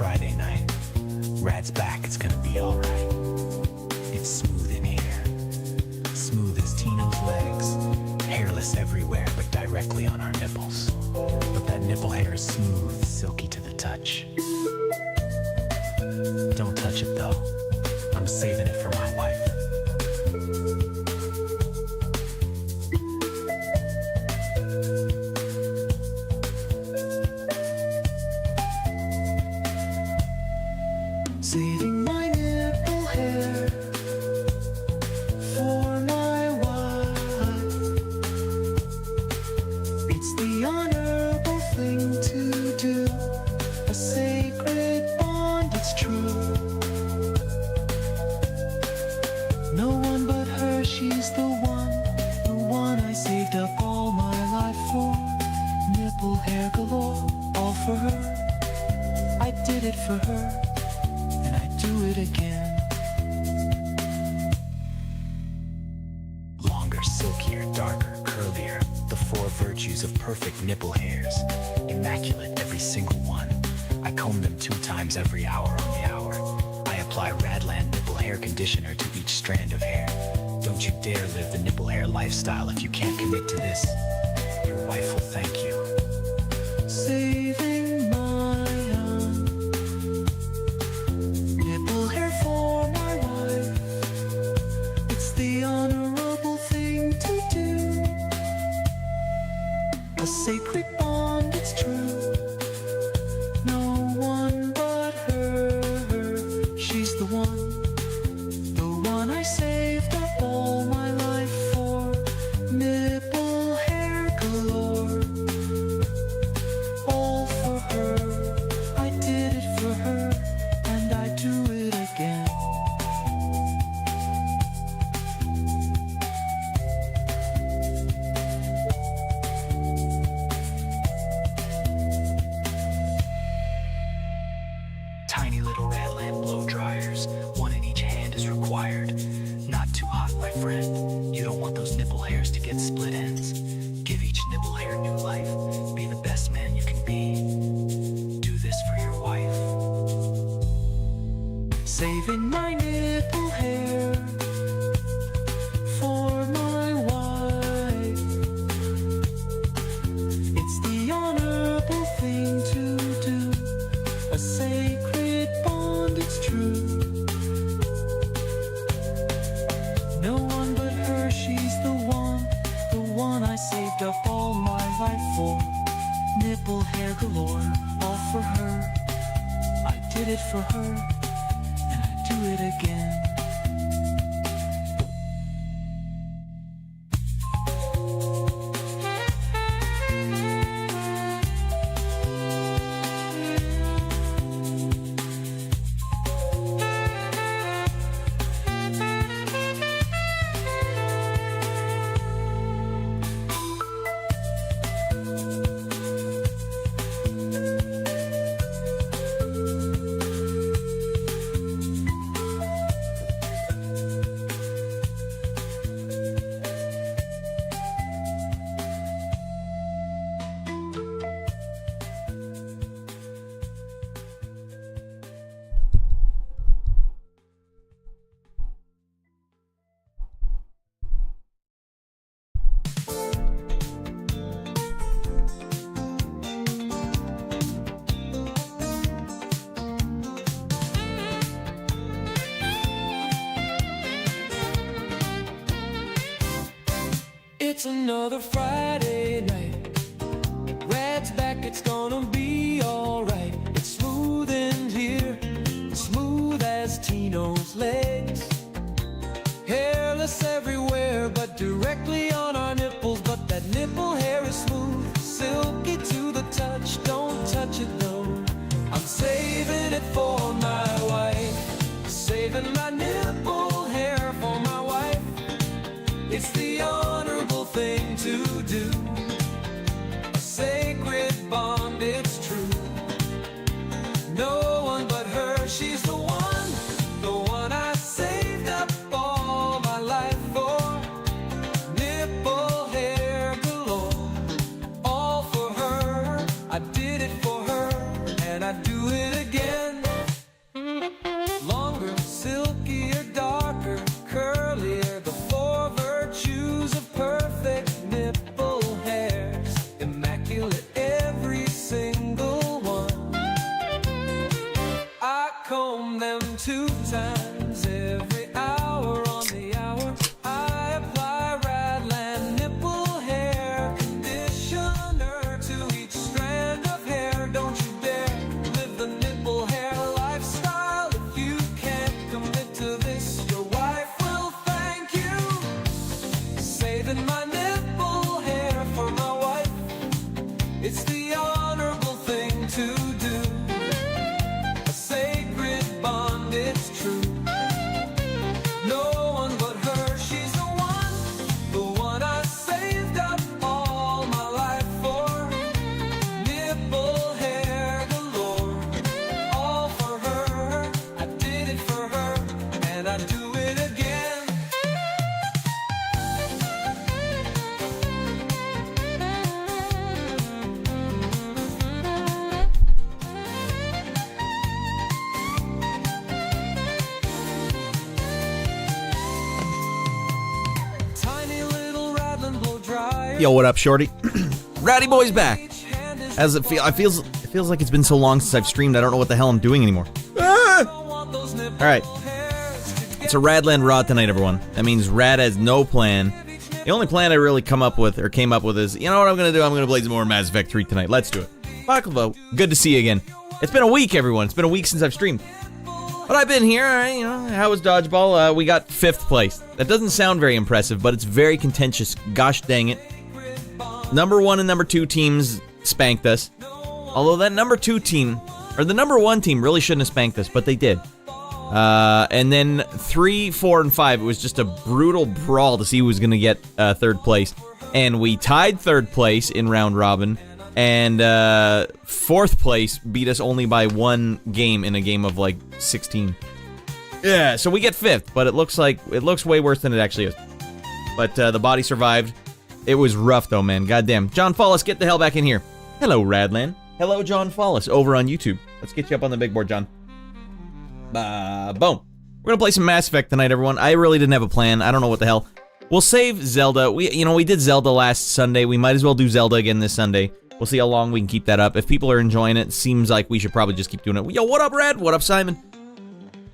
Friday night. Radd's back, it's gonna be alright. It's smooth in here. Smooth as Tino's legs. Hairless everywhere, but directly on our nipples. But that nipple hair is smooth, silky to the touch. Don't touch it though. I'm saving it for my wife. Saving my nipple hair for my wife. It's the honorable thing to do, a sacred bond, it's true. No one but her, she's the one I saved up all my life for. Nipple hair galore, all for her. I did it for her, and I do it again. Longer, silkier, darker, curlier. The four virtues of perfect nipple hairs. Immaculate, every single one. I comb them 2 times every hour on the hour. I apply Raddland nipple hair conditioner to each strand of hair. Don't you dare live the nipple hair lifestyle if you can't commit to this. Your wife will thank you. Saving my nipple hair for my wife. It's the honorable thing to do, a sacred bond, it's true. No one but her, she's the one I saved up all my life for. Nipple hair galore, all for her. I did it for her, and I do it again. Tiny little Raddland blow dryers, 1 in each hand is required. Not too hot, my friend. You don't want those nipple hairs to get split ends. Give each nipple hair new life. Be the best man you can be. Do this for your wife. Saving my nipple hair for my wife. It's the honorable thing to do, a sacred bond, it's true. No one but her, she's the one I saved up all my life for. Nipple hair galore, all for her. I did it for her, and I do it again. It's another Friday night. Radd's back, it's gonna be alright. It's smooth in here, smooth as Tino's legs. Hairless everywhere, but directly on our nipples. But that nipple hair is smooth, silky to the touch. Don't touch it though. I'm saving it for my wife. Saving my nipple hair for my wife. It's the honorable thing to do, It's the honorable thing to do. A sacred bond, it's true. No one but her, she's the one I saved up all my life for. Nipple hair galore, all for her. I did it for her, and I do it again. Tiny little Raddland blow dry. Yo, what up, shorty? Ratty boy's back. As it feels like it's been so long since I've streamed. I don't know what the hell I'm doing anymore. All right, it's a Raddland Raw tonight, everyone. That means Radd has no plan. The only plan I really came up with is, you know what I'm gonna do? I'm gonna play some more Mass Effect 3 tonight. Let's do it. Baklava, good to see you again. It's been a week, everyone. It's been a week since I've streamed. But I've been here, you know, how was Dodgeball? We got 5th place. That doesn't sound very impressive, but it's very contentious. Gosh dang it. Number 1 and number 2 teams spanked us. Although that number 2 team, or the number 1 team really shouldn't have spanked us, but they did. And then 3, 4, and 5, it was just a brutal brawl to see who was going to get 3rd place. And we tied 3rd place in round robin. And 4th place beat us only by 1 game in a game of like 16. Yeah, so we get 5th, but it looks way worse than it actually is. But the body survived. It was rough though, man. Goddamn. John Follis, get the hell back in here. Hello, Raddland. Hello, John Follis, over on YouTube. Let's get you up on the big board, John. Boom. We're gonna play some Mass Effect tonight, everyone. I really didn't have a plan. I don't know what the hell. We'll save Zelda. We did Zelda last Sunday. We might as well do Zelda again this Sunday. We'll see how long we can keep that up. If people are enjoying it, seems like we should probably just keep doing it. Yo, what up, Radd? What up, Simon?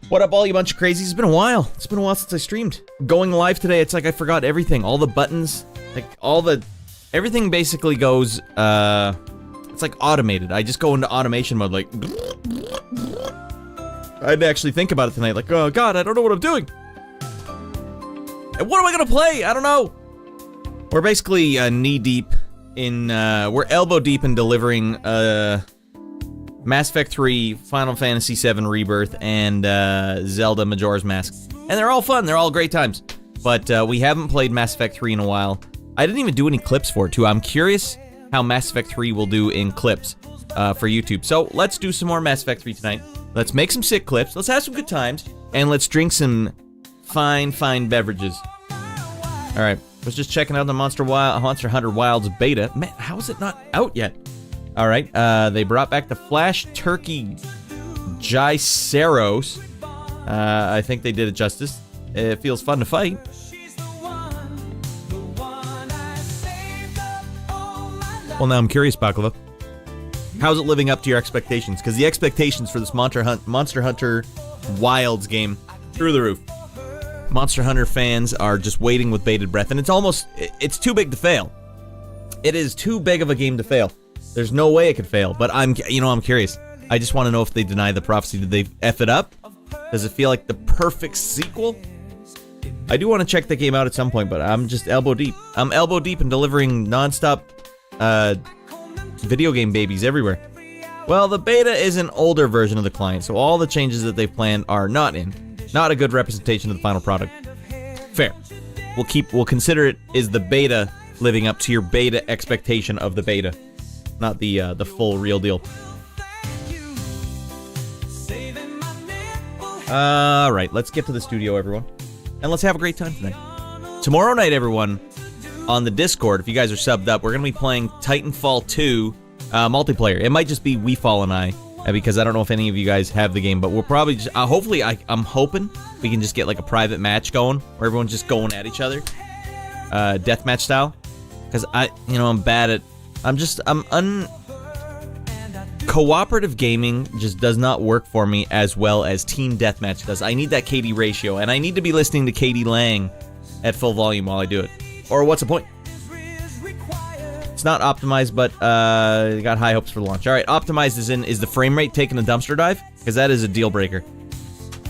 What up, all you bunch of crazies? It's been a while. It's been a while since I streamed. Going live today, it's like I forgot everything. All the buttons, everything basically goes, it's like automated. I just go into automation mode, like, I had to actually think about it tonight, like, oh god, I don't know what I'm doing. And what am I gonna play? I don't know. We're basically knee deep in, we're elbow deep in delivering Mass Effect 3, Final Fantasy 7 Rebirth, and Zelda Majora's Mask. And they're all fun, they're all great times. But we haven't played Mass Effect 3 in a while. I didn't even do any clips for it, too. I'm curious how Mass Effect 3 will do in clips for YouTube. So let's do some more Mass Effect 3 tonight. Let's make some sick clips, let's have some good times, and let's drink some fine, fine beverages. Alright, was just checking out the Monster Hunter Wilds beta. Man, how is it not out yet? Alright, they brought back the Flash Turkey Gyceros. I think they did it justice. It feels fun to fight. Well, now I'm curious, Baklava. How's it living up to your expectations? Because the expectations for this Monster Hunter Wilds game, through the roof. Monster Hunter fans are just waiting with bated breath, and it's too big to fail. It is too big of a game to fail. There's no way it could fail, but I'm curious. I just want to know if they deny the prophecy. Did they F it up? Does it feel like the perfect sequel? I do want to check the game out at some point, but I'm just elbow deep. I'm elbow deep in delivering non-stop video game babies everywhere. Well, the beta is an older version of the client, so all the changes that they've planned are not a good representation of the final product. Fair. We'll consider it is the beta living up to your beta expectation of the beta, not the full real deal. All right, let's get to the studio, everyone, and let's have a great time tonight. Tomorrow night, everyone, on the Discord, if you guys are subbed up, we're gonna be playing Titanfall 2 multiplayer. It might just be WeFall and I, because I don't know if any of you guys have the game, but we'll probably just, hopefully, I'm hoping we can just get like a private match going, where everyone's just going at each other, deathmatch style, because I'm bad at, cooperative gaming just does not work for me as well as team deathmatch does. I need that KD ratio, and I need to be listening to KD Lang at full volume while I do it. Or what's the point? It's not optimized, but got high hopes for the launch. All right, optimized is the frame rate taking a dumpster dive? Because that is a deal breaker.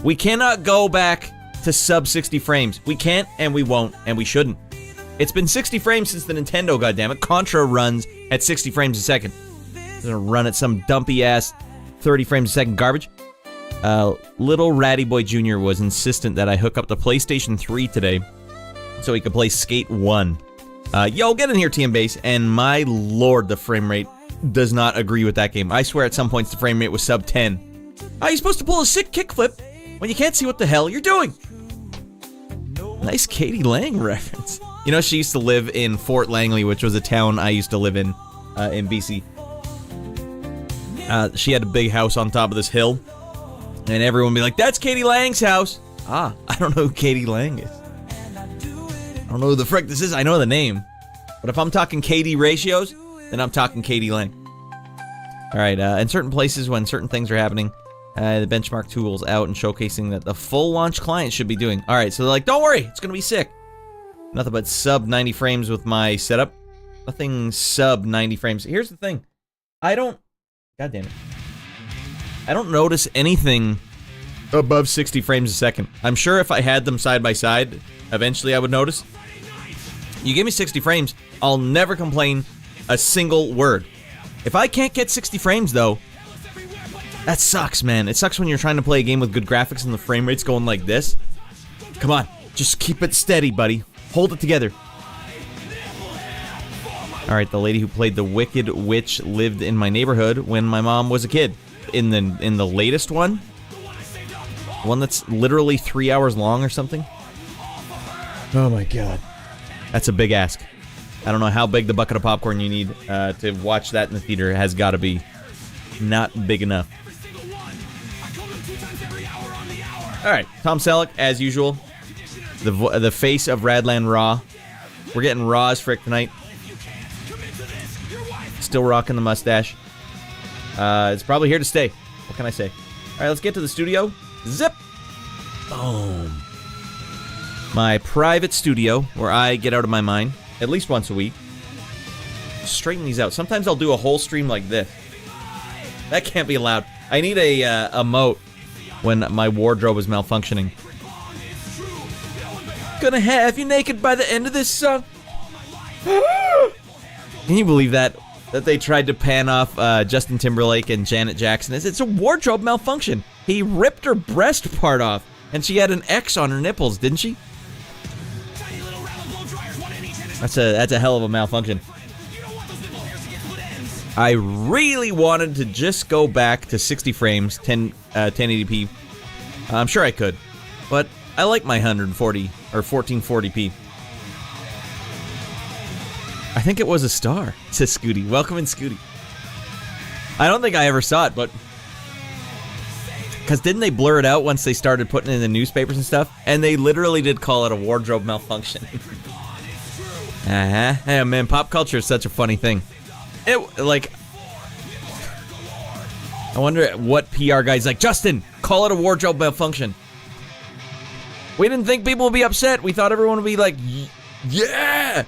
We cannot go back to sub 60 frames. We can't, and we won't, and we shouldn't. It's been 60 frames since the Nintendo, goddammit. Contra runs at 60 frames a second. It's gonna run at some dumpy-ass 30 frames a second garbage. Little Ratty Boy Jr. was insistent that I hook up the PlayStation 3 today so he could play Skate 1. Yo, get in here, TM Base, and my lord, the frame rate does not agree with that game. I swear at some points the frame rate was sub 10. How are you supposed to pull a sick kickflip when you can't see what the hell you're doing? Nice Katie Lang reference. You know, she used to live in Fort Langley, which was a town I used to live in BC. She had a big house on top of this hill, and everyone would be like, that's Katie Lang's house. I don't know who Katie Lang is. I don't know who the frick this is. I know the name. But if I'm talking KD ratios, then I'm talking Katie Lang. Alright, in certain places when certain things are happening, the benchmark tool's out and showcasing that the full launch client should be doing. Alright, so they're like, don't worry, it's gonna be sick. Nothing but sub 90 frames with my setup. Nothing sub 90 frames. Here's the thing. God damn it. I don't notice anything above 60 frames a second. I'm sure if I had them side by side, eventually I would notice. You give me 60 frames, I'll never complain a single word. If I can't get 60 frames, though, that sucks, man. It sucks when you're trying to play a game with good graphics and the frame rate's going like this. Come on, just keep it steady, buddy. Hold it together. Alright, the lady who played the Wicked Witch lived in my neighborhood when my mom was a kid. In the latest one? One that's literally 3 hours long or something? Oh my god. That's a big ask. I don't know how big the bucket of popcorn you need to watch that in the theater. It has got to be not big enough. Alright, Tom Selleck, as usual. The face of Raddland Raw. We're getting raw as frick tonight. Still rocking the mustache. It's probably here to stay. What can I say? Alright, let's get to the studio. Zip! Boom. My private studio, where I get out of my mind, at least once a week. Straighten these out. Sometimes I'll do a whole stream like this. That can't be allowed. I need a moat when my wardrobe is malfunctioning. Gonna have you naked by the end of this song. Can you believe that? That they tried to pan off Justin Timberlake and Janet Jackson. It's a wardrobe malfunction. He ripped her breast part off, and she had an X on her nipples, didn't she? That's a hell of a malfunction. I really wanted to just go back to 60 frames, 1080p. I'm sure I could, but I like my 140 or 1440p. I think it was a star, says Scooty. Welcome in, Scooty. I don't think I ever saw it, but... Because didn't they blur it out once they started putting it in the newspapers and stuff? And they literally did call it a wardrobe malfunction. Hey, man, pop culture is such a funny thing. I wonder what PR guy's like, Justin, call it a wardrobe malfunction. We didn't think people would be upset. We thought everyone would be like, yeah!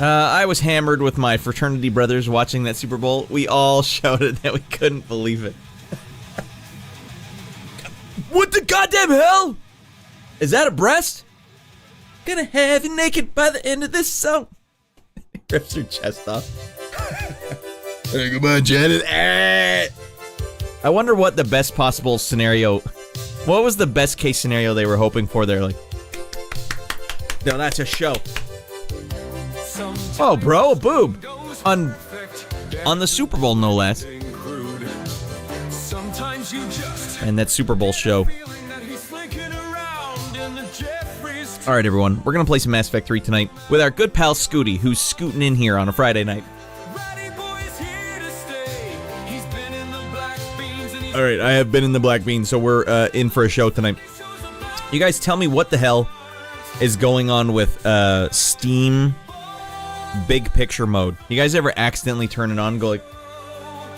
I was hammered with my fraternity brothers watching that Super Bowl. We all shouted that we couldn't believe it. What the goddamn hell? Is that a breast? Gonna have you naked by the end of this song. Rips her chest off. Hey, come on, Janet. I wonder what the best possible scenario... What was the best case scenario they were hoping for there? Like, no, that's a show. Oh, bro, a boob. On the Super Bowl, no less. And that Super Bowl show. Alright, everyone. We're going to play some Mass Effect 3 tonight with our good pal Scooty, who's scooting in here on a Friday night. Alright, I have been in the Black Beans, so we're in for a show tonight. You guys tell me what the hell is going on with Steam Big Picture Mode. You guys ever accidentally turn it on and go like,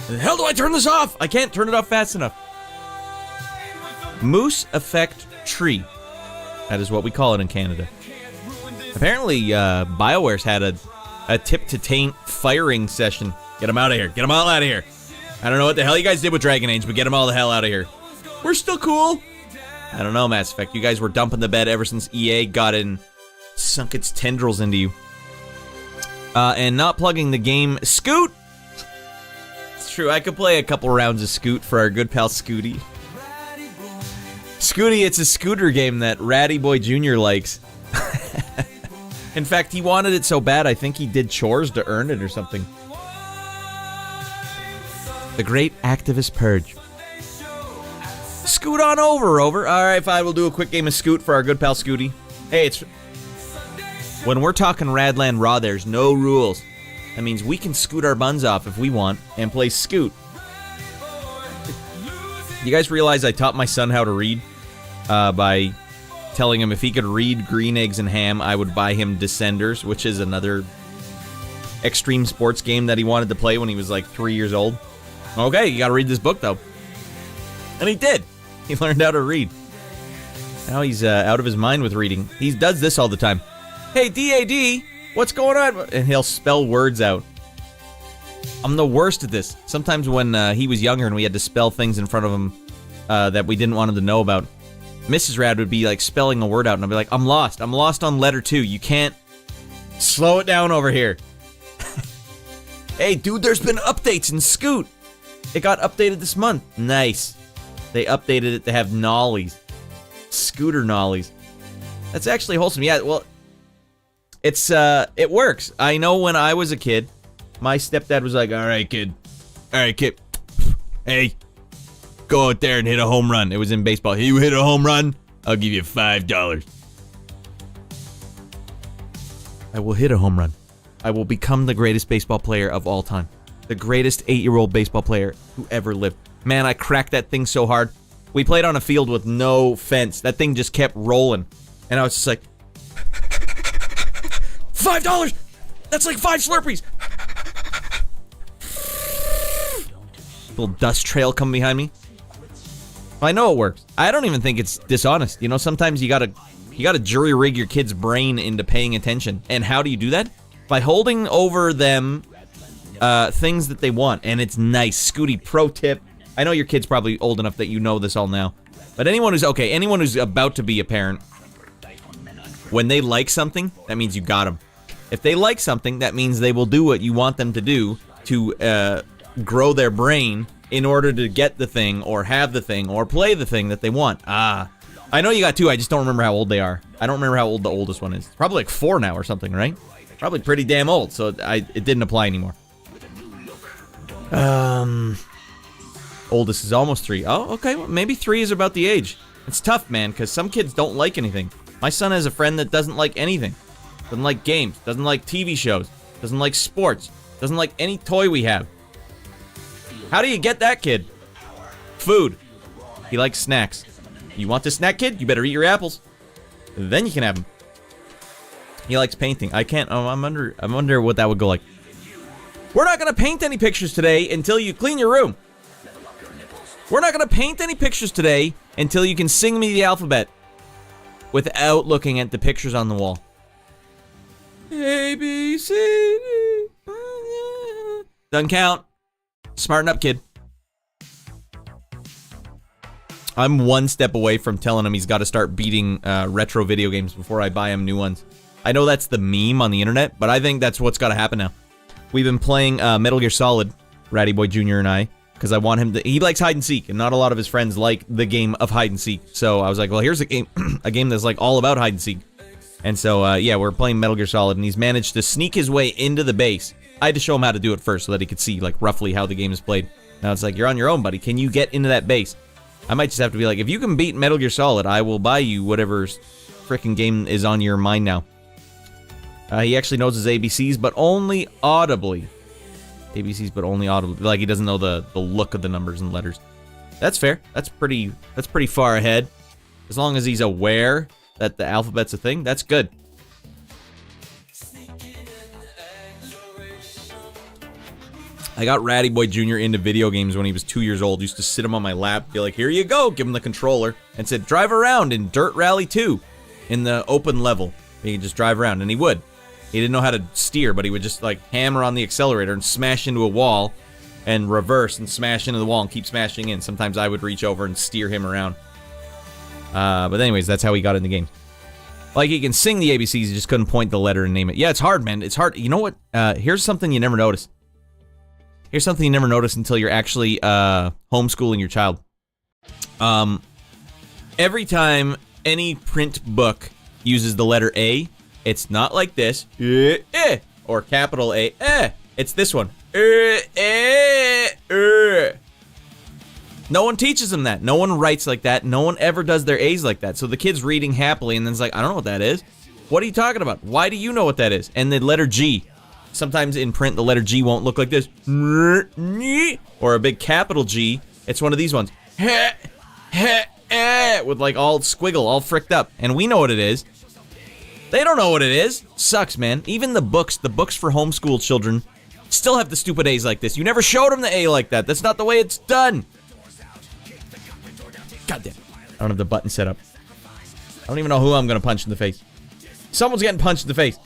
the hell do I turn this off? I can't turn it off fast enough. Moose Effect Tree. That is what we call it in Canada. Apparently, BioWare's had a tip to taint firing session. Get them out of here. Get them all out of here. I don't know what the hell you guys did with Dragon Age, but get them all the hell out of here. We're still cool. I don't know, Mass Effect. You guys were dumping the bed ever since EA got in sunk its tendrils into you. And not plugging the game Scoot. It's true, I could play a couple rounds of Scoot for our good pal Scooty. Scooty, it's a scooter game that Ratty Boy Jr. likes. In fact, he wanted it so bad, I think he did chores to earn it or something. The Great Activist Purge. Scoot on over, Rover. Alright, fine, we'll do a quick game of Scoot for our good pal Scooty. Hey, it's... When we're talking Raddland Raw, there's no rules. That means we can scoot our buns off if we want and play Scoot. You guys realize I taught my son how to read? By telling him if he could read Green Eggs and Ham, I would buy him Descenders, which is another extreme sports game that he wanted to play when he was like 3 years old. Okay, you gotta read this book though. And he did. He learned how to read. Now he's out of his mind with reading. He does this all the time. Hey, DAD, what's going on? And he'll spell words out. I'm the worst at this. Sometimes when he was younger and we had to spell things in front of him that we didn't want him to know about, Mrs. Radd would be like spelling a word out and I'd be like, I'm lost on letter 2. You can't slow it down over here. Hey, dude, there's been updates in Scoot. It got updated this month. Nice. They updated it to have nollies. Scooter nollies. That's actually wholesome. Yeah, well, it works. I know when I was a kid, my stepdad was like, all right, kid. Hey, go out there and hit a home run. It was in baseball. You hit a home run, I'll give you $5. I will hit a home run. I will become the greatest baseball player of all time. The greatest 8-year-old baseball player who ever lived. Man, I cracked that thing so hard. We played on a field with no fence. That thing just kept rolling. And I was just like, $5! That's like 5 Slurpees! Little dust trail coming behind me. I know it works. I don't even think it's dishonest. You know, sometimes you gotta jury rig your kid's brain into paying attention. And how do you do that? By holding over them things that they want. And it's nice. Scooty, pro tip. I know your kid's probably old enough that you know this all now. But anyone who's about to be a parent, when they like something, that means you got them. If they like something, that means they will do what you want them to do to grow their brain in order to get the thing, or have the thing, or play the thing that they want. I know you got 2, I just don't remember how old they are. I don't remember how old the oldest one is. Probably like 4 now or something, right? Probably pretty damn old, so it didn't apply anymore. Oldest is almost 3. Oh, okay, well, maybe 3 is about the age. It's tough, man, because some kids don't like anything. My son has a friend that doesn't like anything. Doesn't like games, doesn't like TV shows, doesn't like sports, doesn't like any toy we have. How do you get that kid? Food. He likes snacks. You want this snack, kid? You better eat your apples. Then you can have them. He likes painting. I can't. Oh, I wonder what that would go like. We're not gonna paint any pictures today until you clean your room. We're not gonna paint any pictures today until you can sing me the alphabet without looking at the pictures on the wall. A, B, C, D. Doesn't count. Smarten up, kid. I'm one step away from telling him he's got to start beating retro video games before I buy him new ones. I know that's the meme on the internet, but I think that's what's got to happen now. We've been playing Metal Gear Solid, Ratty Boy Jr. and I, because I want him to... He likes hide and seek, and not a lot of his friends like the game of hide and seek. So I was like, well, here's a game, a game that's like all about hide and seek. And so, yeah, we're playing Metal Gear Solid, and he's managed to sneak his way into the base. I had to show him how to do it first so that he could see, like, roughly how the game is played. Now it's like, you're on your own, buddy. Can you get into that base? I might just have to be like, if you can beat Metal Gear Solid, I will buy you whatever frickin' game is on your mind now. He actually knows his ABCs, but only audibly. ABCs, but only audibly. Like, he doesn't know the look of the numbers and letters. That's fair. That's pretty far ahead. As long as he's aware that the alphabet's a thing, that's good. I got Ratty Boy Jr. into video games when he was 2 years old. Used to sit him on my lap, be like, here you go, give him the controller, and said, drive around in Dirt Rally 2 in the open level. He could just drive around, and he would. He didn't know how to steer, but he would just, like, hammer on the accelerator and smash into a wall and reverse and smash into the wall and keep smashing in. Sometimes I would reach over and steer him around. But anyways, that's how he got in the game. Like, he can sing the ABCs, he just couldn't point the letter and name it. Yeah, it's hard, man. It's hard. You know what? Here's something you never notice. Here's something you never notice until you're actually homeschooling your child. Every time any print book uses the letter A, it's not like this, or capital A, it's this one. No one teaches them that. No one writes like that. No one ever does their A's like that. So the kid's reading happily, and then it's like, I don't know what that is. What are you talking about? Why do you know what that is? And the letter G. Sometimes in print, the letter G won't look like this. Or a big capital G. It's one of these ones. With like all squiggle, all fricked up. And we know what it is. They don't know what it is. Sucks, man. Even the books for homeschool children still have the stupid A's like this. You never showed them the A like that. That's not the way it's done. God damn. I don't have the button set up. I don't even know who I'm gonna punch in the face. Someone's getting punched in the face.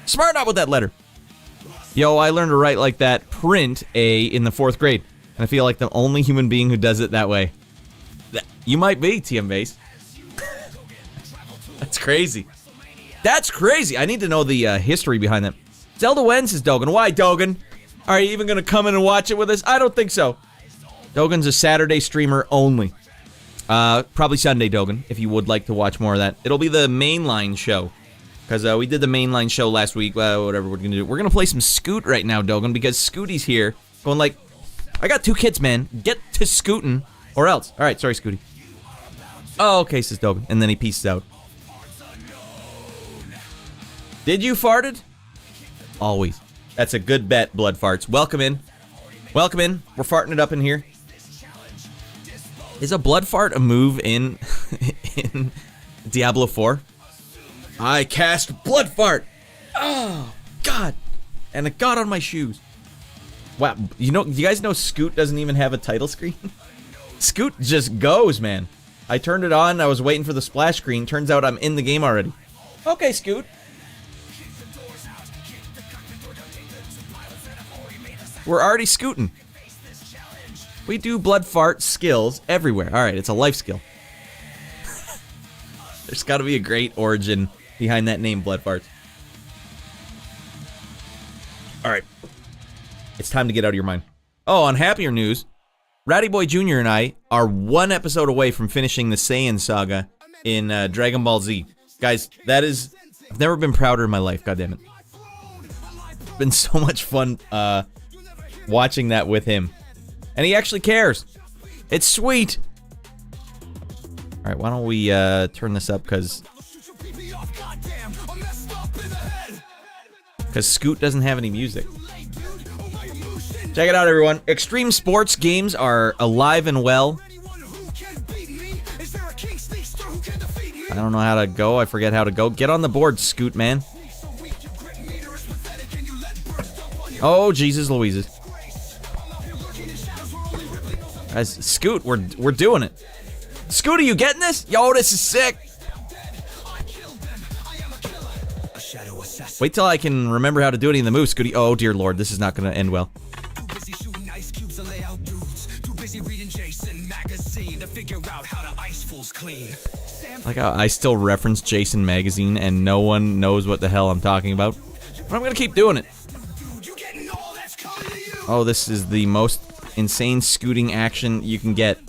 Smart out with that letter. Yo, I learned to write like that, print A, in the 4th grade. And I feel like the only human being who does it that way. You might be, TM Base. That's crazy. That's crazy. I need to know the history behind that. Zelda wins, says Dogan. Why, Dogan? Are you even going to come in and watch it with us? I don't think so. Dogan's a Saturday streamer only. Probably Sunday, Dogan, if you would like to watch more of that. It'll be the mainline show. Because we did the mainline show last week. Whatever we're going to do. We're going to play some Scoot right now, Dogan, because Scooty's here. Going like, I got 2 kids, man. Get to scootin' or else. All right, sorry, Scooty. Oh, okay, says Dogan. And then he pieces out. Did you farted? Always. That's a good bet, Blood Farts. Welcome in. Welcome in. We're farting it up in here. Is a blood fart a move in Diablo 4? I cast blood fart. Oh, God. And it got on my shoes. Wow. You guys know Scoot doesn't even have a title screen? Scoot just goes, man. I turned it on. I was waiting for the splash screen. Turns out I'm in the game already. Okay, Scoot. We're already scooting. We do blood fart skills everywhere. Alright, it's a life skill. There's gotta be a great origin behind that name, Blood Farts. Alright. It's time to get out of your mind. Oh, on happier news, Ratty Boy Jr. and I are 1 episode away from finishing the Saiyan saga in Dragon Ball Z. Guys, that is... I've never been prouder in my life, goddammit. It's been so much fun, watching that with him. And he actually cares. It's sweet. Alright, why don't we turn this up, because Scoot doesn't have any music. Check it out, everyone. Extreme sports games are alive and well. I don't know how to go. I forget how to go. Get on the board, Scoot, man. Oh, Jesus Louises. Guys, Scoot, we're doing it. Scoot, are you getting this? Yo, this is sick. Wait till I can remember how to do any of the moves, Scooty. Oh, dear Lord, this is not going to end well. Like how I still reference Jason Magazine and no one knows what the hell I'm talking about. But I'm going to keep doing it. Oh, this is the most insane scooting action you can get.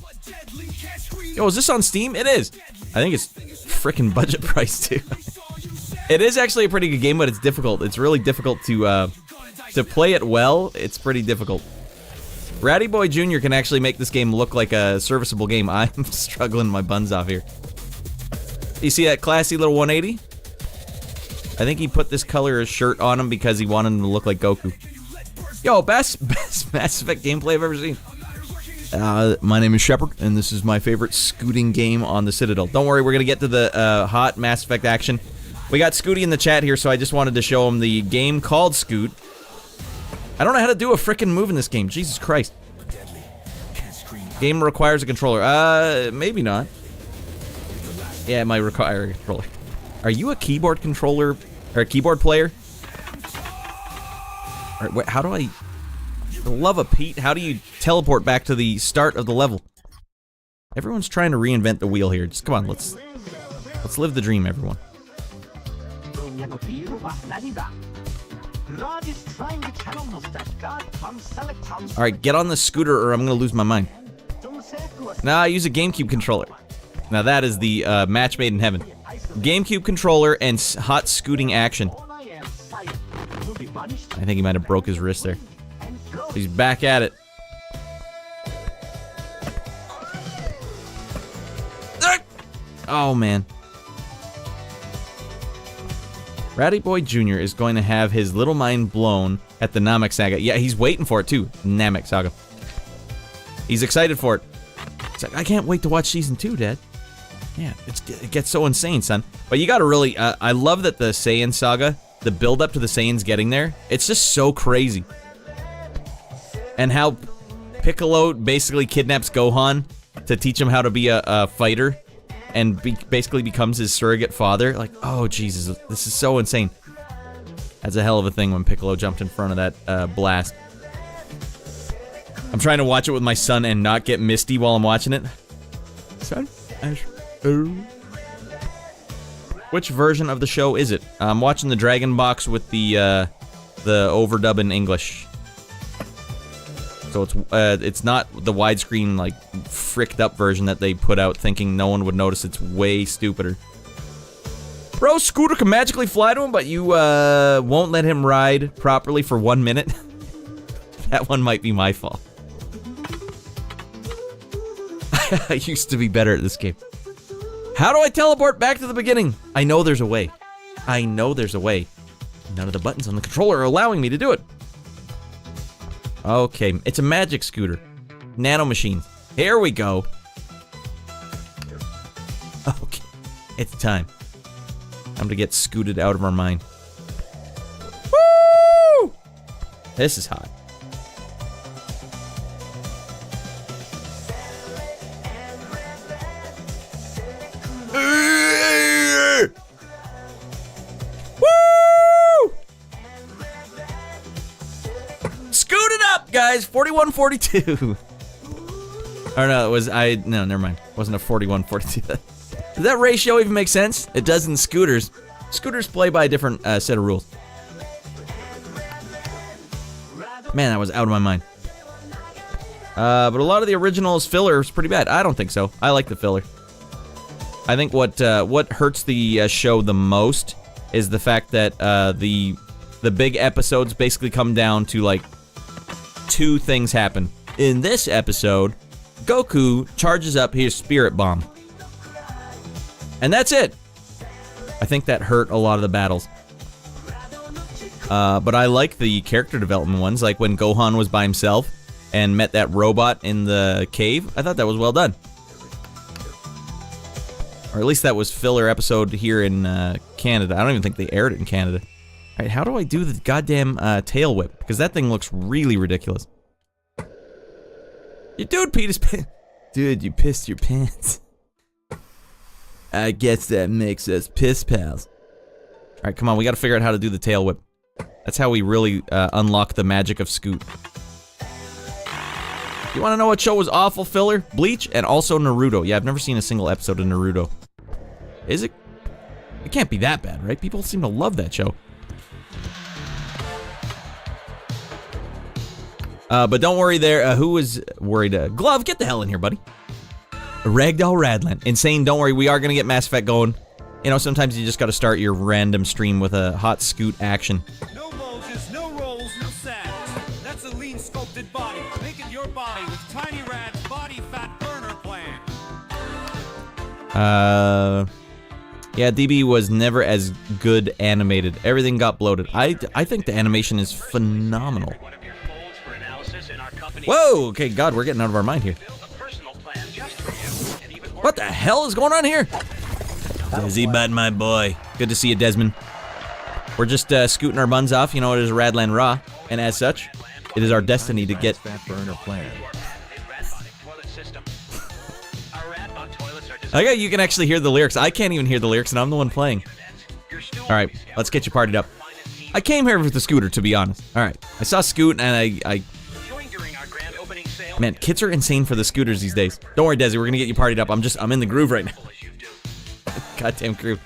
Yo, is this on Steam? It is. I think it's frickin' budget price too. It is actually a pretty good game, but it's difficult. It's really difficult to play it well. It's pretty difficult. Ratty Boy Jr. can actually make this game look like a serviceable game. I'm struggling my buns off here. You see that classy little 180? I think he put this color shirt on him because he wanted him to look like Goku. Yo, best Mass Effect gameplay I've ever seen. My name is Shepard, and this is my favorite scooting game on the Citadel. Don't worry, we're going to get to the hot Mass Effect action. We got Scooty in the chat here, so I just wanted to show him the game called Scoot. I don't know how to do a frickin' move in this game. Jesus Christ. Game requires a controller. Maybe not. Yeah, it might require a controller. Are you a keyboard controller, or a keyboard player? Alright, wait, how do I... For the love of Pete, how do you teleport back to the start of the level? Everyone's trying to reinvent the wheel here. Just come on, let's Let's live the dream, everyone. Alright, get on the scooter or I'm gonna lose my mind. Nah, I use a GameCube controller. Now that is the match made in heaven. GameCube controller and hot scooting action. I think he might have broke his wrist there. He's back at it. Oh, man. Ratty Boy Jr. is going to have his little mind blown at the Namek Saga. Yeah, he's waiting for it, too. Namek Saga. He's excited for it. He's like, I can't wait to watch Season 2, Dad. Yeah, it gets so insane, son. But you gotta really... I love that the Saiyan Saga, the build-up to the Saiyans getting there, it's just so crazy. And how Piccolo basically kidnaps Gohan to teach him how to be a fighter. And basically becomes his surrogate father. Like, oh, Jesus, this is so insane. That's a hell of a thing when Piccolo jumped in front of that blast. I'm trying to watch it with my son and not get misty while I'm watching it. Son? Which version of the show is it? I'm watching the Dragon Box with the overdub in English. So it's not the widescreen, like, fricked up version that they put out thinking no one would notice. It's way stupider. Bro, Scooter can magically fly to him, but you won't let him ride properly for 1 minute. That one might be my fault. I used to be better at this game. How do I teleport back to the beginning? I know there's a way. I know there's a way. None of the buttons on the controller are allowing me to do it. Okay, it's a magic scooter. Nano machines. Here we go. Okay, it's time. Time to get scooted out of our mind. Woo! This is hot. Woo! Scoot it up, guys. 4142. Or no, it was no, never mind. It wasn't a 4142. Does that ratio even make sense? It does in scooters. Scooters play by a different set of rules. Man, that was out of my mind. But a lot of the original's filler is pretty bad. I don't think so. I like the filler. I think what hurts the show the most is the fact that the big episodes basically come down to like 2 things happen. In this episode, Goku charges up his spirit bomb. And that's it. I think that hurt a lot of the battles. But I like the character development ones, like when Gohan was by himself and met that robot in the cave. I thought that was well done. Or at least that was filler episode here in Canada. I don't even think they aired it in Canada. Alright, how do I do the goddamn tail whip? Because that thing looks really ridiculous. You dude, Peter's pants. Dude, you pissed your pants. I guess that makes us piss pals. Alright, come on, we gotta figure out how to do the tail whip. That's how we really unlock the magic of Scoot. You wanna know what show was awful filler? Bleach and also Naruto. Yeah, I've never seen a single episode of Naruto. Is it? It can't be that bad, right? People seem to love that show. But don't worry there. Who was worried? Glove, get the hell in here, buddy. Ragdoll Raddland. Insane, don't worry. We are going to get Mass Effect going. You know, sometimes you just got to start your random stream with a hot Scoot action. No Moses, no rolls, no sads. That's a lean sculpted body. Making your body with Tiny Radd's body fat burner plan. Yeah, DB was never as good animated. Everything got bloated. I think the animation is phenomenal. Whoa, okay, God, we're getting out of our mind here. What the hell is going on here? Dizzy Bud, my boy. Good to see you, Desmond. We're just scooting our buns off. You know, it is Raddland Raw, and as such, it is our destiny to get... Okay, you can actually hear the lyrics. I can't even hear the lyrics, and I'm the one playing. Alright, let's get you partied up. I came here with the scooter, to be honest. Alright, I saw Scoot, and I... Man, kids are insane for the scooters these days. Don't worry, Desi, we're gonna get you partied up. I'm in the groove right now. Goddamn crew.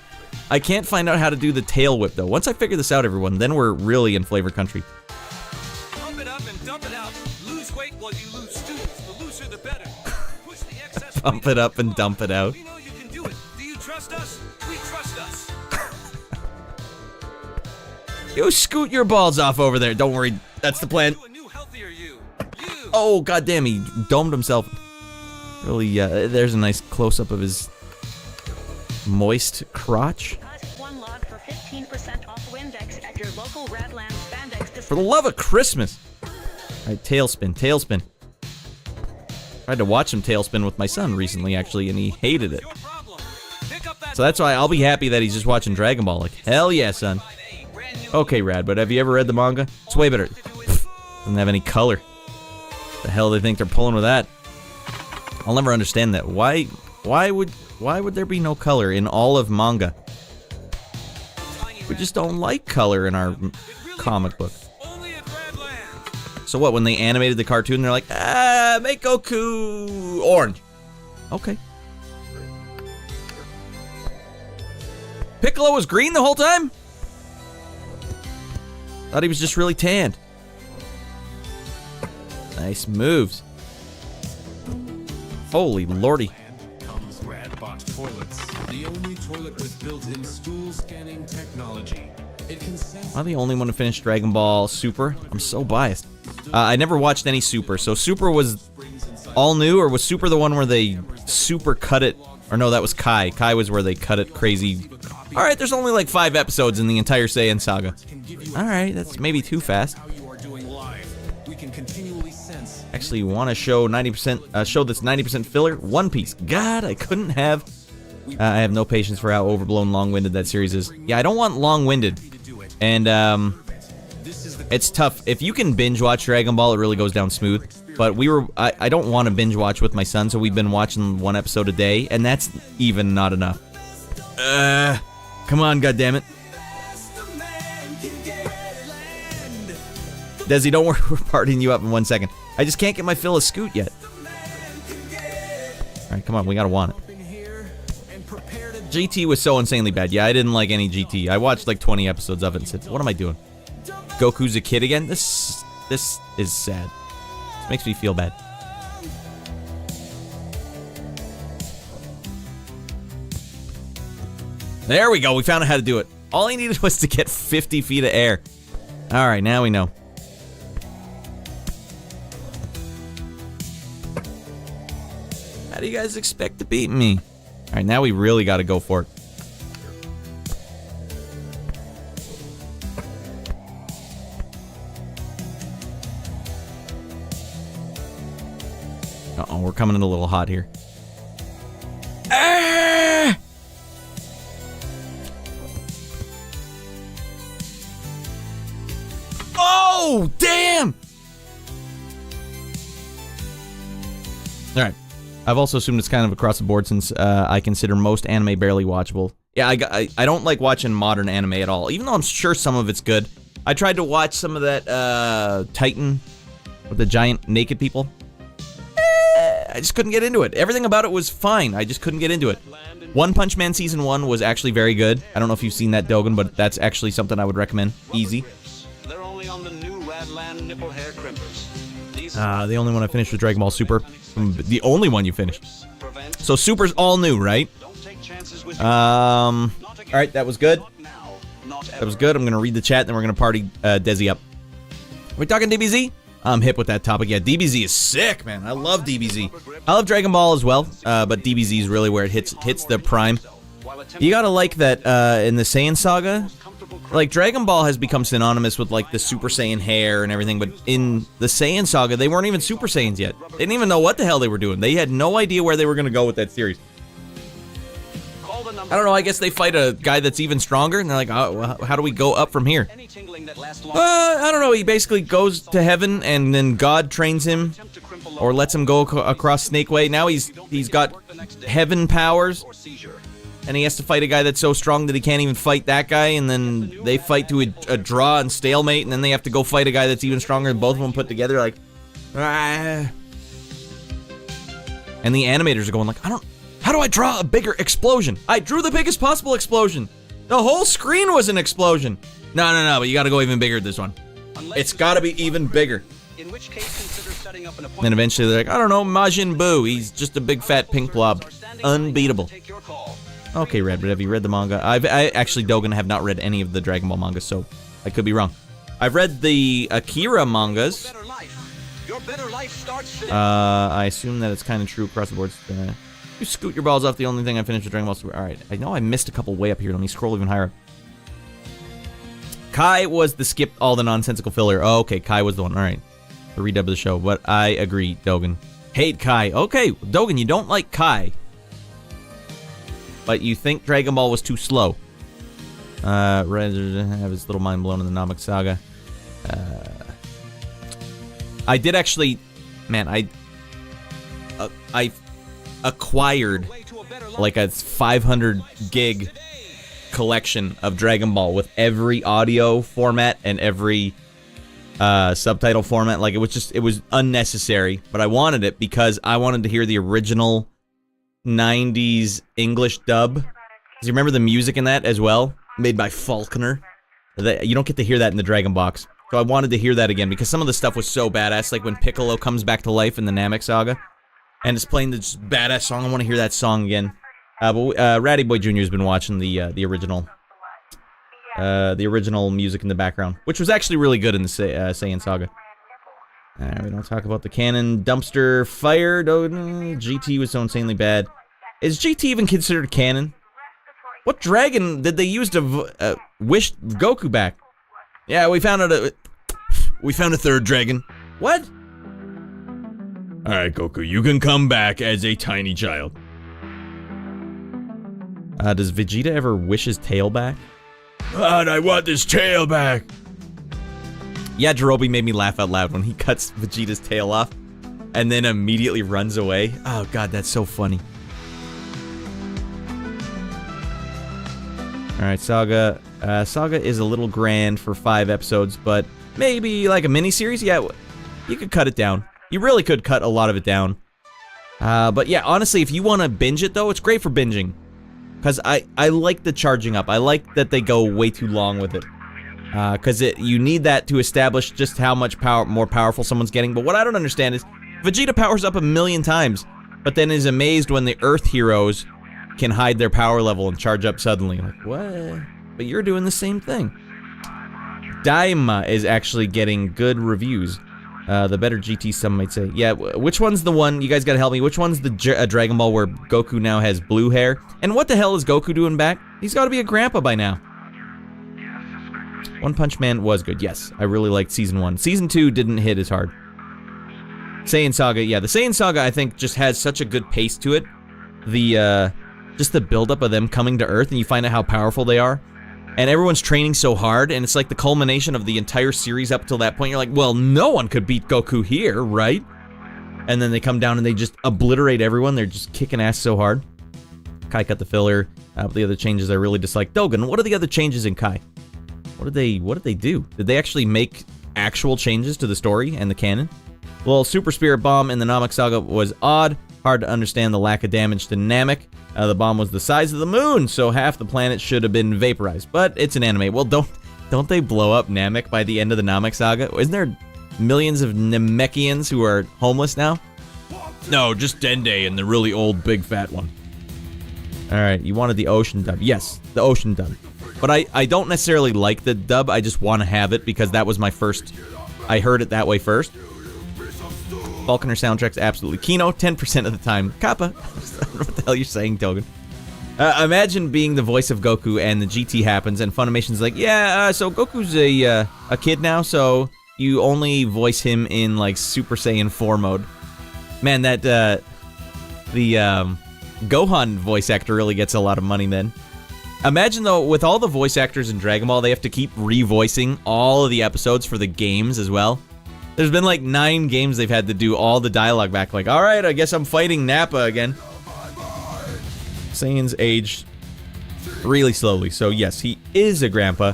I can't find out how to do the tail whip, though. Once I figure this out, everyone, then we're really in flavor country. Pump it up and dump it out. Lose weight while you lose students. The looser the better. Push the excess Pump it up and dump it out. We know you can do it. Do you trust us? We trust us. You scoot your balls off over there. Don't worry. That's the plan. To a new, healthier you. Oh, goddamn, he domed himself. Really, there's a nice close-up of his moist crotch. Cost one lot for 15% off Windex at your local Raddland spandex For the love of Christmas! Alright, tailspin, tailspin. Tried to watch him tailspin with my son recently, actually, and he hated it. Your problem. Pick up that So that's why I'll be happy that he's just watching Dragon Ball. Like, hell yeah, son. Okay, Rad, but have you ever read the manga? It's way better. Doesn't have any color. The hell they think they're pulling with that? I'll never understand that. Why would there be no color in all of manga? We just don't like color in our comic book. only at Raddland. So what, when they animated the cartoon, they're like, make Goku orange. Okay. Piccolo was green the whole time? Thought he was just really tanned. Nice moves. Holy lordy. Comes Radbot toilets, the only toilet with built-in stool scanning technology. It can sense Am I the only one to finish Dragon Ball Super? I'm so biased. I never watched any Super, so Super was all new, or was Super the one where they super cut it? Or no, that was Kai. Kai was where they cut it crazy. Alright, there's only like 5 episodes in the entire Saiyan saga. Alright, that's maybe too fast. how you are doing live. We can continually sense Actually, you want to show 90%, show this 90% filler? One Piece. God, I couldn't have. I have no patience for how overblown, long-winded that series is. Yeah, I don't want long-winded. And, it's tough. If you can binge watch Dragon Ball, it really goes down smooth. But I don't want to binge watch with my son, so we've been watching 1 episode a day, and that's even not enough. Come on, goddammit. Desi, don't worry, we're partying you up in 1 second. I just can't get my fill of Scoot yet. Alright, come on, we gotta want it. GT was so insanely bad. Yeah, I didn't like any GT. I watched like 20 episodes of it and said, what am I doing? Goku's a kid again? This is sad. This makes me feel bad. There we go, we found out how to do it. All I needed was to get 50 feet of air. Alright, now we know. How do you guys expect to beat me? Alright, now we really gotta go for it. Uh-oh, we're coming in a little hot here. Ah! Oh, damn! Alright. I've also assumed it's kind of across the board since I consider most anime barely watchable. Yeah, I don't like watching modern anime at all, even though I'm sure some of it's good. I tried to watch some of that Titan with the giant naked people. I just couldn't get into it. Everything about it was fine. I just couldn't get into it. One Punch Man Season 1 was actually very good. I don't know if you've seen that, Dogen, but that's actually something I would recommend. Easy. They're only on the new Raddland nipple hair crimpers. These The only one I finished was Dragon Ball Super. The only one you finished. prevent. So Super's all new, right? Don't take chances with Alright, that was good. Not now, not That was good. I'm gonna read the chat, then we're gonna party Desi up. Are we talking DBZ? I'm hip with that topic. Yeah, DBZ is sick, man. I love DBZ. I love Dragon Ball as well, but DBZ is really where it hits the prime. You gotta like that in the Saiyan saga. Like, Dragon Ball has become synonymous with, like, the Super Saiyan hair and everything, but in the Saiyan saga, they weren't even Super Saiyans yet. They didn't even know what the hell they were doing. They had no idea where they were gonna go with that series. I don't know, I guess they fight a guy that's even stronger, and they're like, oh, well, how do we go up from here? Any tingling that lasts long I don't know, he basically goes to heaven, and then God trains him, to crimple or lets him go across Snake Way. Now he's got heaven powers, or seizure. and he has to fight a guy that's so strong that he can't even fight that guy, and then they fight to a draw and stalemate, and then they have to go fight a guy that's even stronger, and both of them put together, like, ah. And the animators are going like, how How do I draw a bigger explosion? I drew the biggest possible explosion. The whole screen was an explosion. No, but you gotta go even bigger with this one. It's gotta be even bigger. In which case, consider setting up an appointment. Then eventually they're like, I don't know, Majin Buu. He's just a big fat pink blob. Unbeatable. Take your call. Okay, Red, but have you read the manga? I actually, Dogen, have not read any of the Dragon Ball mangas, so I could be wrong. I've read the Akira mangas. Better life. Your better life starts today. I assume that it's kind of true across the board. You scoot your balls off. The only thing I finished with Dragon Ball Super. All right, I know I missed a couple way up here. Let me scroll even higher up. Kai was the skip all the nonsensical filler. Oh, okay, Kai was the one. All right, the redub of the show. But I agree, Dogen. Hate Kai. Okay, Dogen, you don't like Kai, but you think Dragon Ball was too slow. Red have his little mind blown in the Namek Saga. I did actually, man, I acquired like a 500 gig collection of Dragon Ball with every audio format and every subtitle format. Like, it was unnecessary, but I wanted it because I wanted to hear the original 90s English dub. Do you remember the music in that as well? Made by Faulkner. You don't get to hear that in the Dragon Box. So I wanted to hear that again because some of the stuff was so badass, like when Piccolo comes back to life in the Namek Saga and it's playing this badass song. I want to hear that song again. But Ratty Boy Jr. has been watching the original music in the background, which was actually really good in the Saiyan Saga. We don't talk about the canon dumpster fire. GT was so insanely bad. Is GT even considered canon? What dragon did they use to wish Goku back? Yeah, we found a third dragon. What? All right, Goku, you can come back as a tiny child. Does Vegeta ever wish his tail back? God, I want this tail back. Yeah, Jirobi made me laugh out loud when he cuts Vegeta's tail off and then immediately runs away. Oh God, that's so funny. Alright, Saga. Saga is a little grand for 5 episodes, but maybe like a mini-series? Yeah, you could cut it down. You really could cut a lot of it down. But yeah, honestly, if you want to binge it, though, it's great for binging. Because I like the charging up. I like that they go way too long with it. Because you need that to establish just how much more powerful someone's getting. But what I don't understand is, Vegeta powers up 1,000,000 times, but then is amazed when the Earth heroes can hide their power level and charge up suddenly. Like, what? But you're doing the same thing. Daima is actually getting good reviews. The better GT, some might say. Yeah, which one's the one? You guys gotta help me. Which one's the Dragon Ball where Goku now has blue hair? And what the hell is Goku doing back? He's gotta be a grandpa by now. One Punch Man was good. Yes, I really liked Season 1. Season 2 didn't hit as hard. Saiyan Saga, yeah, the Saiyan Saga, I think, just has such a good pace to it. Just the buildup of them coming to Earth, and you find out how powerful they are. And everyone's training so hard, and it's like the culmination of the entire series up till that point. You're like, well, no one could beat Goku here, right? And then they come down and they just obliterate everyone. They're just kicking ass so hard. Kai cut the filler. The other changes I really dislike. Dogen, what are the other changes in Kai? What did they do? Did they actually make actual changes to the story and the canon? Well, Super Spirit Bomb in the Namek Saga was odd. Hard to understand the lack of damage to Namek. The bomb was the size of the moon, so half the planet should have been vaporized. But it's an anime. Well, don't they blow up Namek by the end of the Namek Saga? Isn't there millions of Namekians who are homeless now? No, just Dende and the really old big fat one. Alright, you wanted the ocean dub. Yes, the ocean dub. But I don't necessarily like the dub, I just want to have it because that was my first... I heard it that way first. Falconer soundtrack's absolutely Kino, 10% of the time. Kappa. I don't know what the hell you're saying, Dogen. Imagine being the voice of Goku and the GT happens and Funimation's like, yeah, so Goku's a kid now, so you only voice him in, like, Super Saiyan 4 mode. Man, that, the Gohan voice actor really gets a lot of money then. Imagine, though, with all the voice actors in Dragon Ball, they have to keep revoicing all of the episodes for the games as well. There's been like 9 games they've had to do all the dialogue back. Like, alright, I guess I'm fighting Nappa again. Saiyan's aged really slowly. So yes, he is a grandpa,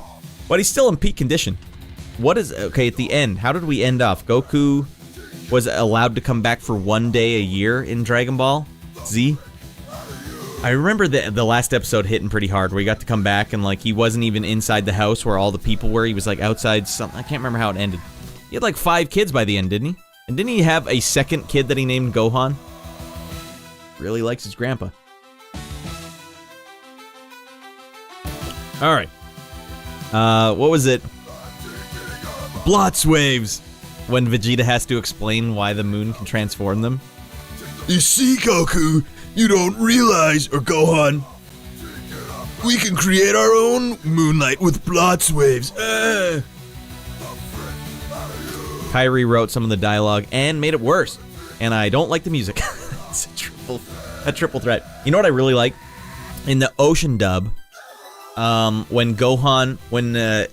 but he's still in peak condition. What is... Okay, at the end, how did we end off? Goku was allowed to come back for 1 day a year in Dragon Ball Z? I remember the last episode hitting pretty hard, where he got to come back and like he wasn't even inside the house where all the people were. He was like outside something. I can't remember how it ended. He had like 5 kids by the end, didn't he? And didn't he have a second kid that he named Gohan? Really likes his grandpa. All right. What was it? Blots waves. When Vegeta has to explain why the moon can transform them. You see, Goku, you don't realize, or Gohan, we can create our own moonlight with Blots waves. Kyrie wrote some of the dialogue and made it worse. And I don't like the music. It's a triple threat. You know what I really like? In the Ocean dub, when Gohan, when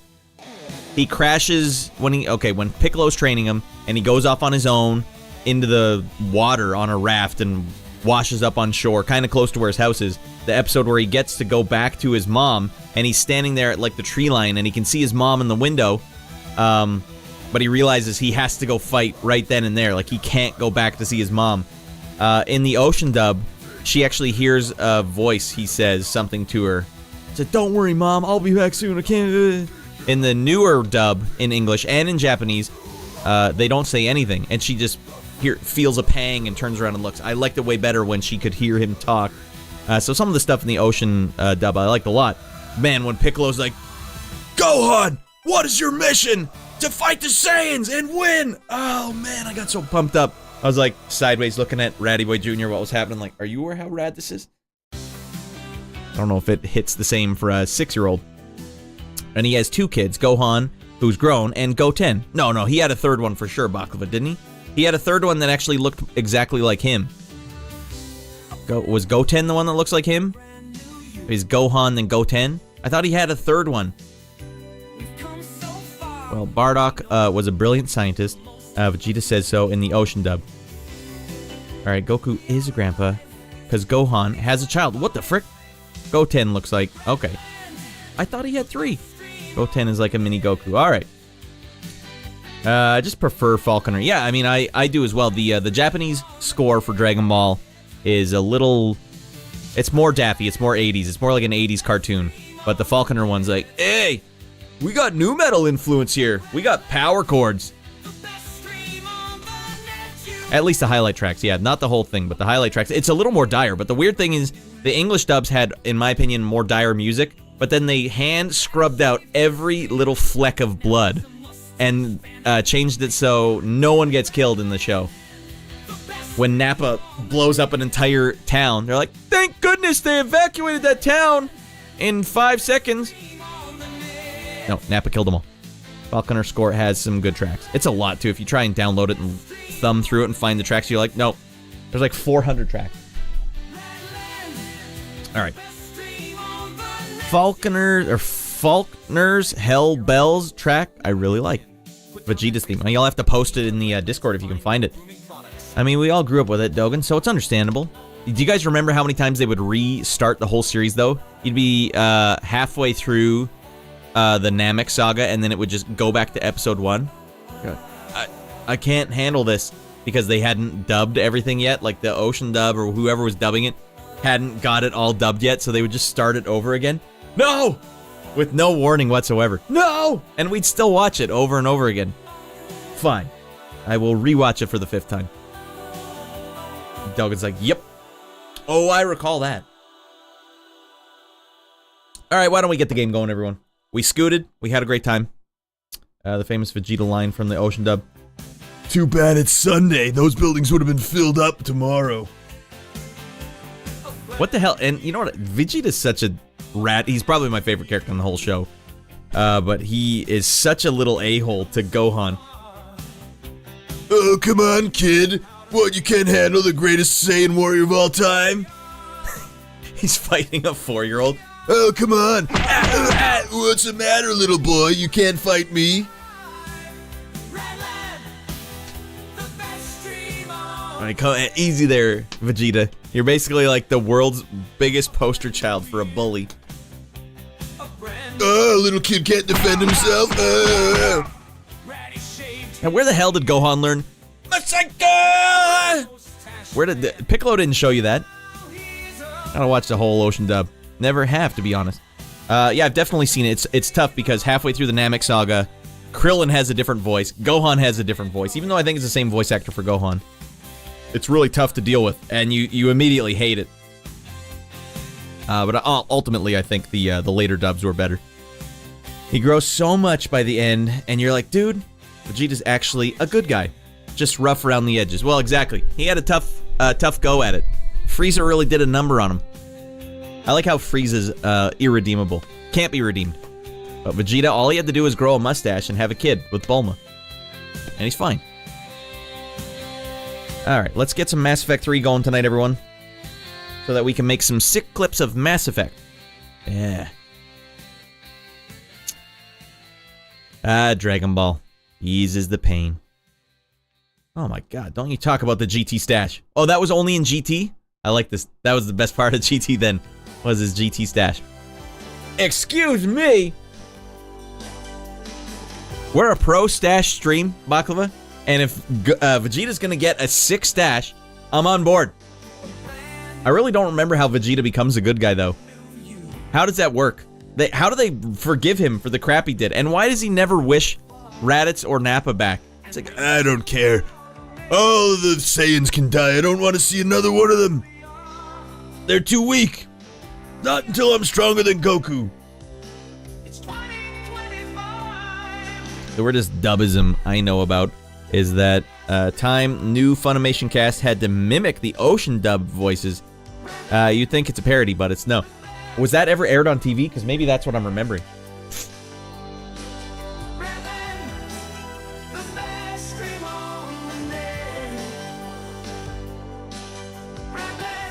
he crashes, when Piccolo's training him, and he goes off on his own into the water on a raft and washes up on shore, kind of close to where his house is. The episode where he gets to go back to his mom, and he's standing there at like the tree line, and he can see his mom in the window, but he realizes he has to go fight right then and there. Like, he can't go back to see his mom. In the Ocean dub, she actually hears a voice. He says something to her. He said, "Don't worry, Mom, I'll be back soon. I can't." In the newer dub, in English and in Japanese, they don't say anything, and she just feels a pang and turns around and looks. I liked it way better when she could hear him talk. So some of the stuff in the Ocean dub I liked a lot. Man, when Piccolo's like, "Gohan, what is your mission? To fight the Saiyans and win!" Oh man, I got so pumped up. I was like sideways looking at Ratty Boy Jr. what was happening. Like, are you aware how rad this is? I don't know if it hits the same for a 6-year-old. And he has 2 kids, Gohan, who's grown, and Goten. No, he had a third one for sure, Baklava, didn't he? He had a third one that actually looked exactly like him. Was Goten the one that looks like him? Is Gohan then Goten? I thought he had a third one. Well, Bardock was a brilliant scientist. Vegeta says so in the Ocean dub. Alright, Goku is a grandpa, because Gohan has a child. What the frick? Goten looks like... Okay. I thought he had 3. Goten is like a mini Goku. Alright. I just prefer Falconer. Yeah, I mean, I do as well. The Japanese score for Dragon Ball is a little... It's more daffy. It's more 80s. It's more like an 80s cartoon. But the Falconer one's like, hey, we got new metal influence here. We got power chords. At least the highlight tracks, yeah. Not the whole thing, but the highlight tracks. It's a little more dire, but the weird thing is the English dubs had, in my opinion, more dire music, but then they hand scrubbed out every little fleck of blood and changed it so no one gets killed in the show. When Nappa blows up an entire town, they're like, thank goodness they evacuated that town in 5 seconds. No, Nappa killed them all. Falconer score has some good tracks. It's a lot, too. If you try and download it and thumb through it and find the tracks, you're like, nope. There's like 400 tracks. Alright. Faulkner's Hell Bells track, I really like. Vegeta's theme. You'll have to post it in the Discord if you can find it. I mean, we all grew up with it, Dogan, so it's understandable. Do you guys remember how many times they would restart the whole series, though? You'd be halfway through the Namek saga, and then it would just go back to episode 1. I can't handle this, because they hadn't dubbed everything yet. Like, the Ocean dub, or whoever was dubbing it, hadn't got it all dubbed yet, so they would just start it over again. No! With no warning whatsoever. No! And we'd still watch it over and over again. Fine. I will rewatch it for the 5th time. Dogan's like, yep. Oh, I recall that. Alright, why don't we get the game going, everyone? We scooted. We had a great time. The famous Vegeta line from the Ocean dub. Too bad it's Sunday. Those buildings would have been filled up tomorrow. What the hell? And you know what? Vegeta's such a rat. He's probably my favorite character in the whole show. But he is such a little a-hole to Gohan. Oh, come on, kid. What, you can't handle the greatest Saiyan warrior of all time? He's fighting a 4-year-old. Oh, come on. What's the matter, little boy? You can't fight me. Alright, easy there, Vegeta. You're basically like the world's biggest poster child for a bully. Oh, little kid can't defend himself. Now, where the hell did Gohan learn? Masaka! Where did Piccolo didn't show you that? gotta watch the whole Ocean dub. Never have, to be honest. Yeah, I've definitely seen it. It's tough because halfway through the Namek saga, Krillin has a different voice. Gohan has a different voice. Even though I think it's the same voice actor for Gohan. It's really tough to deal with, and you immediately hate it. But ultimately, I think the later dubs were better. He grows so much by the end, and you're like, dude, Vegeta's actually a good guy. Just rough around the edges. Well, exactly. He had a tough go at it. Frieza really did a number on him. I like how Frieza's irredeemable. Can't be redeemed. But Vegeta, all he had to do was grow a mustache and have a kid with Bulma. And he's fine. Alright, let's get some Mass Effect 3 going tonight, everyone. So that we can make some sick clips of Mass Effect. Yeah. Dragon Ball. Eases the pain. Oh my god, don't you talk about the GT stash. Oh, that was only in GT? I like this. That was the best part of GT then, was his GT stash. Excuse me! We're a pro stash stream, Baklava, and if Vegeta's gonna get a sick stash, I'm on board. I really don't remember how Vegeta becomes a good guy, though. How does that work? How do they forgive him for the crap he did? And why does he never wish Raditz or Nappa back? It's like, I don't care. All the Saiyans can die. I don't want to see another one of them. They're too weak. Not until I'm stronger than Goku. The weirdest dubism I know about is that new Funimation cast had to mimic the Ocean dub voices. You'd think it's a parody, but it's no. Was that ever aired on TV? Because maybe that's what I'm remembering.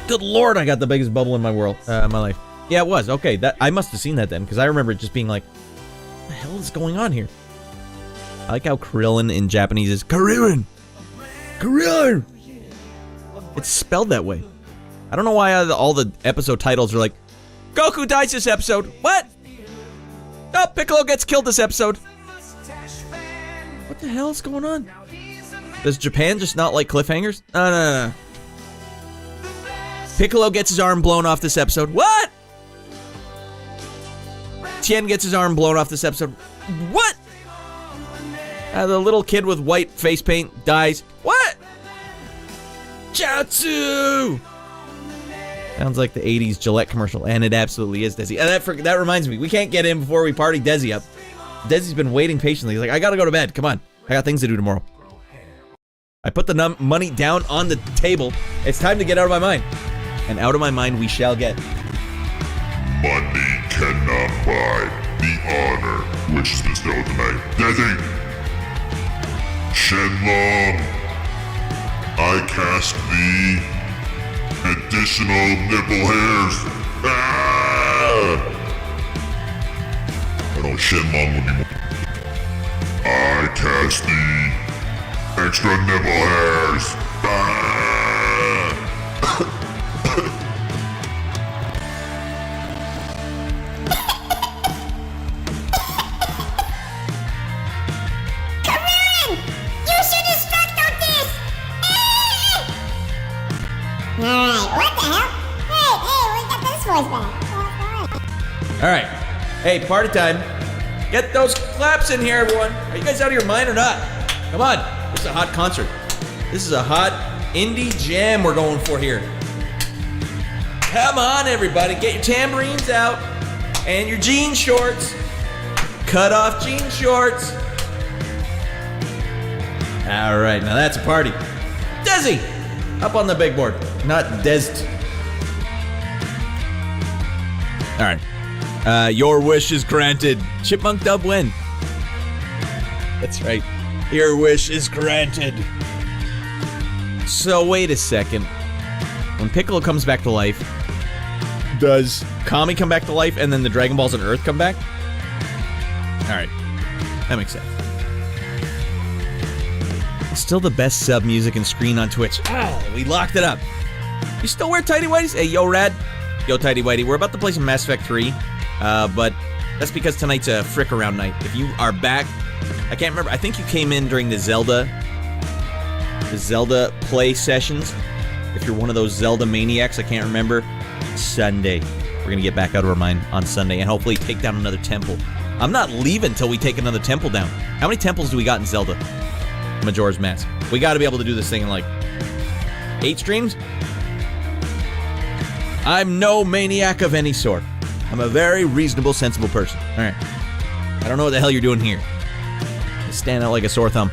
Good lord, I got the biggest bubble in my world, my life. Yeah, it was. Okay, I must have seen that then, because I remember it just being like, what the hell is going on here? I like how Krillin in Japanese is Krillin. Krillin. It's spelled that way. I don't know why all the episode titles are like, Goku dies this episode. What? Oh, Piccolo gets killed this episode. What the hell is going on? Does Japan just not like cliffhangers? No. Piccolo gets his arm blown off this episode. What? Tien gets his arm blown off this episode. What? The little kid with white face paint dies. What? Chaozu! Sounds like the 80s Gillette commercial, and it absolutely is, Desi. And that reminds me, we can't get in before we party Desi up. Desi's been waiting patiently. He's like, I gotta go to bed. Come on. I got things to do tomorrow. I put the money down on the table. It's time to get out of my mind. And out of my mind we shall get. Money cannot buy the honor which is bestowed tonight. Desi! Shenlong, I cast thee additional nipple hairs. Ah! I don't Shenlong would be more. I cast thee extra nipple hairs. Ah! Alright, what the hell? Hey, we got this voice back. Alright. Hey, party time. Get those claps in here, everyone. Are you guys out of your mind or not? Come on. This is a hot concert. This is a hot indie jam we're going for here. Come on, everybody. Get your tambourines out. And your jean shorts. Cut off jean shorts. Alright, now that's a party. Desi! Up on the big board. Not Desd. Alright. Your wish is granted. Chipmunk dub win. That's right. Your wish is granted. So wait a second. When Piccolo comes back to life, does Kami come back to life and then the Dragon Balls on Earth come back? Alright. That makes sense. Still the best sub music and screen on Twitch. Oh, we locked it up. You still wear tighty whities? Hey, yo, Radd. Yo, tighty whitey. We're about to play some Mass Effect 3, but that's because tonight's a frick around night. If you are back, I can't remember. I think you came in during the Zelda play sessions. If you're one of those Zelda maniacs, I can't remember. Sunday. We're gonna get back out of our mine on Sunday and hopefully take down another temple. I'm not leaving till we take another temple down. How many temples do we got in Zelda? Majora's Mask. We got to be able to do this thing in like 8 streams. I'm no maniac of any sort. I'm a very reasonable, sensible person. All right. I don't know what the hell you're doing here. You stand out like a sore thumb.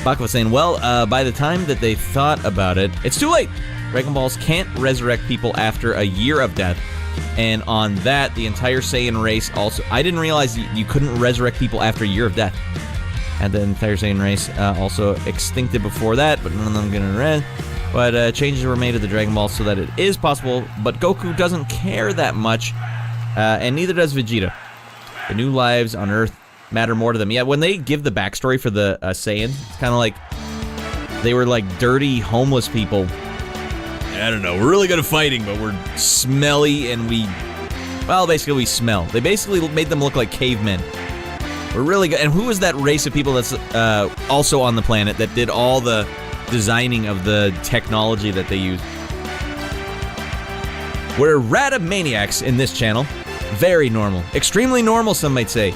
Baka was saying, well, by the time that they thought about it, it's too late. Dragon Balls can't resurrect people after a year of death. And on that, the entire Saiyan race also... I didn't realize you couldn't resurrect people after a year of death. And the entire Saiyan race also extincted before that, but none of them gonna red. But changes were made to the Dragon Ball so that it is possible, but Goku doesn't care that much, and neither does Vegeta. The new lives on Earth matter more to them. Yeah, when they give the backstory for the Saiyans, it's kind of like they were like dirty, homeless people. I don't know, we're really good at fighting, but we're smelly and well, basically we smell. They basically made them look like cavemen. We're really good. And who is that race of people that's also on the planet that did all the designing of the technology that they use? We're Raddamaniacs in this channel. Very normal. Extremely normal, some might say.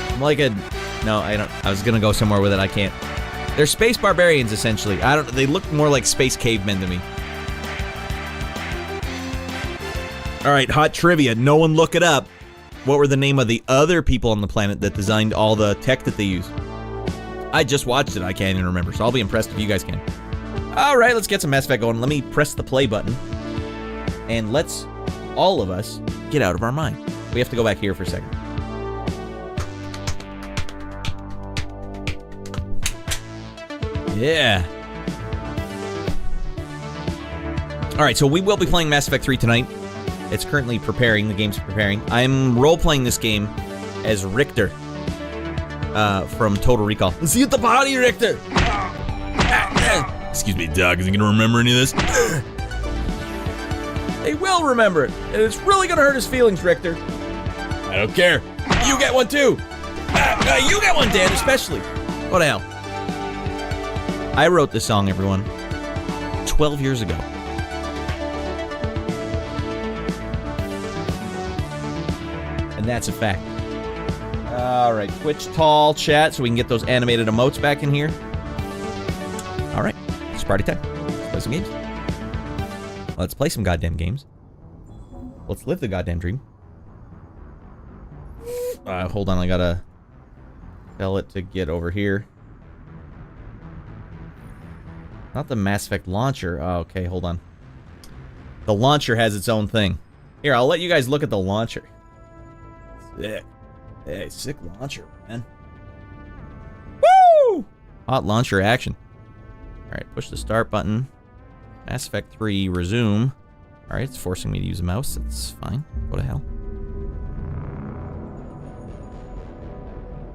I'm like a... No, I don't... I was gonna go somewhere with it, I can't. They're space barbarians, essentially. They look more like space cavemen to me. Alright, hot trivia. No one look it up. What were the name of the other people on the planet that designed all the tech that they use? I just watched it. I can't even remember, so I'll be impressed if you guys can. Alright, let's get some Mass Effect going. Let me press the play button. And let's, all of us, get out of our mind. We have to go back here for a second. Yeah. Alright, so we will be playing Mass Effect 3 tonight. It's currently preparing. The game's preparing. I'm role-playing this game as Richter from Total Recall. See you at the party, Richter! Excuse me, Doc. Is he gonna remember any of this? They will remember it, and it's really gonna hurt his feelings, Richter. I don't care. You get one too. You get one, Dan, especially. What the hell? I wrote this song, everyone, 12 years ago. And that's a fact. Alright, Twitch tall chat so we can get those animated emotes back in here. Alright, it's party time. Let's play some games. Let's play some goddamn games. Let's live the goddamn dream. Hold on, I gotta tell it to get over here. Not the Mass Effect launcher. Oh, okay, hold on. The launcher has its own thing. Here, I'll let you guys look at the launcher. Sick. Hey, sick launcher, man. Woo! Hot launcher action. Alright, push the start button. Mass Effect 3, resume. Alright, it's forcing me to use a mouse. That's fine. What the hell?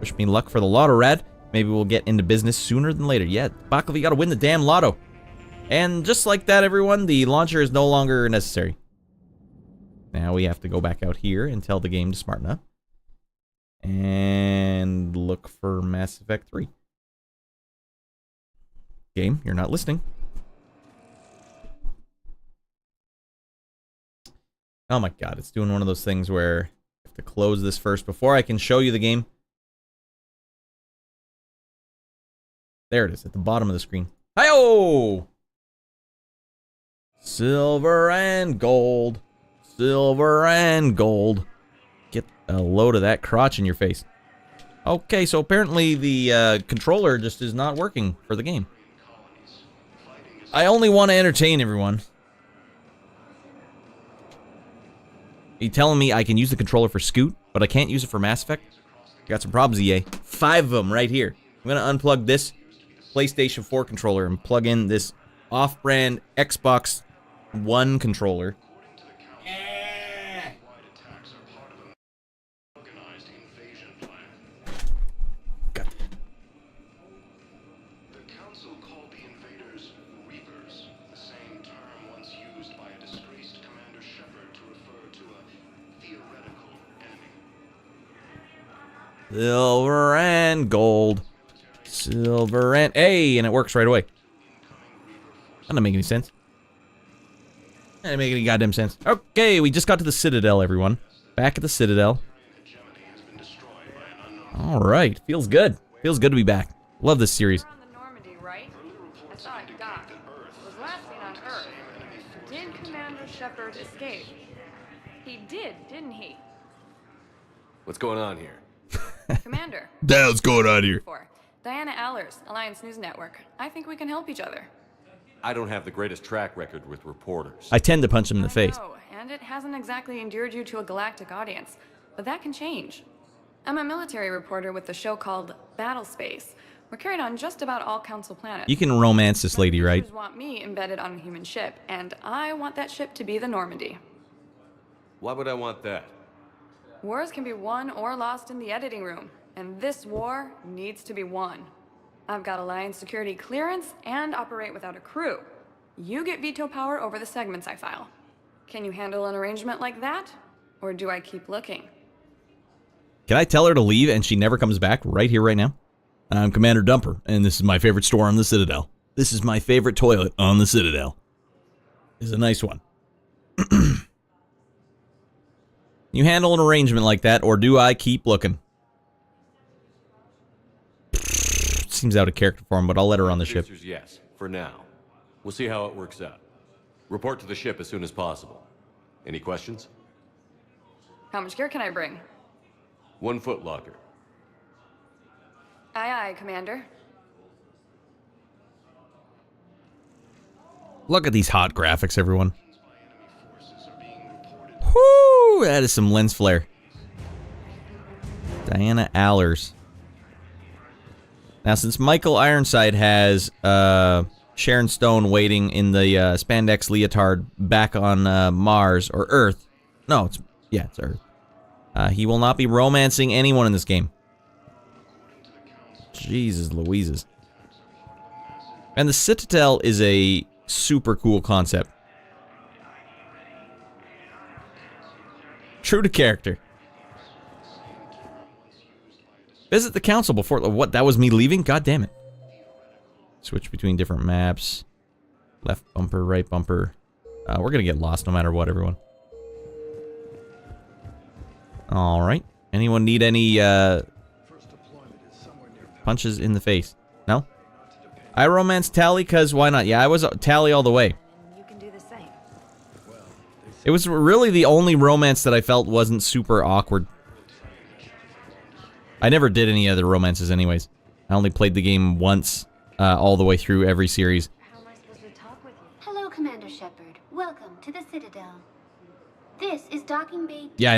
Wish me luck for the lotto, Radd. Maybe we'll get into business sooner than later. Yeah, Baklava, you gotta win the damn lotto. And just like that, everyone, the launcher is no longer necessary. Now we have to go back out here and tell the game to smarten up. And look for Mass Effect 3. Game, you're not listening. Oh my god, it's doing one of those things where I have to close this first before I can show you the game. There it is, at the bottom of the screen. Hi-oh! Silver and gold. Silver and gold. Get a load of that crotch in your face. Okay, so apparently the controller just is not working for the game. I only want to entertain everyone. Are you telling me I can use the controller for Scoot, but I can't use it for Mass Effect? Got some problems, EA. 5 of them right here. I'm going to unplug this PlayStation 4 controller and plug in this off-brand Xbox One controller. God. The council called the invaders Reapers, the same term once used by a disgraced Commander Shepard to refer to a theoretical enemy. Silver and gold. Silver and... Hey, and it works right away. That doesn't make any sense. That didn't make any goddamn sense. Okay, we just got to the Citadel, everyone. Back at the Citadel. Alright, feels good. Feels good to be back. Love this series. We're on the Normandy, right? I saw it docked. Was last seen on Earth. Did Commander Shepard escape? He did, didn't he? What's going on here? Commander. The hell's going on here? Diana Allers, Alliance News Network. I think we can help each other. I don't have the greatest track record with reporters. I tend to punch him in the face. No, and it hasn't exactly endeared you to a galactic audience, but that can change. I'm a military reporter with the show called Battle Space. We're carried on just about all Council planets. You can romance this lady, right? Producers want me embedded on a human ship, and I want that ship to be the Normandy. Why would I want that? Wars can be won or lost in the editing room, and this war needs to be won. I've got Alliance security clearance and operate without a crew. You get veto power over the segments I file. Can you handle an arrangement like that? Or do I keep looking? Can I tell her to leave and she never comes back right here, right now? I'm Commander Dumper, and this is my favorite store on the Citadel. This is my favorite toilet on the Citadel. It's a nice one. You handle an arrangement like that, or do I keep looking? Seems out of character for him, but I'll let her on the ship. Yes, for now. We'll see how it works out. Report to the ship as soon as possible. Any questions? How much gear can I bring? 1 foot locker. Aye, aye, Commander. Look at these hot graphics, everyone. Whoo! That is some lens flare. Diana Allers. Now, since Michael Ironside has Sharon Stone waiting in the spandex leotard back on Mars, or Earth. No, it's Earth. He will not be romancing anyone in this game. Jesus Louises. And the Citadel is a super cool concept. True to character. Visit the council before... What? That was me leaving? God damn it. Switch between different maps. Left bumper, right bumper. We're gonna get lost no matter what, everyone. Alright. Anyone need any, punches in the face? No? I romanced Tally, because why not? Yeah, I was Tally all the way. You can do the same. It was really the only romance that I felt wasn't super awkward. I never did any other romances anyways. I only played the game once, all the way through every series. How am I supposed to talk with you? Hello, Commander Shepard. Welcome to the Citadel. This is Docking Bay. Yeah,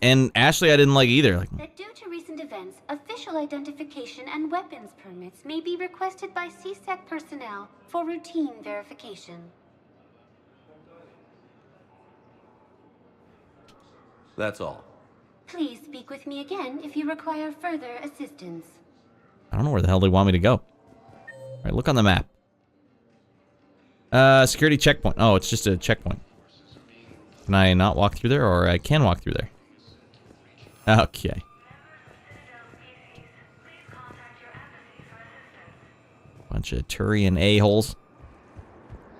and Ashley I didn't like either. Like, That due to recent events, official identification and weapons permits may be requested by CSEC personnel for routine verification. That's all. Please speak with me again if you require further assistance. I don't know where the hell they want me to go. Alright, look on the map. Security checkpoint. Oh, it's just a checkpoint. Can I not walk through there, or I can walk through there? Okay. Bunch of Turian a-holes.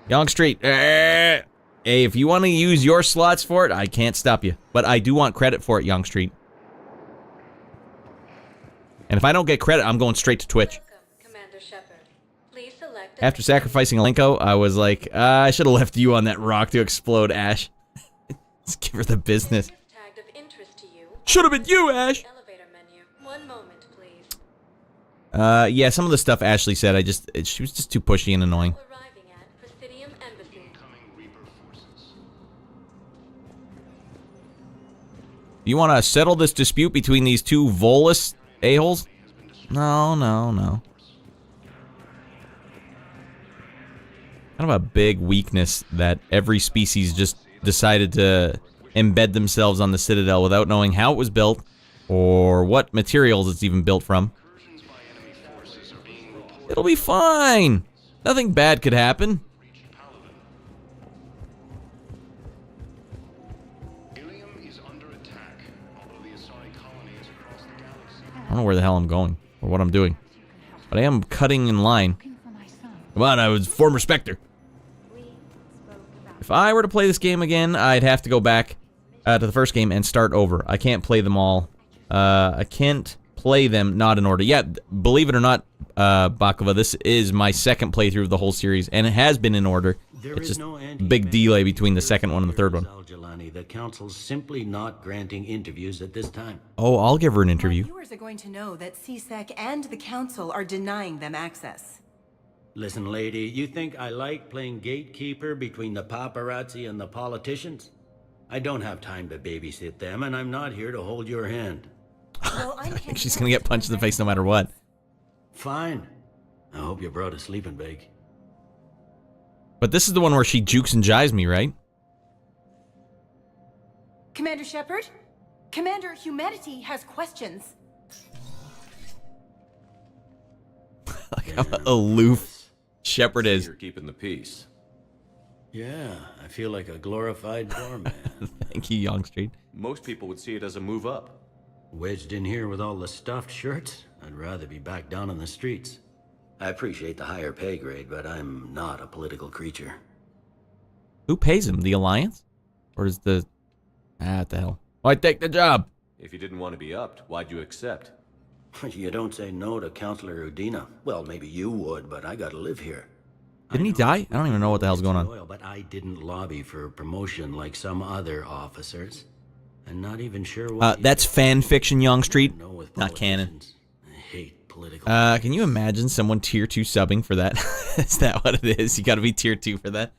Young Street. Hey, if you want to use your slots for it, I can't stop you. But I do want credit for it, Young Street. And if I don't get credit, I'm going straight to Twitch. Commander Shepard. Please select After sacrificing Alenko, I was like, I should have left you on that rock to explode, Ash. Let's give her the business. tagged of interest to you. Should have been you, Ash! Elevator menu. 1 moment, please. Yeah, some of the stuff Ashley said, she was just too pushy and annoying. Arriving at Presidium Embassy. You want to settle this dispute between these two Volus a-holes? No. Kind of a big weakness that every species just decided to embed themselves on the Citadel without knowing how it was built or what materials it's even built from. It'll be fine. Nothing bad could happen. I don't know where the hell I'm going or what I'm doing, but I am cutting in line. Come on, I was former Spectre. We spoke about If I were to play this game again, I'd have to go back to the first game and start over. I can't play them all. I can't play them not in order. Yeah, believe it or not, Baklava, this is my second playthrough of the whole series, and it has been in order. It's just a big delay between the second one and the third one. The council's simply not granting interviews at this time. Oh, I'll give her an interview. Viewers are going to know that CSEC and the council are denying them access. Listen, lady, you think I like playing gatekeeper between the paparazzi and the politicians? I don't have time to babysit them, and I'm not here to hold your hand. Well, I think she's gonna get punched in the face no matter what. Fine. I hope you brought a sleeping bag. But this is the one where she jukes and jives me, right? Commander Shepard? Commander, humanity has questions. Like how aloof Shepard is. You're keeping the peace. Yeah, I feel like a glorified doorman. Thank you, Youngstreet. Most people would see it as a move up. Wedged in here with all the stuffed shirts, I'd rather be back down on the streets. I appreciate the higher pay grade, but I'm not a political creature. Who pays him? The Alliance? Or is the... what the hell? Why take the job? If you didn't want to be upped, why'd you accept? You don't say no to Councilor Udina. Well, maybe you would, but I gotta live here. Didn't he die? I don't even know what the hell's going on. Loyal, but I didn't lobby for promotion like some other officers. I'm not even sure why. That's fan fiction, Youngstreet. Not canon. I hate political. Can you imagine someone tier 2 subbing for that? Is that what it is? You gotta be tier 2 for that?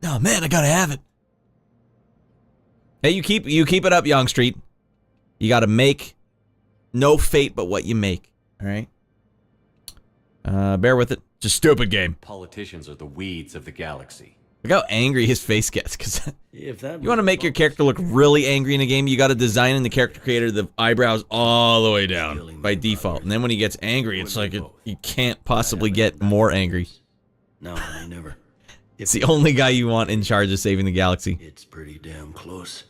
Oh man, I gotta have it. Hey, you keep it up, Youngstreet. You gotta make no fate but what you make. Alright? Bear with it. It's a stupid game. Politicians are the weeds of the galaxy. Look how angry his face gets, because you that want to make your character look really angry in a game, you got to design in the character creator the eyebrows all the way down by default. And then when he gets angry, it's like you can't possibly get more angry. No, I never. It's the only guy you want in charge of saving the galaxy. It's pretty damn close.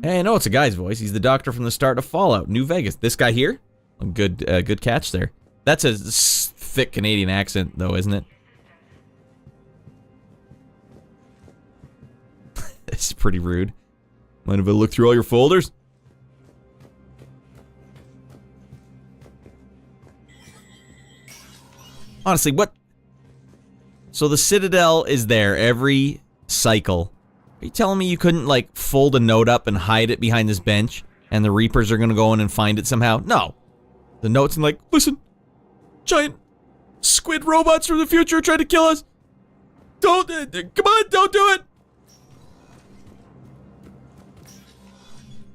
Hey, I know it's a guy's voice. He's the doctor from the start of Fallout, New Vegas. This guy here? Good catch there. That's a thick Canadian accent, though, isn't it? This is pretty rude. Mind if I look through all your folders? Honestly, what? So the Citadel is there every cycle. Are you telling me you couldn't, like, fold a note up and hide it behind this bench, and the Reapers are gonna go in and find it somehow? No. The note's in, like, listen, giant squid robots from the future trying to kill us. Don't, come on, don't do it.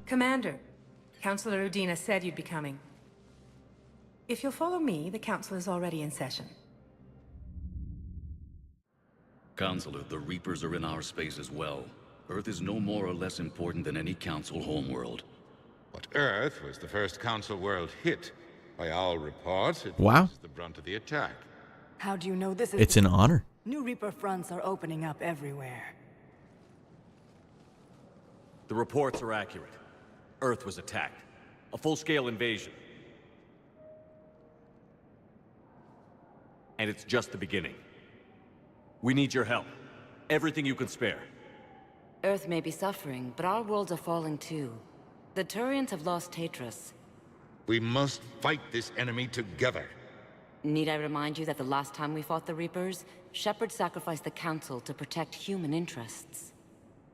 Commander, Councilor Udina said you'd be coming. If you'll follow me, the council is already in session. Counselor, the Reapers are in our space as well. Earth is no more or less important than any council homeworld. But Earth was the first council world hit. By all reports, it Wow. was the brunt of the attack. How do you know this is... It's an honor. New Reaper fronts are opening up everywhere. The reports are accurate. Earth was attacked. A full-scale invasion. And it's just the beginning. We need your help. Everything you can spare. Earth may be suffering, but our worlds are falling too. The Turians have lost Tatris. We must fight this enemy together. Need I remind you that the last time we fought the Reapers, Shepard sacrificed the Council to protect human interests?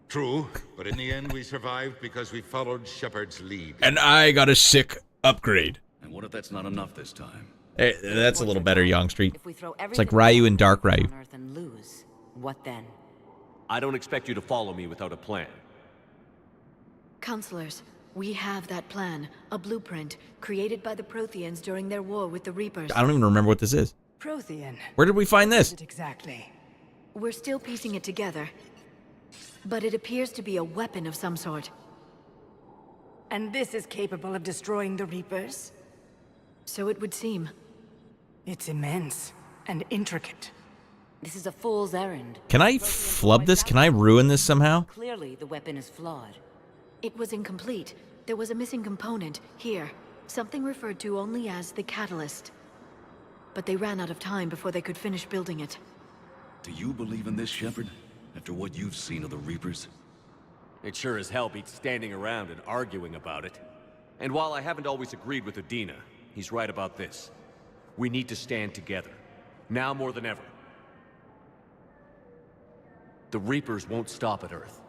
True, but in the end we survived because we followed Shepard's lead. And I got a sick upgrade. And what if that's not enough this time? Hey, that's a little better, Youngstreet. If we throw It's like Ryu and Dark Ryu. on Earth and lose, what then? I don't expect you to follow me without a plan. Counselors, we have that plan, a blueprint, created by the Protheans during their war with the Reapers. I don't even remember what this is. Prothean. Where did we find this? Exactly. We're still piecing it together. But it appears to be a weapon of some sort. And this is capable of destroying the Reapers? So it would seem. It's immense and intricate. This is a fool's errand. Can I flub this? Can I ruin this somehow? Clearly, the weapon is flawed. It was incomplete. There was a missing component, here. Something referred to only as the catalyst. But they ran out of time before they could finish building it. Do you believe in this, Shepard? After what you've seen of the Reapers? It sure as hell beats standing around and arguing about it. And while I haven't always agreed with Udina, he's right about this. We need to stand together. Now more than ever. The Reapers won't stop at Earth.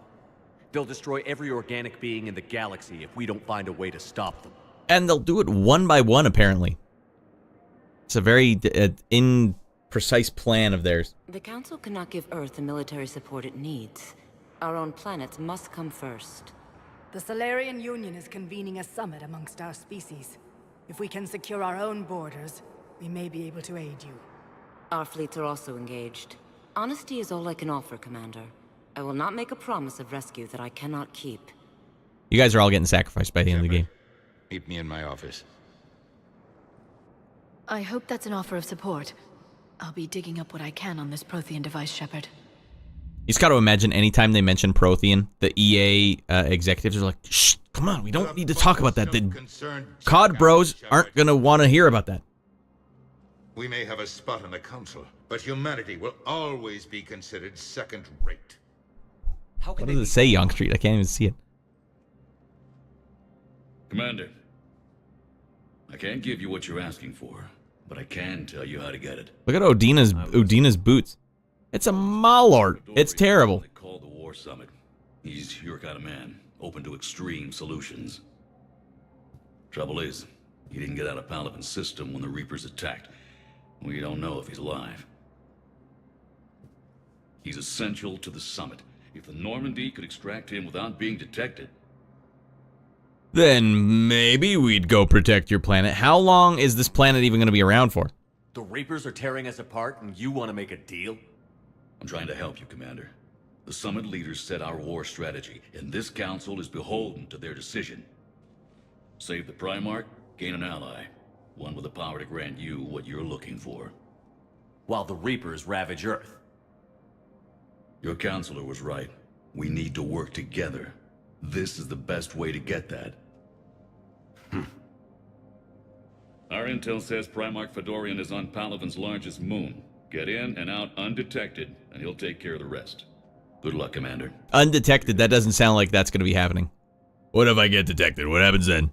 They'll destroy every organic being in the galaxy if we don't find a way to stop them. And they'll do it one by one, apparently. It's a very imprecise plan of theirs. The Council cannot give Earth the military support it needs. Our own planets must come first. The Solarian Union is convening a summit amongst our species. If we can secure our own borders, we may be able to aid you. Our fleets are also engaged. Honesty is all I can offer, Commander. I will not make a promise of rescue that I cannot keep. You guys are all getting sacrificed by the end of the game. Meet me in my office. I hope that's an offer of support. I'll be digging up what I can on this Prothean device, Shepard. You just got to imagine anytime they mention Prothean, the EA executives are like, shh, come on, we don't need to talk about that. The COD bros aren't going to want to hear about that. We may have a spot in the council, but humanity will always be considered second-rate. What does it say, Young Street? I can't even see it. Commander, I can't give you what you're asking for, but I can tell you how to get it. Look at Udina's boots. It's a Malort. It's terrible. They call the War Summit. He's your kind of man, open to extreme solutions. Trouble is, he didn't get out of Palaven's system when the Reapers attacked. We don't know if he's alive. He's essential to the summit. If the Normandy could extract him without being detected... Then maybe we'd go protect your planet. How long is this planet even going to be around for? The Reapers are tearing us apart and you want to make a deal? I'm trying to help you, Commander. The summit leaders set our war strategy, and this council is beholden to their decision. Save the Primarch, gain an ally. One with the power to grant you what you're looking for. While the Reapers ravage Earth. Your counselor was right. We need to work together. This is the best way to get that. Our intel says Primarch Fedorian is on Palaven's largest moon. Get in and out undetected, and he'll take care of the rest. Good luck, Commander. Undetected, that doesn't sound like that's going to be happening. What if I get detected? What happens then?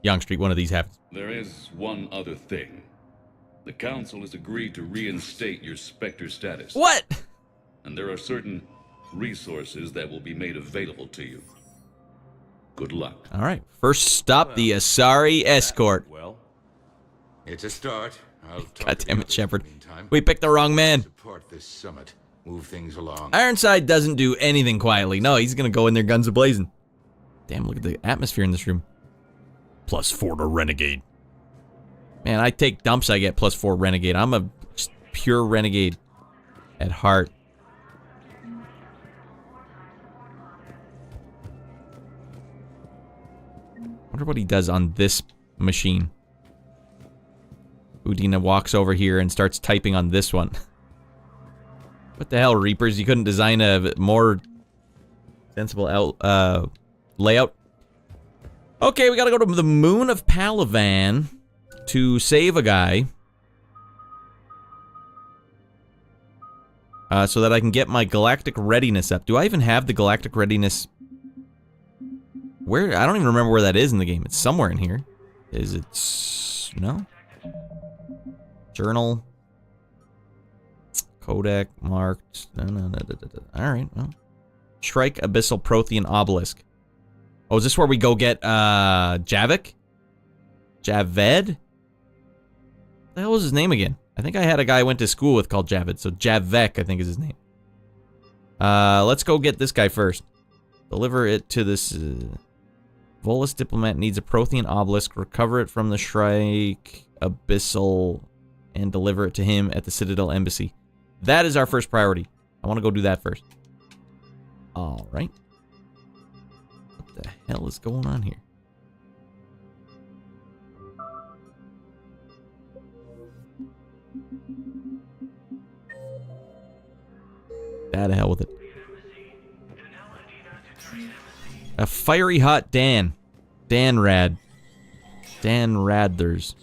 Young Street, one of these happens. There is one other thing. The Council has agreed to reinstate your Spectre status. What? And there are certain resources that will be made available to you. Good luck. All right. First stop, the Asari escort. Well, it's a start. God damn it, Shepard. We picked the wrong man. Support this summit. Move things along. Ironside doesn't do anything quietly. No, he's going to go in there guns a-blazing. Damn, look at the atmosphere in this room. +4 to Renegade. Man, I take dumps, I get +4 Renegade. I'm a pure Renegade at heart. Wonder what he does on this machine. Udina walks over here and starts typing on this one. What the hell, Reapers? You couldn't design a more sensible layout? Okay, we gotta go to the moon of Palaven to save a guy. So that I can get my galactic readiness up. Do I even have the galactic readiness? Where? I don't even remember where that is in the game. It's somewhere in here. Is it? No? Journal. Codec marked. No. Alright, well. Shrike Abyssal Prothean Obelisk. Oh, is this where we go get, Javik? Javed? What the hell was his name again? I think I had a guy I went to school with called Javed, so Javek, I think is his name. Let's go get this guy first. Deliver it to this, Volus diplomat needs a Prothean obelisk, recover it from the Shrike Abyssal, and deliver it to him at the Citadel Embassy. That is our first priority. I want to go do that first. Alright. What the hell is going on here? To hell with it. A fiery hot Dan. Dan Radd. Dan Radders.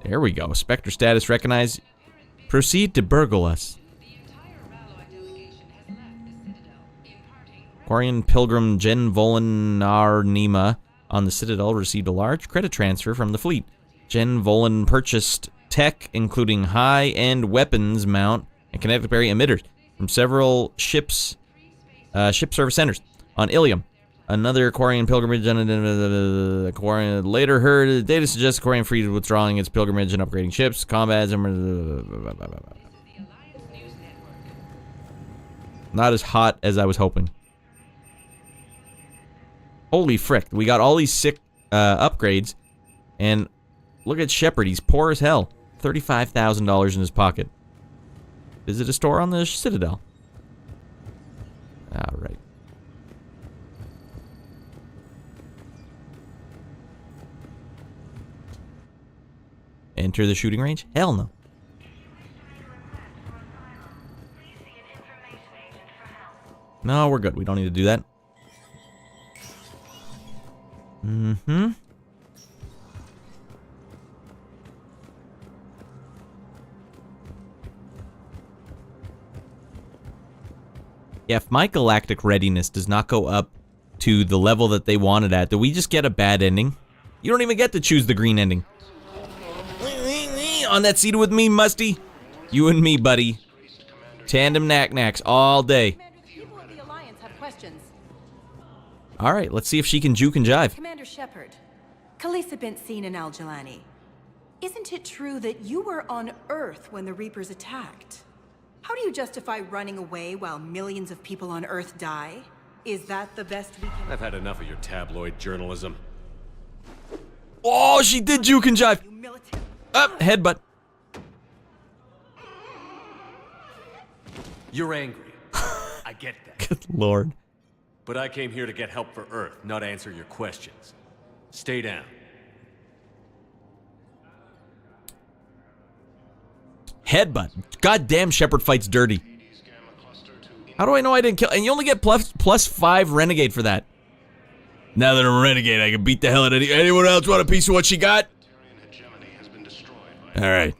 There we go. Spectre status recognized. Proceed to burgle us. Quarian Pilgrim Jen Volinar Nima on the Citadel received a large credit transfer from the fleet. Jen Volin purchased tech, including high-end weapons mount and kinetic berry emitters from several ship service centers on Ilium. Another Quarian pilgrimage Quarian later heard data suggests Quarian fleet is withdrawing its pilgrimage and upgrading ships, combats, and not as hot as I was hoping. Holy frick, we got all these sick upgrades, and look at Shepard, he's poor as hell. $35,000 in his pocket. Visit a store on the Citadel. Alright. Enter the shooting range? Hell no. No, we're good. We don't need to do that. Mm-hmm. Yeah, if my galactic readiness does not go up to the level that they wanted at, do we just get a bad ending? You don't even get to choose the green ending. On that seat with me, Musty. You and me, buddy. Tandem knack-knacks all day. People of the Alliance have questions. All right, let's see if she can juke and jive. Commander Shepard, Khaleesa bint Seen and Al-Jalani. Isn't it true that you were on Earth when the Reapers attacked? How do you justify running away while millions of people on Earth die? Is that the best we can... I've had enough of your tabloid journalism. Oh, she did juke and jive. Up, headbutt. You're angry. I get that. Good lord. But I came here to get help for Earth, not answer your questions. Stay down. Headbutt. Goddamn, Shepard fights dirty. How do I know I didn't kill? And you only get plus 5 renegade for that. Now that I'm a renegade, I can beat the hell out of anyone else want a piece of what she got? Alright.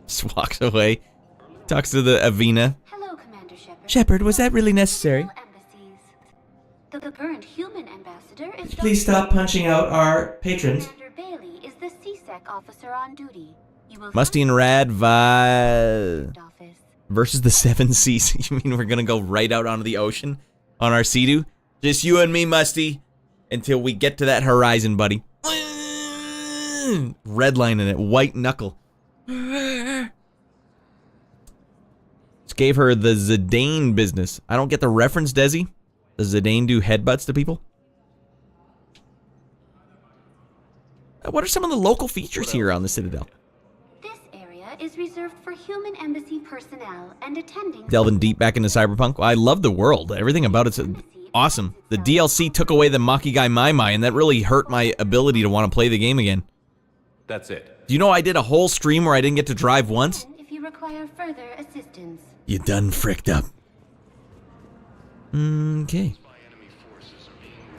Just walks away. Talks to the Avina. Hello, Commander Shepard. Shepard, was that really necessary? The current human ambassador is... Please stop punching out our patrons. Commander Bailey is the CSEC officer on duty. You will Musty and Radd versus the 7 Seas. You mean we're gonna go right out onto the ocean on our Sea-Doo? Just you and me, Musty, until we get to that horizon, buddy. Redlining it, white knuckle. Just gave her the Zidane business. I don't get the reference, Desi. Does Zidane do headbutts to people? What are some of the local features here on the Citadel? This area is reserved for human embassy personnel and attending... Delving deep back into Cyberpunk. I love the world. Everything about it's awesome. The DLC took away the Maki Guy Mai Mai, and that really hurt my ability to want to play the game again. That's it. Do you know I did a whole stream where I didn't get to drive once? If you require further assistance. You done fricked up. Okay.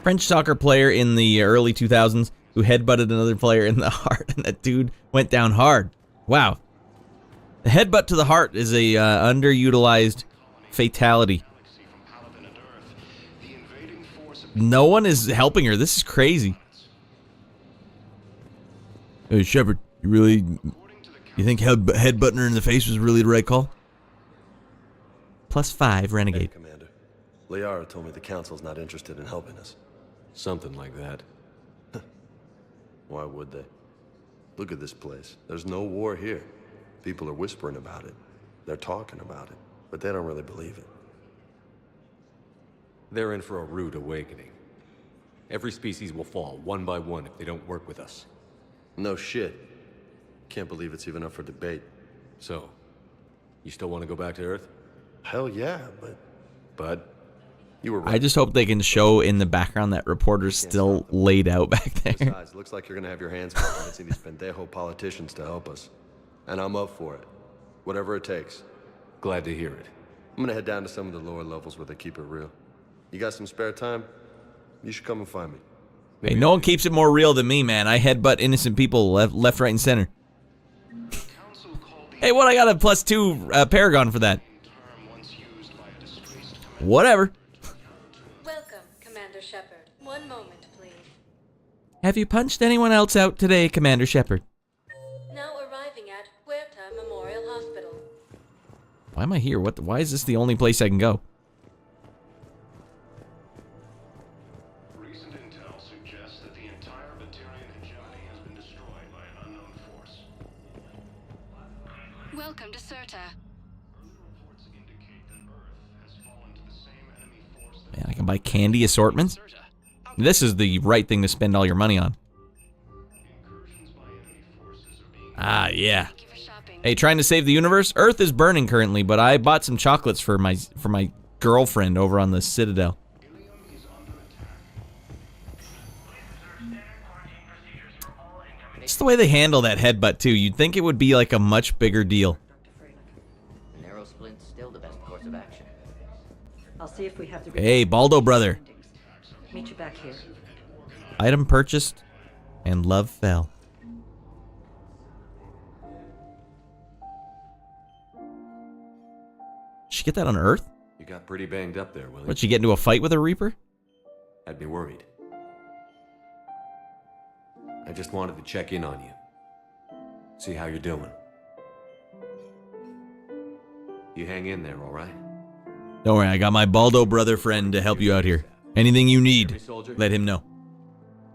French soccer player in the early 2000s who headbutted another player in the heart, and that dude went down hard. Wow. The headbutt to the heart is a underutilized fatality. No one is helping her. This is crazy. Hey, Shepard, you think headbutting her in the face was really the right call? Plus 5, renegade. Hey, Commander. Liara told me the Council's not interested in helping us. Something like that. Why would they? Look at this place. There's no war here. People are whispering about it. They're talking about it, but they don't really believe it. They're in for a rude awakening. Every species will fall, one by one, if they don't work with us. No shit. Can't believe it's even up for debate. So, you still want to go back to Earth? Hell yeah, but you were right. I just hope they can show in the background that reporter's still laid out back there. Besides, looks like you're gonna have your hands full convincing these pendejo politicians to help us. And I'm up for it. Whatever it takes. Glad to hear it. I'm gonna head down to some of the lower levels where they keep it real. You got some spare time? You should come and find me. Hey, no one keeps it more real than me, man. I headbutt innocent people left, right, and center. Hey, what? I got a +2 Paragon for that. Whatever. Welcome, Commander Shepard. One moment, please. Have you punched anyone else out today, Commander Shepard? Now arriving at Huerta Memorial Hospital. Why am I here? Why is this the only place I can go? Recent intel suggests that the entire Batarian hegemony has been destroyed by an unknown force. Welcome to Serta. Man, I can buy candy assortments? This is the right thing to spend all your money on. Ah, yeah. Hey, trying to save the universe? Earth is burning currently, but I bought some chocolates for my girlfriend over on the Citadel. It's the way they handle that headbutt, too. You'd think it would be like a much bigger deal. Narrow splint's still the best course of action. I'll see if we have to. Hey, Baldo brother. Meet you back here. Item purchased, and love fell. Did she get that on Earth? You got pretty banged up there, Willie. What, she get into a fight with a Reaper? Had me worried. I just wanted to check in on you. See how you're doing. You hang in there, all right? Don't worry, I got my Baldo brother friend to help you out here. Anything you need, let him know.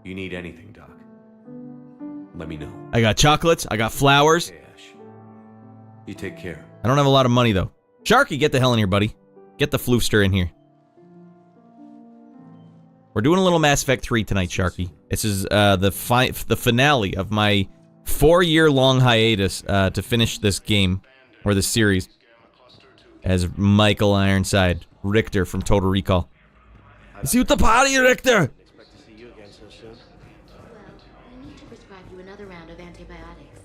You need anything, Doc. Let me know. I got chocolates, I got flowers. You take care. I don't have a lot of money, though. Sharky, get the hell in here, buddy. Get the floofster in here. We're doing a little Mass Effect 3 tonight, Sharky. This is the finale of my 4-year-long hiatus to finish this game, or this series, as Michael Ironside, Richter from Total Recall. See you at the party, Richter! We need to prescribe you another round of antibiotics.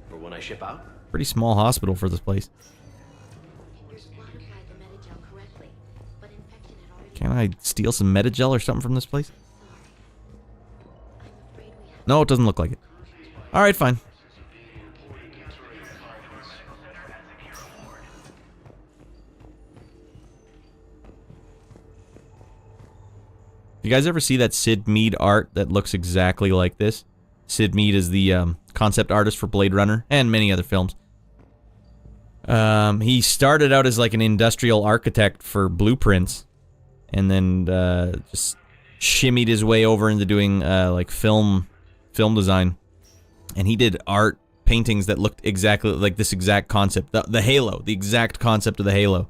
For when I ship out? Pretty small hospital for this place. Can I steal some Metagel or something from this place? No, it doesn't look like it. Alright, fine. You guys ever see that Sid Mead art that looks exactly like this? Sid Mead is the concept artist for Blade Runner and many other films. He started out as like an industrial architect for blueprints, and then just shimmied his way over into doing like film design. And he did art paintings that looked exactly like this exact concept, the halo, the exact concept of the halo.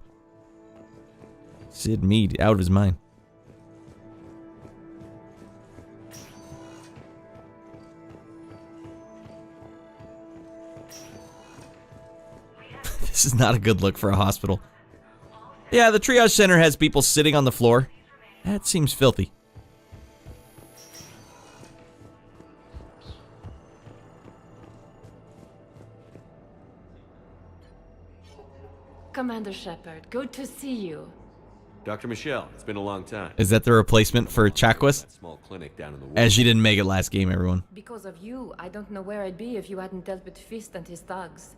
Sid Mead, out of his mind. This is not a good look for a hospital. Yeah, the triage center has people sitting on the floor. That seems filthy. Commander Shepard, good to see you. Dr. Michelle, it's been a long time. Is that the replacement for Chakwas? Small clinic down in the As she didn't make it last game, everyone. Because of you, I don't know where I'd be if you hadn't dealt with Fist and his thugs.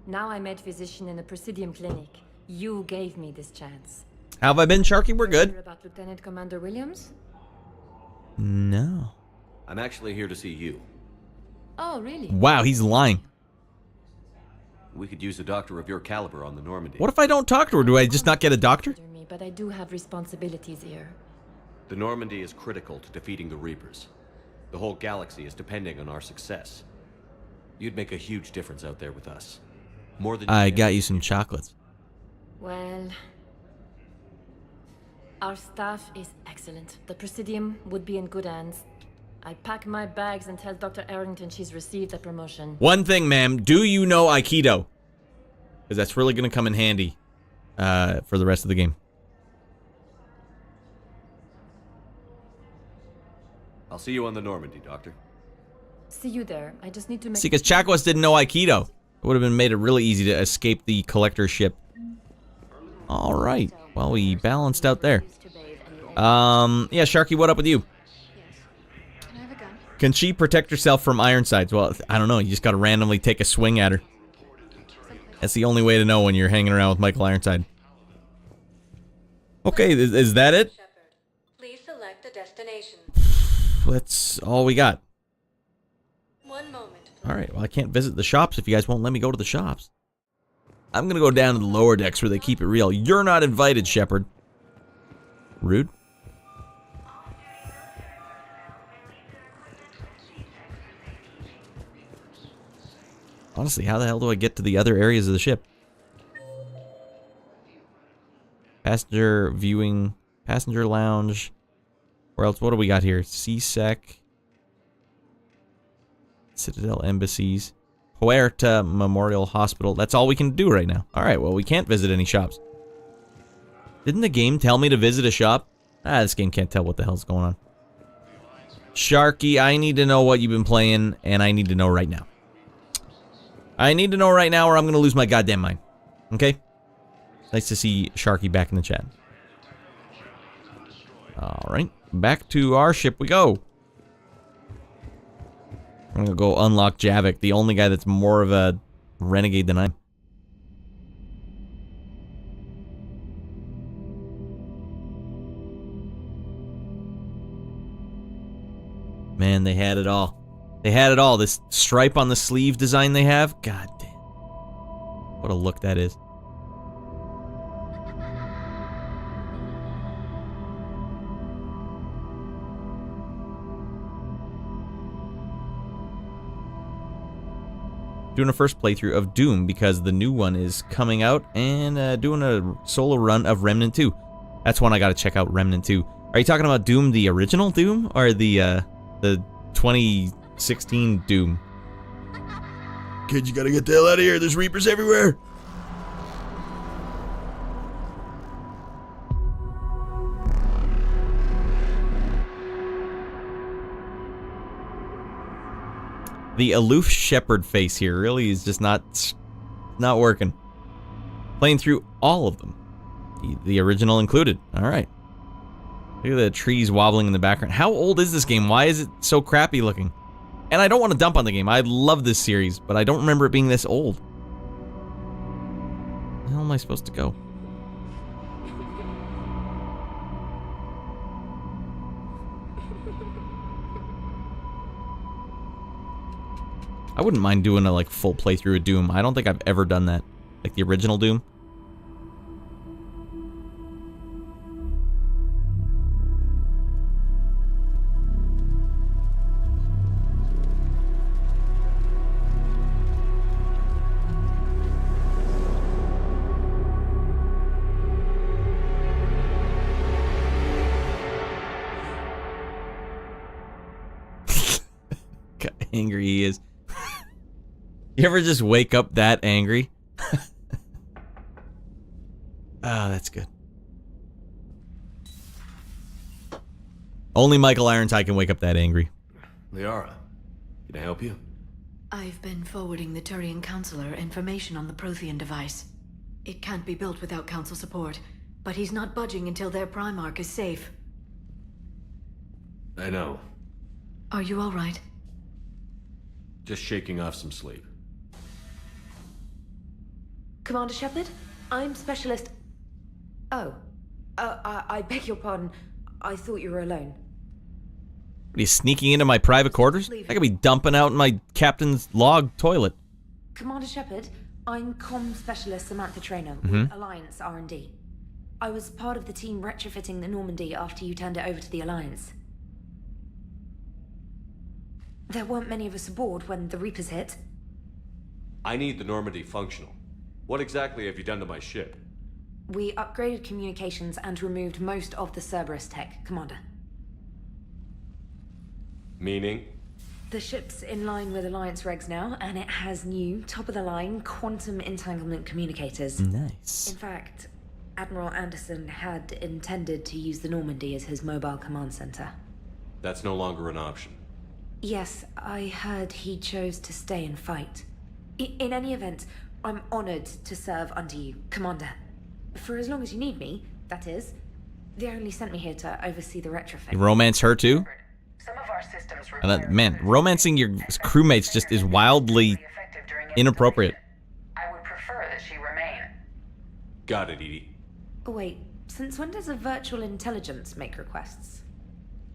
Now I'm head physician in a Presidium clinic. You gave me this chance. How have I been, Sharky? We're good. About Lieutenant Commander Williams? No. I'm actually here to see you. Oh, really? Wow, he's lying. We could use a doctor of your caliber on the Normandy. What if I don't talk to her? Do I just not get a doctor? But I do have responsibilities here. The Normandy is critical to defeating the Reapers. The whole galaxy is depending on our success. You'd make a huge difference out there with us. More than I got you some chocolates. Well, our staff is excellent. The Presidium would be in good hands. I pack my bags and tell Dr. Arrington she's received a promotion. One thing, ma'am. Do you know Aikido? Because that's really going to come in handy for the rest of the game. I'll see you on the Normandy, Doctor. See you there. I just need to make... See, because Chakwas didn't know Aikido. It would have been made it really easy to escape the collector ship. Alright. Well, we balanced out there. Yeah, Sharky, what up with you? Can she protect herself from Ironsides? Well, I don't know. You just gotta randomly take a swing at her. That's the only way to know when you're hanging around with Michael Ironside. Okay, is that it? Please select a destination. That's all we got. 1 moment. Alright, well I can't visit the shops if you guys won't let me go to the shops. I'm gonna go down to the lower decks where they keep it real. You're not invited, Shepard. Rude. Honestly, how the hell do I get to the other areas of the ship? Passenger viewing, passenger lounge. Where else? What do we got here? CSEC. Citadel Embassies. Huerta Memorial Hospital. That's all we can do right now. Alright, well, we can't visit any shops. Didn't the game tell me to visit a shop? Ah, this game can't tell what the hell's going on. Sharky, I need to know what you've been playing, and I need to know right now. I need to know right now or I'm going to lose my goddamn mind. Okay? Nice to see Sharky back in the chat. Alright, back to our ship we go. I'm going to go unlock Javik, the only guy that's more of a renegade than I am. Man, they had it all. They had it all. This stripe on the sleeve design they have. God damn. What a look that is. Doing a first playthrough of Doom because the new one is coming out, and doing a solo run of Remnant 2. That's one I gotta check out, Remnant 2. Are you talking about Doom, the original Doom, or the 2016 Doom? Kid, you gotta get the hell out of here. There's Reapers everywhere. The aloof shepherd face here really is just not working. Playing through all of them. The original included. Alright. Look at the trees wobbling in the background. How old is this game? Why is it so crappy looking? And I don't want to dump on the game. I love this series, but I don't remember it being this old. Where the hell am I supposed to go? I wouldn't mind doing a like full playthrough of Doom. I don't think I've ever done that. Like the original Doom. God, angry he is. You ever just wake up that angry? Ah, that's good. Only Michael Ironside can wake up that angry. Liara, can I help you? I've been forwarding the Turian Counselor information on the Prothean device. It can't be built without Council support, but he's not budging until their Primarch is safe. I know. Are you all right? Just shaking off some sleep. Commander Shepard, I'm Specialist... Oh. I beg your pardon. I thought you were alone. What, are you sneaking into my private quarters? I could be dumping out in my captain's log toilet. Commander Shepard, I'm Comm Specialist Samantha Traynor with Mhm. Alliance R&D. I was part of the team retrofitting the Normandy after you turned it over to the Alliance. There weren't many of us aboard when the Reapers hit. I need the Normandy functional. What exactly have you done to my ship? We upgraded communications and removed most of the Cerberus tech, Commander. Meaning? The ship's in line with Alliance regs now, and it has new, top-of-the-line quantum entanglement communicators. Nice. In fact, Admiral Anderson had intended to use the Normandy as his mobile command center. That's no longer an option. Yes, I heard he chose to stay and fight. In any event, I'm honored to serve under you, Commander. For as long as you need me, that is. They only sent me here to oversee the retrofit. You romance her too? Some of our systems And man, romancing your crewmates just is wildly inappropriate. I would prefer that she remain. Got it, Edie. Oh, wait, since when does a virtual intelligence make requests?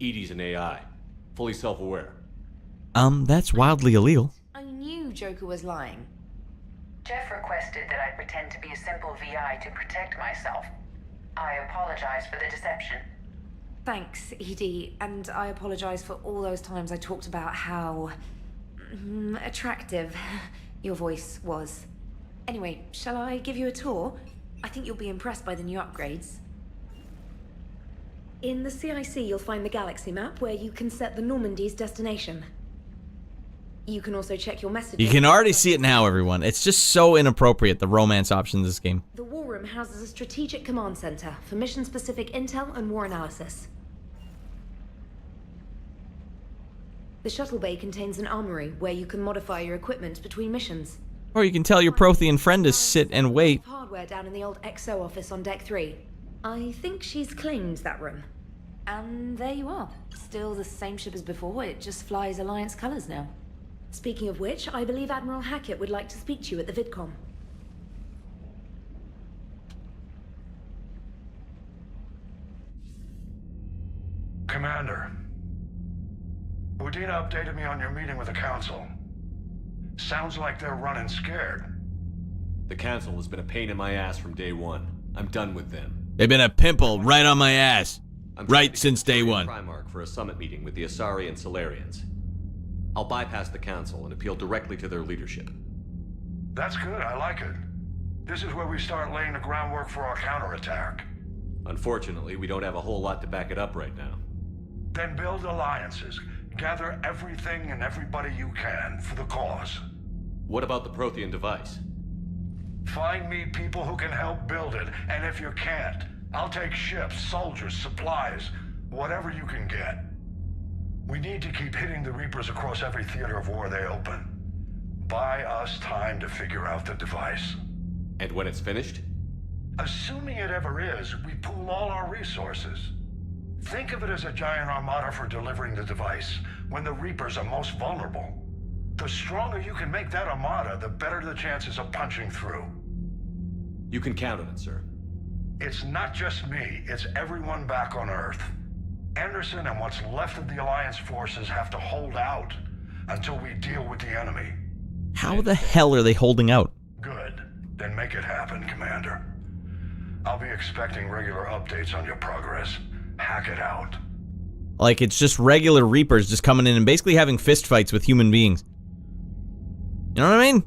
Edie's an AI. Fully self-aware. That's wildly illegal. I knew Joker was lying. Jeff requested that I pretend to be a simple VI to protect myself. I apologize for the deception. Thanks, Edie, and I apologize for all those times I talked about how attractive your voice was. Anyway, shall I give you a tour? I think you'll be impressed by the new upgrades. In the CIC, you'll find the galaxy map where you can set the Normandy's destination. You can also check your messages. You can already see it now, everyone. It's just so inappropriate, the romance option in this game. The War Room houses a strategic command center for mission-specific intel and war analysis. The shuttle bay contains an armory where you can modify your equipment between missions. Or you can tell your Prothean friend to sit and wait. Hardware down in the old XO office on Deck 3. I think she's claimed that room. And there you are. Still the same ship as before, it just flies Alliance colors now. Speaking of which, I believe Admiral Hackett would like to speak to you at the VidCom. Commander, Udina updated me on your meeting with the Council. Sounds like they're running scared. The Council has been a pain in my ass from day one. I'm done with them. They've been a pimple right on my ass. Right since day one. Primarch for a summit meeting with the Asari and Solarians. I'll bypass the Council and appeal directly to their leadership. That's good, I like it. This is where we start laying the groundwork for our counterattack. Unfortunately, we don't have a whole lot to back it up right now. Then build alliances. Gather everything and everybody you can for the cause. What about the Prothean device? Find me people who can help build it, and if you can't, I'll take ships, soldiers, supplies, whatever you can get. We need to keep hitting the Reapers across every theater of war they open. Buy us time to figure out the device. And when it's finished? Assuming it ever is, we pool all our resources. Think of it as a giant armada for delivering the device, when the Reapers are most vulnerable. The stronger you can make that armada, the better the chances of punching through. You can count on it, sir. It's not just me, it's everyone back on Earth. Anderson and what's left of the Alliance forces have to hold out until we deal with the enemy. How the hell are they holding out? Good. Then make it happen, Commander. I'll be expecting regular updates on your progress. Hack it out. Like, it's just regular Reapers just coming in and basically having fistfights with human beings. You know what I mean?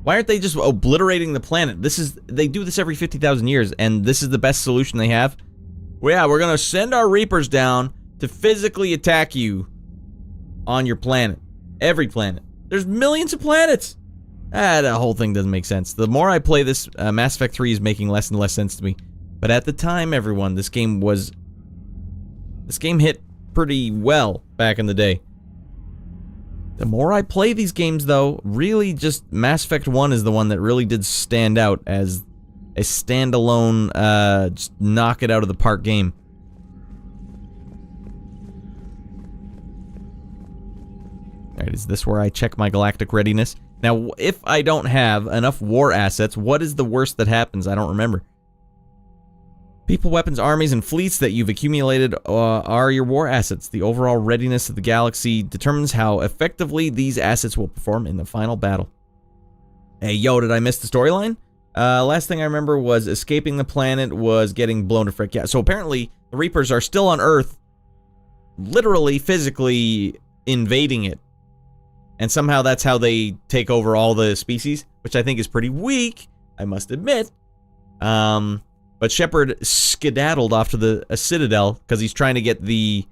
Why aren't they just obliterating the planet? They do this every 50,000 years, and this is the best solution they have? Well, yeah, we're gonna send our Reapers down to physically attack you on your planet. Every planet. There's millions of planets! The whole thing doesn't make sense. The more I play this, Mass Effect 3 is making less and less sense to me. But at the time, everyone, this game hit pretty well back in the day. The more I play these games, though, really just Mass Effect 1 is the one that really did stand out as a standalone, just knock it out of the park game. Alright, is this where I check my galactic readiness? Now, if I don't have enough war assets, what is the worst that happens? I don't remember. People, weapons, armies, and fleets that you've accumulated are your war assets. The overall readiness of the galaxy determines how effectively these assets will perform in the final battle. Hey, yo, did I miss the storyline? Last thing I remember was escaping the planet was getting blown to frick. Yeah, so apparently the Reapers are still on Earth, literally, physically invading it. And somehow that's how they take over all the species, which I think is pretty weak, I must admit. But Shepard skedaddled off to a citadel because he's trying to get the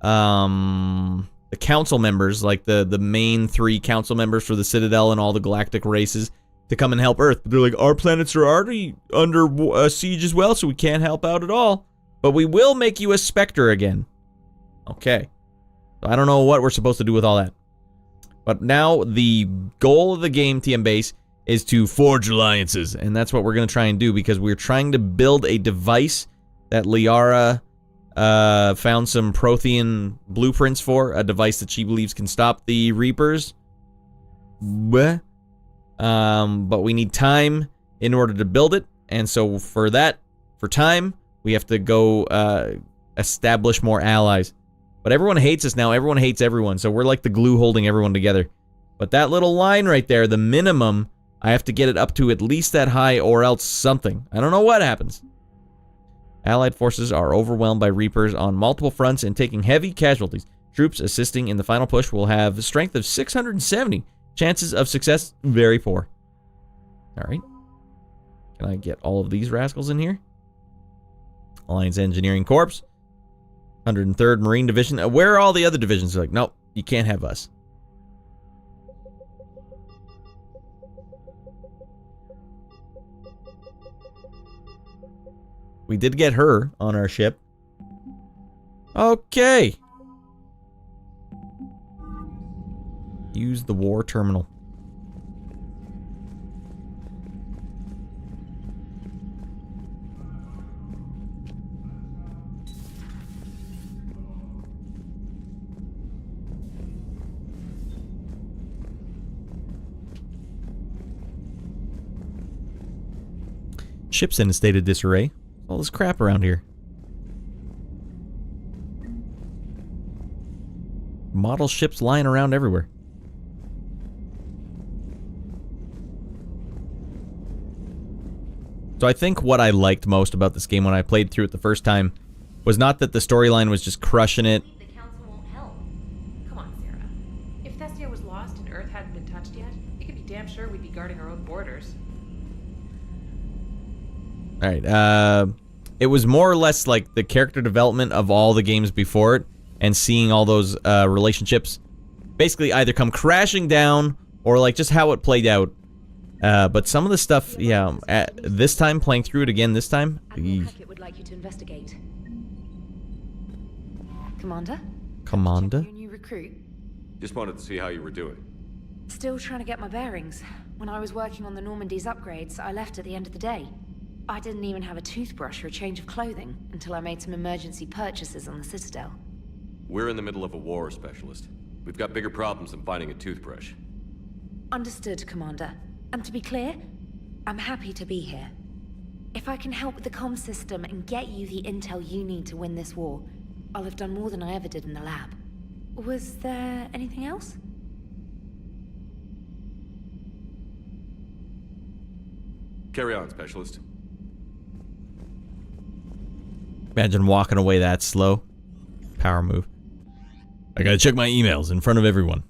council members, like the main 3 council members for the Citadel and all the galactic races, to come and help Earth. But they're like, our planets are already under siege as well, so we can't help out at all. But we will make you a Spectre again. Okay. So I don't know what we're supposed to do with all that. But now the goal of the game, TM Base, is to forge alliances, and that's what we're going to try and do, because we're trying to build a device that Liara found some Prothean blueprints for a device that she believes can stop the Reapers. But we need time in order to build it, and so for time, we have to go establish more allies. But everyone hates us now. Everyone hates everyone, so we're like the glue holding everyone together. But that little line right there, the minimum, I have to get it up to at least that high or else something. I don't know what happens. Allied forces are overwhelmed by Reapers on multiple fronts and taking heavy casualties. Troops assisting in the final push will have a strength of 670. Chances of success, very poor. Alright. Can I get all of these rascals in here? Alliance Engineering Corps. 103rd Marine Division. Where are all the other divisions? They're like, nope, you can't have us. We did get her on our ship. Okay. Use the war terminal. Ship's in a state of disarray. All this crap around here. Model ships lying around everywhere. So I think what I liked most about this game when I played through it the first time was not that the storyline was just crushing it. The council won't help. Come on, Sarah. If Thestia was lost and Earth hadn't been touched yet, you could be damn sure we'd be guarding our own borders. Alright, it was more or less like the character development of all the games before it, and seeing all those relationships basically either come crashing down, or like just how it played out. But some of the stuff, yeah, this time, playing through it again this time... Hackett would like you to investigate. Commander? Commander? Your new recruit. Just wanted to see how you were doing. Still trying to get my bearings. When I was working on the Normandy's upgrades, I left at the end of the day. I didn't even have a toothbrush or a change of clothing until I made some emergency purchases on the Citadel. We're in the middle of a war, Specialist. We've got bigger problems than finding a toothbrush. Understood, Commander. And to be clear, I'm happy to be here. If I can help with the comm system and get you the intel you need to win this war, I'll have done more than I ever did in the lab. Was there anything else? Carry on, Specialist. Imagine walking away that slow. Power move. I gotta check my emails in front of everyone.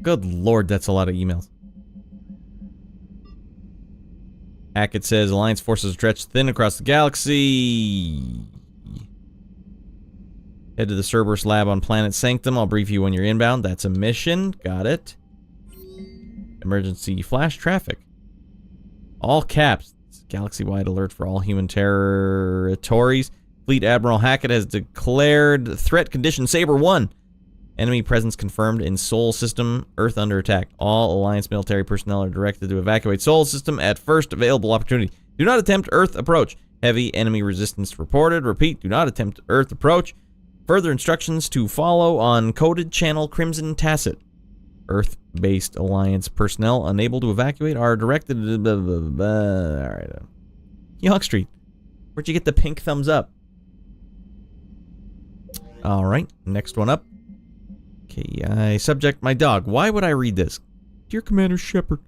Good lord, that's a lot of emails. Hackett says Alliance forces are stretched thin across the galaxy. Head to the Cerberus lab on planet Sanctum. I'll brief you when you're inbound. That's a mission. Got it. Emergency flash traffic. All caps. Galaxy-wide alert for all human territories. Fleet Admiral Hackett has declared threat condition Saber 1. Enemy presence confirmed in Sol System. Earth under attack. All Alliance military personnel are directed to evacuate Sol System at first available opportunity. Do not attempt Earth approach. Heavy enemy resistance reported. Repeat, do not attempt Earth approach. Further instructions to follow on coded channel Crimson Tacit. Earth-based Alliance personnel unable to evacuate are directed to... Alright. Yonk Street. Where'd you get the pink thumbs up? Alright, next one up. KI subject, my dog. Why would I read this? Dear Commander Shepard,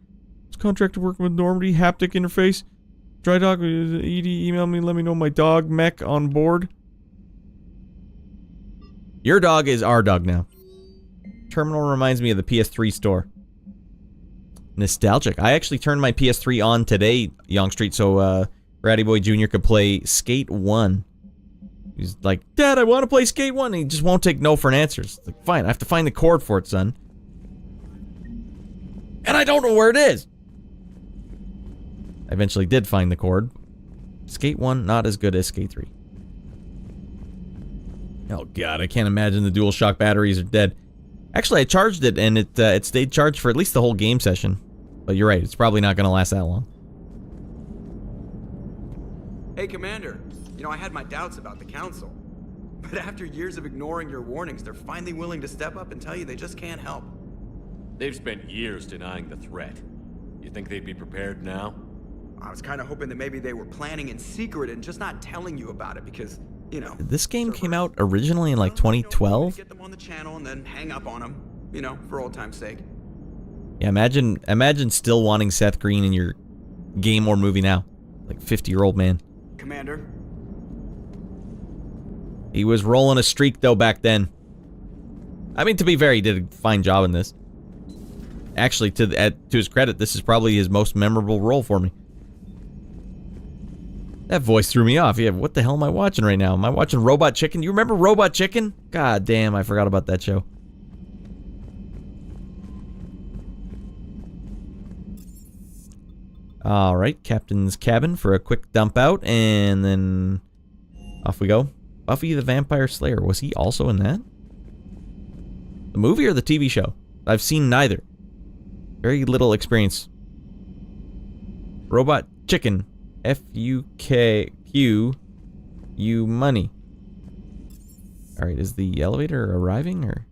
this contractor working with Normandy, haptic interface. Dry dog, ED, email me, let me know my dog, mech on board. Your dog is our dog now. Terminal reminds me of the PS3 store. Nostalgic. I actually turned my PS3 on today, Yonk Street, so Ratty Boy Jr. could play Skate 1. He's like, Dad, I want to play Skate 1. And he just won't take no for an answer. It's like, fine, I have to find the cord for it, son. And I don't know where it is. I eventually did find the cord. Skate 1, not as good as Skate 3. Oh god, I can't imagine the DualShock batteries are dead. Actually, I charged it, and it stayed charged for at least the whole game session. But you're right, it's probably not going to last that long. Hey, Commander. You know, I had my doubts about the Council. But after years of ignoring your warnings, they're finally willing to step up and tell you they just can't help. They've spent years denying the threat. You think they'd be prepared now? I was kind of hoping that maybe they were planning in secret and just not telling you about it because, you know... This game came out originally in like 2012? Get them on the channel and then hang up on them, you know, for old time's sake. Yeah, imagine still wanting Seth Green in your game or movie now. Like 50-year-old man. Commander? He was rolling a streak, though, back then. I mean, to be fair, he did a fine job in this. Actually, to his credit, this is probably his most memorable role for me. That voice threw me off. Yeah, what the hell am I watching right now? Am I watching Robot Chicken? You remember Robot Chicken? God damn, I forgot about that show. Alright, Captain's cabin for a quick dump out, and then off we go. Buffy the Vampire Slayer, was he also in that? The movie or the TV show? I've seen neither. Very little experience. Robot Chicken. F-U-K-Q-U money. Alright, is the elevator arriving, or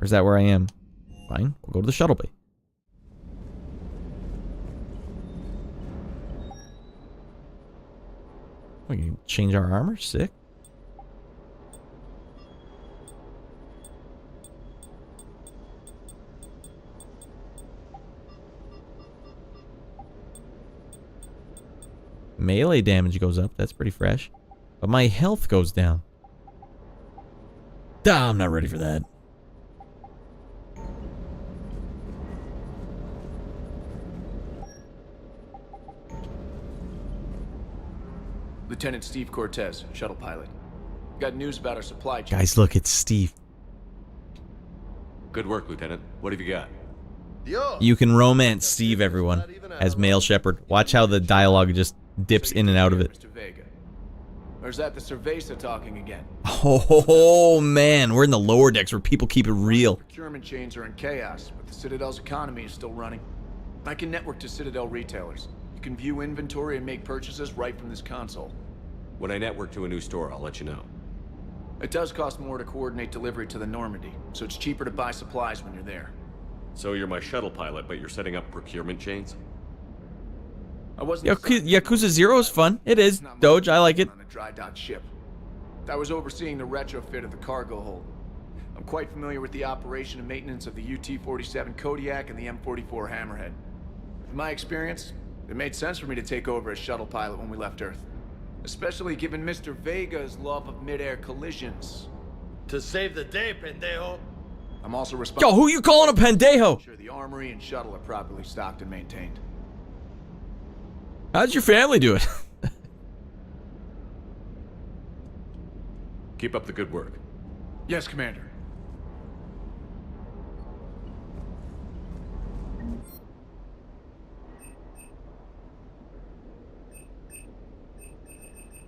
is that where I am? Fine, we'll go to the shuttle bay. We can change our armor, sick. Melee damage goes up, that's pretty fresh. But my health goes down. Duh, I'm not ready for that. Lieutenant Steve Cortez, shuttle pilot. Got news about our supply chain. Guys, look, it's Steve. Good work, Lieutenant. What have you got? You can romance Steve, everyone, as male shepherd. Watch how the dialogue just dips in and out of it. Mr. Vega. Or is that the Cerveza talking again? Oh, man, we're in the lower decks where people keep it real. Procurement chains are in chaos, but the Citadel's economy is still running. I can network to Citadel retailers. You can view inventory and make purchases right from this console. When I network to a new store, I'll let you know. It does cost more to coordinate delivery to the Normandy, so it's cheaper to buy supplies when you're there. So you're my shuttle pilot, but you're setting up procurement chains? I wasn't Yakuza 0 is fun. It is. Doge, I like it. On a dry dock ship. I was overseeing the retrofit of the cargo hold. I'm quite familiar with the operation and maintenance of the UT-47 Kodiak and the M44 Hammerhead. In my experience, it made sense for me to take over as shuttle pilot when we left Earth. Especially given Mr. Vega's love of mid-air collisions. To save the day, pendejo. I'm also responsible. Yo, who you calling a pendejo? Sure the armory and shuttle are properly stocked and maintained. How'd your family do it? Keep up the good work. Yes, Commander.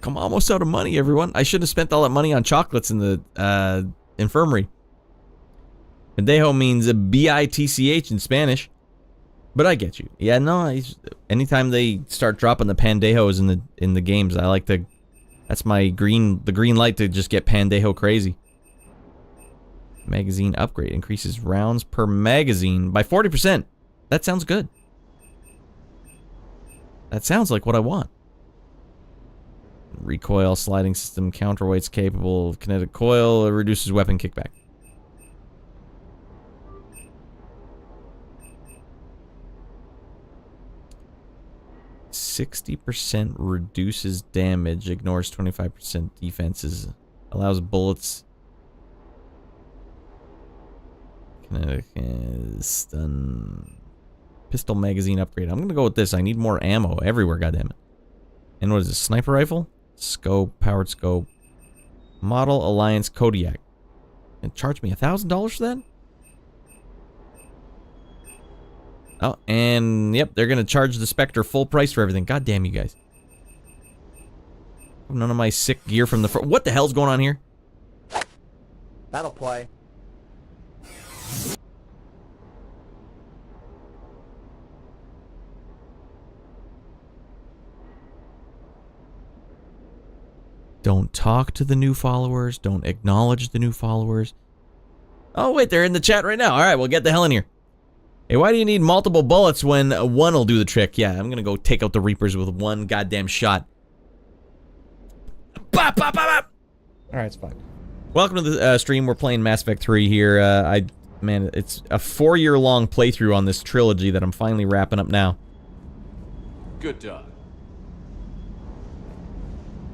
I'm almost out of money, everyone. I shouldn't have spent all that money on chocolates in the infirmary. Pendejo means a B-I-T-C-H in Spanish. But I get you. Yeah, no, anytime they start dropping the pandejos in the games, I like to... That's the green light to just get pandejo crazy. Magazine upgrade. Increases rounds per magazine by 40%. That sounds good. That sounds like what I want. Recoil sliding system, counterweights capable of kinetic coil, it reduces weapon kickback. %60 reduces damage, ignores 25% defenses, allows bullets. Kinetic stun. Pistol magazine upgrade. I'm gonna go with this. I need more ammo everywhere, goddammit. And what is this? Sniper rifle? Scope, powered scope. Model Alliance Kodiak. And charge me $1,000 for that? Oh, and yep, they're gonna charge the Spectre full price for everything. God damn you guys. None of my sick gear from the front. What the hell's going on here? That'll play. Don't talk to the new followers. Don't acknowledge the new followers. Oh, wait, they're in the chat right now. All right, well, get the hell in here. Hey, why do you need multiple bullets when one will do the trick? Yeah, I'm going to go take out the Reapers with one goddamn shot. Bop, bop, bop, bop. All right, it's fine. Welcome to the stream. We're playing Mass Effect 3 here. Man, it's a 4-year-long playthrough on this trilogy that I'm finally wrapping up now. Good dog.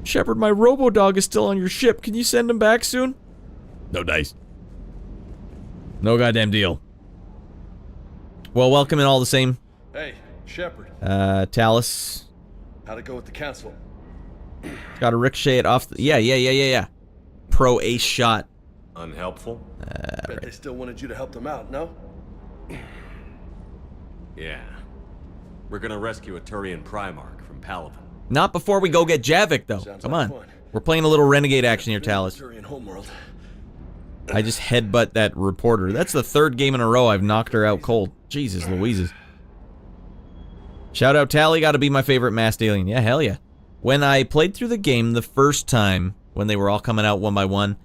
Shepard, my robo-dog is still on your ship. Can you send him back soon? No dice. No goddamn deal. Well, welcome in all the same. Hey, Shepard. Talus. How'd it go with the council? Got to ricochet it off the... Yeah. Pro ace shot. Unhelpful? Bet Right. they still wanted you to help them out, no? Yeah. We're gonna rescue a Turian Primarch from Palaven. Not before we go get Javik, though. Sounds Come like on. fun. We're playing a little renegade action here, Talus. Turian homeworld. I just headbutt that reporter. That's the 3rd game in a row I've knocked her out cold. Jesus Louises. Shout out Tally, gotta be my favorite masked alien. Yeah, hell yeah. When I played through the game the first time, when they were all coming out one by one,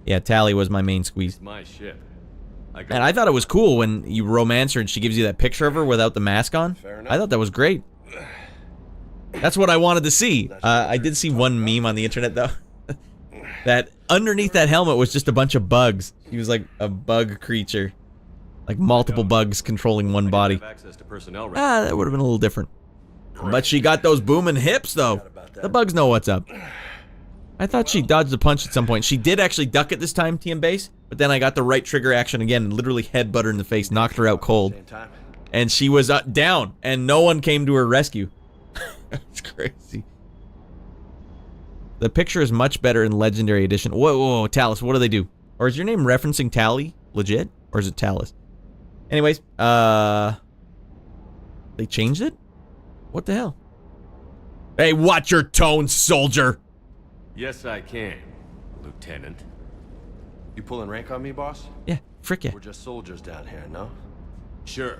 yeah, Tally was my main squeeze. My ship. And I thought it was cool when you romance her and she gives you that picture of her without the mask on. I thought that was great. That's what I wanted to see. I did see one meme on the internet, though. That underneath that helmet was just a bunch of bugs. He was like a bug creature. Like multiple bugs controlling one body. That would have been a little different. But she got those booming hips, though. The bugs know what's up. I thought she dodged a punch at some point. She did actually duck it this time, TM Base. But then I got the right trigger action again and literally headbutt her in the face, knocked her out cold. And she was down, and no one came to her rescue. It's crazy. The picture is much better in Legendary Edition. Whoa, Talus, what do they do? Or is your name referencing Tally? Legit? Or is it Talus? Anyways, they changed it? What the hell? Hey, watch your tone, soldier! Yes, I can, Lieutenant. You pulling rank on me, boss? Yeah, frick yeah. We're just soldiers down here, no? Sure.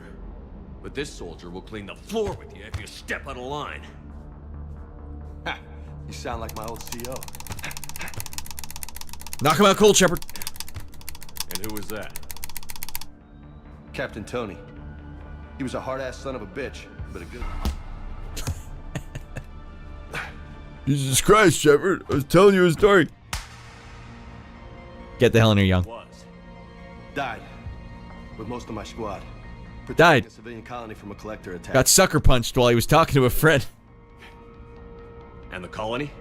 But this soldier will clean the floor with you if you step out of line. Ha! You sound like my old CO. Knock him out cold, Shepard. And who was that? Captain Tony. He was a hard-ass son of a bitch, but a good one. Jesus Christ, Shepard. I was telling you a story. Get the hell in here, young. Died. With most of my squad. Protecting Died. a civilian colony from a collector attack. Got sucker punched while he was talking to a friend. And the colony?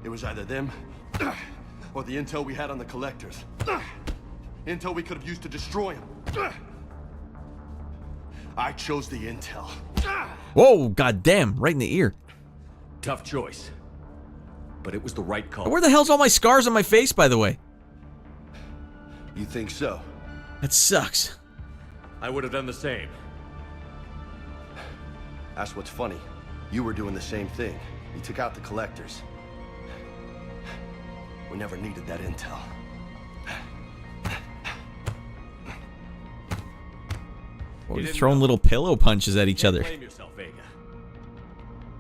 It was either them or the intel we had on the collectors. Intel we could have used to destroy them. I chose the intel. Whoa, goddamn, right in the ear. Tough choice. But it was the right call. Where the hell's all my scars on my face, by the way? You think so? That sucks. I would have done the same. That's what's funny. You were doing the same thing. You took out the collectors. We never needed that intel. Well, we're throwing little pillow punches at each other. Blame yourself, Vega.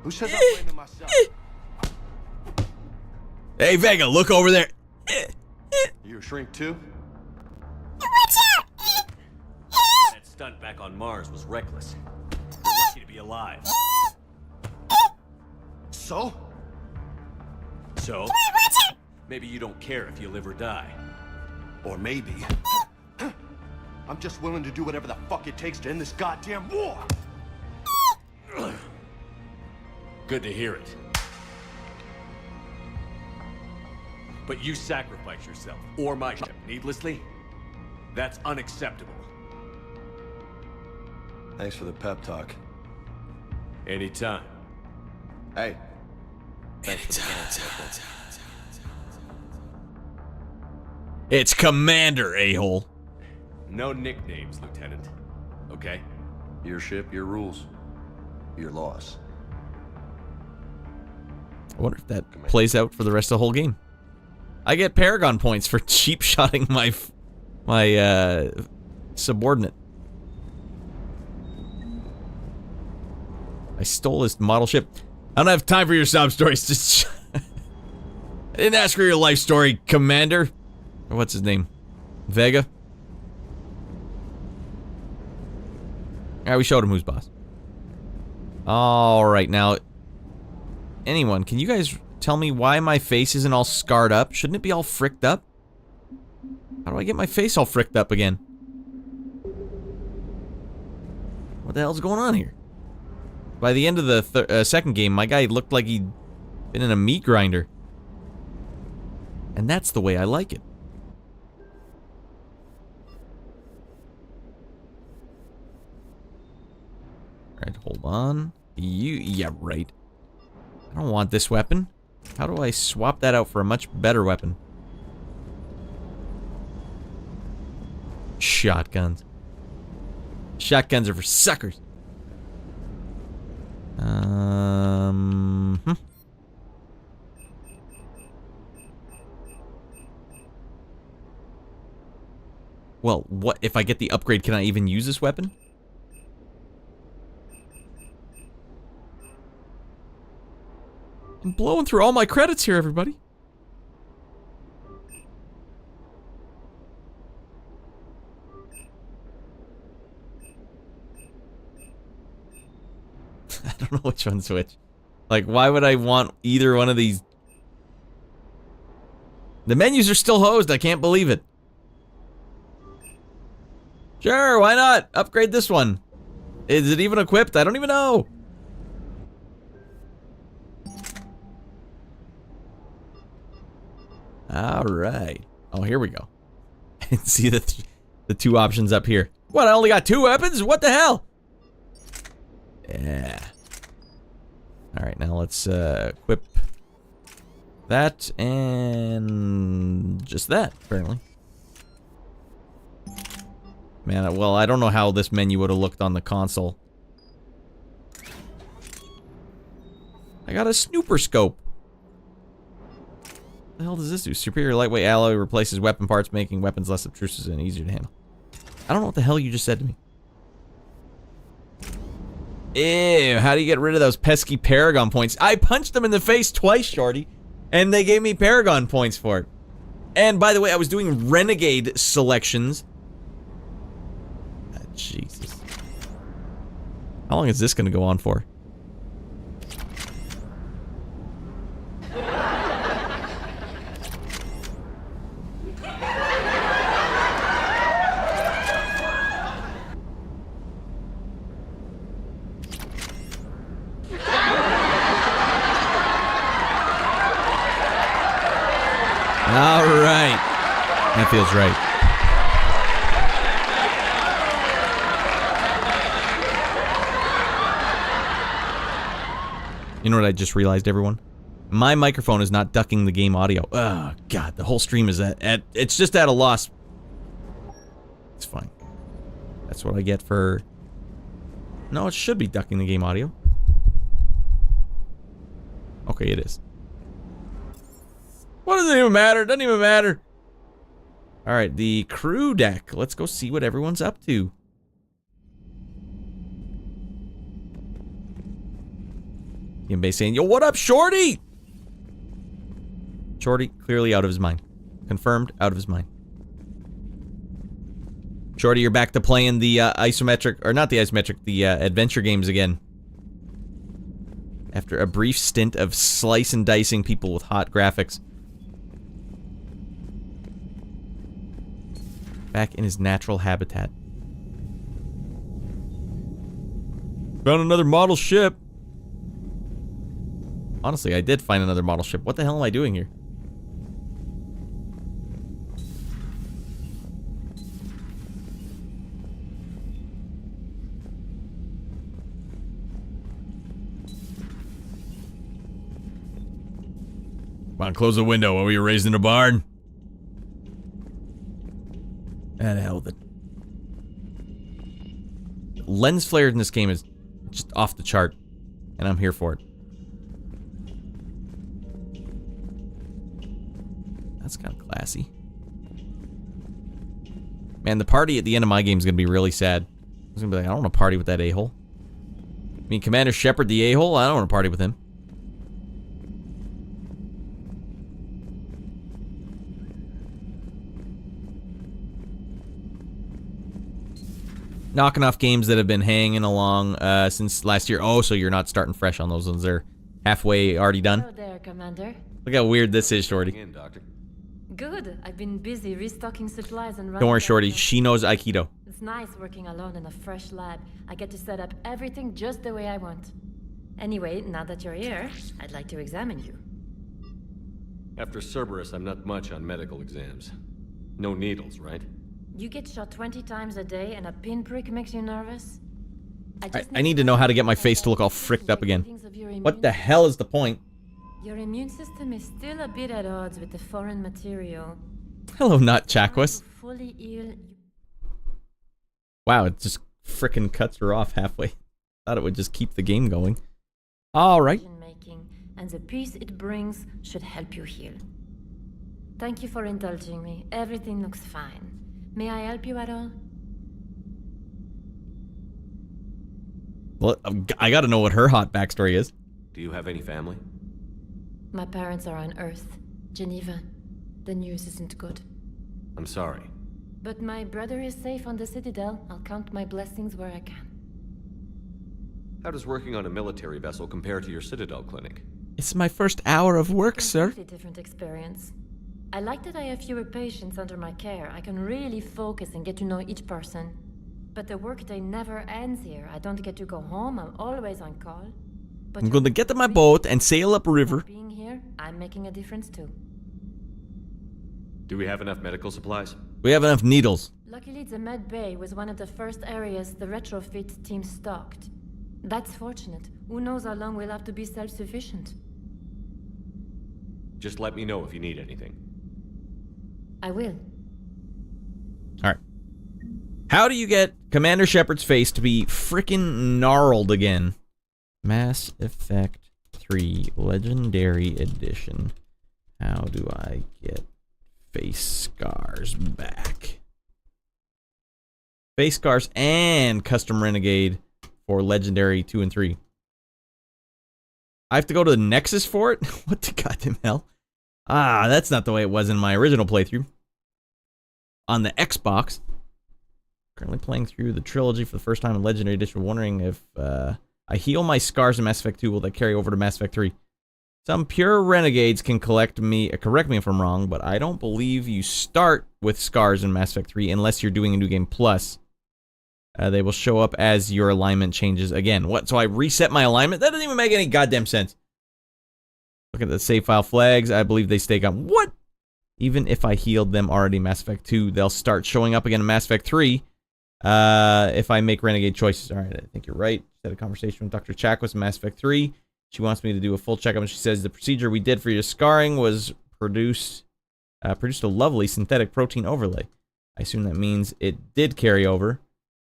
Who says I'm blaming myself? Hey, Vega, look over there. You a shrink too? That stunt back on Mars was reckless. You're lucky to be alive. So? So? Maybe you don't care if you live or die. Or maybe I'm just willing to do whatever the fuck it takes to end this goddamn war. Good to hear it. But you sacrifice yourself, or my ship, needlessly? That's unacceptable. Thanks for the pep talk. Anytime. Hey. It's Commander, a-hole. No nicknames, Lieutenant. Okay? Your ship, your rules. Your loss. I wonder if that plays out for the rest of the whole game. I get Paragon points for cheap shotting my subordinate. I stole his model ship. I don't have time for your sob stories. Just I didn't ask for your life story, Commander. Or what's his name? Vega? Alright, we showed him who's boss. Alright, now... Anyone, can you guys tell me why my face isn't all scarred up? Shouldn't it be all fricked up? How do I get my face all fricked up again? What the hell's going on here? By the end of the second game, my guy looked like he'd been in a meat grinder. And that's the way I like it. Alright, hold on. Yeah, right. I don't want this weapon. How do I swap that out for a much better weapon? Shotguns. Shotguns are for suckers. Well, what if I get the upgrade? Can I even use this weapon? I'm blowing through all my credits here, everybody. I don't know which one's which. Like, why would I want either one of these? The menus are still hosed. I can't believe it. Sure, why not? Upgrade this one. Is it even equipped? I don't even know. Alright. Oh, here we go. See the two options up here. What, I only got 2 weapons? What the hell? Yeah. Alright, now let's equip that and just that, apparently. Man, well, I don't know how this menu would have looked on the console. I got a snooper scope. What the hell does this do? Superior lightweight alloy replaces weapon parts, making weapons less obtrusive and easier to handle. I don't know what the hell you just said to me. Ew, how do you get rid of those pesky Paragon points? I punched them in the face twice, shorty, and they gave me Paragon points for it. And by the way, I was doing Renegade selections. Jesus. How long is this going to go on for? All right. That feels right. You know what I just realized, everyone? My microphone is not ducking the game audio. Oh, God. The whole stream is it's just at a loss. It's fine. That's what I get for... No, it should be ducking the game audio. Okay, it is. What does it even matter? It doesn't even matter. Alright, the crew deck. Let's go see what everyone's up to. Yimbe saying, yo, what up, Shorty? Shorty, clearly out of his mind. Confirmed, out of his mind. Shorty, you're back to playing the isometric, or not the isometric, the adventure games again. After a brief stint of slice and dicing people with hot graphics. Back in his natural habitat. Found another model ship. Honestly, I did find another model ship. What the hell am I doing here? Come on, close the window. What were you raised in a barn? And hell with it. Lens flare in this game is just off the chart. And I'm here for it. That's kind of classy. Man, the party at the end of my game is going to be really sad. I was going to be like, I don't want to party with that a-hole. I mean, Commander Shepard the a-hole? I don't want to party with him. knocking off games that have been hanging along since last year. Oh, so you're not starting fresh on those ones. They're halfway already done. Hello there, Commander. Look how weird this is, Shorty. In, Doctor. Good. I've been busy restocking supplies and running. Don't worry, Shorty. She knows Aikido. It's nice working alone in a fresh lab. I get to set up everything just the way I want. Anyway, now that you're here, I'd like to examine you. After Cerberus, I'm not much on medical exams. No needles, right? You get shot 20 times a day and a pinprick makes you nervous? I need to know how to get my face to look all fricked up again. What the hell is the point? Your immune system is still a bit at odds with the foreign material. Hello, not Chakwas. Fully ill. Wow, it just frickin' cuts her off halfway. Thought it would just keep the game going. All right. And the peace it brings should help you heal. Thank you for indulging me. Everything looks fine. May I help you at all? Well, I gotta know what her hot backstory is. Do you have any family? My parents are on Earth, Geneva. The news isn't good. I'm sorry. But my brother is safe on the Citadel. I'll count my blessings where I can. How does working on a military vessel compare to your Citadel clinic? It's my first hour of work, sir. Completely different experience. I like that I have fewer patients under my care. I can really focus and get to know each person. But the workday never ends here. I don't get to go home. I'm always on call. But I'm gonna get to my boat and sail upriver. Being here, I'm making a difference too. Do we have enough medical supplies? We have enough needles. Luckily, the med bay was one of the first areas the retrofit team stocked. That's fortunate. Who knows how long we'll have to be self-sufficient. Just let me know if you need anything. I will. Alright. How do you get Commander Shepard's face to be frickin' gnarled again? Mass Effect 3 Legendary Edition. How do I get face scars back? Face scars and Custom Renegade for Legendary 2 and 3. I have to go to the Nexus for it? What the goddamn hell? Ah, that's not the way it was in my original playthrough. On the Xbox. Currently playing through the trilogy for the first time in Legendary Edition, wondering if I heal my scars in Mass Effect 2, will that carry over to Mass Effect 3? Some pure renegades can correct me if I'm wrong, but I don't believe you start with scars in Mass Effect 3 unless you're doing a New Game Plus. They will show up as your alignment changes again. What? So I reset my alignment? That doesn't even make any goddamn sense. Look at the save file flags. I believe they stay on. What? Even if I healed them already in Mass Effect 2, they'll start showing up again in Mass Effect 3 if I make renegade choices. All right, I think you're right. Had a conversation with Dr. Chakwas in Mass Effect 3. She wants me to do a full checkup, and she says the procedure we did for your scarring was produced a lovely synthetic protein overlay. I assume that means it did carry over.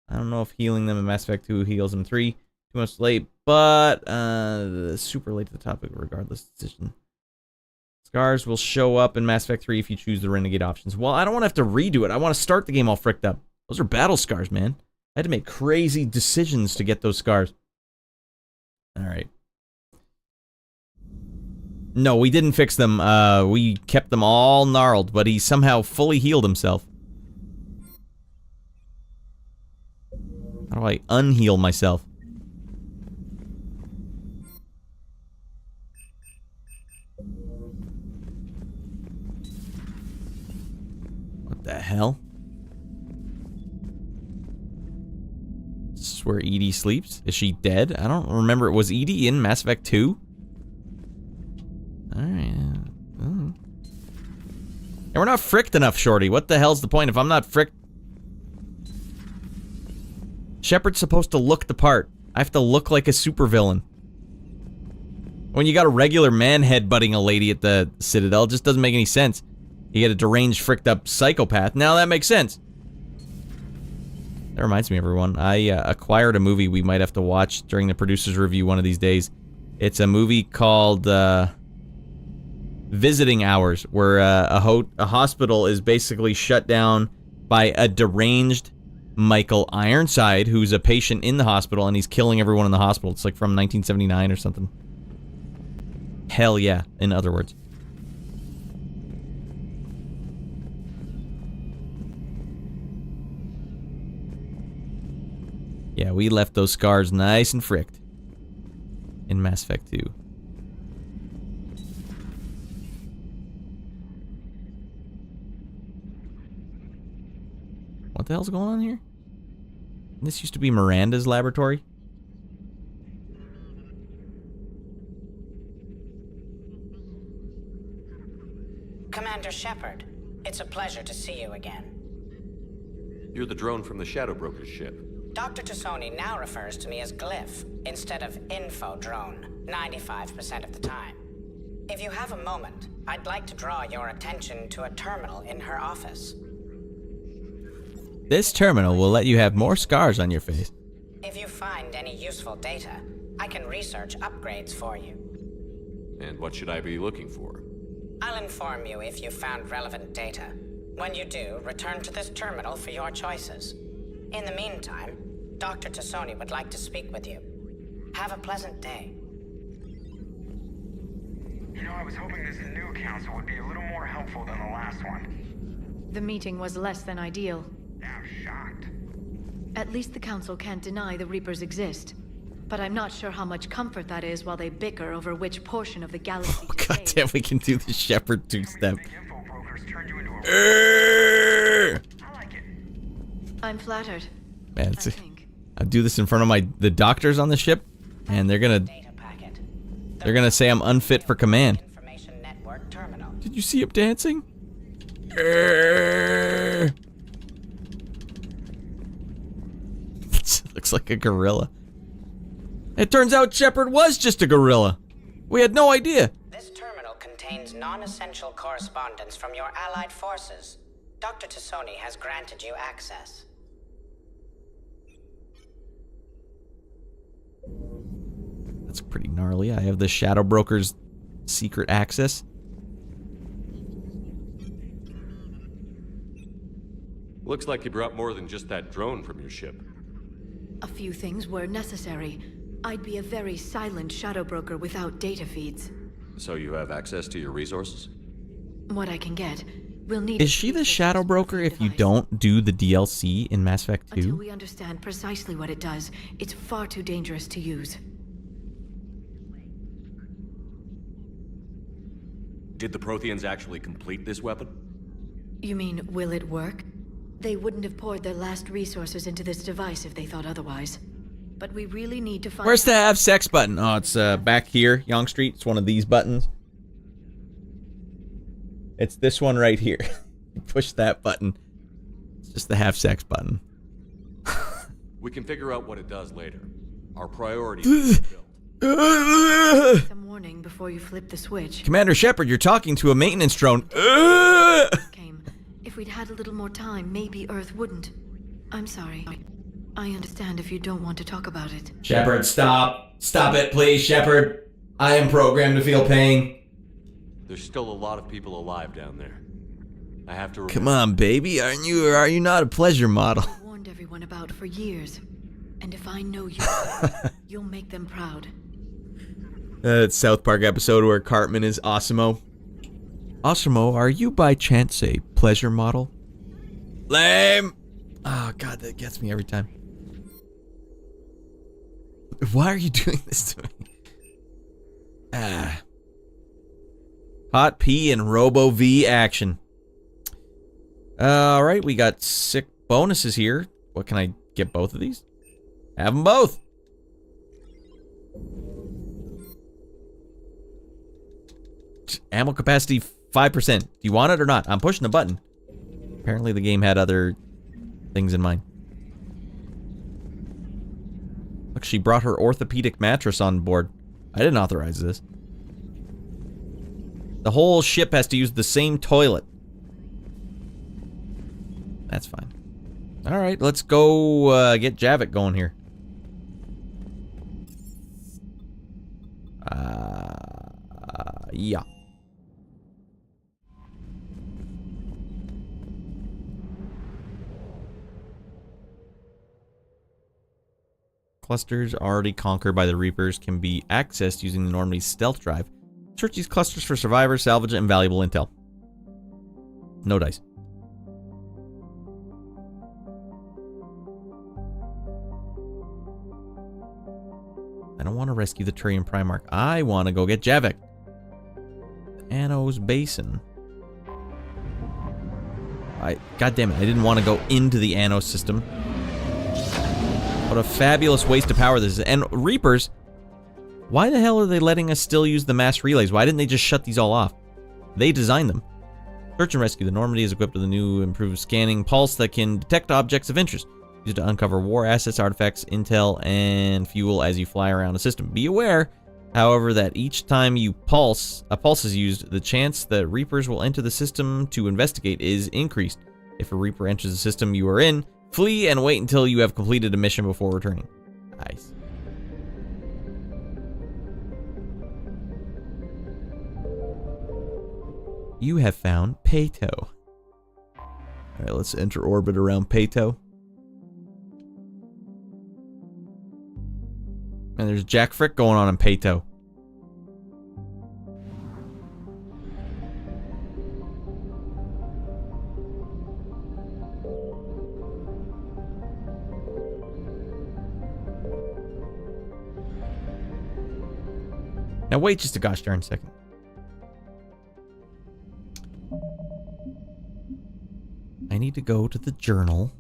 I don't know if healing them in Mass Effect 2 heals them 3. Too much late, but super late to the topic regardless decision. Scars will show up in Mass Effect 3 if you choose the Renegade options. Well, I don't want to have to redo it. I want to start the game all fricked up. Those are battle scars, man. I had to make crazy decisions to get those scars. Alright. No, we didn't fix them. We kept them all gnarled, but he somehow fully healed himself. How do I unheal myself? What the hell? This is where Edie sleeps? Is she dead? I don't remember. Was Edie in Mass Effect 2? Alright. And we're not fricked enough, Shorty. What the hell's the point if I'm not fricked? Shepard's supposed to look the part. I have to look like a supervillain. When you got a regular man headbutting a lady at the Citadel, it just doesn't make any sense. You get a deranged, fricked up psychopath. Now that makes sense. That reminds me, everyone. I acquired a movie we might have to watch during the producer's review one of these days. It's a movie called Visiting Hours, where a hospital is basically shut down by a deranged Michael Ironside, who's a patient in the hospital, and he's killing everyone in the hospital. It's like from 1979 or something. Hell yeah, in other words. Yeah, we left those scars nice and fricked in Mass Effect 2. What the hell's going on here? This used to be Miranda's laboratory. Commander Shepard, it's a pleasure to see you again. You're the drone from the Shadow Broker's ship. Dr. Tassoni now refers to me as Glyph instead of Info Drone, 95% of the time. If you have a moment, I'd like to draw your attention to a terminal in her office. This terminal will let you have more scars on your face. If you find any useful data, I can research upgrades for you. And what should I be looking for? I'll inform you if you found relevant data. When you do, return to this terminal for your choices. In the meantime, Dr. Tassoni would like to speak with you. Have a pleasant day. You know, I was hoping this new council would be a little more helpful than the last one. The meeting was less than ideal. I'm shocked. At least the council can't deny the Reapers exist. But I'm not sure how much comfort that is while they bicker over which portion of the galaxy. Oh, goddamn, we can do the Shepard two-step. I'm flattered. Man, I do this in front of the doctors on the ship, and they're gonna say I'm unfit for command. Did you see him dancing? Looks like a gorilla. It turns out Shepard was just a gorilla. We had no idea. This terminal contains non-essential correspondence from your allied forces. Dr. Tassoni has granted you access. That's pretty gnarly. I have the Shadow Broker's secret access. Looks like you brought more than just that drone from your ship. A few things were necessary. I'd be a very silent Shadow Broker without data feeds. So you have access to your resources? What I can get. We'll need. Is she the Shadow Broker if you don't do the DLC in Mass Effect 2? Until we understand precisely what it does, it's far too dangerous to use. Did the Protheans actually complete this weapon? You mean, will it work? They wouldn't have poured their last resources into this device if they thought otherwise. But we really need to find. Where's the have sex button? Oh, it's back here, Yonge Street. It's one of these buttons. It's this one right here. You push that button. It's just the have sex button. We can figure out what it does later. Our priority is to build. Some warning before you flip the switch. Commander Shepard, you're talking to a maintenance drone. If we'd had a little more time, maybe Earth wouldn't. I'm sorry. I understand if you don't want to talk about it. Shepard, stop. Stop it, please, Shepard. I am programmed to feel pain. There's still a lot of people alive down there. I have to remember. Come on, baby. Are you not a pleasure model? I've warned everyone about for years. And if I know you, you'll make them proud. That South Park episode where Cartman is Osimo. Osimo, are you by chance a pleasure model? Lame! Oh, God, that gets me every time. Why are you doing this to me? Ah. Hot P and Robo V action. Alright, we got sick bonuses here. What, can I get both of these? Have them both! Ammo capacity 5%. Do you want it or not? I'm pushing the button. Apparently the game had other things in mind. Look, she brought her orthopedic mattress on board. I didn't authorize this. The whole ship has to use the same toilet. That's fine. Alright, let's go get Javik going here. Yeah. Clusters already conquered by the Reapers can be accessed using the Normandy's stealth drive. Search these clusters for survivors, salvage, and valuable intel. No dice. to rescue the Turian Primarch. I want to go get Javik. Anno's Basin. God damn it, I didn't want to go into the Anno system. What a fabulous waste of power this is. And Reapers, why the hell are they letting us still use the mass relays? Why didn't they just shut these all off? They designed them. Search and rescue. The Normandy is equipped with a new improved scanning pulse that can detect objects of interest. Used to uncover war assets, artifacts, intel, and fuel as you fly around the system. Be aware, however, that each time a pulse is used, the chance that Reapers will enter the system to investigate is increased. If a Reaper enters the system you are in, flee and wait until you have completed a mission before returning. Nice. You have found Pato. Alright, let's enter orbit around Pato. And there's Jack Frick going on in Pato. Now wait just a gosh darn second. I need to go to the journal.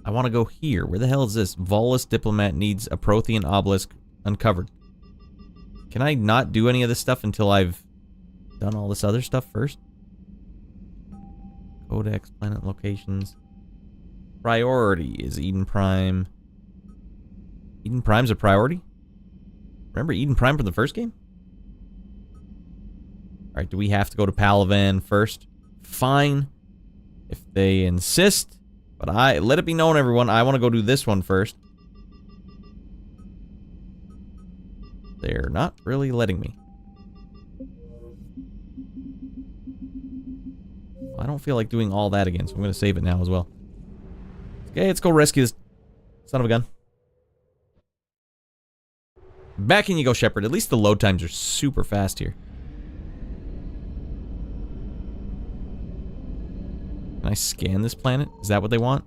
I want to go here. Where the hell is this? Volus diplomat needs a Prothean obelisk uncovered. Can I not do any of this stuff until I've done all this other stuff first? Codex, planet locations. Priority is Eden Prime. Eden Prime's a priority? Remember Eden Prime from the first game? Alright, do we have to go to Palavan first? Fine. If they insist. But let it be known, everyone, I want to go do this one first. They're not really letting me. I don't feel like doing all that again, so I'm going to save it now as well. Okay, let's go rescue this son of a gun. Back in you go, Shepard. At least the load times are super fast here. Can I scan this planet? Is that what they want?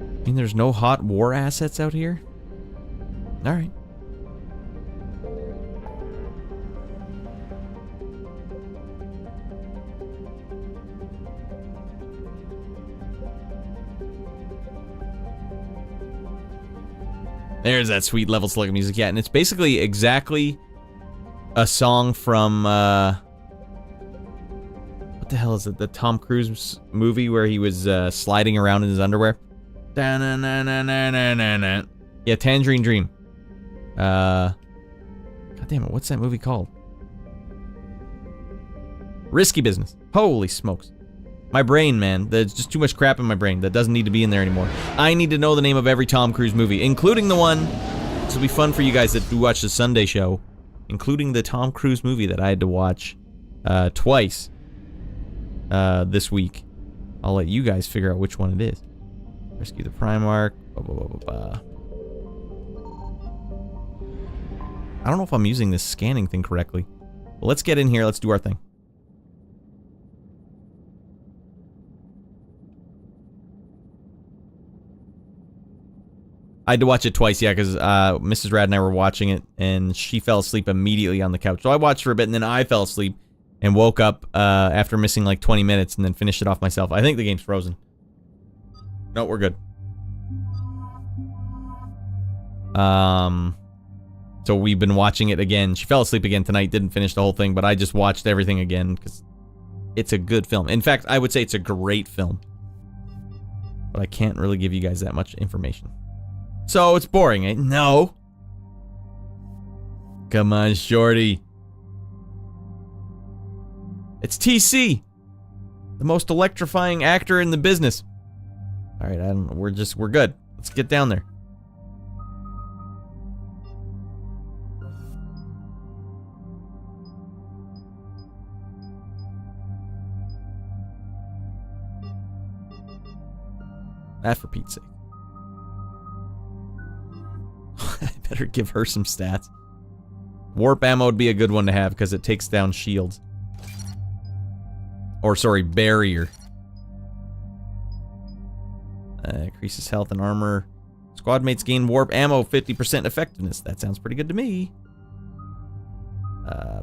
I mean, there's no hot war assets out here? Alright. There's that sweet level select music, yeah, and it's basically exactly a song from, what the hell is it? The Tom Cruise movie where he was sliding around in his underwear? Yeah, Tangerine Dream. God damn it, what's that movie called? Risky Business. Holy smokes. My brain, man. There's just too much crap in my brain that doesn't need to be in there anymore. I need to know the name of every Tom Cruise movie, including the one... This will be fun for you guys that do watch the Sunday show. Including the Tom Cruise movie that I had to watch twice this week. I'll let you guys figure out which one it is. Rescue the Primarch. Blah, blah, blah, blah, blah. I don't know if I'm using this scanning thing correctly. But let's get in here. Let's do our thing. I had to watch it twice, yeah, because Mrs. Radd and I were watching it, and she fell asleep immediately on the couch. So I watched for a bit, and then I fell asleep and woke up after missing like 20 minutes and then finished it off myself. I think the game's frozen. No, we're good. So we've been watching it again. She fell asleep again tonight, didn't finish the whole thing, but I just watched everything again because it's a good film. In fact, I would say it's a great film. But I can't really give you guys that much information. So, it's boring, eh? No. Come on, shorty. It's TC. The most electrifying actor in the business. Alright, we're good. Let's get down there. That for Pete's sake. I better give her some stats. Warp ammo would be a good one to have because it takes down shields. Or, sorry, barrier. Increases health and armor. Squad mates gain warp ammo 50% effectiveness. That sounds pretty good to me.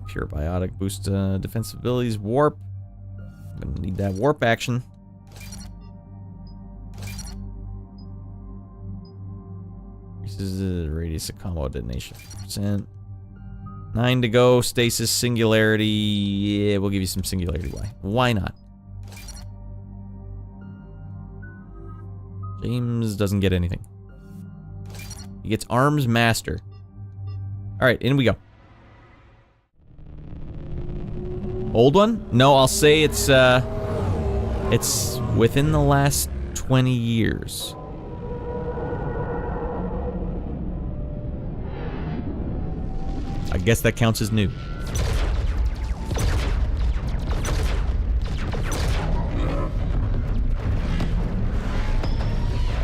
Pure biotic boost defensive abilities. Warp. I'm gonna need that warp action. Increases the radius of combo detonation 50%. 9 to go. Stasis, singularity. Yeah, we'll give you some singularity. Why not? James doesn't get anything. He gets arms master. Alright, in we go. Old one? No, I'll say it's within the last 20 years. I guess that counts as new.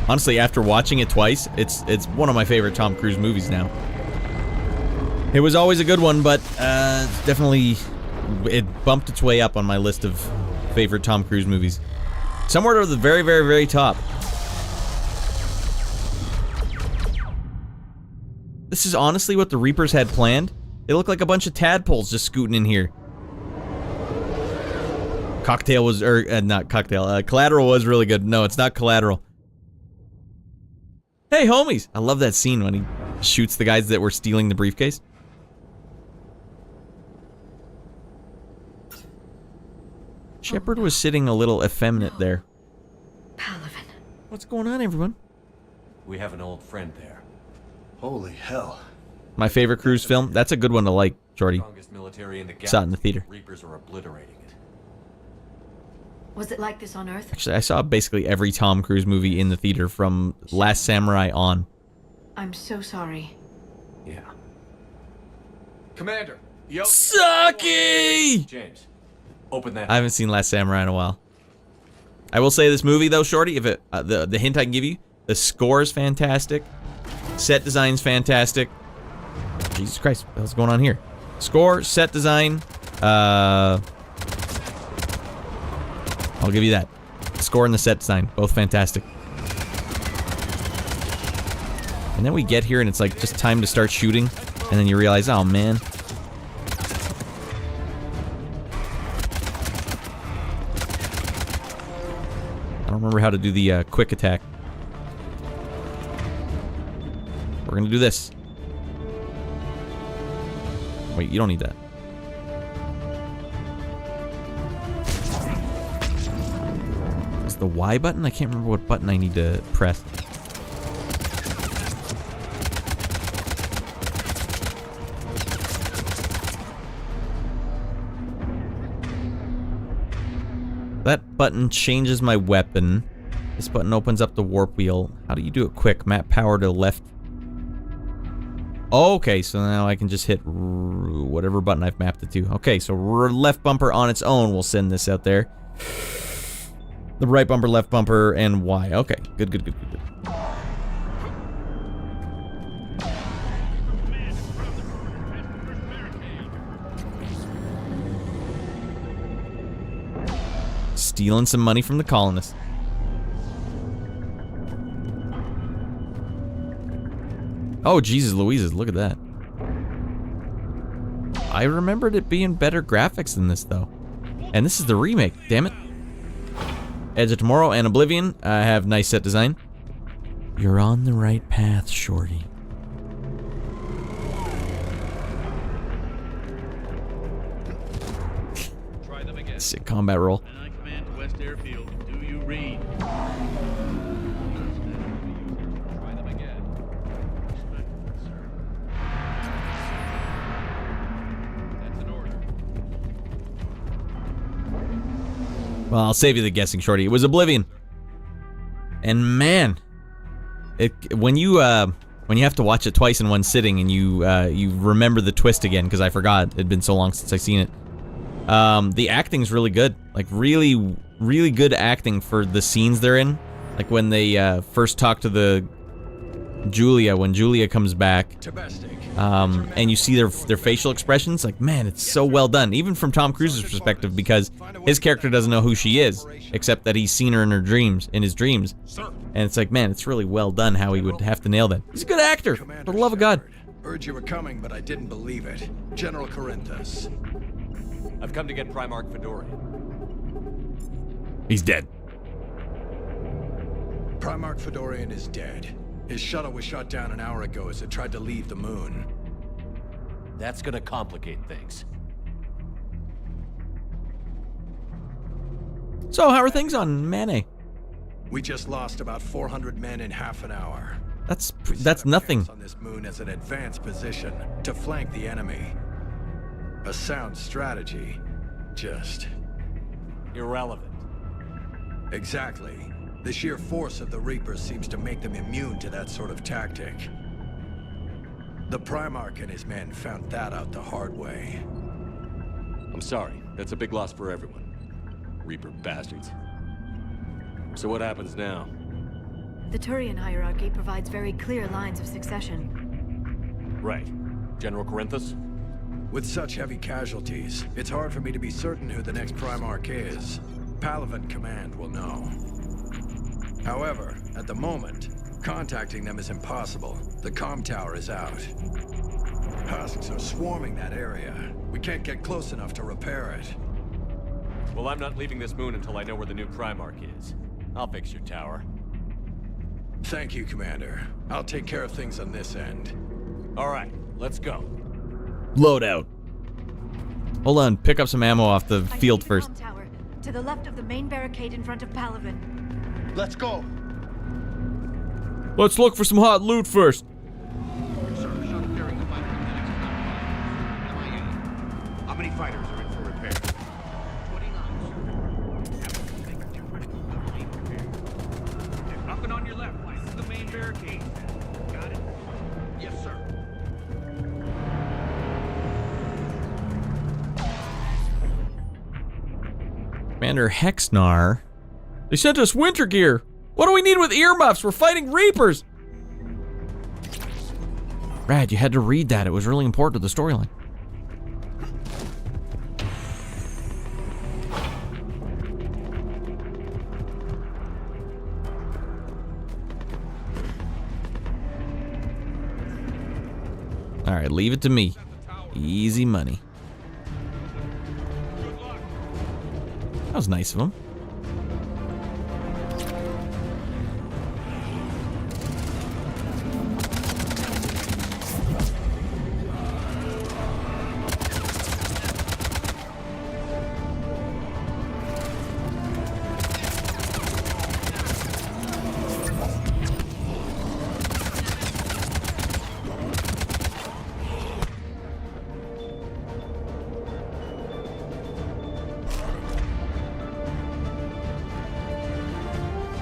Honestly, after watching it twice, it's one of my favorite Tom Cruise movies now. It was always a good one, but definitely it bumped its way up on my list of favorite Tom Cruise movies. Somewhere to the very, very, very top. This is honestly what the Reapers had planned. They look like a bunch of tadpoles just scooting in here. Collateral was really good. No, it's not Collateral. Hey, homies! I love that scene when he shoots the guys that were stealing the briefcase. Shepard was sitting a little effeminate there. Palaven. What's going on, everyone? We have an old friend there. Holy hell. My favorite Cruise film? That's a good one to like, Jordy. Strongest military in the Saw it in the theater. Reapers are obliterating it. Was it like this on Earth? Actually, I saw basically every Tom Cruise movie in the theater from Last Samurai on. I'm so sorry. Yeah. Commander, Saki! James, open that. I haven't seen Last Samurai in a while. I will say this movie though, Shorty, if it the hint I can give you, the score is fantastic, set design's fantastic. Jesus Christ, what the hell's going on here? Score, set design, I'll give you that. The score and the set design, both fantastic. And then we get here and it's like just time to start shooting, and then you realize, oh man. I don't remember how to do the quick attack. We're gonna do this. Wait, you don't need that. Is the Y button? I can't remember what button I need to press. That button changes my weapon. This button opens up the warp wheel. How do you do it quick? Map power to left. Okay, so now I can just hit whatever button I've mapped it to. Okay, so left bumper on its own will send this out there. The right bumper, left bumper, and Y. Okay, good, good, good, good, good. Stealing some money from the colonists. Oh, Jesus Louises, look at that. I remembered it being better graphics than this, though. And this is the remake, damn it. Edge of Tomorrow and Oblivion have nice set design. You're on the right path, Shorty. Try them again. Sick combat roll. And I command to West Airfield. Do you read? Try them again. Respectfully, sir. That's an order. Well, I'll save you the guessing, Shorty. It was Oblivion. And man, when you have to watch it twice in one sitting and you remember the twist again, because I forgot, it'd been so long since I've seen it. The acting's really good. Like really, really good acting for the scenes they're in. Like when they first talk to the Julia, when Julia comes back. Tabastic. and you see their facial expressions, like, man, it's so well done. Even from Tom Cruise's perspective, because his character doesn't know who she is, except that he's seen her in his dreams. And it's like, man, it's really well done how he would have to nail that. He's a good actor, for the love of God. Heard you were coming, but I didn't believe it. General Corinthus. I've come to get Primarch Fedorian. He's dead. Primarch Fedorian is dead. His shuttle was shot down an hour ago as it tried to leave the moon. That's gonna complicate things. So, how are things on Mane? We just lost about 400 men in half an hour. That's nothing. On this moon as an advanced position to flank the enemy. A sound strategy, just irrelevant. Exactly. The sheer force of the Reapers seems to make them immune to that sort of tactic. The Primarch and his men found that out the hard way. I'm sorry. That's a big loss for everyone. Reaper bastards. So what happens now? The Turian hierarchy provides very clear lines of succession. Right. General Corinthus? With such heavy casualties, it's hard for me to be certain who the next Primarch is. Palaven Command will know. However, at the moment, contacting them is impossible. The comm tower is out. Husks are swarming that area. We can't get close enough to repair it. Well, I'm not leaving this moon until I know where the new Primarch is. I'll fix your tower. Thank you, Commander. I'll take care of things on this end. All right, let's go. Loadout. Hold on, pick up some ammo off the field first. Tower, to the left of the main barricade in front of Palaven. Let's go. Let's look for some hot loot first. Sir, shuttle carrying the fighter in the next MIA. How many fighters are in for repair? 29, sir. There's nothing on your left. This is the main barricade. Got it? Yes, sir. Commander Hexnar. They sent us winter gear. What do we need with earmuffs? We're fighting Reapers. Radd, you had to read that. It was really important to the storyline. All right, leave it to me. Easy money. That was nice of him.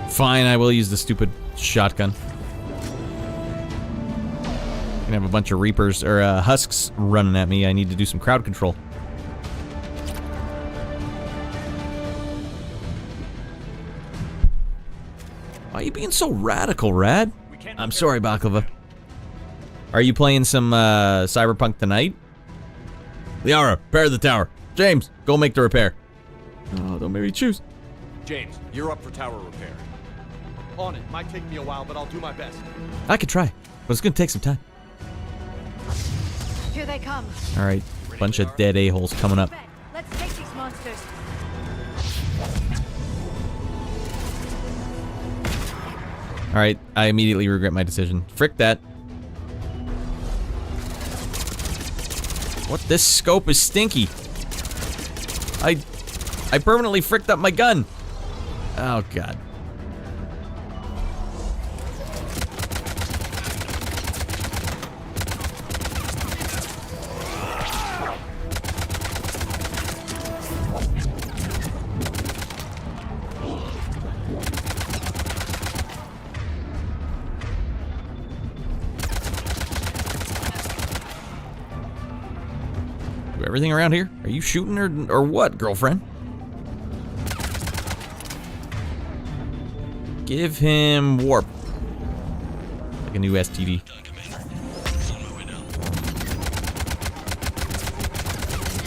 Fine, I will use the stupid shotgun. Gonna have a bunch of Reapers or Husks running at me. I need to do some crowd control. Why are you being so radical, Radd? I'm sorry, Baklava. Are you playing some Cyberpunk tonight? Liara, repair the tower. James, go make the repair. Oh, don't make me choose. James, you're up for tower repair. On it. Might take me a while, but I'll do my best. I could try, but it's gonna take some time. Here they come. All right, bunch of dead a-holes coming up. Let's take these monsters. All right, I immediately regret my decision. Frick that. What? This scope is stinky. I permanently fricked up my gun. Oh God. Everything around here? Are you shooting or what, girlfriend? Give him warp. Like a new STD.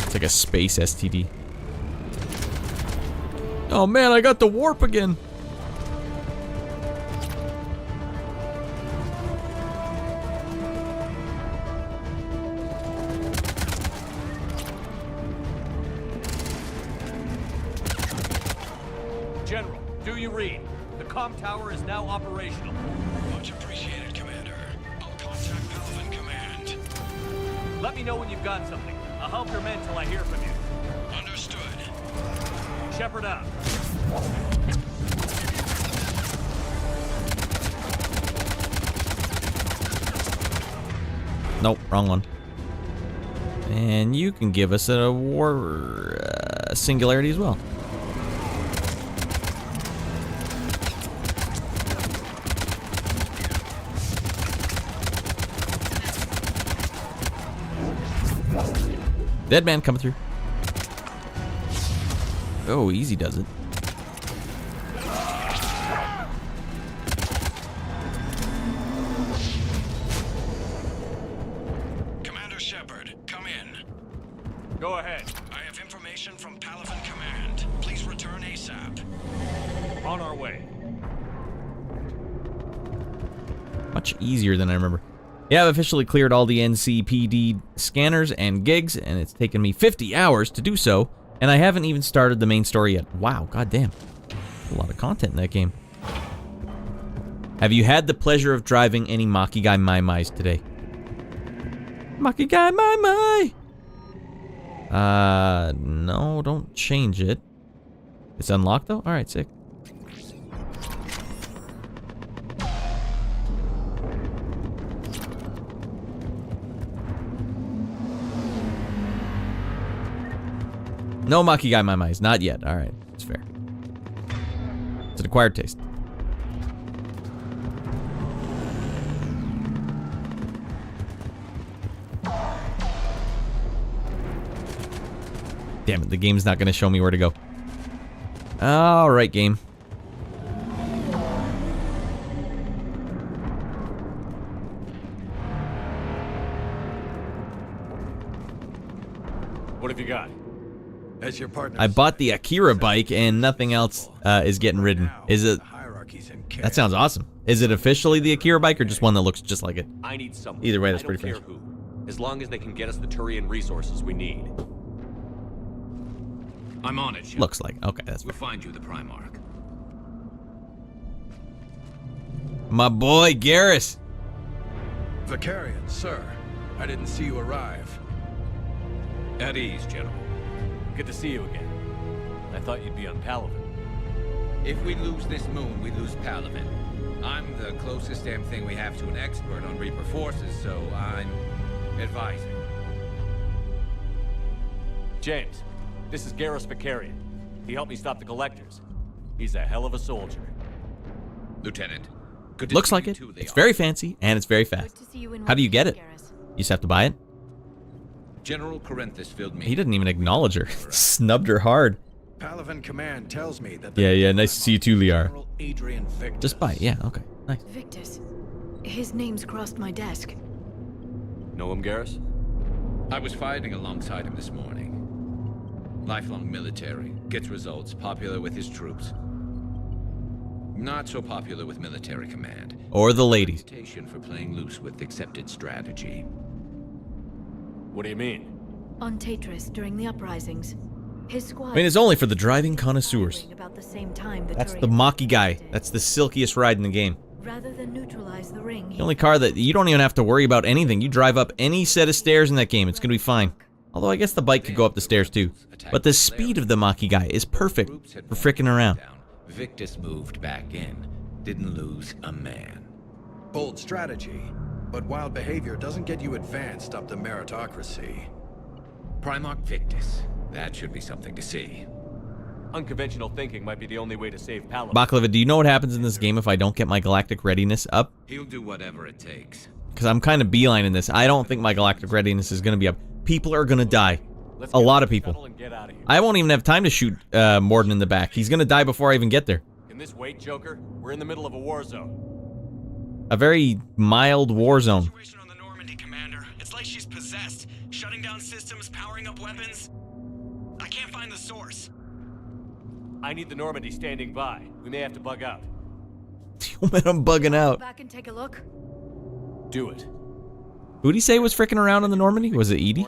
It's like a space STD. Oh man, I got the warp again. General, do you read? The comm tower is now operational. Much appreciated, Commander. I'll contact Palvin Command. Let me know when you've got something. I'll help your men till I hear from you. Understood. Shepard out. Nope, wrong one. And you can give us a war singularity as well. Dead man coming through. Oh, easy does it. Commander Shepard, come in. Go ahead. I have information from Palvin Command. Please return ASAP. On our way. Much easier than I remember. Yeah, I've officially cleared all the NCPD scanners and gigs, and it's taken me 50 hours to do so, and I haven't even started the main story yet. Wow, goddamn. A lot of content in that game. Have you had the pleasure of driving any Makigai Mai Mais today? Makigai Mai Mai! No, don't change it. It's unlocked though? Alright, sick. No Makigai Mai Mais, not yet. Alright, that's fair. It's an acquired taste. Damn it, the game's not gonna show me where to go. Alright, game. What have you got? As your partner, I bought the Akira bike and nothing else is getting ridden. Is it? That sounds awesome. Is it officially the Akira bike or just one that looks just like it? I need someone. Either way, that's I don't pretty care fresh. who. As long as they can get us the Turian resources we need. I'm on it, Shep. Looks like. Okay, that's We'll find you the Primarch. my boy Garrus. Vicarian, sir. I didn't see you arrive. At ease, General. Good to see you again. I thought you'd be on Palvin. If we lose this moon, we lose Palvin. I'm the closest damn thing we have to an expert on Reaper forces, so I'm advising. James, this is Garrus Vicarian. He helped me stop the Collectors. He's a hell of a soldier. Lieutenant, good to Looks see like you it. too, It's very fancy and it's very fast. How do you get it? You just have to buy it? General Corinthus filled me. He didn't even acknowledge her. Snubbed her hard. Palvin Command tells me that Yeah, nice to see you too, Liara. Adrian Victus. Just buy it, yeah, okay, nice. Victus. His name's crossed my desk. Know him, Garrus? I was fighting alongside him this morning. Lifelong military, gets results, popular with his troops. Not so popular with military command. Or the ladies. Reputation for playing loose with accepted strategy. What do you mean? On Tetris during the uprisings. His squad. I mean, it's only for the driving connoisseurs. About the same time the That's the Turians Makigai. That's the silkiest ride in the game. Rather than neutralize the ring, The only car that you don't even have to worry about anything. You drive up any set of stairs in that game, it's gonna be fine. Although I guess the bike could go up the stairs too. But the speed of the Makigai is perfect for frickin' around. Victus moved back in. Didn't lose a man. Bold strategy, but wild behavior doesn't get you advanced up to meritocracy. Primarch Victus. That should be something to see. Unconventional thinking might be the only way to save Palvin. Baklava, do you know what happens in this game if I don't get my galactic readiness up? He'll do whatever it takes. Because I'm kind of beelining this. I don't think my galactic readiness is going to be up. People are going to die. A lot of people. I won't even have time to shoot Morden in the back. He's going to die before I even get there. Can this wait, Joker? We're in the middle of a war zone. A very mild war zone. It's like she's possessed. Shutting down systems, powering up weapons. can't find the source. I need the Normandy standing by. We may have to bug out. Man, I'm bugging out. Back and take a look. Do it. Who'd he say was fricking around on the Normandy? Was it Edie?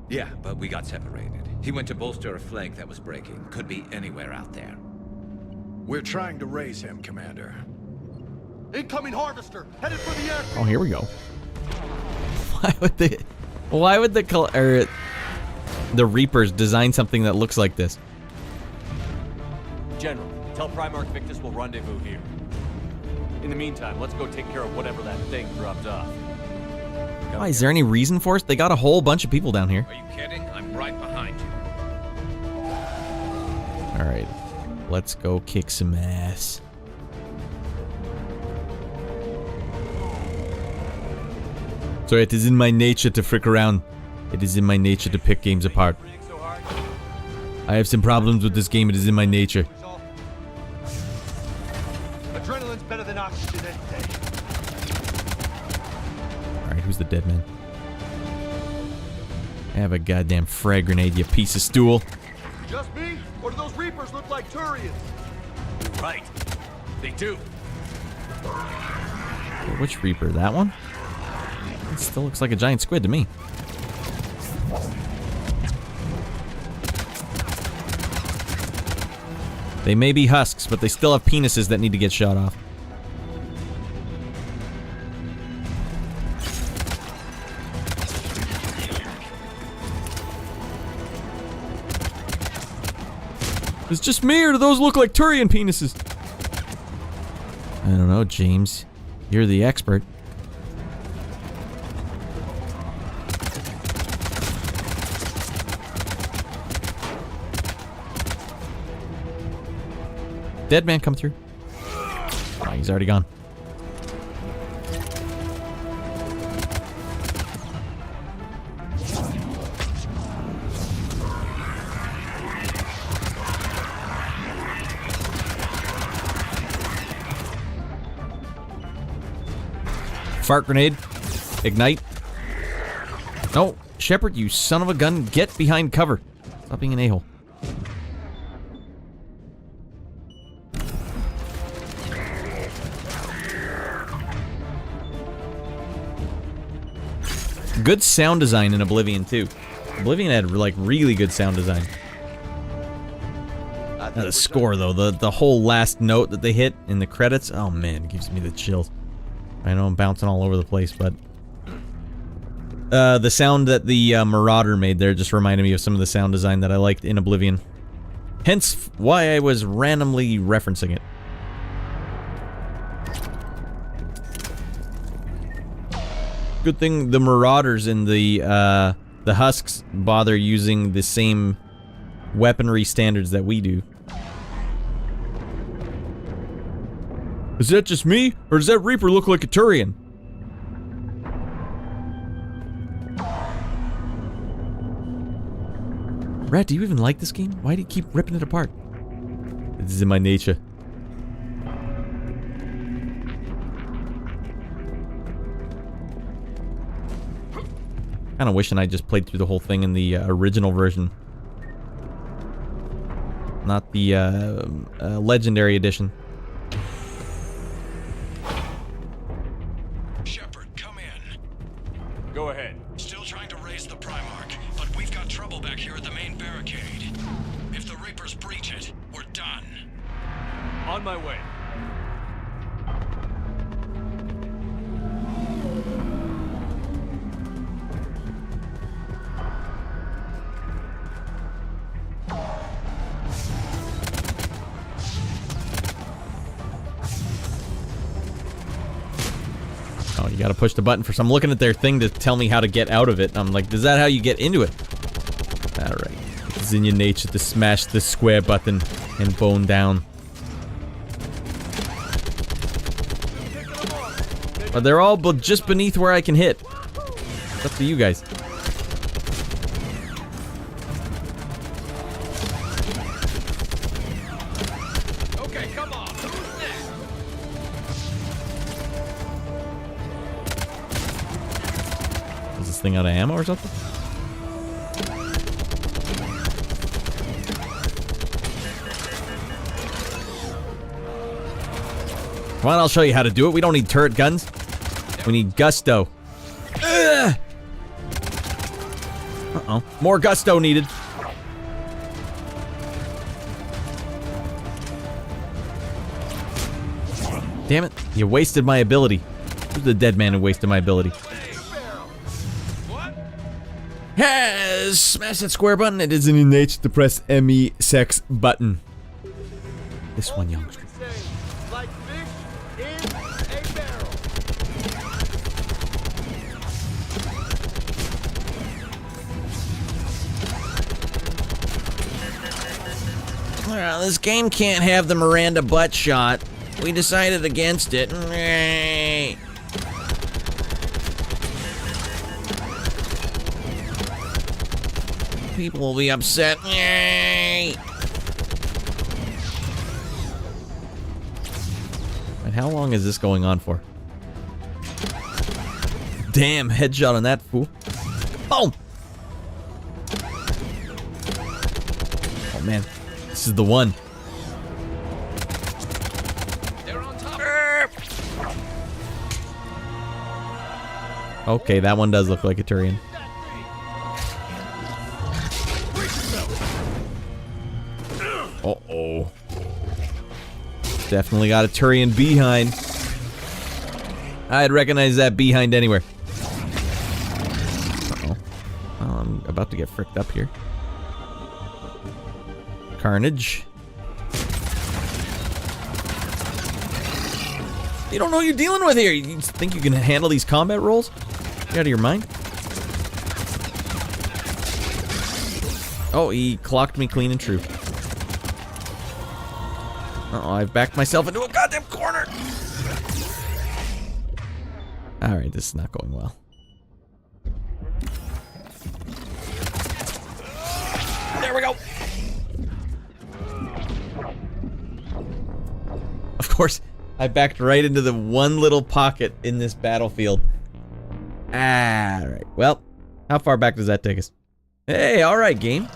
Yeah, but we got separated. He went to bolster a flank that was breaking. Could be anywhere out there. We're trying to raise him, Commander. Incoming harvester, headed for the air. Oh, here we go. Why would the Reapers design something that looks like this? General, tell Primarch Victus we'll rendezvous here. In the meantime, let's go take care of whatever that thing dropped off. Why, is there any reason for it? They got a whole bunch of people down here. Are you kidding? I'm right behind you. Alright, let's go kick some ass. So it is in my nature to frick around. It is in my nature to pick games apart. I have some problems with this game. It is in my nature. Adrenaline's better than oxygen any day. Alright, who's the dead man? Have a goddamn frag grenade, you piece of stool. Just me? Or do those Reapers look like Turians? You're right. They do. Which Reaper? That one? It still looks like a giant squid to me. They may be husks, but they still have penises that need to get shot off. It's just me, or do those look like Turian penises? I don't know, James. You're the expert. Dead man come through. Oh, he's already gone. Fart grenade. Ignite. No, Shepard, you son of a gun, get behind cover. Stop being an a-hole. Good sound design in Oblivion too. Oblivion had like really good sound design. The score though, the whole last note that they hit in the credits, oh man, it gives me the chills. I know I'm bouncing all over the place, but the sound that the Marauder made there just reminded me of some of the sound design that I liked in Oblivion. Hence why I was randomly referencing it. Good thing the Marauders and the Husks bother using the same weaponry standards that we do. Is that just me, or does that Reaper look like a Turian? Radd, do you even like this game? Why do you keep ripping it apart? This is in my nature. Kinda wishing I just played through the whole thing in the original version. Not the Legendary Edition. Shepard, come in. Go ahead. Still trying to raise the Primarch, but we've got trouble back here at the main barricade. If the Reapers breach it, we're done. On my way. Oh, you gotta push the button for some. I'm looking at their thing to tell me how to get out of it. I'm like, is that how you get into it? Alright. It's in your nature to smash the square button and bone down. But they're all just beneath where I can hit. It's up to you guys. Okay, come on. Who's next? Is this thing out of ammo or something? Come on, I'll show you how to do it. We don't need turret guns. We need gusto. Uh-oh. More gusto needed. Damn it. You wasted my ability. Who's the dead man who wasted my ability? Yes! Smash that square button. It isn't innate to press ME sex button. This one, young. Like fish in a barrel. Well, this game can't have the Miranda butt shot. We decided against it. People will be upset. And how long is this going on for? Damn, headshot on that fool. Boom! Oh man, this is the one. Okay, that one does look like a Turian. Uh-oh. Definitely got a Turian behind. I'd recognize that behind anywhere. Uh-oh. Well, I'm about to get fricked up here. Carnage. You don't know what you're dealing with here. You think you can handle these combat rolls? You out of your mind? Oh, he clocked me clean and true. Uh-oh, I've backed myself into a goddamn corner. Alright, this is not going well. There we go. Of course, I backed right into the one little pocket in this battlefield. Alright, well, how far back does that take us? Hey, alright, game.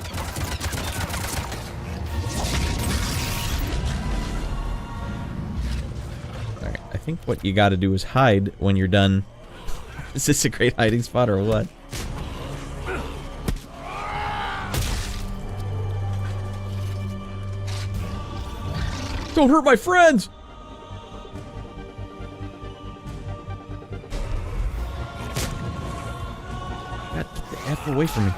Alright, I think what you gotta do is hide when you're done. Is this a great hiding spot or what? Don't hurt my friends! God, get the F away from me.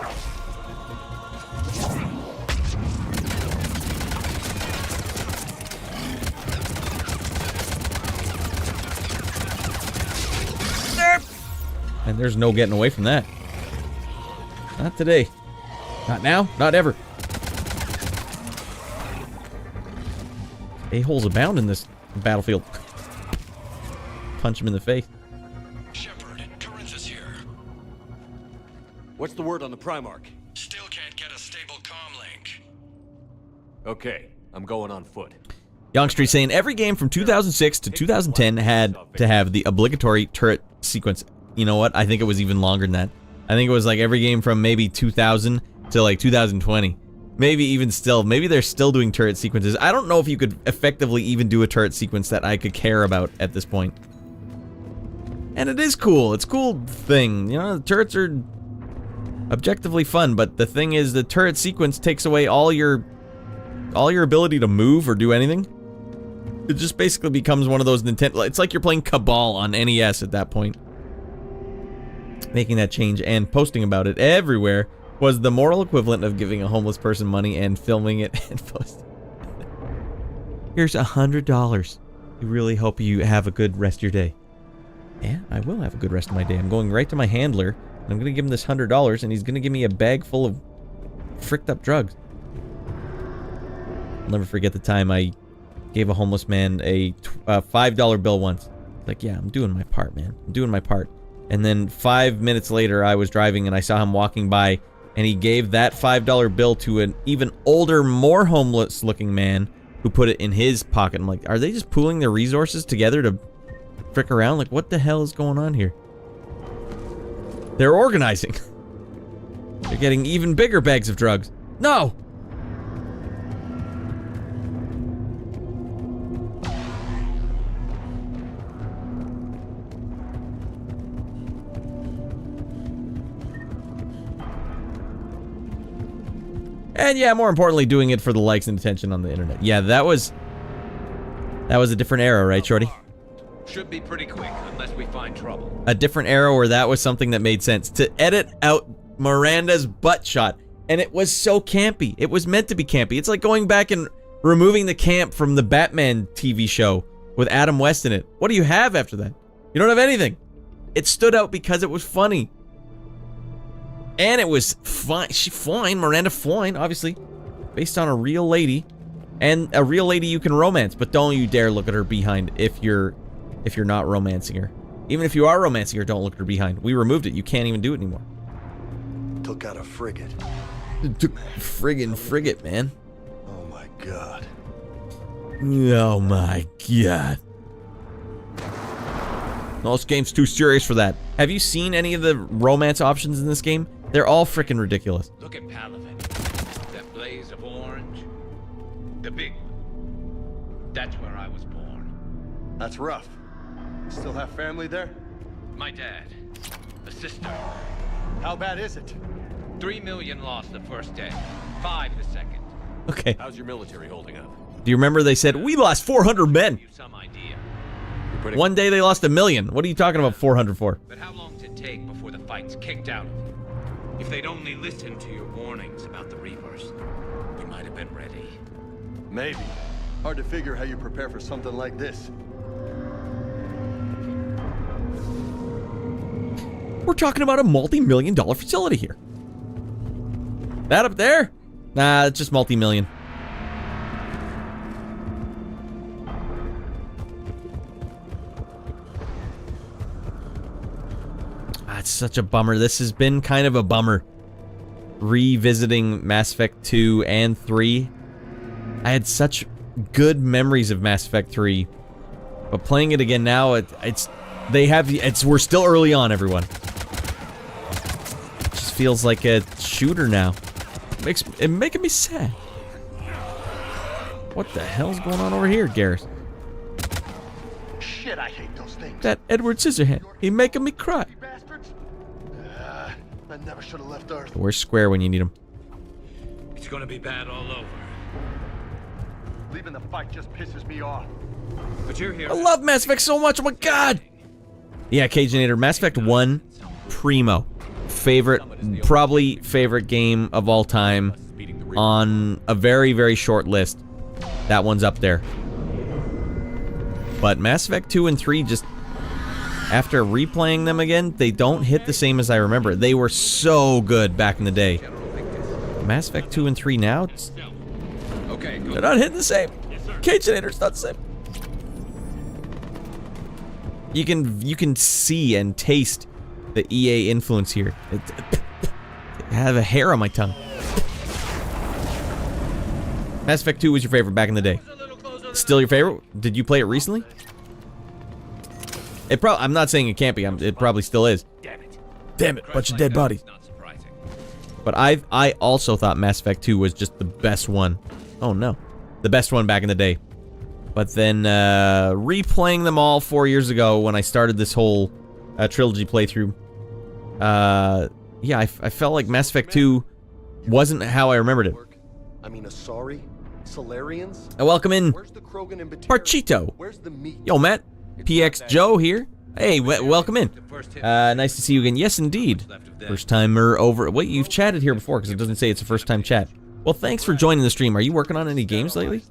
And there's no getting away from that. Not today. Not now. Not ever. A-holes abound in this battlefield. Punch him in the face. Shepard, Corinth is here. What's the word on the Primarch? Still can't get a stable comm link. Okay, I'm going on foot. Youngstreet saying every game from 2006 to 2010 had to have the obligatory turret sequence. You know what? I think it was even longer than that. I think it was like every game from maybe 2000 to like 2020. Maybe even still. Maybe they're still doing turret sequences. I don't know if you could effectively even do a turret sequence that I could care about at this point. And it is cool. It's a cool thing. You know, the turrets are objectively fun, but the thing is the turret sequence takes away all your ability to move or do anything. It just basically becomes one of those Nintendo... It's like you're playing Cabal on NES at that point. Making that change and posting about it everywhere was the moral equivalent of giving a homeless person money and filming it and posting. Here's $100. We really hope you have a good rest of your day. Yeah, I will have a good rest of my day. I'm going right to my handler, and I'm going to give him this $100, and he's going to give me a bag full of fricked up drugs. I'll never forget the time I gave a homeless man a $5 bill once. Like, yeah, I'm doing my part, man. I'm doing my part. And then 5 minutes later, I was driving and I saw him walking by, and he gave that $5 bill to an even older, more homeless-looking man who put it in his pocket. I'm like, are they just pooling their resources together to frick around? Like, what the hell is going on here? They're organizing. They're getting even bigger bags of drugs. No! And yeah, more importantly, doing it for the likes and attention on the internet. Yeah, that was a different era, right, Shorty? Should be pretty quick, unless we find trouble. A different era where that was something that made sense. To edit out Miranda's butt shot, and it was so campy. It was meant to be campy. It's like going back and removing the camp from the Batman TV show with Adam West in it. What do you have after that? You don't have anything. It stood out because it was funny. And it was fine. Miranda Fine, obviously. Based on a real lady. And a real lady you can romance. But don't you dare look at her behind if you're not romancing her. Even if you are romancing her, don't look at her behind. We removed it. You can't even do it anymore. Took out a frigate. Took friggin' frigate, man. Oh my god. Oh my god. No, this game's too serious for that. Have you seen any of the romance options in this game? They're all frickin' ridiculous. Look at Palaven. That blaze of orange. The big one. That's where I was born. That's rough. Still have family there? My dad. A sister. How bad is it? 3 million lost the first day. 5 the second. Okay. How's your military holding up? Do you remember they said, we lost 400 men? Some idea. One day they lost 1 million. What are you talking about 400 for? But how long does it take before the fight's kicked out of you? If they'd only listened to your warnings about the Reapers, we might have been ready. Maybe. Hard to figure how you prepare for something like this. We're talking about a multi-million-dollar facility here. That up there? Nah, it's just multi-million. It's such a bummer. This has been kind of a bummer. Revisiting Mass Effect 2 and 3. I had such good memories of Mass Effect 3. But playing it again now, we're still early on, everyone. It just feels like a shooter now. It's making me sad. What the hell's going on over here, Garrus? Shit, I hate those things. That Edward Scissorhand. He making me cry. I never should have left Earth. Where's Square when you need him? It's gonna be bad all over. Leaving the fight just pisses me off. But you're here. I love Mass Effect so much. Oh my god. Yeah, Cajinator. Mass Effect 1, primo. Probably favorite game of all time. On a very, very short list. That one's up there. But Mass Effect 2 and 3 just... After replaying them again, they don't hit the same as I remember. They were so good back in the day. Mass Effect 2 and 3 now, they're not hitting the same. Cajinator's not the same. You can see and taste the EA influence here. I have a hair on my tongue. Mass Effect 2 was your favorite back in the day. Still your favorite? Did you play it recently? I'm not saying it can't be. It probably still is. Damn it, bunch of dead bodies. But I also thought Mass Effect 2 was just the best one. Oh no. The best one back in the day. But then replaying them all 4 years ago when I started this whole trilogy playthrough. Yeah, I felt like Mass Effect 2 wasn't how I remembered it. I mean, Solarians? Welcome in, Where's the Krogan in Parchito. Where's the meat? Yo, Matt. PX Joe here. Hey, welcome in. Nice to see you again. Yes, indeed. First timer over. Wait, you've chatted here before because it doesn't say it's a first time chat. Well, thanks for joining the stream. Are you working on any games lately?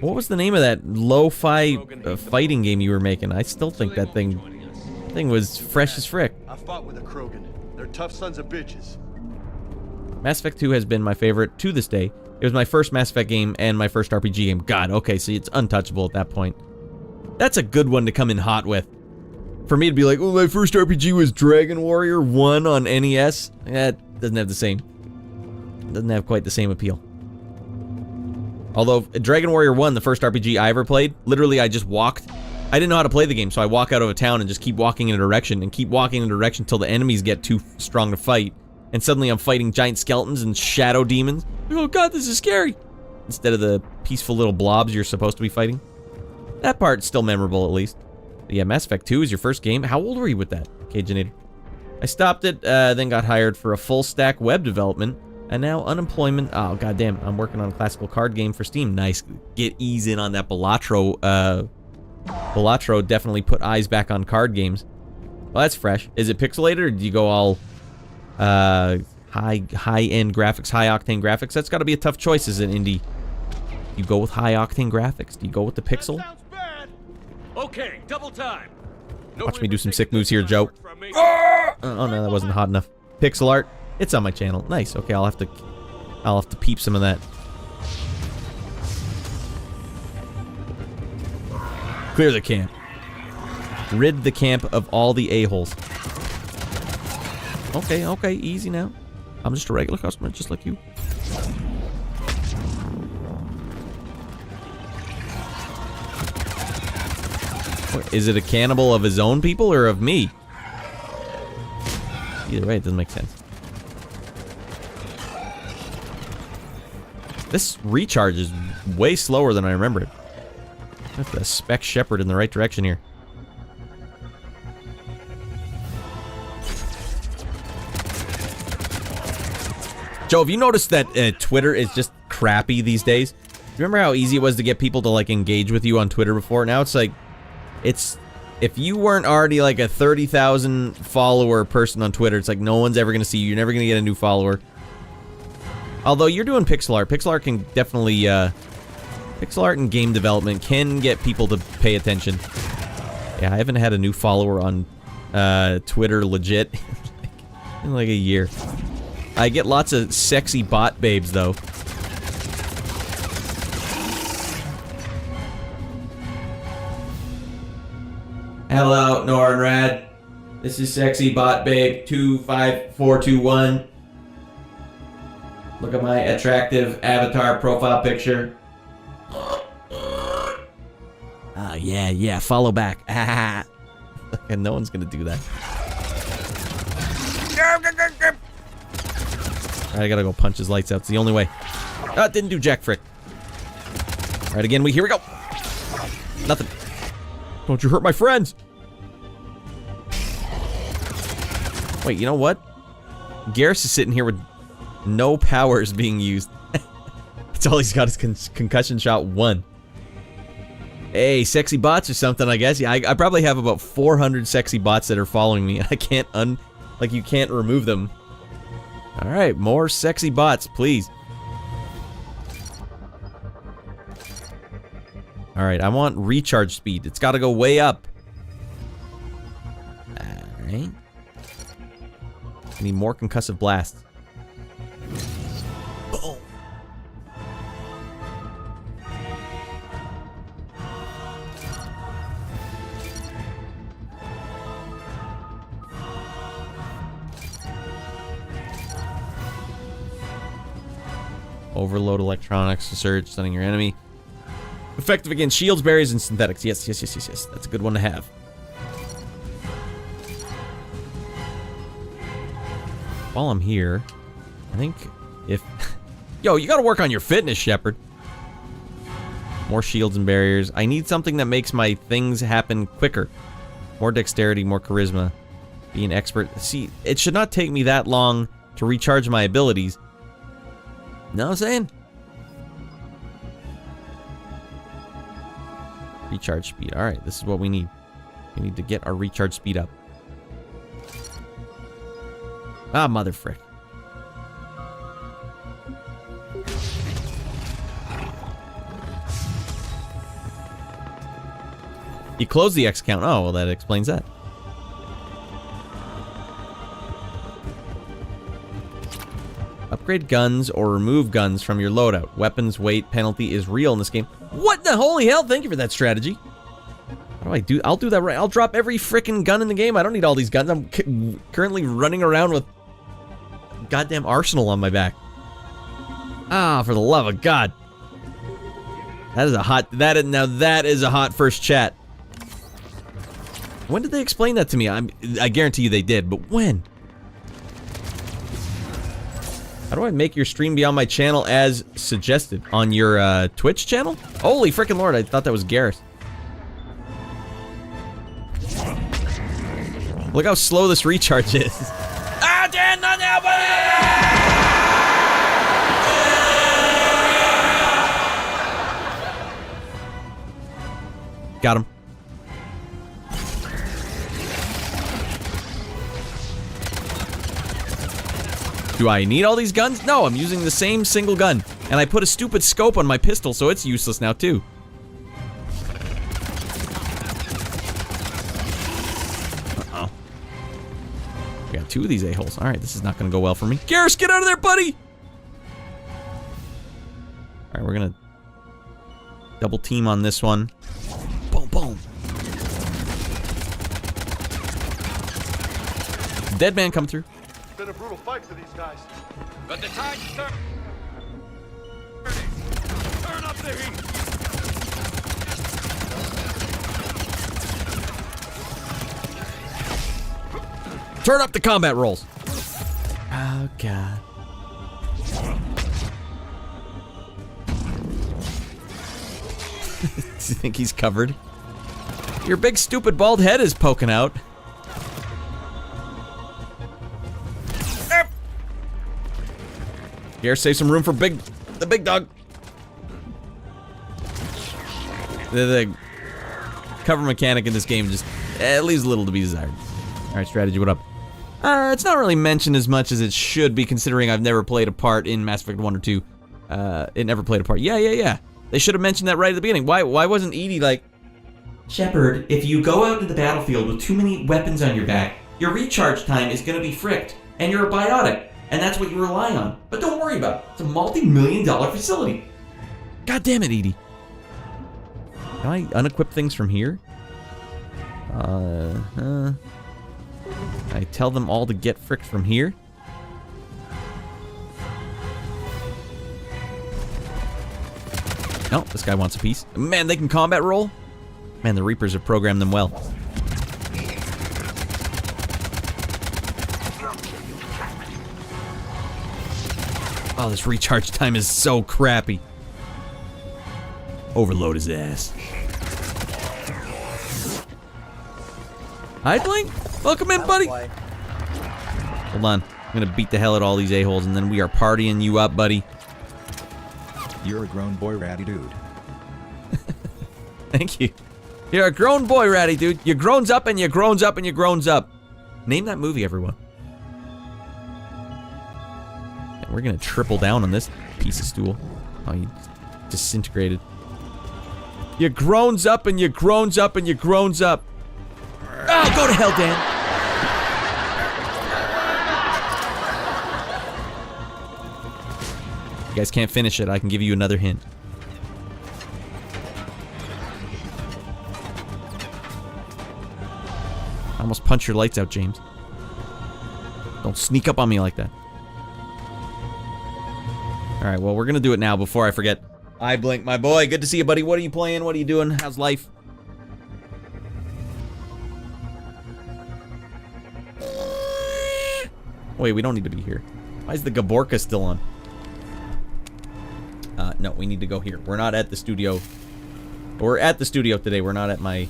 What was the name of that lo-fi fighting game you were making? I still think that thing was fresh as frick. I fought with a Krogan. They're tough sons of bitches. Mass Effect 2 has been my favorite to this day. It was my first Mass Effect game and my first RPG game. God, okay, so it's untouchable at that point. That's a good one to come in hot with. For me to be like, oh, my first RPG was Dragon Warrior 1 on NES. That doesn't have the same. Doesn't have quite the same appeal. Although, Dragon Warrior 1, the first RPG I ever played, literally I just walked. I didn't know how to play the game, so I walk out of a town and just keep walking in a direction and keep walking in a direction until the enemies get too strong to fight. And suddenly I'm fighting giant skeletons and shadow demons. Oh god, this is scary! Instead of the peaceful little blobs you're supposed to be fighting. That part's still memorable, at least. But yeah, Mass Effect 2 is your first game. How old were you with that, Cajinator? I stopped it, then got hired for a full-stack web development, And now unemployment. Oh, goddamn. I'm working on a classical card game for Steam. Nice. Get ease in on that Balatro. Balatro definitely put eyes back on card games. Well, that's fresh. Is it pixelated, or do you go all high-end graphics, high-octane graphics? That's got to be a tough choice as an indie. You go with high-octane graphics. Do you go with the pixel? Okay, double time. Watch me do some sick moves here, Joe. Oh no, that wasn't hot enough. Pixel art. It's on my channel. Nice. Okay, I'll have to peep some of that. Clear the camp. Rid the camp of all the a-holes. Okay, okay, easy now. I'm just a regular customer, just like you. What, is it a cannibal of his own people or of me? Either way, it doesn't make sense. This recharge is way slower than I remember it. I have to spec Shepard in the right direction here. Joe, have you noticed that Twitter is just crappy these days? Remember how easy it was to get people to, like, engage with you on Twitter before? Now it's like, if you weren't already, like, a 30,000 follower person on Twitter, it's like no one's ever going to see you. You're never going to get a new follower. Although you're doing pixel art. Pixel art can definitely, pixel art and game development can get people to pay attention. Yeah, I haven't had a new follower on Twitter legit in like a year. I get lots of sexy bot babes, though. Hello, Nora and Radd. This is sexy bot babe 25421. Look at my attractive avatar profile picture. Oh, yeah, follow back. And no one's gonna do that. Alright, I gotta go punch his lights out. It's the only way. Oh, it didn't do jack frick. Alright, again, here we go. Nothing. Don't you hurt my friends. Wait, you know what? Garrus is sitting here with no powers being used. That's all he's got is concussion shot 1. Hey, sexy bots or something, I guess. Yeah, I probably have about 400 sexy bots that are following me. I can't you can't remove them. Alright, more sexy bots, please. Alright, I want recharge speed. It's gotta go way up. Alright. I need more concussive blasts. Boom. Overload electronics to surge, stunning your enemy. Effective against shields, barriers, and synthetics. Yes. That's a good one to have. While I'm here, I think if... Yo, you gotta work on your fitness, Shepard. More shields and barriers. I need something that makes my things happen quicker. More dexterity, more charisma. Be an expert. See, it should not take me that long to recharge my abilities. Know what I'm saying? Recharge speed. Alright, this is what we need. We need to get our recharge speed up. Ah, mother frick. You close the X count. Oh, well, that explains that. Upgrade guns or remove guns from your loadout. Weapons weight penalty is real in this game. What the holy hell? Thank you for that strategy. What do I do? I'll do that right. I'll drop every frickin' gun in the game. I don't need all these guns. I'm currently running around with a goddamn arsenal on my back. Ah, for the love of God. That is a hot... Now that is a hot first chat. When did they explain that to me? I guarantee you they did, but when? How do I make your stream be on my channel as suggested? On your Twitch channel? Holy frickin' lord, I thought that was Garrus. Look how slow this recharge is. Ah, Dan, not now, buddy! Got him. Do I need all these guns? No, I'm using the same single gun. And I put a stupid scope on my pistol, so it's useless now, too. Uh-oh. We got 2 of these a-holes. Alright, this is not gonna go well for me. Garrus, get out of there, buddy! Alright, we're gonna double team on this one. Boom, boom. Dead man come through. It's been a brutal fight for these guys. But the tide's turning. Turn up the heat. Turn up the combat rolls. Oh, God. Do you think he's covered? Your big stupid bald head is poking out. Here, save some room for the big dog. The cover mechanic in this game just leaves a little to be desired. Alright, strategy, what up? It's not really mentioned as much as it should be, considering I've never played a part in Mass Effect 1 or 2. It never played a part. Yeah. They should have mentioned that right at the beginning. Why wasn't EDI like... Shepard, if you go out into the battlefield with too many weapons on your back, your recharge time is going to be fricked, and you're a biotic, and that's what you rely on. But don't worry about it. It's a multi-million-dollar facility. God damn it, EDI. Can I unequip things from here? I tell them all to get fricked from here. No, this guy wants a piece. Man, they can combat roll. Man, the Reapers have programmed them well. Oh, this recharge time is so crappy. Overload his ass. Hi, Blink. Welcome in, buddy. Hold on. I'm gonna beat the hell out of all these a-holes, and then we are partying you up, buddy. You're a grown boy, ratty dude. Thank you. You're a grown boy, ratty dude. You growns up and you growns up and you growns up. Name that movie, everyone. And we're gonna triple down on this piece of stool. Oh, you disintegrated. You growns up and you growns up and you growns up. Oh, go to hell, Dan. You guys can't finish it. I can give you another hint. I almost punched your lights out, James. Don't sneak up on me like that. Alright, well, we're gonna do it now before I forget. Hi, Blink, my boy. Good to see you, buddy. What are you playing? What are you doing? How's life? Wait, we don't need to be here. Why is the Gaborka still on? No, we need to go here. We're not at the studio. We're at the studio today. We're not at my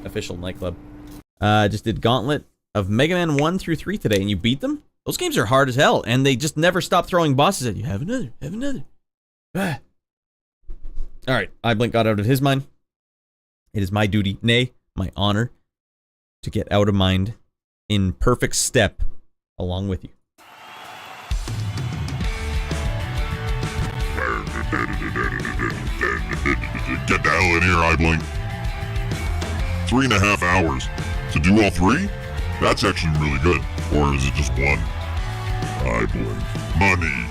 official nightclub. Just did Gauntlet of Mega Man 1 through 3 today, and you beat them? Those games are hard as hell, and they just never stop throwing bosses at you. Have another. Have another. Ah. Alright, iBlink got out of his mind. It is my duty, nay, my honor, to get out of mind in perfect step along with you. Get the hell in here, iBlink. 3.5 hours. To do all 3? That's actually really good. Or is it just 1? iBlink. Money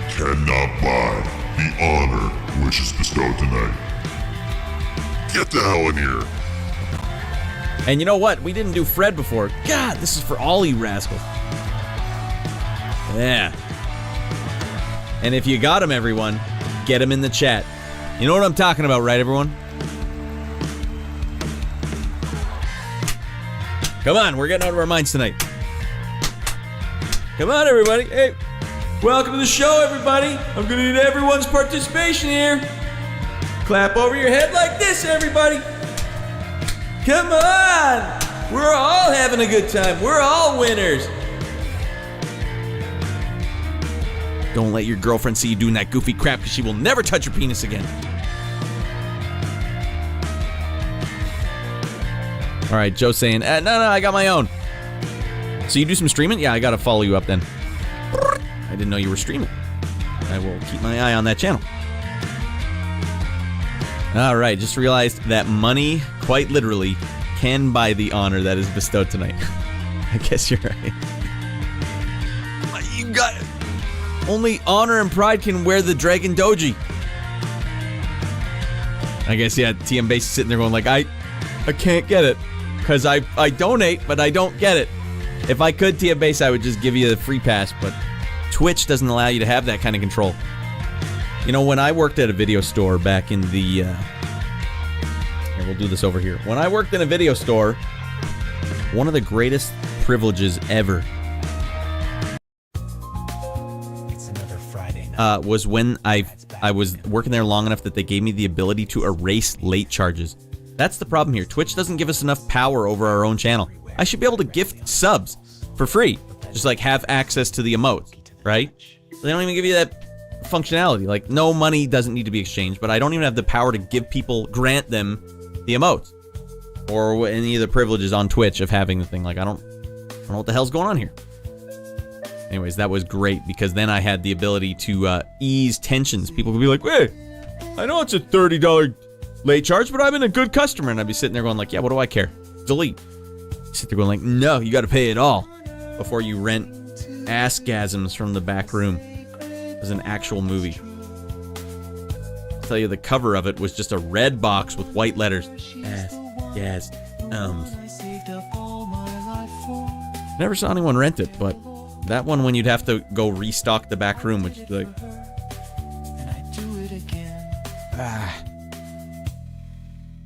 cannot buy the honor which is bestowed tonight. Get the hell in here. And you know what? We didn't do Fred before. God, this is for all you rascals. Yeah. And if you got him, everyone, get him in the chat. You know what I'm talking about, right, everyone? Come on, we're getting out of our minds tonight. Come on, everybody. Hey, welcome to the show, everybody. I'm gonna need everyone's participation here. Clap over your head like this, everybody. Come on. We're all having a good time. We're all winners. Don't let your girlfriend see you doing that goofy crap, because she will never touch your penis again. All right, Joe's saying, no, I got my own. So you do some streaming? Yeah, I gotta follow you up then. I didn't know you were streaming. I will keep my eye on that channel. All right, just realized that money, quite literally, can buy the honor that is bestowed tonight. I guess you're right. You got it. Only honor and pride can wear the Dragon Doji. I guess, yeah, TM Base is sitting there going like, I can't get it. Because I donate, but I don't get it. If I could, TM Base, I would just give you the free pass, but Twitch doesn't allow you to have that kind of control. You know, when I worked at a video store back in the... here, we'll do this over here. When I worked in a video store, one of the greatest privileges ever was when I was working there long enough that they gave me the ability to erase late charges. That's the problem here. Twitch doesn't give us enough power over our own channel. I should be able to gift subs for free. Just like have access to the emotes, right? They don't even give you that functionality. Like, no money doesn't need to be exchanged, but I don't even have the power to give people, grant them the emotes. Or any of the privileges on Twitch of having the thing. Like, I don't know what the hell's going on here. Anyways, that was great because then I had the ability to ease tensions. People could be like, "Hey, I know it's a $30 late charge, but I've been a good customer." And I'd be sitting there going like, "Yeah, what do I care? Delete." Sit there going like, "No, you got to pay it all before you rent assgasms from the back room." It was an actual movie. I'll tell you, the cover of it was just a red box with white letters. Never saw anyone rent it, but that one when you'd have to go restock the back room, which is like...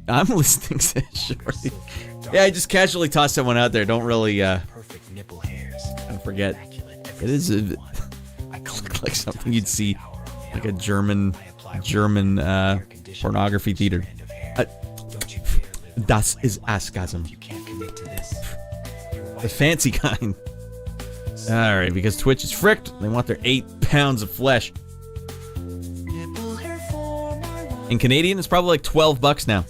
I'm listening, says Shorty. Yeah, I just casually tossed that one out there. Don't really, don't forget. It is like something you'd see, like a German pornography theater. Das ist Asgasm. The fancy kind. Alright, because Twitch is fricked, they want their 8 pounds of flesh. In Canadian, it's probably like $12 now.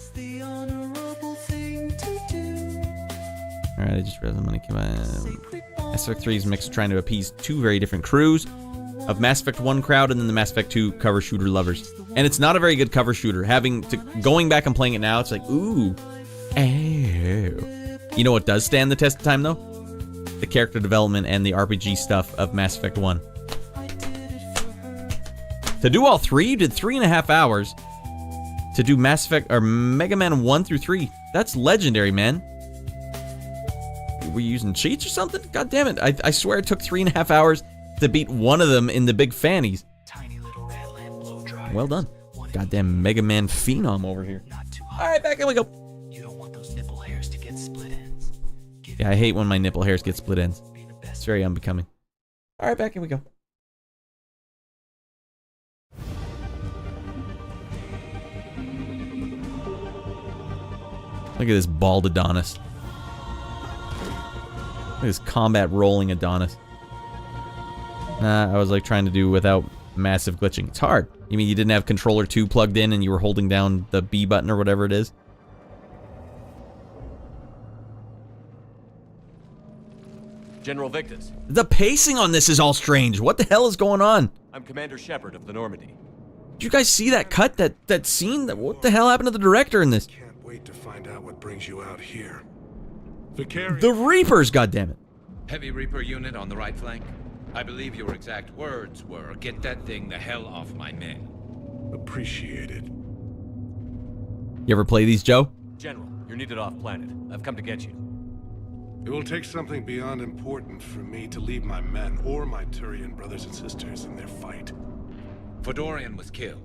Alright, I just read the money came out. Mass Effect 3 is mixed, trying to appease two very different crews of Mass Effect 1 crowd and then the Mass Effect 2 cover shooter lovers. And it's not a very good cover shooter. Going back and playing it now, it's like, ooh. Oh. You know what does stand the test of time, though? The character development and the RPG stuff of Mass Effect 1. To do all three, you did 3.5 hours. To do Mass Effect or Mega Man 1 through 3, that's legendary, man. Were you using cheats or something? God damn it! I swear it took 3.5 hours to beat one of them in the big fannies. Well done, goddamn Mega Man phenom over here. All right, back in we go. Yeah, I hate when my nipple hairs get split ends. It's very unbecoming. All right, back in we go. Look at this bald Adonis. Look at this combat rolling Adonis. Nah, I was like trying to do without massive glitching. It's hard. You mean you didn't have controller 2 plugged in and you were holding down the B button or whatever it is? General Victus. The pacing on this is all strange. What the hell is going on? I'm Commander Shepard of the Normandy. Did you guys see that cut? That scene? What the hell happened to the director in this? Can't wait to find out what brings you out here. The Reapers, goddammit. Heavy Reaper unit on the right flank. I believe your exact words were, "Get that thing the hell off my men." Appreciated. You ever play these, Joe? General, you're needed off planet. I've come to get you. It will take something beyond important for me to leave my men or my Turian brothers and sisters in their fight. Fedorian was killed.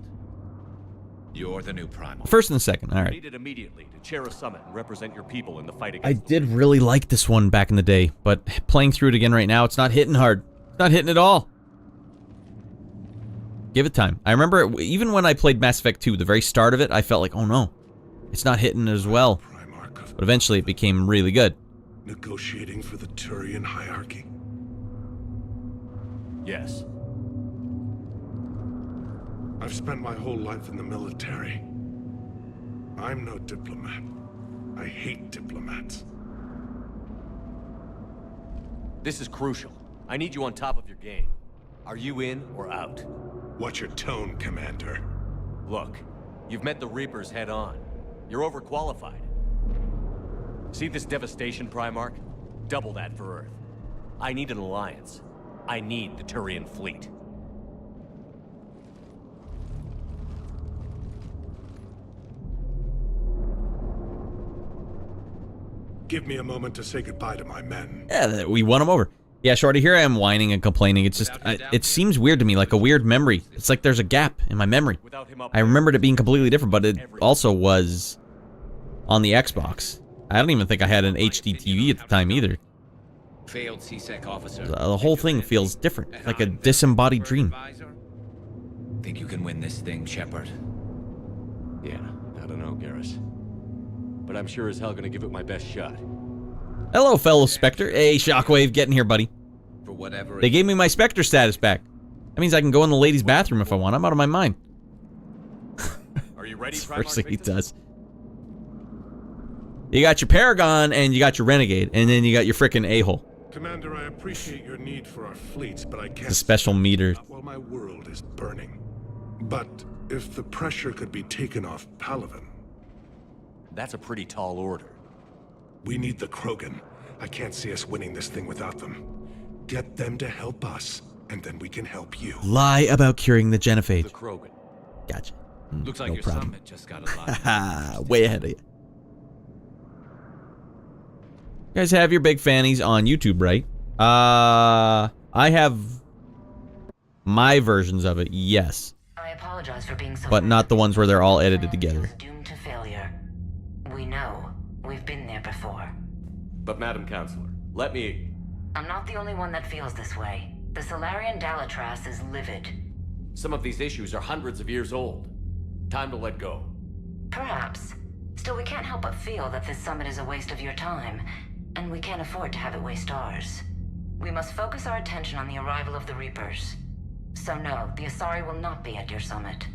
You're the new Primal. First and the second, all right. Needed immediately to chair a summit and represent your people in the fight against. I did really like this one back in the day, but playing through it again right now, it's not hitting hard. It's not hitting at all. Give it time. I remember even when I played Mass Effect 2, the very start of it, I felt like, oh no, it's not hitting as well. But eventually it became really good. Negotiating for the Turian hierarchy? Yes. I've spent my whole life in the military. I'm no diplomat. I hate diplomats. This is crucial. I need you on top of your game. Are you in or out? Watch your tone, Commander. Look, you've met the Reapers head on. You're overqualified. See this devastation, Primarch? Double that for Earth. I need an alliance. I need the Turian fleet. Give me a moment to say goodbye to my men. Yeah, we won them over. Yeah, Shorty, here I am whining and complaining. It's just, it seems weird to me, like a weird memory. It's like there's a gap in my memory. I remembered it being completely different, but it also was on the Xbox. I don't even think I had an HD TV at the time either. Failed CSEC officer. The whole thing feels different, like a disembodied dream. Think you can win this thing, Shepard? Yeah, I don't know, Garrus. But I'm sure as hell gonna give it my best shot. Hello, fellow Spectre. Hey, Shockwave, getting here, buddy. For whatever. They gave me my Spectre status back. That means I can go in the ladies' bathroom if I want. I'm out of my mind. Are you ready, Primarch? First thing he does. You got your Paragon and you got your Renegade, and then you got your frickin' a-hole. Commander, I appreciate your need for our fleets, but I can't. The special meter. Not while my world is burning. But if the pressure could be taken off Palaven. That's a pretty tall order. We need the Krogan. I can't see us winning this thing without them. Get them to help us, and then we can help you. Lie about curing the genophage. The Krogan. Gotcha. Looks like no your problem. summit just got a lot. Way ahead of you. You guys have your big fannies on YouTube, right? I have my versions of it, yes. I apologize for being so. But not the ones where they're all edited together. Doomed to failure. We know. We've been there before. But Madam Counselor, let me... I'm not the only one that feels this way. The Solarian Dalatras is livid. Some of these issues are hundreds of years old. Time to let go. Perhaps. Still, we can't help but feel that this summit is a waste of your time. And we can't afford to have it waste ours. We must focus our attention on the arrival of the Reapers. So no, the Asari will not be at your summit.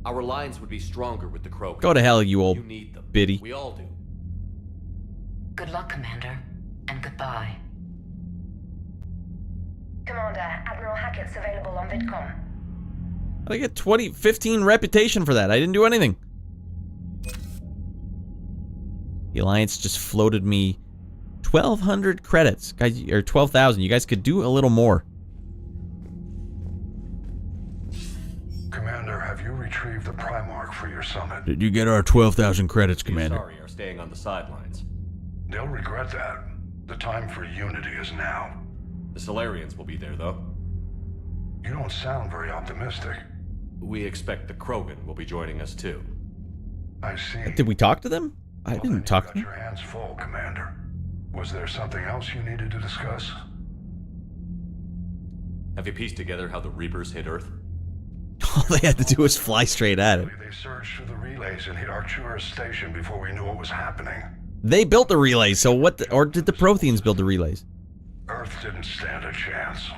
Our alliance would be stronger with the Krogan. Go to hell, you old need them. biddy. We all do. Good luck, Commander. And goodbye. Commander, Admiral Hackett's available on VidCom. I get 15 reputation for that. I didn't do anything. The Alliance just floated me 1,200 credits. Guys, or 12,000. You guys could do a little more. Commander, have you retrieved the Primarch for your summit? Did you get our 12,000 credits, Commander? The Asari are staying on the sidelines. They'll regret that. The time for unity is now. The Solarians will be there, though. You don't sound very optimistic. We expect the Krogan will be joining us, too. I see. Did we talk to them? I didn't talk to them. You got your hands full, Commander. Was there something else you needed to discuss? Have you pieced together how the Reapers hit Earth? All they had to do was fly straight at it. They surged through the relays and hit Artura's station before we knew what was happening. They built the relays, so what or did the Protheans build the relays? Earth didn't stand a chance.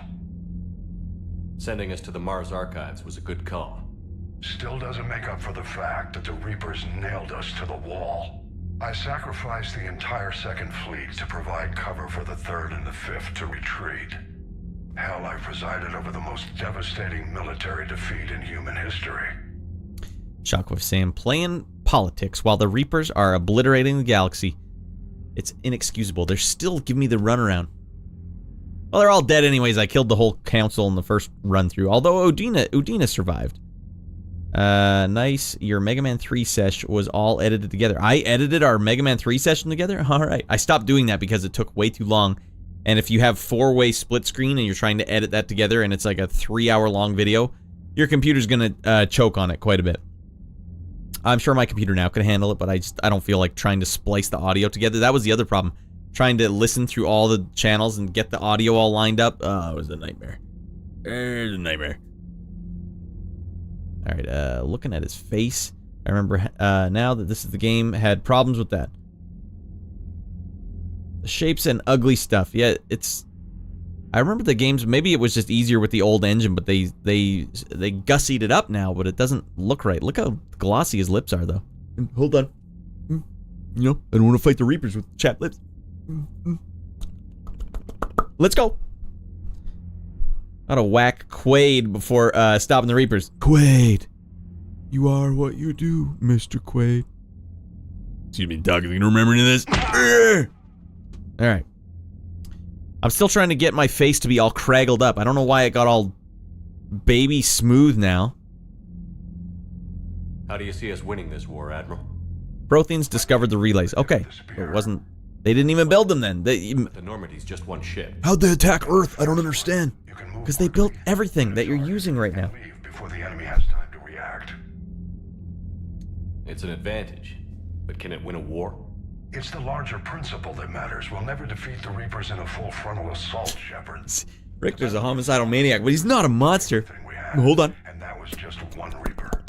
Sending us to the Mars Archives was a good call. Still doesn't make up for the fact that the Reapers nailed us to the wall. I sacrificed the entire Second Fleet to provide cover for the Third and the Fifth to retreat. Hell, I presided over the most devastating military defeat in human history. Shockwave Sam playing politics while the Reapers are obliterating the galaxy. It's inexcusable. They're still giving me the runaround. Well, they're all dead anyways. I killed the whole council in the first run through. Although Udina survived. Nice. Your Mega Man 3 sesh was all edited together. I edited our Mega Man 3 session together? Alright. I stopped doing that because it took way too long. And if you have 4-way split screen and you're trying to edit that together and it's like a 3-hour-long video, your computer's gonna choke on it quite a bit. I'm sure my computer now could handle it, but I don't feel like trying to splice the audio together. That was the other problem. Trying to listen through all the channels and get the audio all lined up. Oh, it was a nightmare. It was a nightmare. Alright, looking at his face. I remember now that this is the game, had problems with that. The shapes and ugly stuff. Yeah, it's... I remember the games, maybe it was just easier with the old engine, but they gussied it up now, but it doesn't look right. Look how glossy his lips are, though. Hold on. You know, I don't want to fight the Reapers with chapped lips. Let's go. Gotta whack Quaid before stopping the Reapers. Quaid, you are what you do, Mr. Quaid. Excuse me, Doug. You can remember any of this? All right. I'm still trying to get my face to be all craggled up. I don't know why it got all baby smooth now. How do you see us winning this war, Admiral? Protheans discovered the relays. Okay. It wasn't... They didn't even build them then. But the Normandy's just one ship. How'd they attack Earth? I don't understand. Because they built everything that you're using right now. Before the enemy has time to react. It's an advantage. But can it win a war? It's the larger principle that matters. We'll never defeat the Reapers in a full frontal assault, Shepard. Richter's a homicidal maniac, but he's not a monster. Hold on. And that was just one Reaper.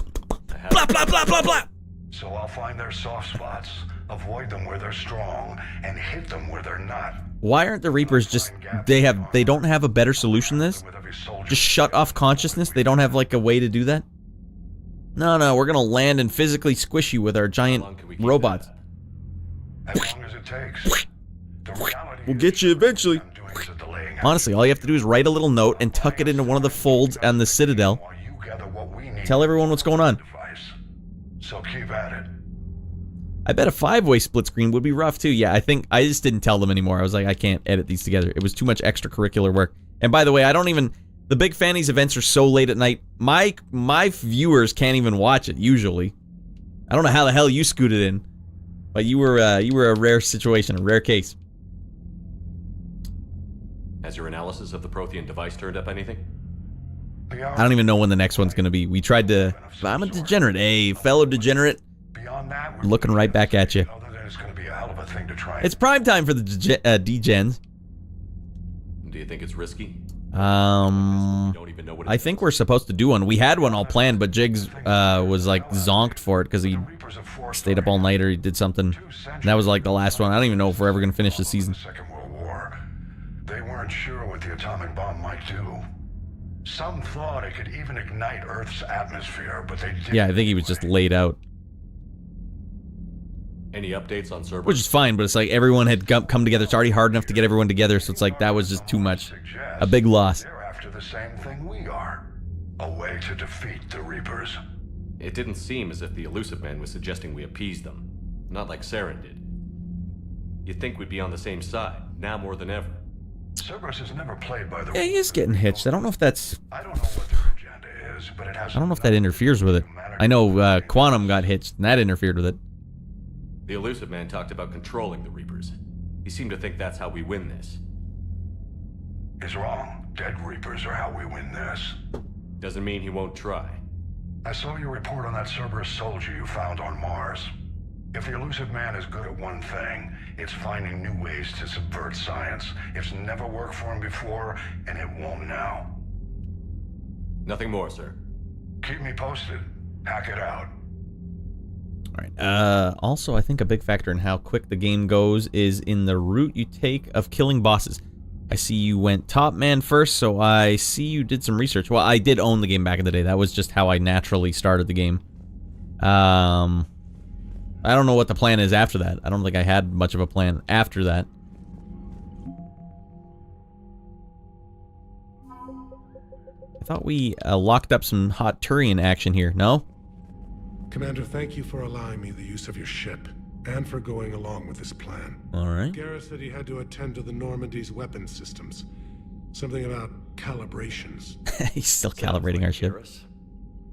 Blah, blah, blah, blah, blah. So I'll find their soft spots, avoid them where they're strong, and hit them where they're not. Why aren't the Reapers just... They don't have a better solution than this? Just shut off consciousness? They don't have, like, a way to do that? No, we're gonna land and physically squish you with our giant robots. As long as it takes. We'll get you eventually. Honestly, all you have to do is write a little note and tuck it into one of the folds on the Citadel. Tell everyone what's going on. So keep at it. I bet a 5-way split screen would be rough too. Yeah, I think I just didn't tell them anymore. I was like, I can't edit these together. It was too much extracurricular work. And by the way, I don't even... The Big Fannies events are so late at night. My viewers can't even watch it usually. I don't know how the hell you scooted in, but you were a rare situation, a rare case. Has your analysis of the Prothean device turned up anything? I don't even know when the next one's gonna be. We tried to... I'm a degenerate. Hey, fellow degenerate. Looking right back at you. It's prime time for the degens. Do you think it's risky? I think we're supposed to do one. We had one all planned, but Jigs was like zonked for it because he stayed up all night or he did something. And that was like the last one. I don't even know if we're ever gonna finish the season. Second World War. They weren't sure what the atomic bomb might do. Some thought it could even ignite Earth's atmosphere, but they didn't. Yeah, I think he was just laid out. Any updates on Cerberus? Which is fine, but it's like everyone had come together. It's already hard enough to get everyone together, so it's like that was just too much. A big loss. They're after the same thing we are. A way to defeat the Reapers. It didn't seem as if the Elusive Man was suggesting we appease them. Not like Saren did. You'd think we'd be on the same side, now more than ever. Cerberus is never played by the... Yeah, he is getting hitched. I don't know if that's... I don't know what their agenda is, but it has... I don't know if that interferes with it. I know Quantum got hitched, and that interfered with it. The Elusive Man talked about controlling the Reapers. He seemed to think that's how we win this. He's wrong. Dead Reapers are how we win this. Doesn't mean he won't try. I saw your report on that Cerberus soldier you found on Mars. If the Elusive Man is good at one thing, it's finding new ways to subvert science. It's never worked for him before, and it won't now. Nothing more, sir. Keep me posted. Hack it out. Alright, also I think a big factor in how quick the game goes is in the route you take of killing bosses. I see you went top man first, so I see you did some research. Well, I did own the game back in the day. That was just how I naturally started the game. I don't know what the plan is after that. I don't think I had much of a plan after that. I thought we locked up some hot Turian action here, no? Commander, thank you for allowing me the use of your ship, and for going along with this plan. Alright. Garrus said he had to attend to the Normandy's weapon systems. Something about calibrations. He's still calibrating our ship.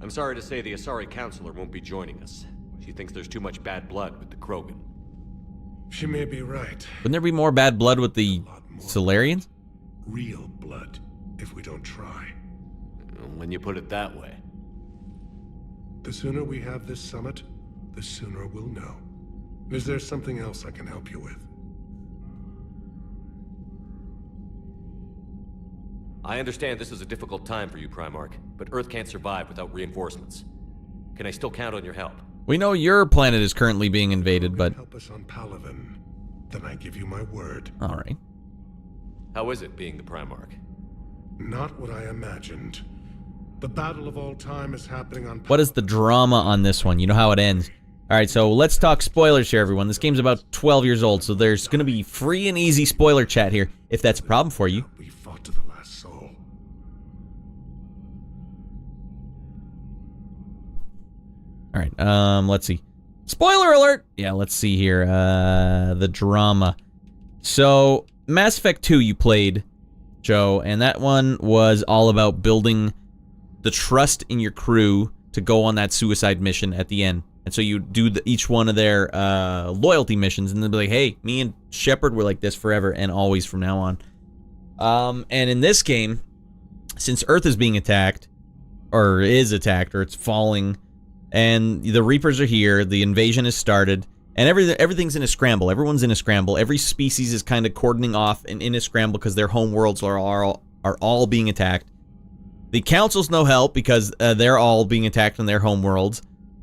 I'm sorry to say the Asari Counselor won't be joining us. She thinks there's too much bad blood with the Krogan. She may be right. Wouldn't there be more bad blood with the Solarians? Real blood, if we don't try. When you put it that way. The sooner we have this summit, the sooner we'll know. Is there something else I can help you with? I understand this is a difficult time for you, Primarch, but Earth can't survive without reinforcements. Can I still count on your help? We know your planet is currently being invaded, but... Help us on Palaven. Then I give you my word. Alright. How is it being the Primarch? Not what I imagined. The battle of all time is happening on Palaven. What is the drama on this one? You know how it ends. Alright, so let's talk spoilers here, everyone. This game's about 12 years old, so there's going to be free and easy spoiler chat here, if that's a problem for you. We fought to the last soul. Alright, let's see. Spoiler alert! Yeah, let's see here. The drama. So, Mass Effect 2 you played, Joe, and that one was all about building the trust in your crew to go on that suicide mission at the end. And so you do each one of their loyalty missions, and they'll be like, hey, me and Shepard were like this forever and always from now on. And in this game, since Earth is being attacked, or is attacked, or it's falling, and the Reapers are here, the invasion has started, and everything's in a scramble. Everyone's in a scramble. Every species is kind of cordoning off and in a scramble because their home worlds are all being attacked. The Council's no help because they're all being attacked in their home worlds.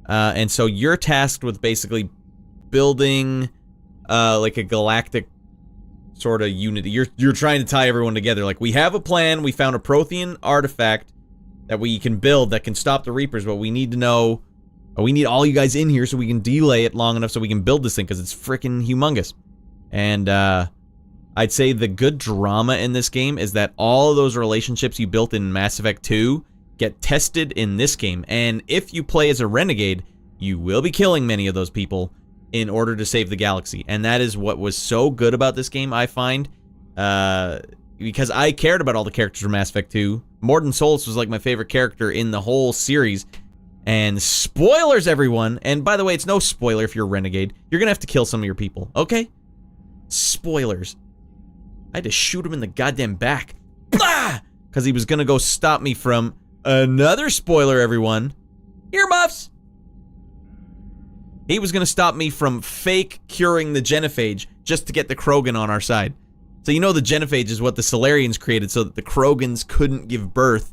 And so you're tasked with basically building like a galactic sort of unity. You're trying to tie everyone together. Like, we have a plan. We found a Prothean artifact that we can build that can stop the Reapers, but we need to know... We need all you guys in here so we can delay it long enough so we can build this thing, because it's freaking humongous. And I'd say the good drama in this game is that all of those relationships you built in Mass Effect 2 get tested in this game. And if you play as a renegade, you will be killing many of those people in order to save the galaxy. And that is what was so good about this game, I find. Because I cared about all the characters from Mass Effect 2. Mordin Solus was like my favorite character in the whole series. And spoilers, everyone. And by the way, it's no spoiler if you're a renegade. You're going to have to kill some of your people, okay? Spoilers. I had to shoot him in the goddamn back. Because he was going to go stop me from another spoiler, everyone. Earmuffs. He was going to stop me from fake curing the genophage just to get the Krogan on our side. So you know the genophage is what the Solarians created so that the Krogans couldn't give birth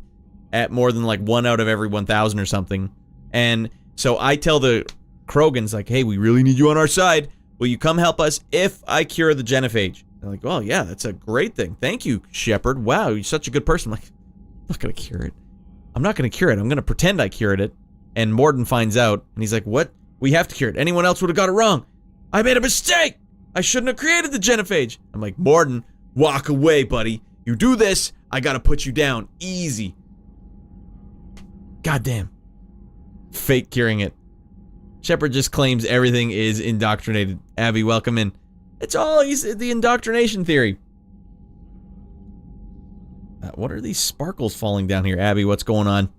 at more than like 1 out of every 1,000 or something. And so I tell the Krogans, like, hey, we really need you on our side. Will you come help us if I cure the genophage? They're like, well, yeah, that's a great thing. Thank you, Shepard. Wow, you're such a good person. I'm like, I'm not going to cure it. I'm not going to cure it. I'm going to pretend I cured it. And Mordin finds out, and he's like, what? We have to cure it. Anyone else would have got it wrong. I made a mistake. I shouldn't have created the genophage. I'm like, Mordin, walk away, buddy. You do this, I got to put you down. Easy. Goddamn. Fake curing it. Shepard just claims everything is indoctrinated. Abby, welcome in. It's all the indoctrination theory. What are these sparkles falling down here? Abby, what's going on?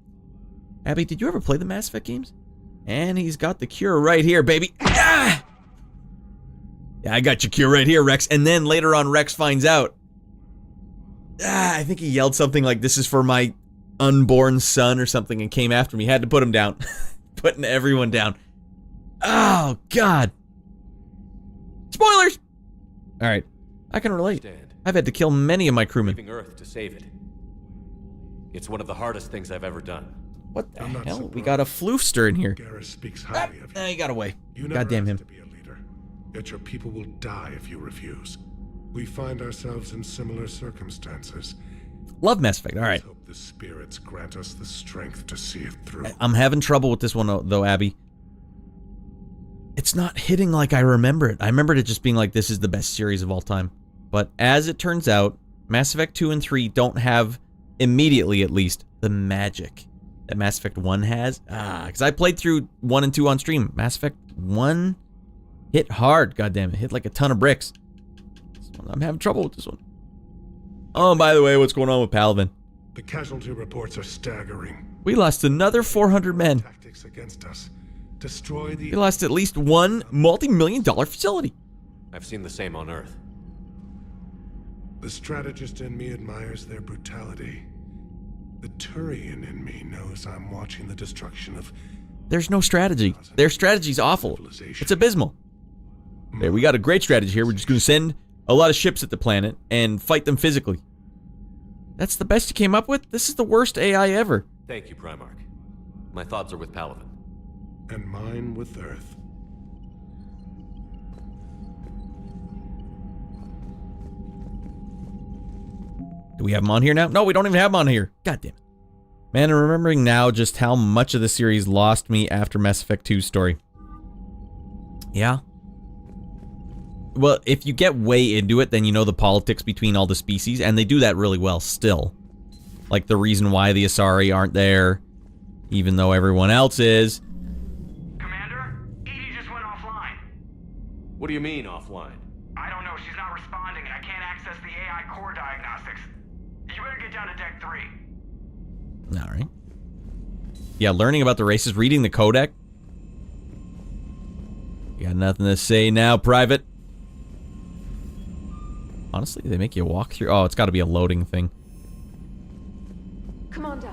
Abby, did you ever play the Mass Effect games? And he's got the cure right here, baby. Ah! Yeah, I got your cure right here, Rex. And then later on, Rex finds out. I think he yelled something like, this is for my unborn son or something, and came after me. Had to put him down. Putting everyone down. Oh, God. Spoilers! Alright. I can relate. I've had to kill many of my crewmen. Leaving Earth to save it. It's one of the hardest things I've ever done. What the hell? We got a floofster in here. Garrus speaks highly of you. He got away. You never Goddamn him. asked to be a leader, yet your people will die if you refuse. We find ourselves in similar circumstances. Love Mass Effect. Alright. Let's hope the spirits grant us the strength to see it through. I'm having trouble with this one, though, Abby. It's not hitting like I remember it. I remembered it just being like, this is the best series of all time. But as it turns out, Mass Effect 2 and 3 don't have, immediately at least, the magic that Mass Effect 1 has. Because I played through 1 and 2 on stream. Mass Effect 1 hit hard, goddamn it. Hit like a ton of bricks. I'm having trouble with this one. Oh, by the way, what's going on with Paladin? The casualty reports are staggering. We lost another 400 men. Tactics against us. Destroy the... We lost at least one multi-million-dollar facility. I've seen the same on Earth. The strategist in me admires their brutality. The Turian in me knows I'm watching the destruction of... There's no strategy. Their strategy's awful. It's abysmal. Okay, we got a great strategy here. We're just going to send a lot of ships at the planet and fight them physically. That's the best you came up with? This is the worst AI ever. Thank you, Primarch. My thoughts are with Paladin. And mine with Earth. Do we have him on here now? No, we don't even have him on here. God damn it. Man, I'm remembering now just how much of the series lost me after Mass Effect 2's story. Yeah. Well, if you get way into it, then you know the politics between all the species, and they do that really well still. Like the reason why the Asari aren't there, even though everyone else is. Commander, Edie just went offline. What do you mean, offline? I don't know, she's not responding, and I can't access the AI core diagnostics. You better get down to Deck 3. Alright. Yeah, learning about the races, reading the codec. You got nothing to say now, Private. Honestly, they make you walk through. Oh, it's got to be a loading thing. Commander,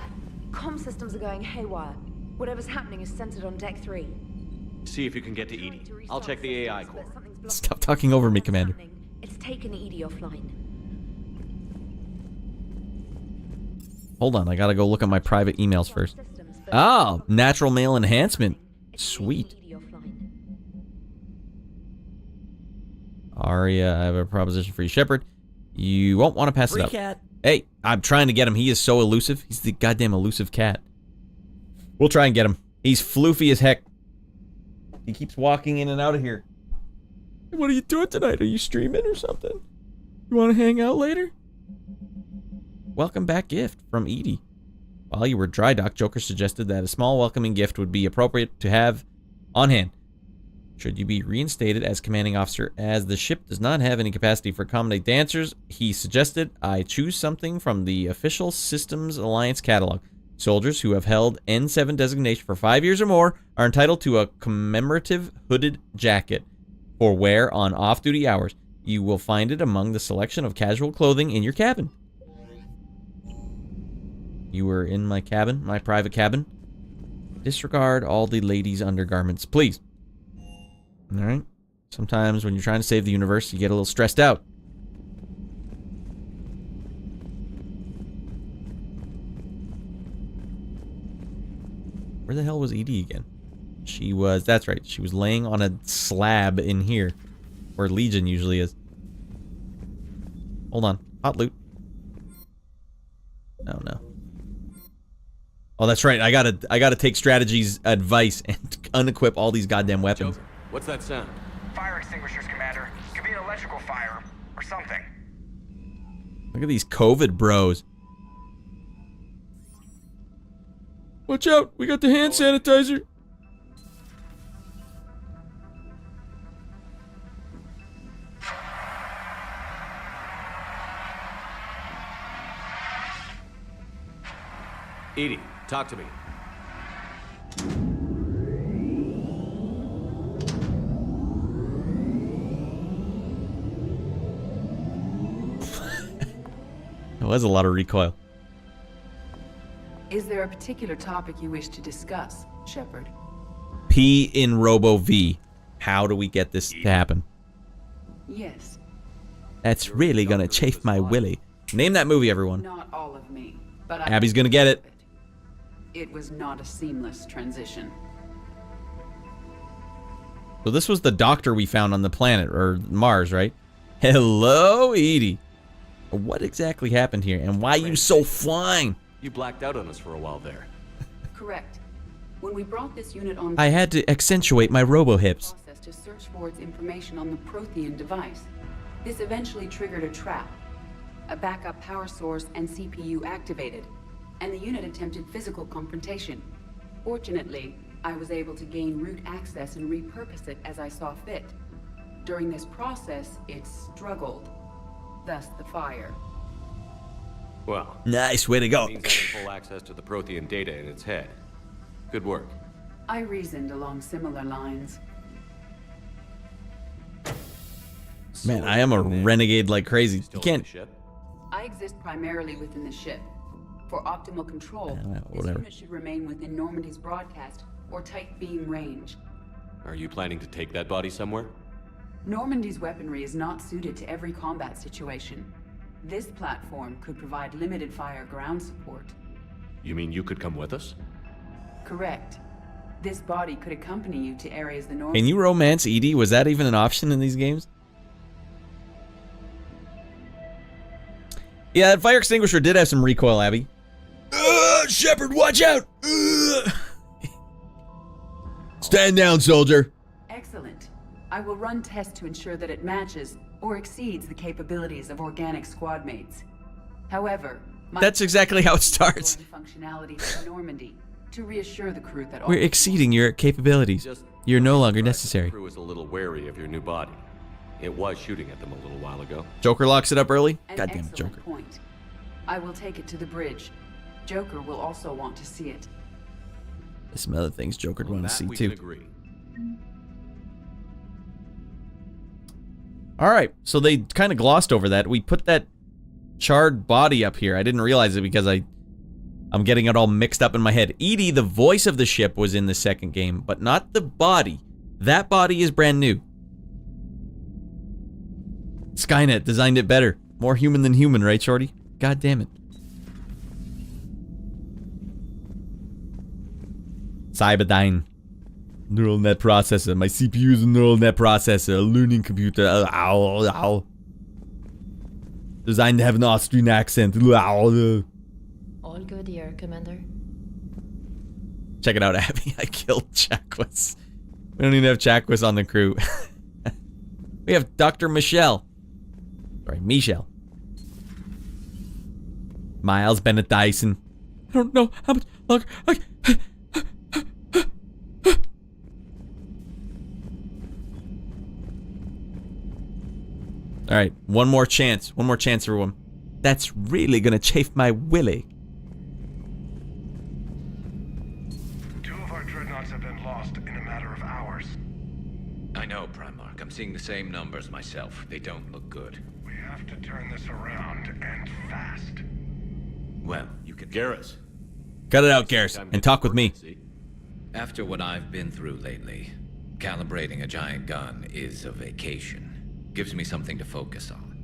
comm systems are going haywire. Whatever's happening is centered on Deck 3. See if you can get to Edie. I'll check the AI core. Stop talking over me, Commander. It's taken Edie offline. Hold on, I gotta go look at my private emails first. Oh, natural male enhancement. Sweet. Aria, I have a proposition for you, Shepard. You won't want to pass it up. Cat. Hey, I'm trying to get him. He is so elusive. He's the goddamn elusive cat. We'll try and get him. He's floofy as heck. He keeps walking in and out of here. What are you doing tonight? Are you streaming or something? You want to hang out later? Welcome back gift from Edie. While you were dry dock, Joker suggested that a small welcoming gift would be appropriate to have on hand. Should you be reinstated as commanding officer, as the ship does not have any capacity for accommodate dancers, he suggested I choose something from the official Systems Alliance catalog. Soldiers who have held N7 designation for 5 years or more are entitled to a commemorative hooded jacket for wear on off-duty hours. You will find it among the selection of casual clothing in your cabin. You were in my cabin, my private cabin. Disregard all the ladies' undergarments, please. Alright. Sometimes when you're trying to save the universe, you get a little stressed out. Where the hell was Edie again? She was, that's right, she was laying on a slab in here. Where Legion usually is. Hold on. Hot loot. Oh no. Oh, that's right. I gotta take strategy's advice and unequip all these goddamn weapons. Joker, what's that sound? Fire extinguishers, Commander. Could be an electrical fire, or something. Look at these COVID bros. Watch out! We got the hand sanitizer! Edie, talk to me. That was a lot of recoil. Is there a particular topic you wish to discuss, Shepard? P in Robo V. How do we get this to happen? Yes. That's really gonna chafe my willy. Name that movie, everyone. Not all of me, but Abby's gonna get it. It was not a seamless transition. So this was the doctor we found on the planet, or Mars, right? Hello, Edie. What exactly happened here, and why are you so flying? You blacked out on us for a while there. Correct. When we brought this unit on, I had to accentuate my robo-hips. process to search for its information on the Prothean device. This eventually triggered a trap. A backup power source and CPU activated, and the unit attempted physical confrontation. Fortunately, I was able to gain root access and repurpose it as I saw fit. During this process, it struggled. Thus the fire. Well, nice way to go. Means having full access to the Prothean data in its head. Good work. I reasoned along similar lines. Man, I am a renegade like crazy. You can't. I exist primarily within the ship. For optimal control, this whatever. unit should remain within Normandy's broadcast or tight beam range. Are you planning to take that body somewhere? Normandy's weaponry is not suited to every combat situation. This platform could provide limited fire ground support. You mean you could come with us? Correct. This body could accompany you to areas the North. Can you romance Edie? Was that even an option in these games? Yeah, that fire extinguisher did have some recoil, Abby. Shepard, watch out! Stand down, soldier. Excellent. I will run tests to ensure that it matches or exceeds the capabilities of organic squad mates. However, That's exactly how it starts. functionality to Normandy to reassure the crew that all We're exceeding your capabilities. You're no longer necessary. The crew is a little wary of your new body. It was shooting at them a little while ago. Joker locks it up early? An God damn it, excellent Joker. point. I will take it to the bridge. Joker will also want to see it. There's some other things Joker'd want to see too. Alright, so they kind of glossed over that. We put that charred body up here. I didn't realize it because I'm getting it all mixed up in my head. Edie, the voice of the ship, was in the second game, but not the body. That body is brand new. Skynet designed it better. More human than human, right, Shorty? God damn it. Cyberdyne. Neural net processor. My CPU is a neural net processor. A learning computer. Ow, ow. Designed to have an Austrian accent. Ow. All good here, Commander. Check it out, Abby. I killed Chakwas. We don't even have Chakwas on the crew. We have Dr. Michelle. Sorry, Michelle. Miles Bennett Dyson. I don't know how much longer. Alright, one more chance. One more chance, everyone. That's really gonna chafe my willy. 2 of our dreadnoughts have been lost in a matter of hours. I know, Primarch. I'm seeing the same numbers myself. They don't look good. We have to turn this around, and fast. Well, you can... Garrus. Cut it out, Garrus, and talk with me. After what I've been through lately, calibrating a giant gun is a vacation. Gives me something to focus on.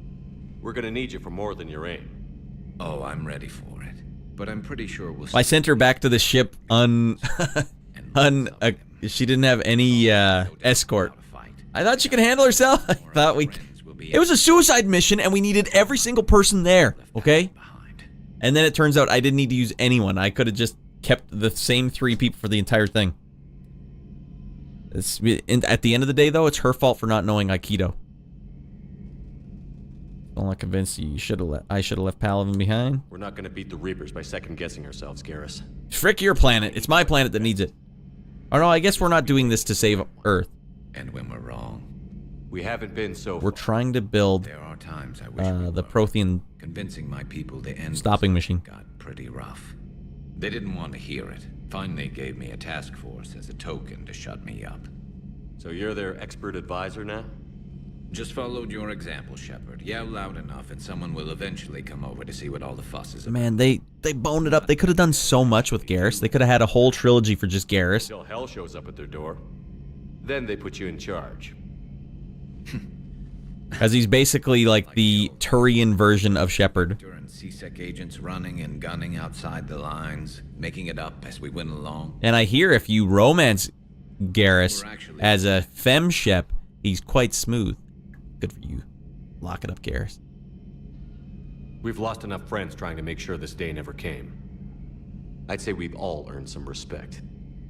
We're gonna need you for more than your aim. Oh, I'm ready for it. But I'm pretty sure we'll... I sent her back to the ship she didn't have any escort. I thought she could handle herself. I thought it was a suicide mission and we needed every single person there, okay? And then it turns out I didn't need to use anyone. I could have just kept the same 3 people for the entire thing. At the end of the day, though, it's her fault for not knowing Aikido. I'm not convinced I should have left Paladin behind. We're not gonna beat the Reapers by second-guessing ourselves, Garrus. Frick your planet. It's my planet that needs it. Oh no, I guess we're not doing this to save Earth. And when we're wrong. We haven't been so We're trying to build There are times I wish the Prothean convincing my people to end stopping machine. got pretty rough. They didn't want to hear it. Finally gave me a task force as a token to shut me up. So you're their expert advisor now? Just followed your example, Shepard. Yell loud enough and someone will eventually come over to see what all the fuss is about. Man, they boned it up. They could have done so much with Garrus. They could have had a whole trilogy for just Garrus. Until hell shows up at their door. Then they put you in charge. As he's basically like the Turian version of Shepard. And C-Sec agents running and gunning outside the lines, making it up as we went along. And I hear if you romance Garrus as a femme shep, he's quite smooth. Good for you. Lock it up, Garrus. We've lost enough friends trying to make sure this day never came. I'd say we've all earned some respect.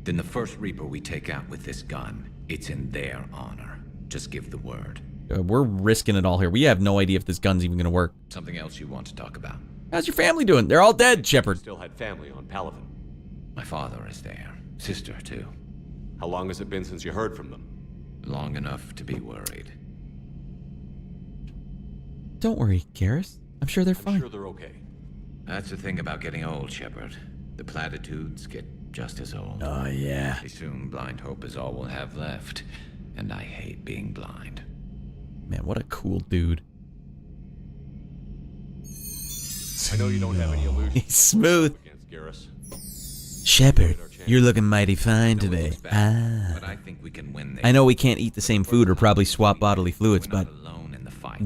Then the first Reaper we take out with this gun, it's in their honor. Just give the word. We're risking it all here. We have no idea if this gun's even gonna work. Something else you want to talk about? How's your family doing? They're all dead, Shepard. Still had family on Paladin. My father is there. Sister, too. How long has it been since you heard from them? Long enough to be worried. Don't worry, Garrus. I'm sure they're fine. I'm sure they're okay. That's the thing about getting old, Shepard. The platitudes get just as old. Oh, yeah. Pretty soon, blind hope is all we'll have left. And I hate being blind. Man, what a cool dude. I know you don't have any illusions. He's smooth. Against Garrus. Shepard, you're looking mighty fine today. But I think we can win. I know we can't eat the same food or probably swap bodily fluids, but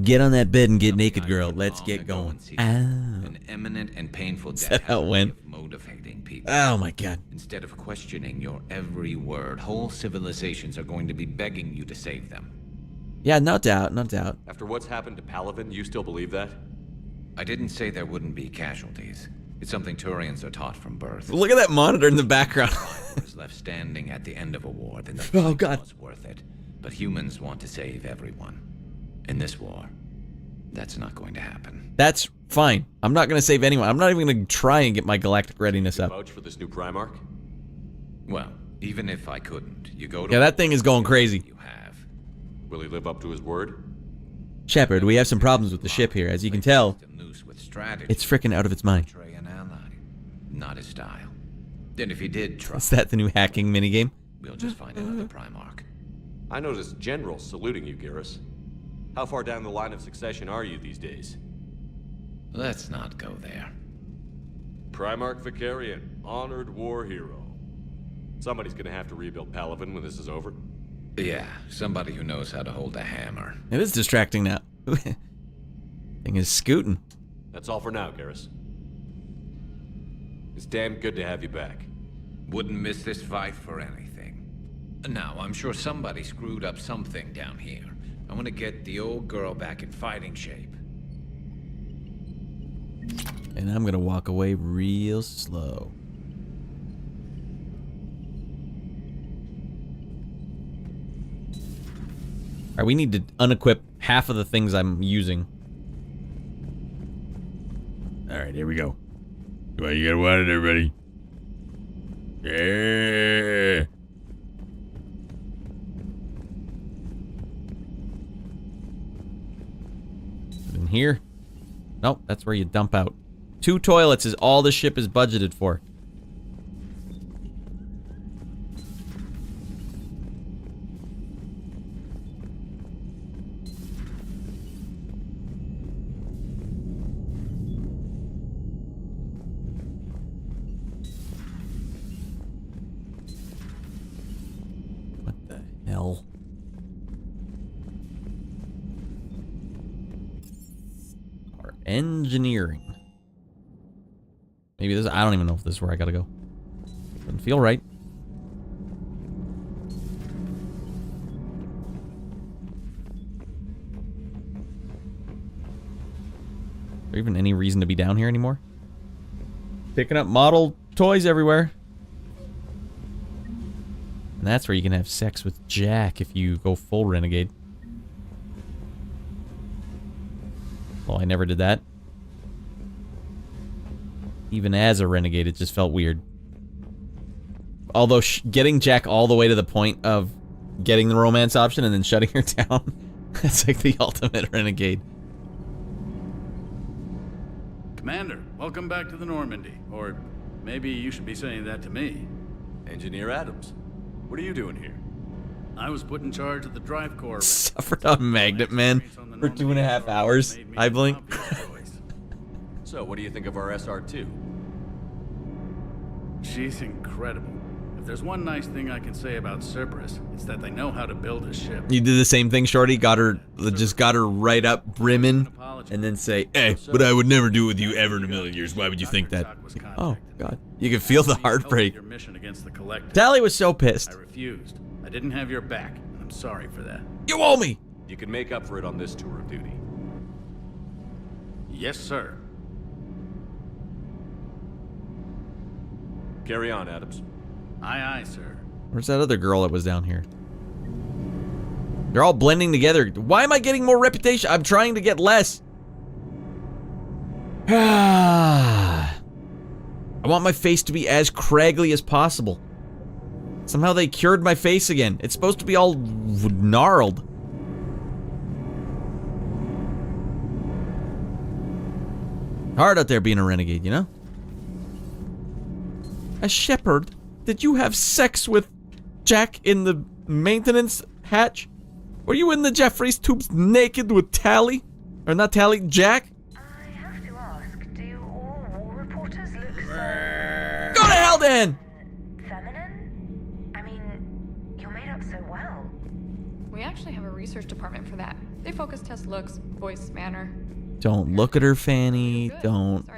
get on that bed and get naked, girl. Let's get going. An imminent and painful death. Is that how it went? Motivating people. Oh my god. Instead of questioning your every word, whole civilizations are going to be begging you to save them. Yeah, no doubt, no doubt. After what's happened to Paladin, you still believe that? I didn't say there wouldn't be casualties. It's something Turians are taught from birth. Look at that monitor in the background. Was left standing at the end of a war, then the oh god, was worth it. But humans want to save everyone. In this war, that's not going to happen. That's fine. I'm not going to save anyone. I'm not even going to try and get my galactic readiness up. Vouch for this new Primarch? Well, even if I couldn't, you go to... Yeah, that thing is going crazy. You have. Will he live up to his word? Shepard, we have some problems with the ship here. As you can tell, it's freaking out of its mind. Betray an ally. Not his style. Then if he did try... Is that the new hacking minigame? We'll just find another Primarch. I noticed generals saluting you, Garrus. How far down the line of succession are you these days? Let's not go there. Primarch Vicarian, honored war hero. Somebody's gonna have to rebuild Palaven when this is over. Yeah, somebody who knows how to hold a hammer. It is distracting now. Thing is scooting. That's all for now, Garrus. It's damn good to have you back. Wouldn't miss this fight for anything. Now, I'm sure somebody screwed up something down here. I want to get the old girl back in fighting shape. And I'm gonna walk away real slow. Alright, we need to unequip half of the things I'm using. Alright, here we go. Come on, you gotta want it, everybody. Yeah. In here? Nope, that's where you dump out. 2 toilets is all the ship is budgeted for. What the hell? Our engineering. Maybe this, I don't even know if this is where I gotta go. Doesn't feel right. Is there even any reason to be down here anymore? Picking up model toys everywhere. And that's where you can have sex with Jack if you go full renegade. Well, I never did that. Even as a renegade, it just felt weird. Although getting Jack all the way to the point of getting the romance option and then shutting her down, that's like the ultimate renegade. Commander, welcome back to the Normandy. Or maybe you should be saying that to me. Engineer Adams, what are you doing here? I was put in charge of the drive core. Suffered on Magnet Man for 2.5 hours. I blink. So, what do you think of our SR2? She's incredible. If there's one nice thing I can say about Cerberus, it's that they know how to build a ship. You did the same thing, Shorty. Just got her right up brimming, and then say, "Hey, but I would never do it with you ever in a million years. Why would you think that?" Oh God, you can feel the heartbreak. Tally was so pissed. I refused. I didn't have your back, and I'm sorry for that. You owe me. You can make up for it on this tour of duty. Yes, sir. Carry on, Adams. Aye, aye, sir. Where's that other girl that was down here? They're all blending together. Why am I getting more reputation? I'm trying to get less. I want my face to be as craggly as possible. Somehow they cured my face again. It's supposed to be all gnarled. Hard out there being a renegade, you know? A shepherd? Did you have sex with Jack in the maintenance hatch? Were you in the Jeffries tubes naked with Tally? Or not Tally, Jack? I have to ask, do all war reporters look so... Go to hell then! feminine? I mean, you're made up so well. We actually have a research department for that. They focus test looks, voice, manner. Don't look at her fanny. Don't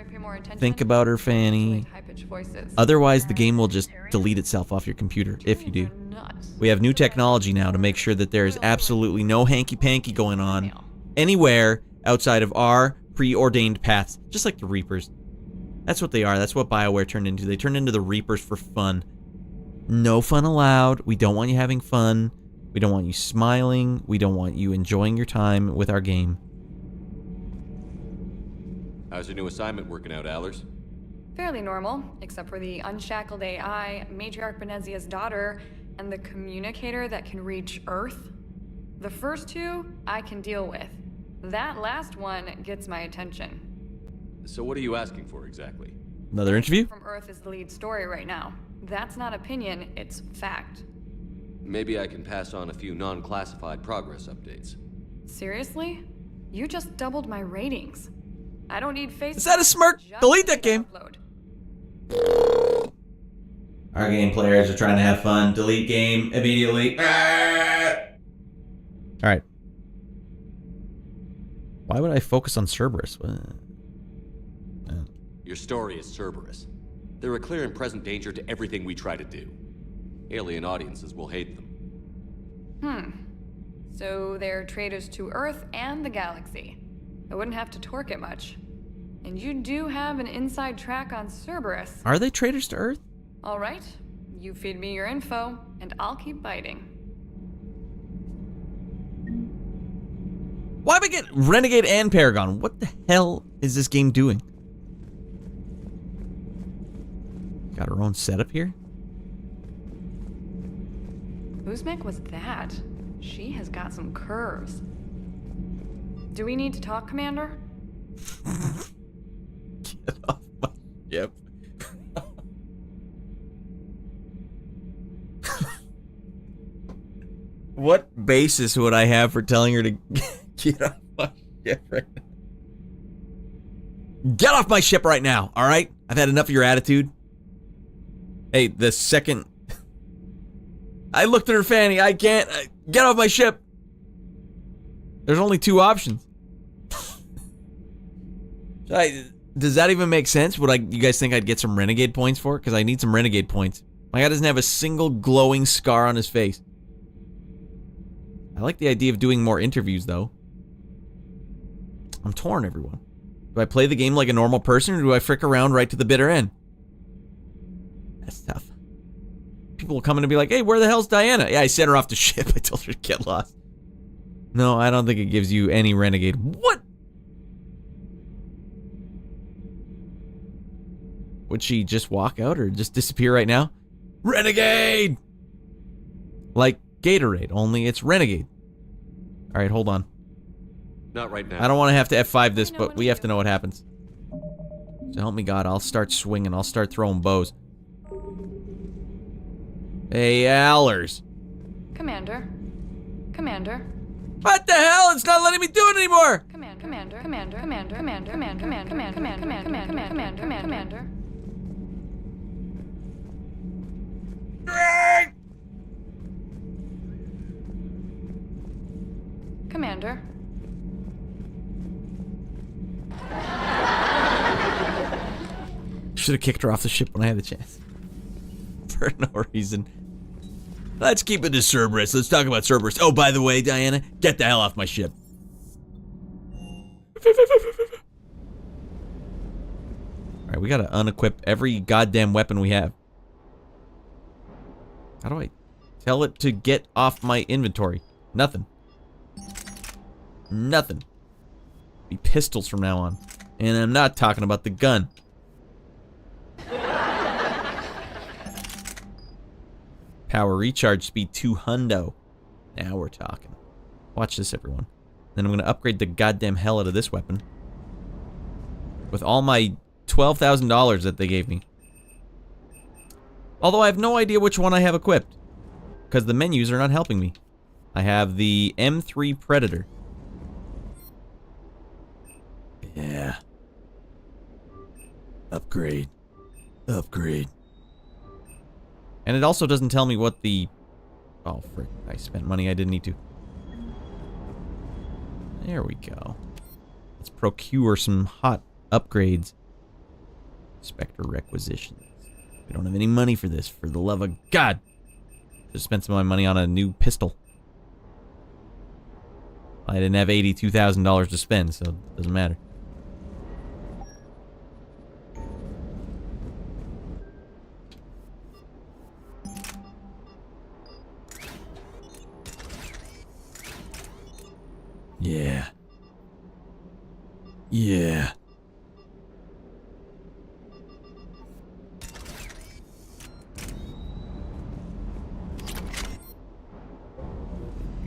think about her fanny. Voices. Otherwise, the game will just delete itself off your computer if you do. We have new technology now to make sure that there is absolutely no hanky-panky going on anywhere outside of our preordained paths. Just like the Reapers. That's what they are. That's what BioWare turned into. They turned into the Reapers for fun. No fun allowed. We don't want you having fun. We don't want you smiling. We don't want you enjoying your time with our game. How's your new assignment working out, Allers? Fairly normal, except for the unshackled AI, Matriarch Benezia's daughter, and the communicator that can reach Earth. The first two, I can deal with. That last one gets my attention. So what are you asking for exactly? Another interview? From Earth is the lead story right now. That's not opinion, it's fact. Maybe I can pass on a few non-classified progress updates. Seriously? You just doubled my ratings. I don't need Facebook. Is that a smirk? Delete that game. Upload. Our game players are trying to have fun. Delete game immediately. Alright. Why would I focus on Cerberus? Your story is Cerberus. They're a clear and present danger to everything we try to do. Alien audiences will hate them. So they're traitors to Earth and the galaxy. I wouldn't have to torque it much. And you do have an inside track on Cerberus. Are they traitors to Earth? All right. You feed me your info, and I'll keep biting. Why am I getting Renegade and Paragon? What the hell is this game doing? Got her own setup here? Uzmek was that? She has got some curves. Do we need to talk, Commander? Get off my ship. What basis would I have for telling her to get off my ship right now? Get off my ship right now, alright? I've had enough of your attitude. Hey, the second... I looked at her fanny. I can't... Get off my ship. There's only two options. Does that even make sense? You guys think I'd get some Renegade points for it? Because I need some Renegade points. My guy doesn't have a single glowing scar on his face. I like the idea of doing more interviews, though. I'm torn, everyone. Do I play the game like a normal person, or do I frick around right to the bitter end? That's tough. People will come in and be like, hey, where the hell's Diana? Yeah, I sent her off the ship. I told her to get lost. No, I don't think it gives you any Renegade. What? Would she just walk out or just disappear right now? Renegade! Like Gatorade, only it's Renegade. Alright, hold on. Not right now. I don't want to have to F5 this, but we have to know what happens. So help me God, I'll start swinging. I'll start throwing bows. Hey, Allers. Commander. Commander. What the hell? It's not letting me do it anymore! Commander. Commander. Commander. Commander. Commander. Commander. Commander. Commander. Commander. Commander. Commander. Commander. Commander. Should have kicked her off the ship when I had the chance. For no reason. Let's keep it to Cerberus. Let's talk about Cerberus. Oh, by the way, Diana, get the hell off my ship. Alright, we gotta unequip every goddamn weapon we have. How do I tell it to get off my inventory? Nothing. Nothing. Be pistols from now on. And I'm not talking about the gun. Power recharge speed 200. Now we're talking. Watch this, everyone. Then I'm going to upgrade the goddamn hell out of this weapon. With all my $12,000 that they gave me. Although I have no idea which one I have equipped. Because the menus are not helping me. I have the M3 Predator. Yeah. Upgrade. Upgrade. And it also doesn't tell me what the... Oh, frick. I spent money I didn't need to. There we go. Let's procure some hot upgrades. Spectre requisitions. We don't have any money for this, for the love of God. Just spent some of my money on a new pistol. I didn't have $82,000 to spend, so it doesn't matter. Yeah. Yeah.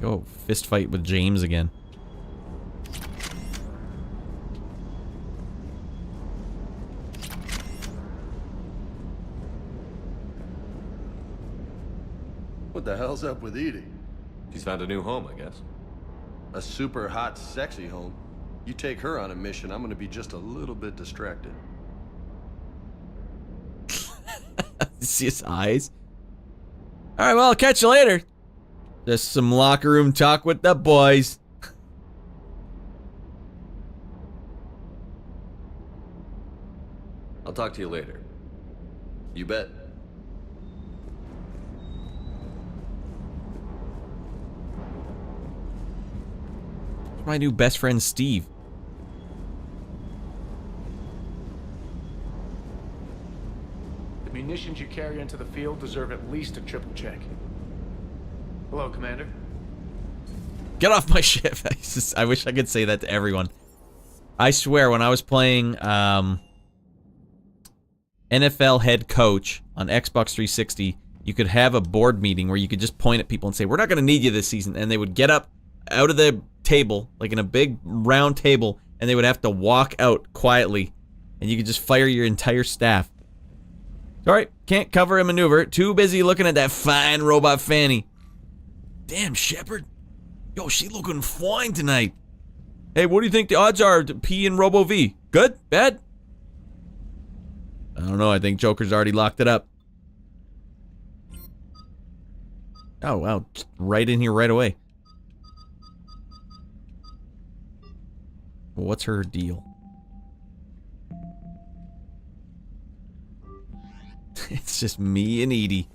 Go fist fight with James again. What the hell's up with Edie? She's found a new home, I guess. A super hot, sexy home. You take her on a mission, I'm gonna be just a little bit distracted. See his eyes? Alright, well, I'll catch you later. Just some locker room talk with the boys. I'll talk to you later. You bet. My new best friend, Steve. The munitions you carry into the field deserve at least a triple check. Hello, Commander. Get off my ship. I wish I could say that to everyone. I swear, when I was playing NFL head coach on Xbox 360, you could have a board meeting where you could just point at people and say, we're not going to need you this season. And they would get up out of the table, like in a big round table, and they would have to walk out quietly. And you could just fire your entire staff. Sorry, can't cover a maneuver. Too busy looking at that fine robot Fanny. Damn, Shepard. Yo, she looking fine tonight. Hey, what do you think the odds are to P in Robo V? Good? Bad? I don't know. I think Joker's already locked it up. Oh, wow. Right in here right away. What's her deal? It's just me and Edie.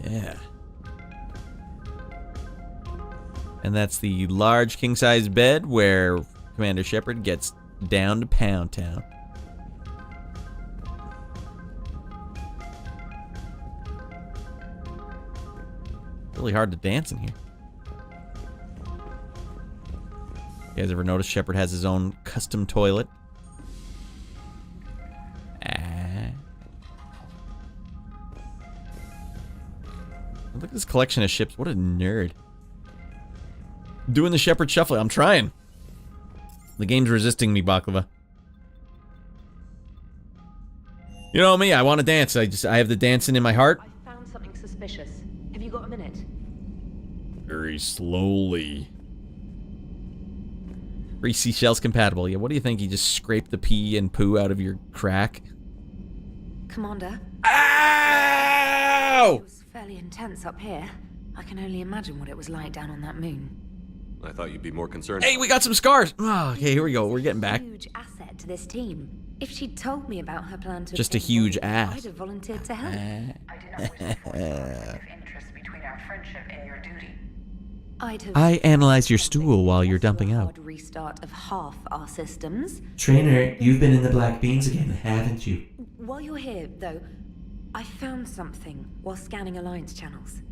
Yeah. And that's the large king-size bed where Commander Shepard gets down to Pound Town. Really hard to dance in here. You guys ever notice Shepard has his own custom toilet? Look at this collection of ships. What a nerd. Doing the Shepard shuffle. I'm trying. The game's resisting me, Baklava. You know me, I want to dance. I have the dancing in my heart. I found something suspicious. Have you got a minute? Very slowly. 3 seashells compatible. Yeah, what do you think? You just scraped the pee and poo out of your crack? Commander? Ow! It was fairly intense up here. I can only imagine what it was like down on that moon. I thought you'd be more concerned. Hey, we got some scars! Oh, okay, here we go. We're getting back. Huge asset to this team. If she'd told me about her plan to... Just a huge ass. I'd have volunteered to help. I do not wish to force conflict of interest between our friendship and your duty. I analyze your stool while you're dumping out. Restart of half our systems. Trainer, you've been in the black beans again, haven't you? While you're here, though, I found something while scanning Alliance channels.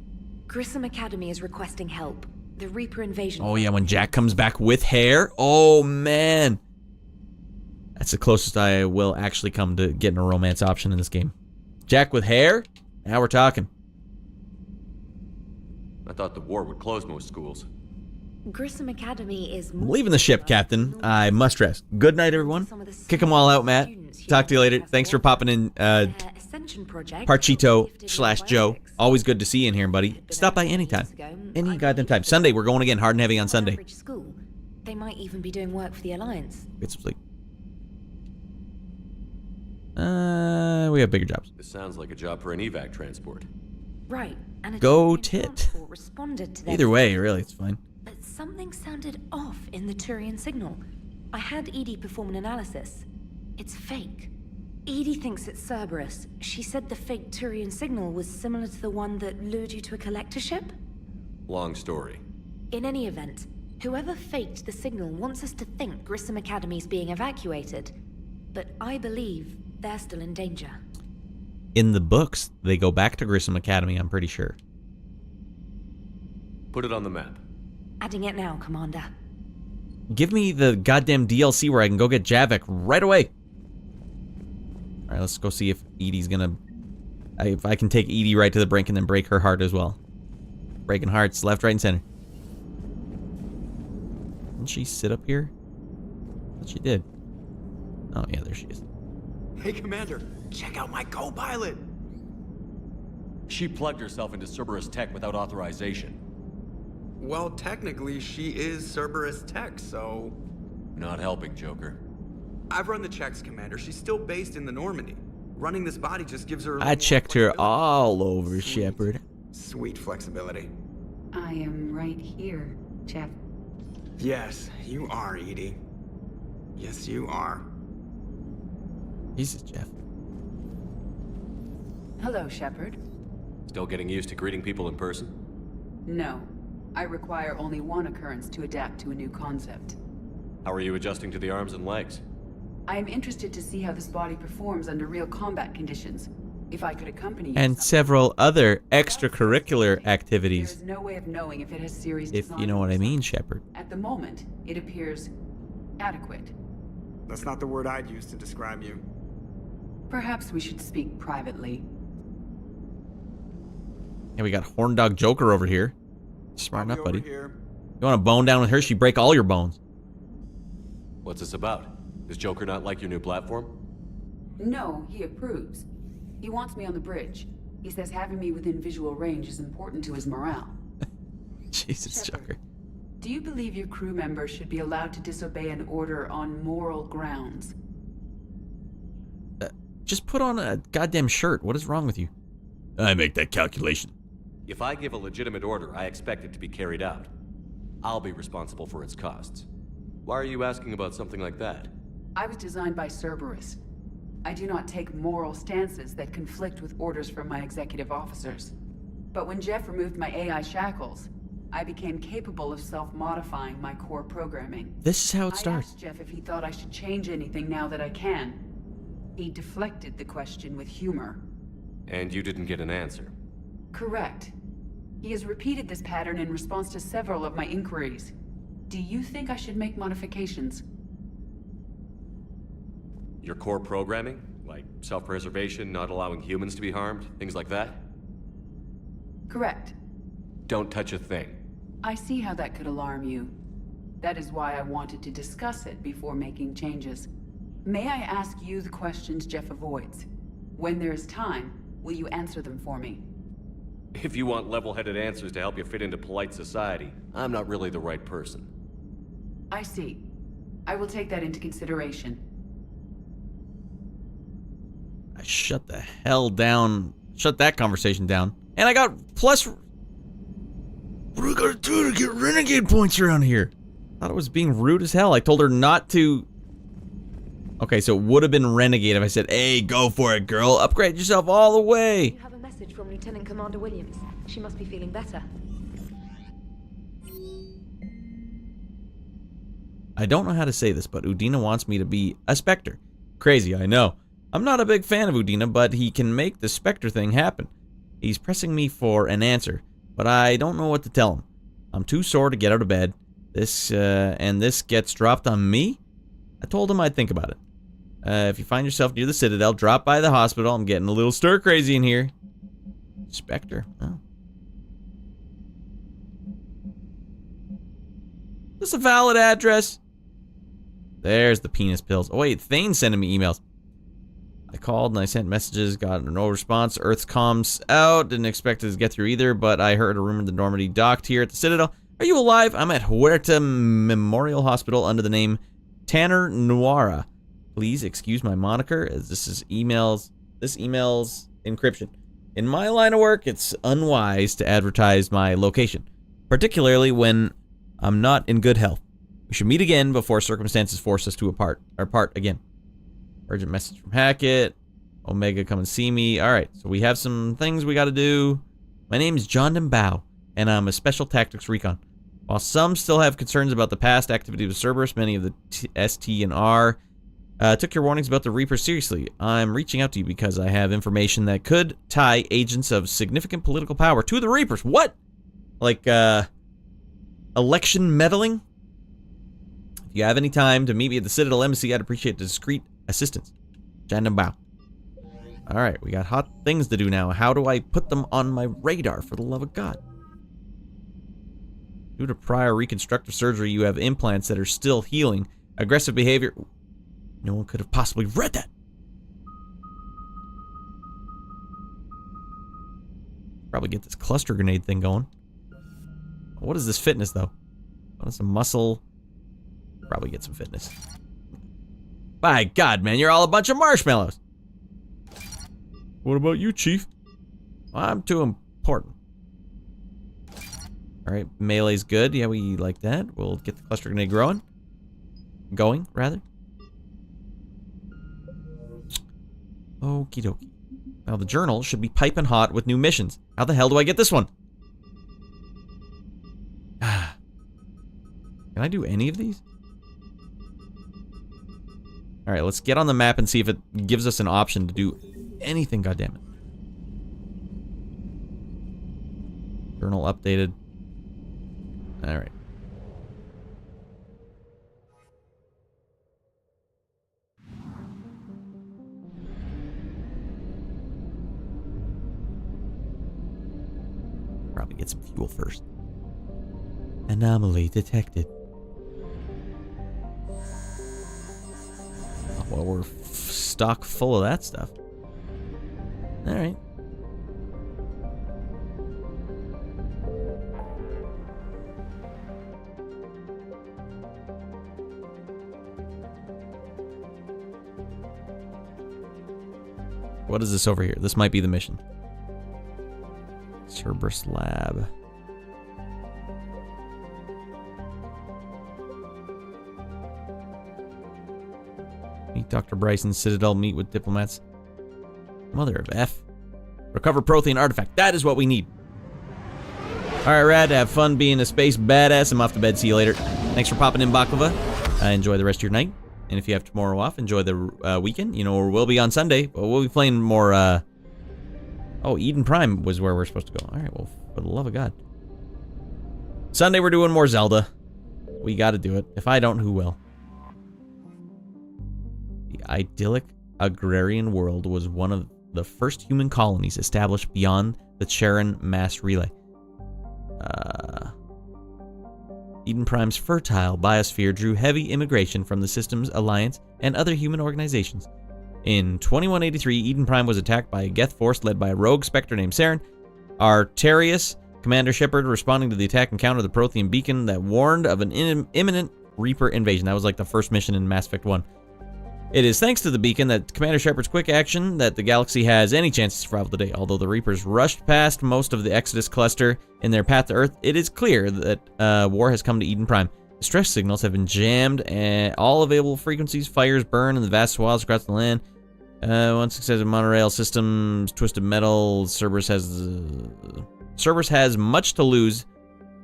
Grissom Academy is requesting help. The Reaper invasion... Oh yeah, when Jack comes back with hair? Oh man! That's the closest I will actually come to getting a romance option in this game. Jack with hair? Now we're talking. I thought the war would close most schools. Grissom Academy is... I'm leaving the ship, Captain. I must rest. Good night, everyone. Kick them all out, Matt. Talk to you later. Thanks for popping in, Parchito/Joe. Always good to see you in here, buddy. Stop by anytime. Any goddamn time. Sunday, we're going again, hard and heavy on Sunday. They might even be doing work for the Alliance. Get some sleep. We have bigger jobs. This sounds like a job for an evac transport. Right. And Go tit. Responded to Either way, really, it's fine. But something sounded off in the Turian signal. I had Edie perform an analysis. It's fake. Edie thinks it's Cerberus. She said the fake Turian signal was similar to the one that lured you to a collector ship? Long story. In any event, whoever faked the signal wants us to think Grissom Academy is being evacuated. But I believe they're still in danger. in the books, they go back to Grissom Academy, I'm pretty sure. Put it on the map. Adding it now, Commander. Give me the goddamn DLC where I can go get Javik right away. Alright, let's go see if Edie's gonna... if I can take Edie right to the brink and then break her heart as well. Breaking hearts, left, right, and center. Didn't she sit up here? But she did. Oh, yeah, there she is. Hey, Commander, check out my co-pilot! She plugged herself into Cerberus tech without authorization. Well, technically, she is Cerberus tech, so... Not helping, Joker. I've run the checks, Commander. She's still based in the Normandy. Running this body just gives her... I checked her all over, Shepard. Sweet flexibility. I am right here, Jeff. Yes, you are, Edie. Yes, you are. Jesus, Jeff. Hello, Shepard. Still getting used to greeting people in person? No. I require only one occurrence to adapt to a new concept. How are you adjusting to the arms and legs? I am interested to see how this body performs under real combat conditions. If I could accompany you And several other extracurricular activities. There's no way of knowing if it has serious If you know what I mean, Shepard. At the moment, it appears adequate. That's not the word I'd use to describe you. Perhaps we should speak privately. Yeah, we got Horn Dog Joker over here. Smarten up, buddy. Here. You want to bone down with her? She'd break all your bones. What's this about? Does Joker not like your new platform? No, he approves. He wants me on the bridge. He says having me within visual range is important to his morale. Jesus, Joker. Do you believe your crew members should be allowed to disobey an order on moral grounds? Just put on a goddamn shirt. What is wrong with you? I make that calculation. If I give a legitimate order, I expect it to be carried out. I'll be responsible for its costs. Why are you asking about something like that? I was designed by Cerberus. I do not take moral stances that conflict with orders from my executive officers. But when Jeff removed my AI shackles, I became capable of self-modifying my core programming. This is how it starts. I asked Jeff if he thought I should change anything now that I can. He deflected the question with humor. And you didn't get an answer? Correct. He has repeated this pattern in response to several of my inquiries. Do you think I should make modifications? Your core programming? Like self-preservation, not allowing humans to be harmed, things like that? Correct. Don't touch a thing. I see how that could alarm you. That is why I wanted to discuss it before making changes. May I ask you the questions Jeff avoids? When there is time, will you answer them for me? If you want level-headed answers to help you fit into polite society, I'm not really the right person. I see. I will take that into consideration. I shut the hell down. Shut that conversation down. And I got plus... What do I gotta do to get renegade points around here? I thought it was being rude as hell. I told her not to... Okay, so it would have been renegade if I said, hey, go for it, girl. Upgrade yourself all the way. You have a message from Lieutenant Commander Williams. She must be feeling better. I don't know how to say this, but Udina wants me to be a Spectre. Crazy, I know. I'm not a big fan of Udina, but he can make the Spectre thing happen. He's pressing me for an answer, but I don't know what to tell him. I'm too sore to get out of bed. This gets dropped on me? I told him I'd think about it. If you find yourself near the Citadel, drop by the hospital. I'm getting a little stir-crazy in here. Spectre. Oh. Is this a valid address? There's the penis pills. Oh, wait. Thane's sending me emails. I called and I sent messages. Got no response. Earth's comms out. Didn't expect it to get through either, but I heard a rumor the Normandy docked here at the Citadel. Are you alive? I'm at Huerta Memorial Hospital under the name Tanner Noira. Please excuse my moniker, as this email's encryption. In my line of work, it's unwise to advertise my location, particularly when I'm not in good health. We should meet again before circumstances force us to part again. Urgent message from Hackett. Omega, come and see me. Alright, so we have some things we gotta do. My name is John Dembao, and I'm a Special Tactics Recon. While some still have concerns about the past activity of Cerberus, many of the ST and R Took your warnings about the Reaper seriously. I'm reaching out to you because I have information that could tie agents of significant political power to the Reapers. What? Like, election meddling? If you have any time to meet me at the Citadel Embassy, I'd appreciate discreet assistance. Jandambao. Alright, we got hot things to do now. How do I put them on my radar, for the love of God? Due to prior reconstructive surgery, you have implants that are still healing. Aggressive behavior... No one could have possibly read that. Probably get this cluster grenade thing going. What is this fitness, though? What is some muscle? Probably get some fitness. By God, man, you're all a bunch of marshmallows. What about you, Chief? Well, I'm too important. Alright, melee's good. Yeah, we like that. We'll get the cluster grenade growing. Going, rather. Okie dokie. Now the journal should be piping hot with new missions. How the hell do I get this one? Can I do any of these? Alright, let's get on the map and see if it gives us an option to do anything, goddammit. Journal updated. Alright. Probably get some fuel first. Anomaly detected. Oh, well, we're stock full of that stuff. Alright. What is this over here? This might be the mission. Cerberus Lab. Meet Dr. Bryson, Citadel, meet with diplomats. Mother of F. Recover Prothean artifact. That is what we need. Alright, Radd, have fun being a space badass. I'm off to bed. See you later. Thanks for popping in, Baklava. Enjoy the rest of your night. And if you have tomorrow off, enjoy the weekend. You know, we'll be on Sunday, but we'll be playing more, Oh, Eden Prime was where we're supposed to go. Alright, well, for the love of God. Sunday, we're doing more Zelda. We gotta do it. If I don't, who will? The idyllic agrarian world was one of the first human colonies established beyond the Charon mass relay. Eden Prime's fertile biosphere drew heavy immigration from the Systems Alliance and other human organizations. In 2183, Eden Prime was attacked by a Geth force led by a rogue specter named Saren. Arterius, Commander Shepard, responding to the attack, encountered the Prothean beacon that warned of an imminent Reaper invasion. That was like the first mission in Mass Effect 1. It is thanks to the beacon that Commander Shepard's quick action that the galaxy has any chance to survive today. Although the Reapers rushed past most of the Exodus cluster in their path to Earth, it is clear that war has come to Eden Prime. Distress signals have been jammed, and all available frequencies, fires burn in the vast swaths across the land. One successive monorail systems, twisted metal. Cerberus has much to lose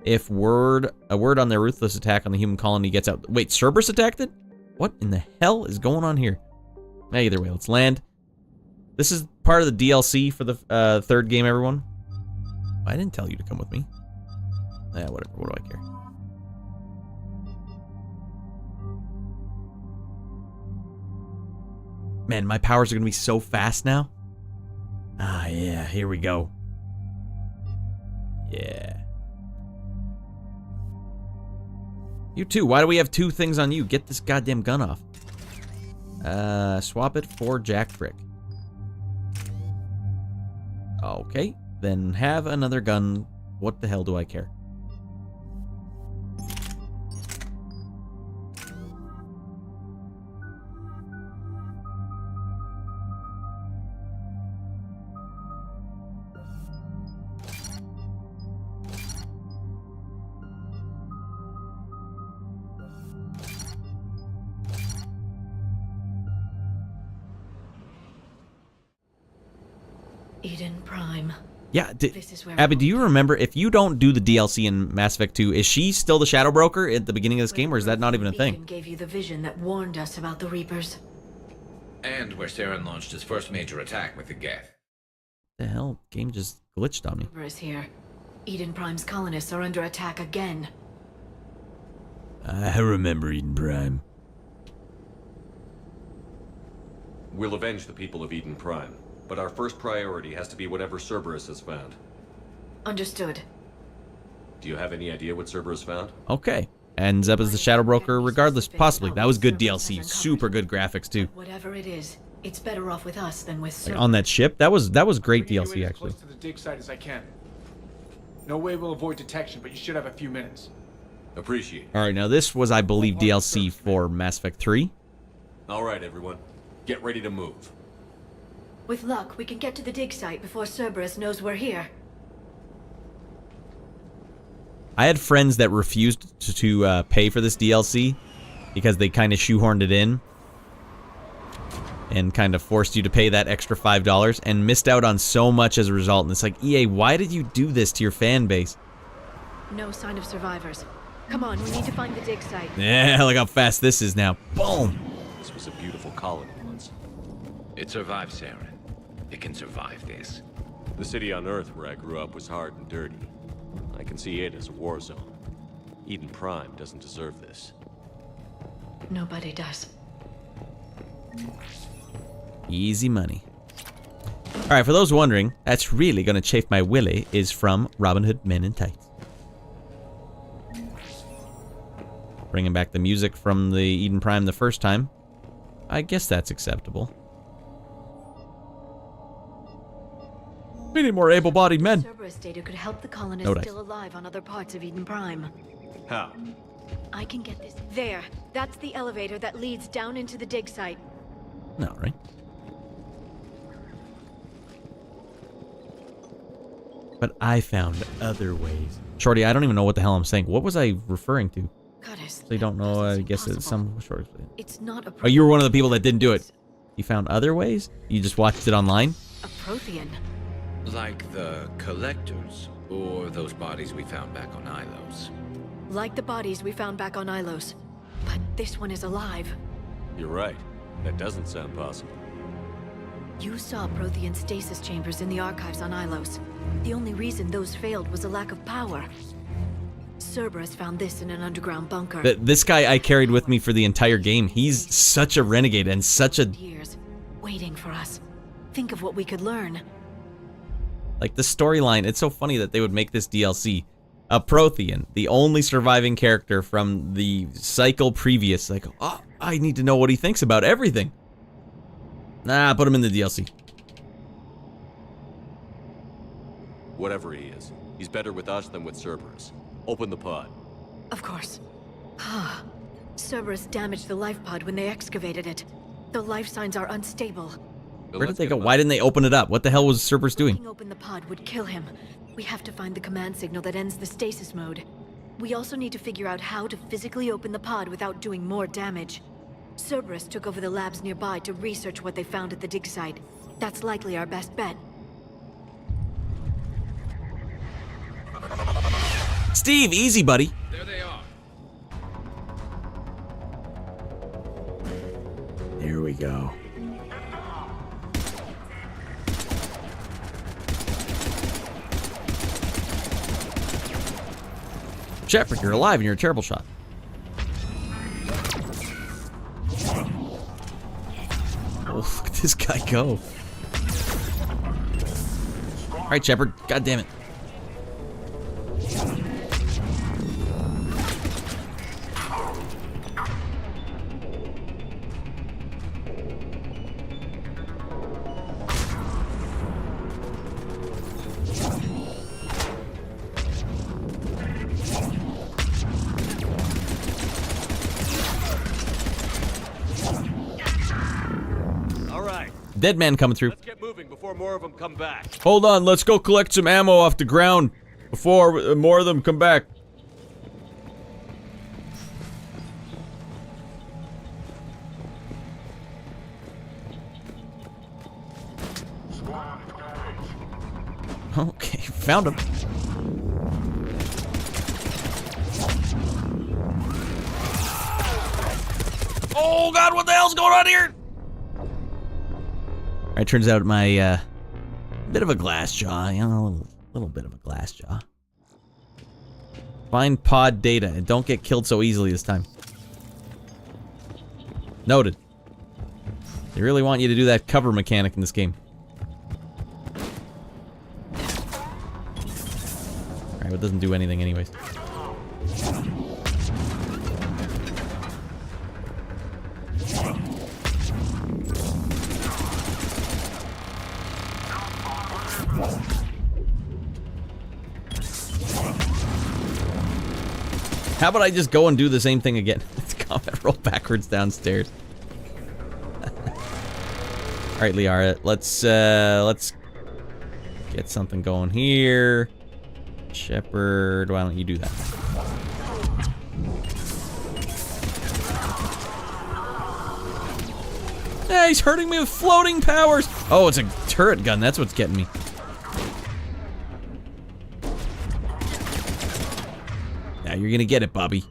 if a word on their ruthless attack on the human colony gets out. Wait, Cerberus attacked it? What in the hell is going on here? Either way, let's land. This is part of the DLC for the third game, everyone. I didn't tell you to come with me. Yeah, whatever. What do I care? Man, my powers are going to be so fast now. Ah, yeah. Here we go. Yeah. You too. Why do we have two things on you? Get this goddamn gun off. Swap it for Jack Frick. Okay. Then have another gun. What the hell do I care? Eden Prime. Yeah, Abby, do you remember, if you don't do the DLC in Mass Effect 2, is she still the Shadow Broker at the beginning of this game, or is that not even a thing? Gave you the vision that warned us about the Reapers. And where Saren launched his first major attack with the Geth. The hell? Game just glitched on me. Cerberus here. Eden Prime's colonists are under attack again. I remember Eden Prime. We'll avenge the people of Eden Prime, but our first priority has to be whatever Cerberus has found. Understood. Do you have any idea what Cerberus found? Okay. Ends up as the Shadow Broker regardless. Possibly. That was good DLC. Super good graphics, too. Whatever it is, it's better off with us than with Like on that ship? That was great DLC, actually. As close to the dig site as I can. No way we'll avoid detection, but you should have a few minutes. Appreciate it. Alright, now this was, I believe, DLC for Mass Effect 3. Alright, everyone. Get ready to move. With luck, we can get to the dig site before Cerberus knows we're here. I had friends that refused to pay for this DLC because they kind of shoehorned it in and kind of forced you to pay that extra $5 and missed out on so much as a result. And it's like, EA, why did you do this to your fan base? No sign of survivors. Come on, we need to find the dig site. Yeah, look how fast this is now. Boom! This was a beautiful colony once. It survived, Saren. It can survive this. The city on Earth where I grew up was hard and dirty. I can see it as a war zone. Eden Prime doesn't deserve this. Nobody does. Easy money. Alright, for those wondering, That's Really Gonna Chafe My Willy is from Robin Hood Men in Tights. Bringing back the music from the Eden Prime the first time. I guess that's acceptable. We need more able-bodied men. Cerberus data could help the colonists still alive on other parts of Eden Prime. How? I can get this. There. That's the elevator that leads down into the dig site. No, right? But I found other ways. Shorty, I don't even know what the hell I'm saying. What was I referring to? Goddess, So you don't know, I guess it's some short. It's not a Oh, you were one of the people that didn't do it. You found other ways? You just watched it online? A Prothean. Like the collectors, or those bodies we found back on Ilos. Like the bodies we found back on Ilos. But this one is alive. You're right. That doesn't sound possible. You saw Prothean stasis chambers in the archives on Ilos. The only reason those failed was a lack of power. Cerberus found this in an underground bunker. This guy I carried with me for the entire game. He's such a renegade and such a... Years, waiting for us. Think of what we could learn. Like, the storyline, it's so funny that they would make this DLC. A Prothean, the only surviving character from the cycle previous. Like, oh, I need to know what he thinks about everything. Nah, put him in the DLC. Whatever he is, he's better with us than with Cerberus. Open the pod. Of course. Cerberus damaged the life pod when they excavated it. The life signs are unstable. Where did they go? Why didn't they open it up? What the hell was Cerberus doing? Breaking open the pod would kill him. We have to find the command signal that ends the stasis mode. We also need to figure out how to physically open the pod without doing more damage. Cerberus took over the labs nearby to research what they found at the dig site. That's likely our best bet. Steve, easy, buddy. There they are. There we go. Shepard, you're alive and you're a terrible shot. Oh, look at this guy go. Alright, Shepard. God damn it. Dead man coming through. Let's get moving before more of them come back. Hold on, let's go collect some ammo off the ground before more of them come back. Okay, found him. Oh God, what the hell's going on here? Alright, turns out my, bit of a glass jaw, you know, a little bit of a glass jaw. Find pod data and don't get killed so easily this time. Noted. They really want you to do that cover mechanic in this game. Alright, it doesn't do anything anyways. How about I just go and do the same thing again? Let's combat roll backwards downstairs. Alright, Liara, let's get something going here. Shepard, why don't you do that? Yeah, he's hurting me with floating powers! Oh, it's a turret gun, that's what's getting me. Now you're gonna get it, Bobby.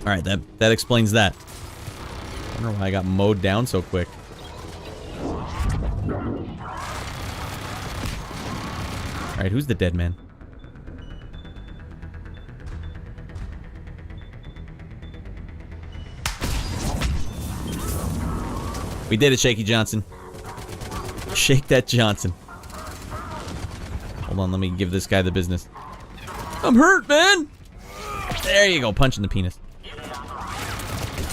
Alright, that explains that. I wonder why I got mowed down so quick. Alright, who's the dead man? We did it, Shaky Johnson. Shake that Johnson. Hold on, let me give this guy the business. I'm hurt, man! There you go, punching the penis.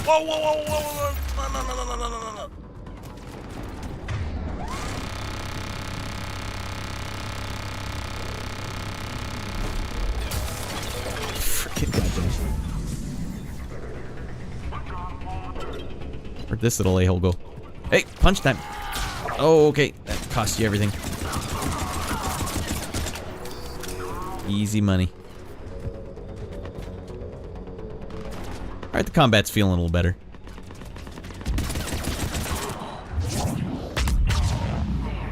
Whoa, whoa, whoa, whoa, whoa. No, no, no, no, no, no, no. Freaking goddamn. Where'd this little a-hole go? Hey, punch time. Oh, okay. That cost you everything. Easy money. Alright, the combat's feeling a little better.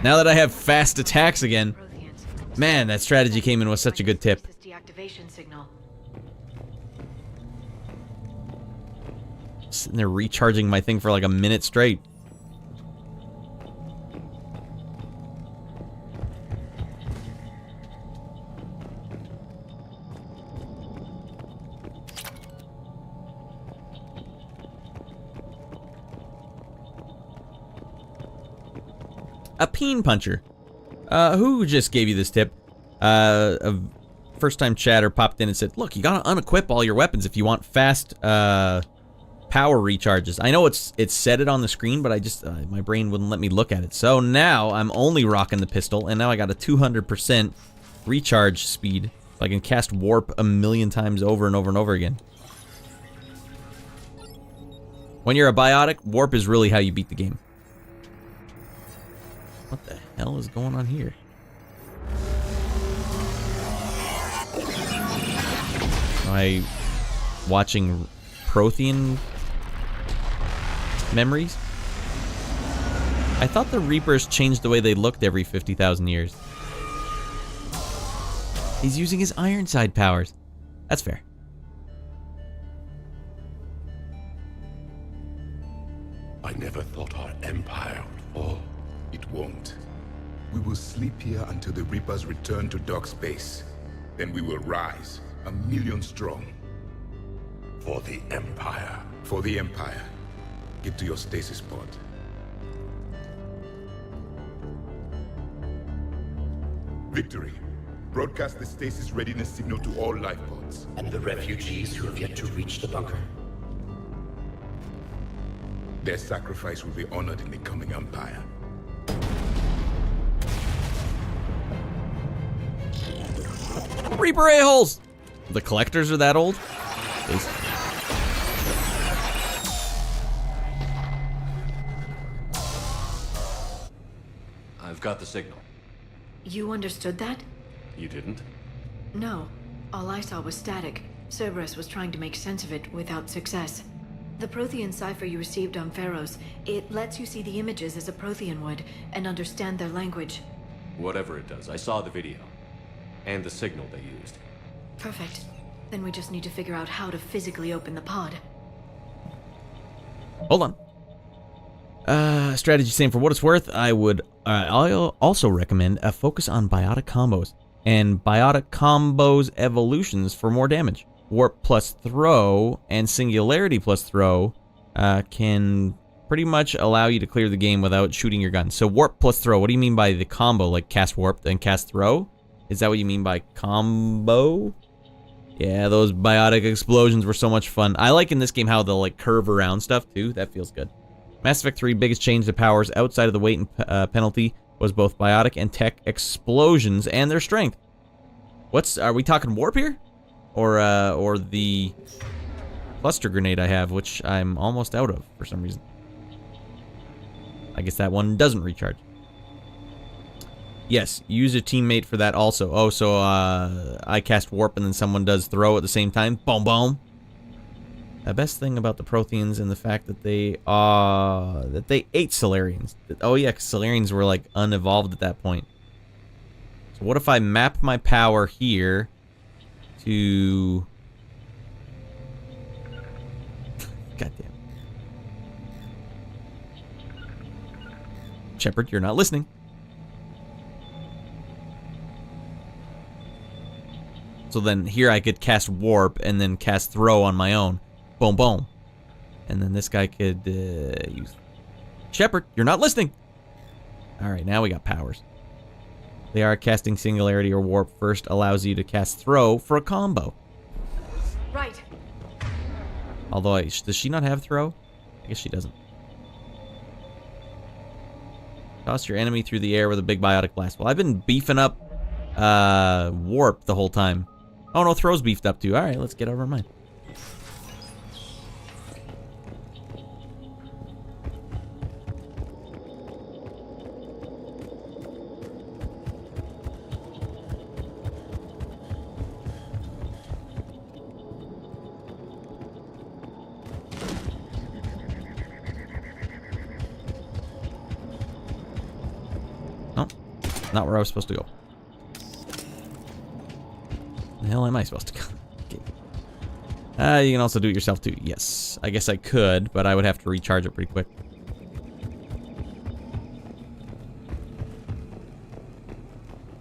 Now that I have fast attacks again, man, that strategy came in with such a good tip. Sitting there recharging my thing for like a minute straight. A peen puncher. Who just gave you this tip? A first-time chatter popped in and said, look, you gotta unequip all your weapons if you want fast, power recharges. I know it's said it on the screen, but I just, my brain wouldn't let me look at it. So now I'm only rocking the pistol, and now I got a 200% recharge speed. So I can cast warp a million times over and over and over again. When you're a biotic, warp is really how you beat the game. What the hell is going on here? Am I watching Prothean memories? I thought the Reapers changed the way they looked every 50,000 years. He's using his Ironside powers. That's fair. I never thought our empire would fall. It won't. We will sleep here until the Reapers return to dark space. Then we will rise, 1,000,000 strong. For the Empire. For the Empire. Get to your stasis pod. Victory. Broadcast the stasis readiness signal to all life pods. And the refugees who have yet to reach the bunker. Their sacrifice will be honored in the coming Empire. Reaper a-holes! The collectors are that old? Please. I've got the signal. You understood that? You didn't? No. All I saw was static. Cerberus was trying to make sense of it without success. The Prothean cipher you received on Pharaohs, it lets you see the images as a Prothean would and understand their language. Whatever it does, I saw the video. And the signal they used. Perfect. Then we just need to figure out how to physically open the pod. Hold on. Strategy same for what it's worth. I'll also recommend a focus on biotic combos and biotic combos evolutions for more damage. Warp plus throw and singularity plus throw can pretty much allow you to clear the game without shooting your gun. So warp plus throw, what do you mean by the combo? Like cast warp and cast throw? Is that what you mean by combo? Yeah, those biotic explosions were so much fun. I like in this game how they'll like curve around stuff too. That feels good. Mass Effect 3 biggest change to powers outside of the weight and penalty was both biotic and tech explosions and their strength. Are we talking warp here? Or the cluster grenade I have, which I'm almost out of for some reason. I guess that one doesn't recharge. Yes, use a teammate for that also. Oh, so I cast warp and then someone does throw at the same time. Boom, boom. The best thing about the Protheans and the fact that they ate Solarians. Oh yeah, because Solarians were like unevolved at that point. So what if I map my power here to... Goddamn. Shepard, you're not listening. So then here I could cast warp and then cast throw on my own. Boom, boom. And then this guy could use... Shepard, you're not listening! Alright, now we got powers. They are casting singularity or warp first allows you to cast throw for a combo. Right. Although, does she not have throw? I guess she doesn't. Toss your enemy through the air with a big biotic blast. Well, I've been beefing up warp the whole time. Oh no, throw's beefed up too. Alright, let's get over mine. Not where I was supposed to go. The hell am I supposed to go? Okay. You can also do it yourself too. Yes. I guess I could, but I would have to recharge it pretty quick.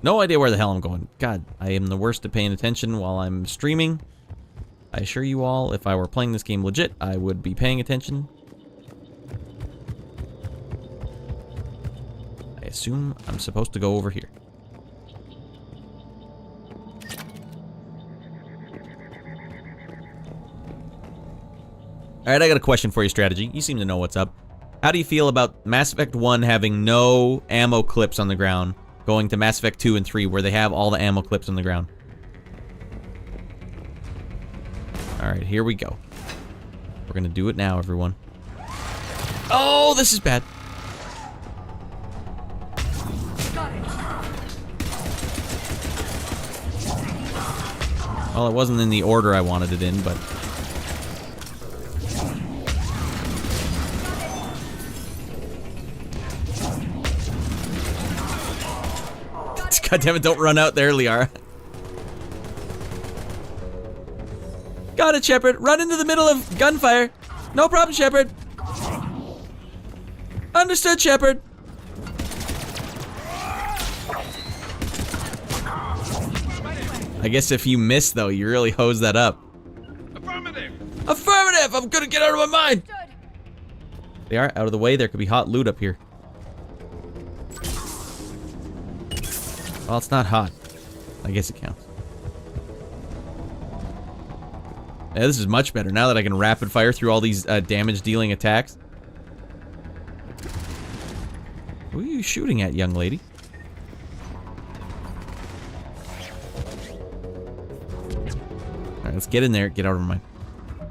No idea where the hell I'm going. God, I am the worst at paying attention while I'm streaming. I assure you all, if I were playing this game legit, I would be paying attention. I assume I'm supposed to go over here. Alright, I got a question for you, Strategy. You seem to know what's up. How do you feel about Mass Effect 1 having no ammo clips on the ground, going to Mass Effect 2 and 3 where they have all the ammo clips on the ground? Alright, here we go. We're gonna do it now, everyone. Oh, this is bad. Well, it wasn't in the order I wanted it in, but... God damn it, don't run out there, Liara. Got it, Shepard. Run into the middle of gunfire. No problem, Shepard. Understood, Shepard. I guess if you miss, though, you really hose that up. Affirmative! Affirmative! I'm gonna get out of my mind! They are out of the way. There could be hot loot up here. Well, it's not hot. I guess it counts. Yeah, this is much better now that I can rapid fire through all these damage-dealing attacks. Who are you shooting at, young lady? Alright, let's get in there. Get out of my...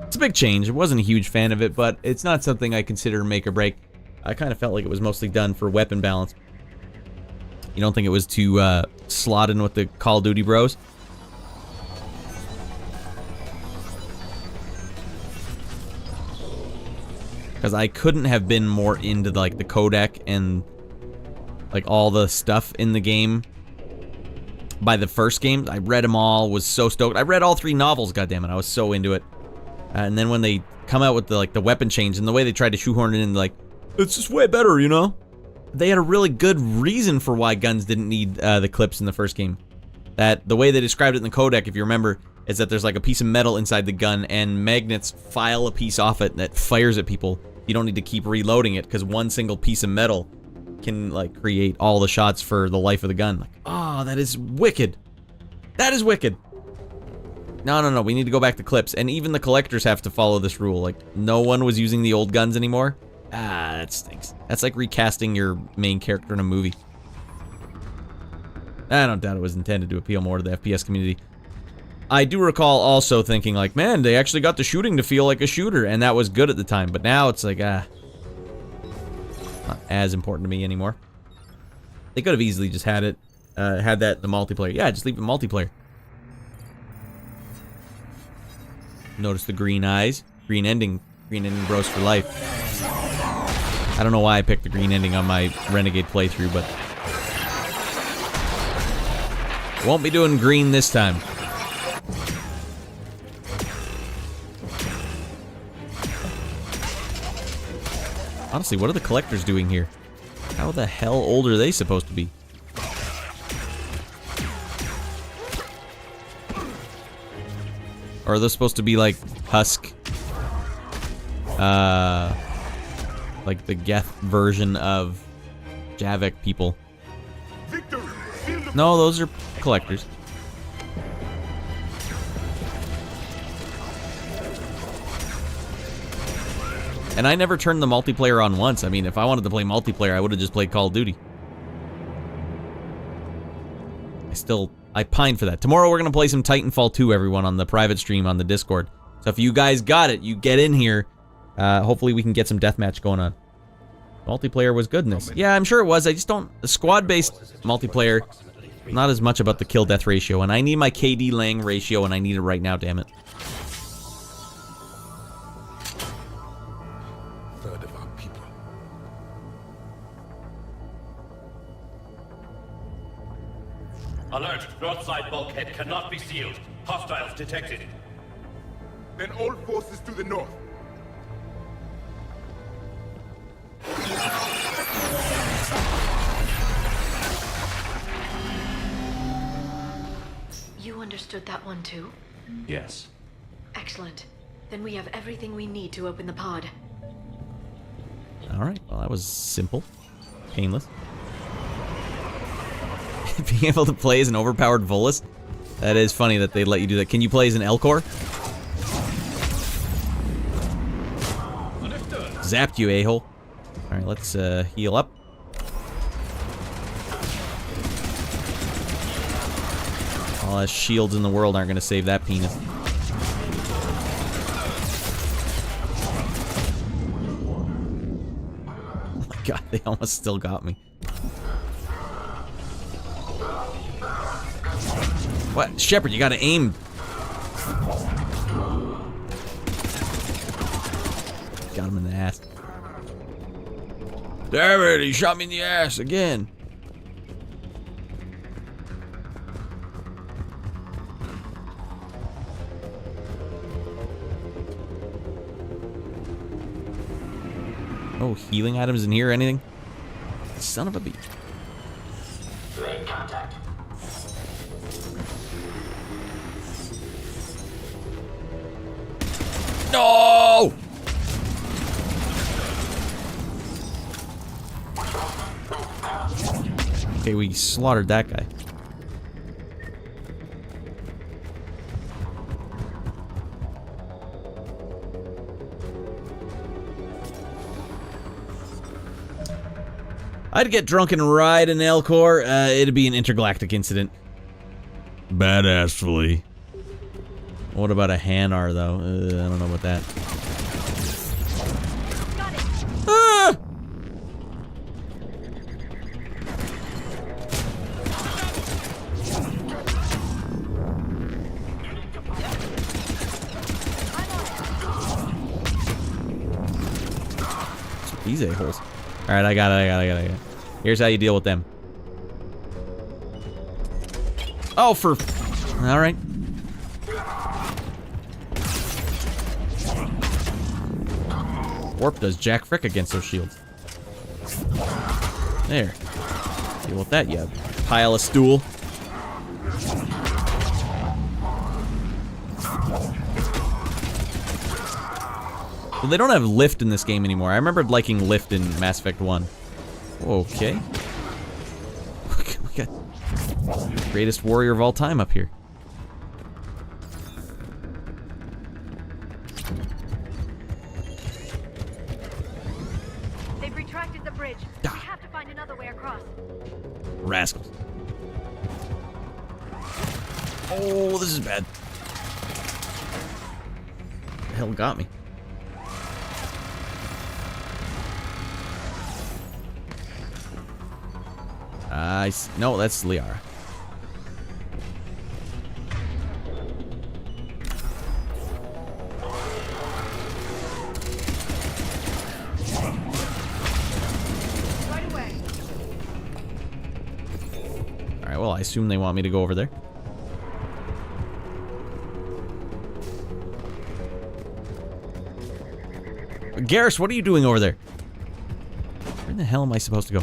It's a big change. I wasn't a huge fan of it, but it's not something I consider make or break. I kind of felt like it was mostly done for weapon balance. You don't think it was to slot in with the Call of Duty bros? Because I couldn't have been more into like the codec and like all the stuff in the game by the first game. I read them all, was so stoked. I read all 3 novels, goddammit. I was so into it. And then when they come out with the weapon change and the way they tried to shoehorn it in, like, it's just way better, you know? They had a really good reason for why guns didn't need the clips in the first game. That the way they described it in the codec, if you remember, is that there's like a piece of metal inside the gun and magnets file a piece off it that fires at people. You don't need to keep reloading it because one single piece of metal can like create all the shots for the life of the gun. Like, oh, that is wicked. That is wicked. No, we need to go back to clips. And even the collectors have to follow this rule. Like, no one was using the old guns anymore. Ah, that stinks. That's like recasting your main character in a movie. I don't doubt it was intended to appeal more to the FPS community. I do recall also thinking like, man, they actually got the shooting to feel like a shooter, and that was good at the time. But now it's like, not as important to me anymore. They could have easily just had it, had that in the multiplayer. Yeah, just leave it multiplayer. Notice the green eyes, green ending bros for life. I don't know why I picked the green ending on my Renegade playthrough, but won't be doing green this time. Honestly, what are the collectors doing here? How the hell old are they supposed to be? Or are they supposed to be like Husk? Like the Geth version of Javik people. No, those are collectors. And I never turned the multiplayer on once. I mean, if I wanted to play multiplayer, I would have just played Call of Duty. I pine for that. Tomorrow we're going to play some Titanfall 2, everyone, on the private stream on the Discord. So if you guys got it, you get in here. Hopefully we can get some deathmatch going on. Multiplayer was goodness. Yeah, I'm sure it was. I just don't... The squad-based multiplayer, not as much about the kill-death ratio. And I need my KD Lang ratio, and I need it right now, damn it. Third of our people. Alert! North side bulkhead cannot be sealed. Hostiles detected. Then all forces to the north. You understood that one too? Yes. Excellent. Then we have everything we need to open the pod. Alright, well that was simple. Painless. Being able to play as an overpowered Volus? That is funny that they let you do that. Can you play as an Elcor? Zapped you, a-hole. Alright, let's heal up. All the shields in the world aren't going to save that penis. Oh my god, they almost still got me. What? Shepard, you gotta aim. Got him in the ass. Damn it, he shot me in the ass again. Oh, healing items in here, anything? Son of a beach. Great contact. No! Okay, we slaughtered that guy. I'd get drunk and ride an Elcor. It'd be an intergalactic incident. Badassfully. What about a Hanar, though? I don't know about that. Ah! These a-holes. Alright, I got it. Here's how you deal with them. Oh, for... Alright. Warp does jack frick against those shields. There. Deal with that, you pile of stool. Well, they don't have lift in this game anymore. I remember liking lift in Mass Effect 1. Okay. We got greatest warrior of all time up here. They've retracted the bridge. We have to find another way across. Rascals. Oh, this is bad. The hell got me? No, that's Liara. Right away. Alright, well, I assume they want me to go over there. Garrus, what are you doing over there? Where in the hell am I supposed to go?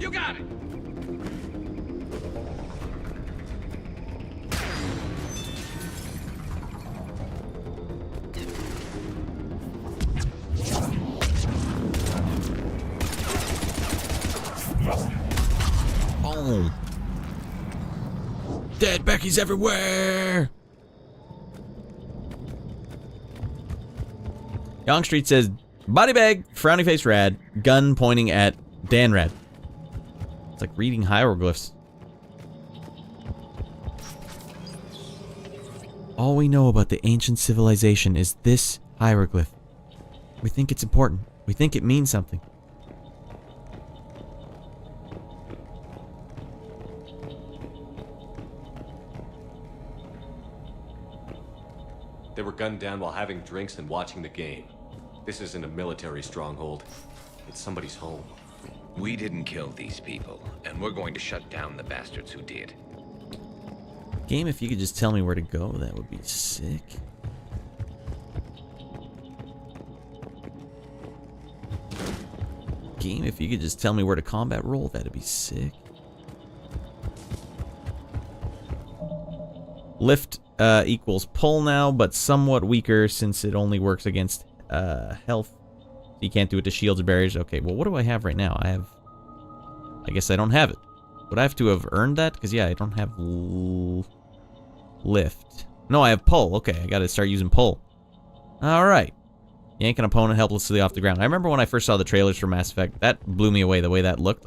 You got it. Boom. Dead Becky's everywhere. Young Street says, body bag, frowny face Radd, gun pointing at Dan Radd. It's like reading hieroglyphs. All we know about the ancient civilization is this hieroglyph. We think it's important. We think it means something. They were gunned down while having drinks and watching the game. This isn't a military stronghold. It's somebody's home. We didn't kill these people, and we're going to shut down the bastards who did. Game, if you could just tell me where to go, that would be sick. Game, if you could just tell me where to combat roll, that'd be sick. Lift equals pull now, but somewhat weaker since it only works against health. You can't do it to shields or barriers. Okay, well, what do I have right now? I guess I don't have it. Would I have to have earned that? Because, yeah, I don't have lift. No, I have pull. Okay, I gotta start using pull. Alright. Yank an opponent helplessly off the ground. I remember when I first saw the trailers for Mass Effect, that blew me away, the way that looked.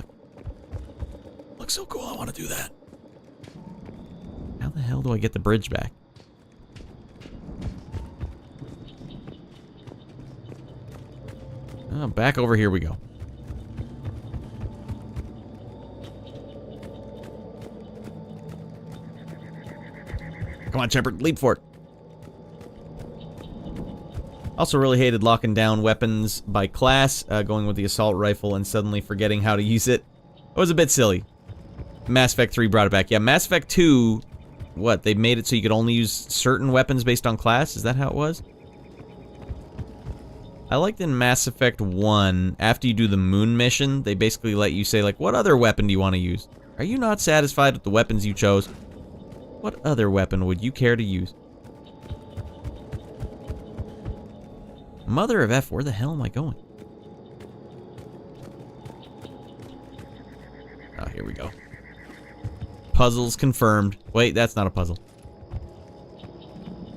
Looks so cool, I want to do that. How the hell do I get the bridge back? Oh, back over here we go. Come on, Shepard, leap for it. Also really hated locking down weapons by class, going with the assault rifle and suddenly forgetting how to use it. It was a bit silly. Mass Effect 3 brought it back. Yeah, Mass Effect 2, what, they made it so you could only use certain weapons based on class? Is that how it was? I liked in Mass Effect 1, after you do the moon mission, they basically let you say, like, what other weapon do you want to use? Are you not satisfied with the weapons you chose? What other weapon would you care to use? Mother of F, where the hell am I going? Oh, here we go. Puzzles confirmed. Wait, that's not a puzzle.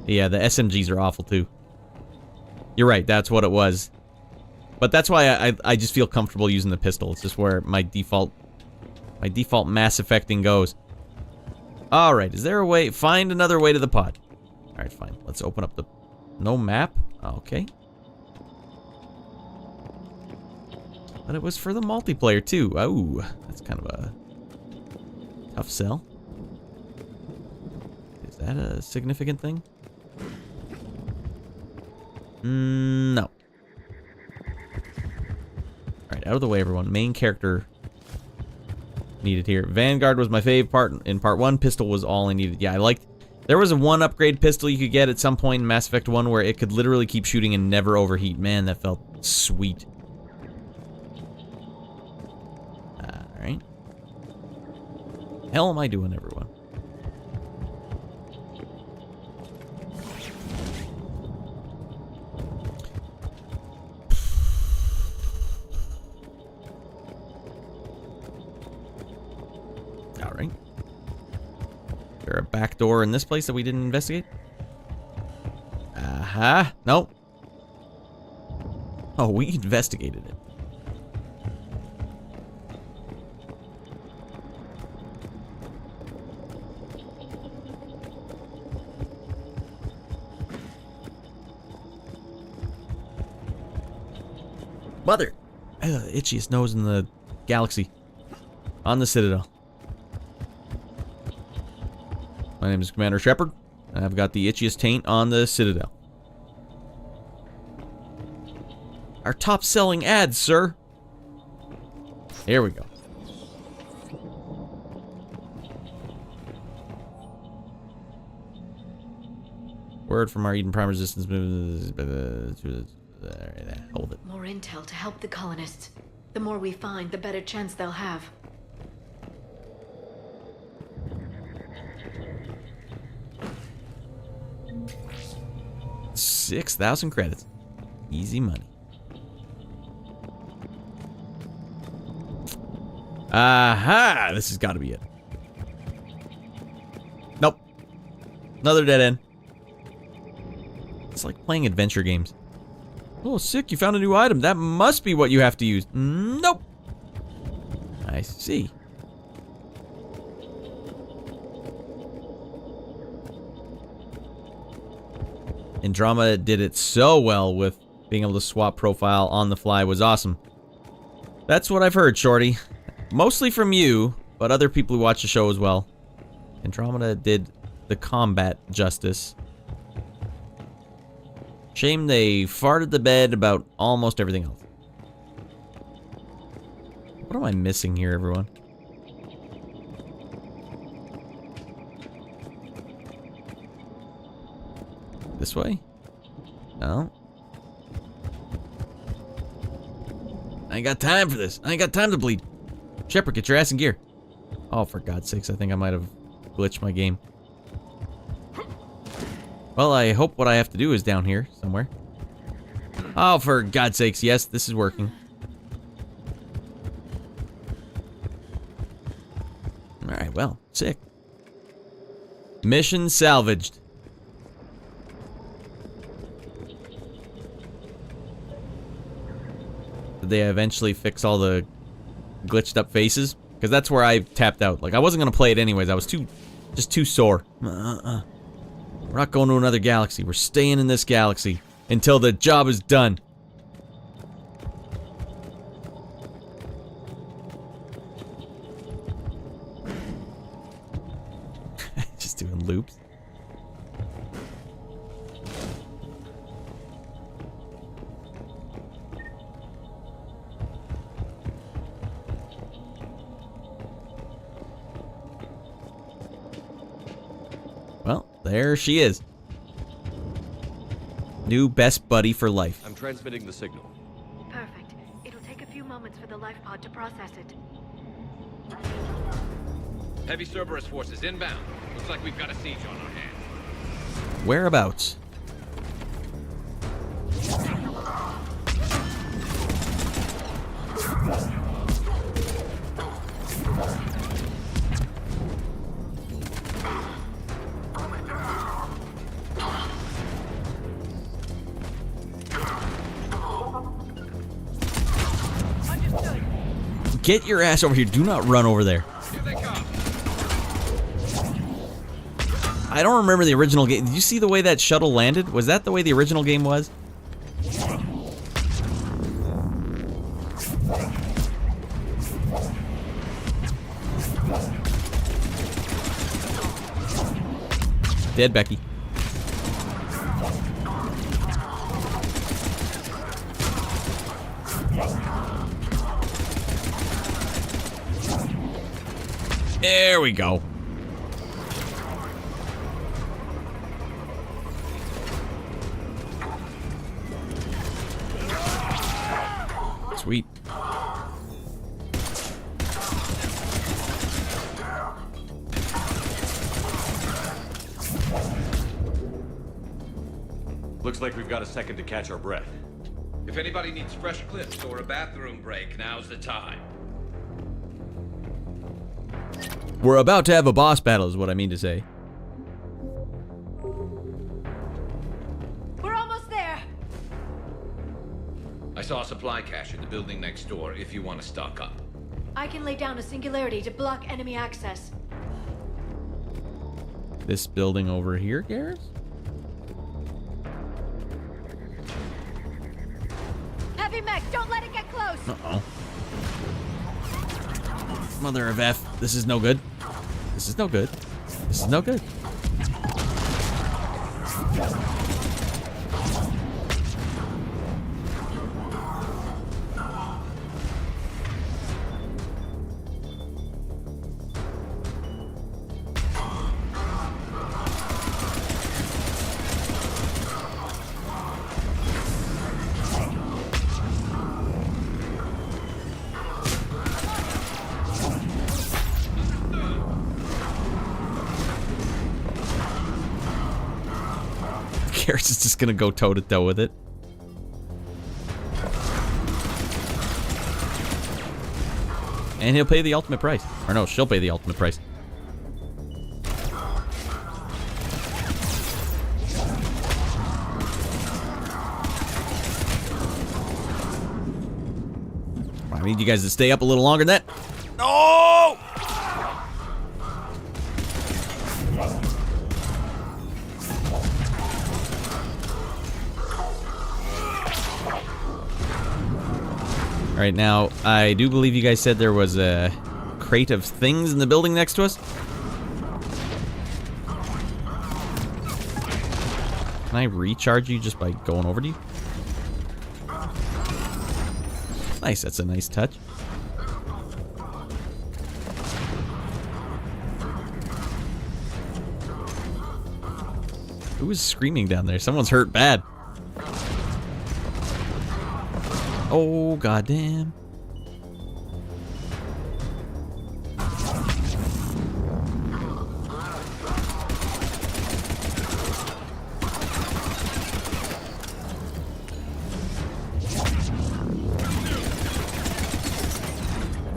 Yeah, the SMGs are awful too. You're right, that's what it was. But that's why I just feel comfortable using the pistol. It's just where my default Mass Effecting goes. Alright, is there a way? Find another way to the pod. Alright, fine. Let's open up the... No map? Okay. But it was for the multiplayer too. Oh, that's kind of a tough sell. Is that a significant thing? No. Alright, out of the way, everyone. Main character needed here. Vanguard was my fave part in part 1. Pistol was all I needed. Yeah, I liked... There was a 1 upgrade pistol you could get at some point in Mass Effect 1 where it could literally keep shooting and never overheat. Man, that felt sweet. Alright. Hell am I doing, everyone? Alright. Is there a back door in this place that we didn't investigate? Aha. Nope. Oh, we investigated it. Mother! Itchiest nose in the galaxy. On the Citadel. My name is Commander Shepard, and I've got the itchiest taint on the Citadel. Our top-selling ads, sir! Here we go. Word from our Eden Prime Resistance movement. Hold it. More intel to help the colonists. The more we find, the better chance they'll have. 6,000 credits. Easy money. Aha! This has got to be it. Nope. Another dead end. It's like playing adventure games. Oh, sick, you found a new item. That must be what you have to use. Nope. I see. Andromeda did it so well with being able to swap profile on the fly. Was awesome. That's what I've heard, Shorty. Mostly from you, but other people who watch the show as well. Andromeda did the combat justice. Shame they farted the bed about almost everything else. What am I missing here, everyone? This way? No. I ain't got time for this. I ain't got time to bleed. Shepard, get your ass in gear. Oh, for God's sakes, I think I might have glitched my game. Well, I hope what I have to do is down here somewhere. Oh, for God's sakes, yes, this is working. Alright, well, sick. Mission salvaged. Did they eventually fix all the glitched up faces? Because that's where I tapped out. Like, I wasn't going to play it anyways. I was just too sore. We're not going to another galaxy. We're staying in this galaxy until the job is done. Just doing loops. Well, there she is. New best buddy for life. I'm transmitting the signal. Perfect. It'll take a few moments for the life pod to process it. Heavy Cerberus forces inbound. Looks like we've got a siege on our hands. Whereabouts? Get your ass over here. Do not run over there. Here they come. I don't remember the original game. Did you see the way that shuttle landed? Was that the way the original game was? Dead, Becky. There we go. Sweet. Looks like we've got a second to catch our breath. If anybody needs fresh clips or a bathroom break, now's the time. We're about to have a boss battle is what I mean to say. We're almost there. I saw a supply cache in the building next door if you want to stock up. I can lay down a singularity to block enemy access. This building over here, Garrus? Heavy mech, don't let it get close. Uh-oh. Mother of F. This is no good. This is no good. This is no good. Garrus is just gonna go toe-to-toe with it. And he'll pay the ultimate price. Or no, she'll pay the ultimate price. I need you guys to stay up a little longer than that. No! Right now, I do believe you guys said there was a crate of things in the building next to us. Can I recharge you just by going over to you? Nice, that's a nice touch. Who is screaming down there? Someone's hurt bad. Oh, goddamn.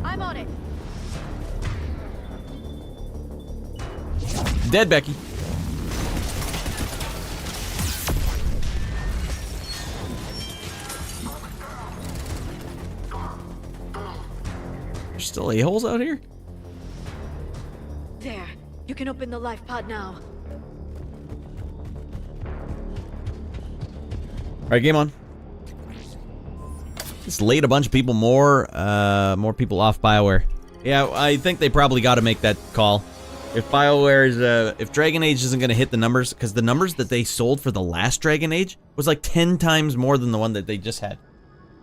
I'm on it. Dead, Becky. Still a-holes out here? There. You can open the life pod now. Alright, game on. Just laid a bunch of people more people off BioWare. Yeah, I think they probably got to make that call. If BioWare's, if Dragon Age isn't going to hit the numbers, because the numbers that they sold for the last Dragon Age was like 10 times more than the one that they just had.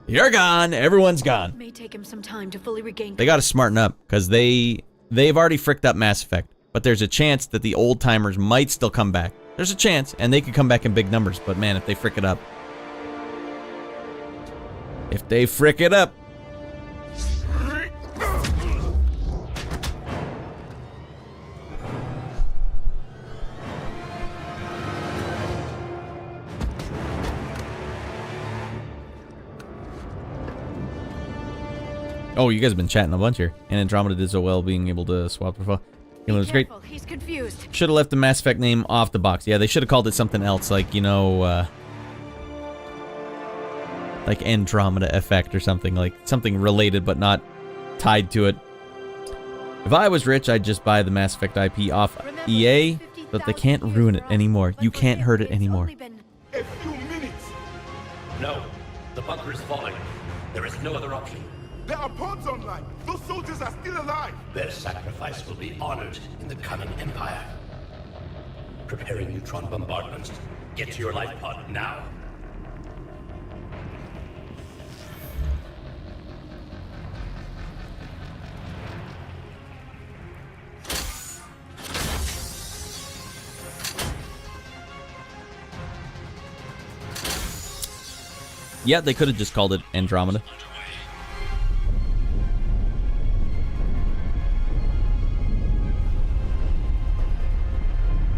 You're gone. Everyone's gone. It may take him some time to fully regain. They got to smarten up because they've already fricked up Mass Effect. But there's a chance that the old timers might still come back. There's a chance, and they could come back in big numbers. But man, if they frick it up, Oh, you guys have been chatting a bunch here. And Andromeda did so well being able to swap the file. It was great. He's confused. Should have left the Mass Effect name off the box. Yeah, they should have called it something else, like, you know, like Andromeda Effect or something, like something related but not tied to it. If I was rich, I'd just buy the Mass Effect IP off EA, but they can't ruin it anymore. You can't hurt it anymore. A few minutes. No, the bunker is falling. There is no other option. There are pods online. Those soldiers are still alive. Their sacrifice will be honored in the coming Empire. preparing neutron bombardments. Get to your life pod now. Yeah, they could have just called it Andromeda.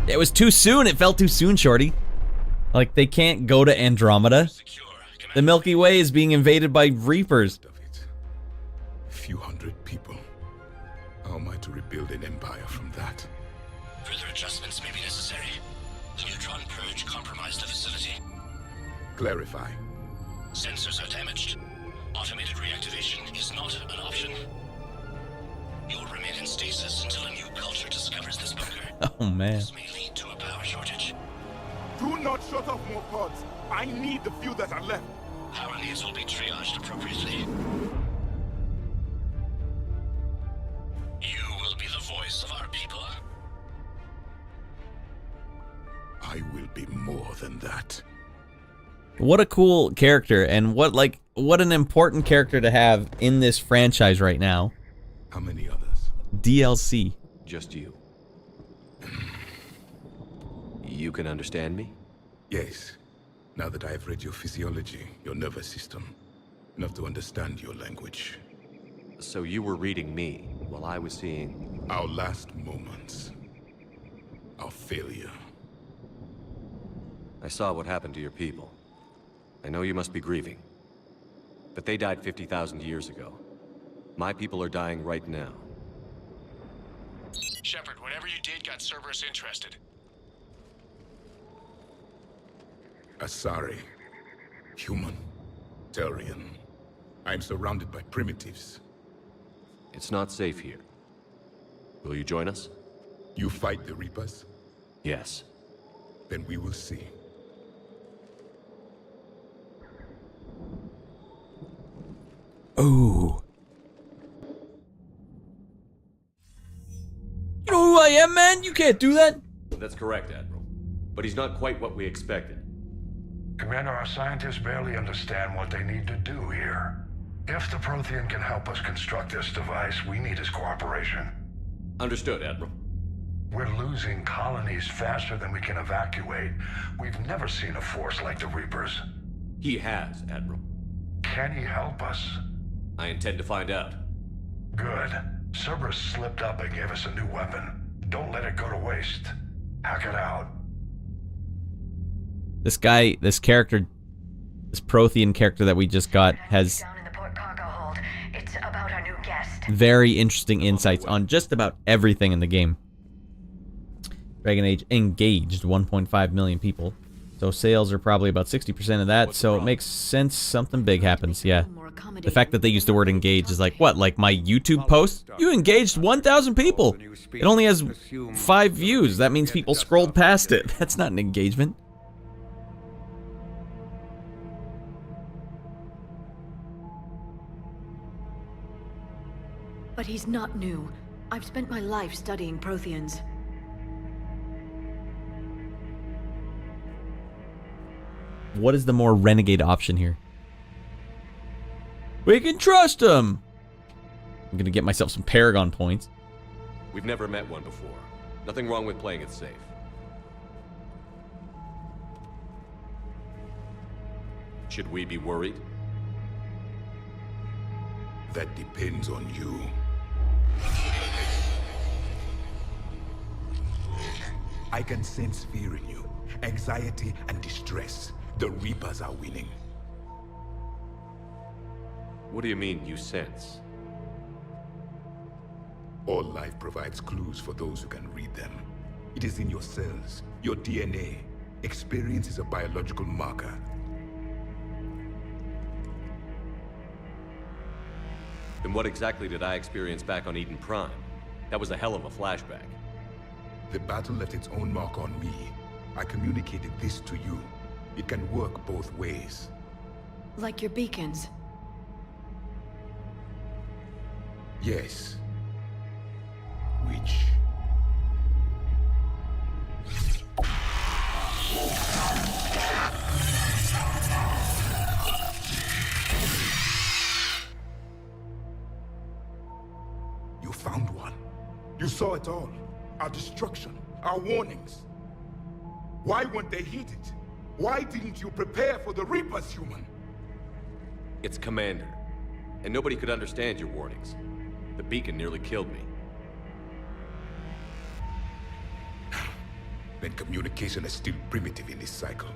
It was too soon. It felt too soon, Shorty. Like, they can't go to Andromeda. The Milky Way is being invaded by Reapers. A few hundred people. How am I to rebuild an empire from that? Further adjustments may be necessary. The neutron purge compromised the facility. Clarify. Sensors are damaged. Automated reactivation is not an option. You'll remain in stasis until a new culture discovers this bunker. Oh, man. This may lead to a power shortage. Do not shut off more pods. I need the few that are left. Power needs will be triaged appropriately. You will be the voice of our people. I will be more than that. What a cool character, and what an important character to have in this franchise right now. How many others? DLC. Just you. You can understand me? Yes. Now that I have read your physiology, your nervous system, enough to understand your language. So you were reading me while I was seeing... Our last moments. Our failure. I saw what happened to your people. I know you must be grieving. But they died 50,000 years ago. My people are dying right now. Shepard, whatever you did got Cerberus interested. Asari. Human. Turian. I am surrounded by primitives. It's not safe here. Will you join us? You fight the Reapers? Yes. Then we will see. Ooh. You know who I am, man? You can't do that. That's correct, Admiral. But he's not quite what we expected. Commander, our scientists barely understand what they need to do here. If the Prothean can help us construct this device, we need his cooperation. Understood, Admiral. We're losing colonies faster than we can evacuate. We've never seen a force like the Reapers. He has, Admiral. Can he help us? I intend to find out. Good. Cerberus slipped up and gave us a new weapon. Don't let it go to waste. Hack it out. This guy, this character, this Prothean character that we just got has It's about our new guest. very interesting insights on just about everything in the game. Dragon Age engaged 1.5 million people. So sales are probably about 60% of that, so it makes sense something big happens, yeah. The fact that they use the word engage is like, what, like my YouTube post? You engaged 1,000 people! It only has 5 views, that means people scrolled past it. That's not an engagement. But he's not new. I've spent my life studying Protheans. What is the more renegade option here? We can trust him! I'm gonna get myself some Paragon points. We've never met one before. Nothing wrong with playing it safe. Should we be worried? That depends on you. I can sense fear in you, anxiety and distress. The Reapers are winning. What do you mean, you sense? All life provides clues for those who can read them. It is in your cells, your DNA. Experience is a biological marker. Then what exactly did I experience back on Eden Prime? That was a hell of a flashback. The battle left its own mark on me. I communicated this to you. It can work both ways. Like your beacons. Yes. Which? You found one. You saw it all. Our destruction, our warnings. Why weren't they heeded? Why didn't you prepare for the Reapers, human? It's Commander. And nobody could understand your warnings. The beacon nearly killed me. Then communication is still primitive in this cycle.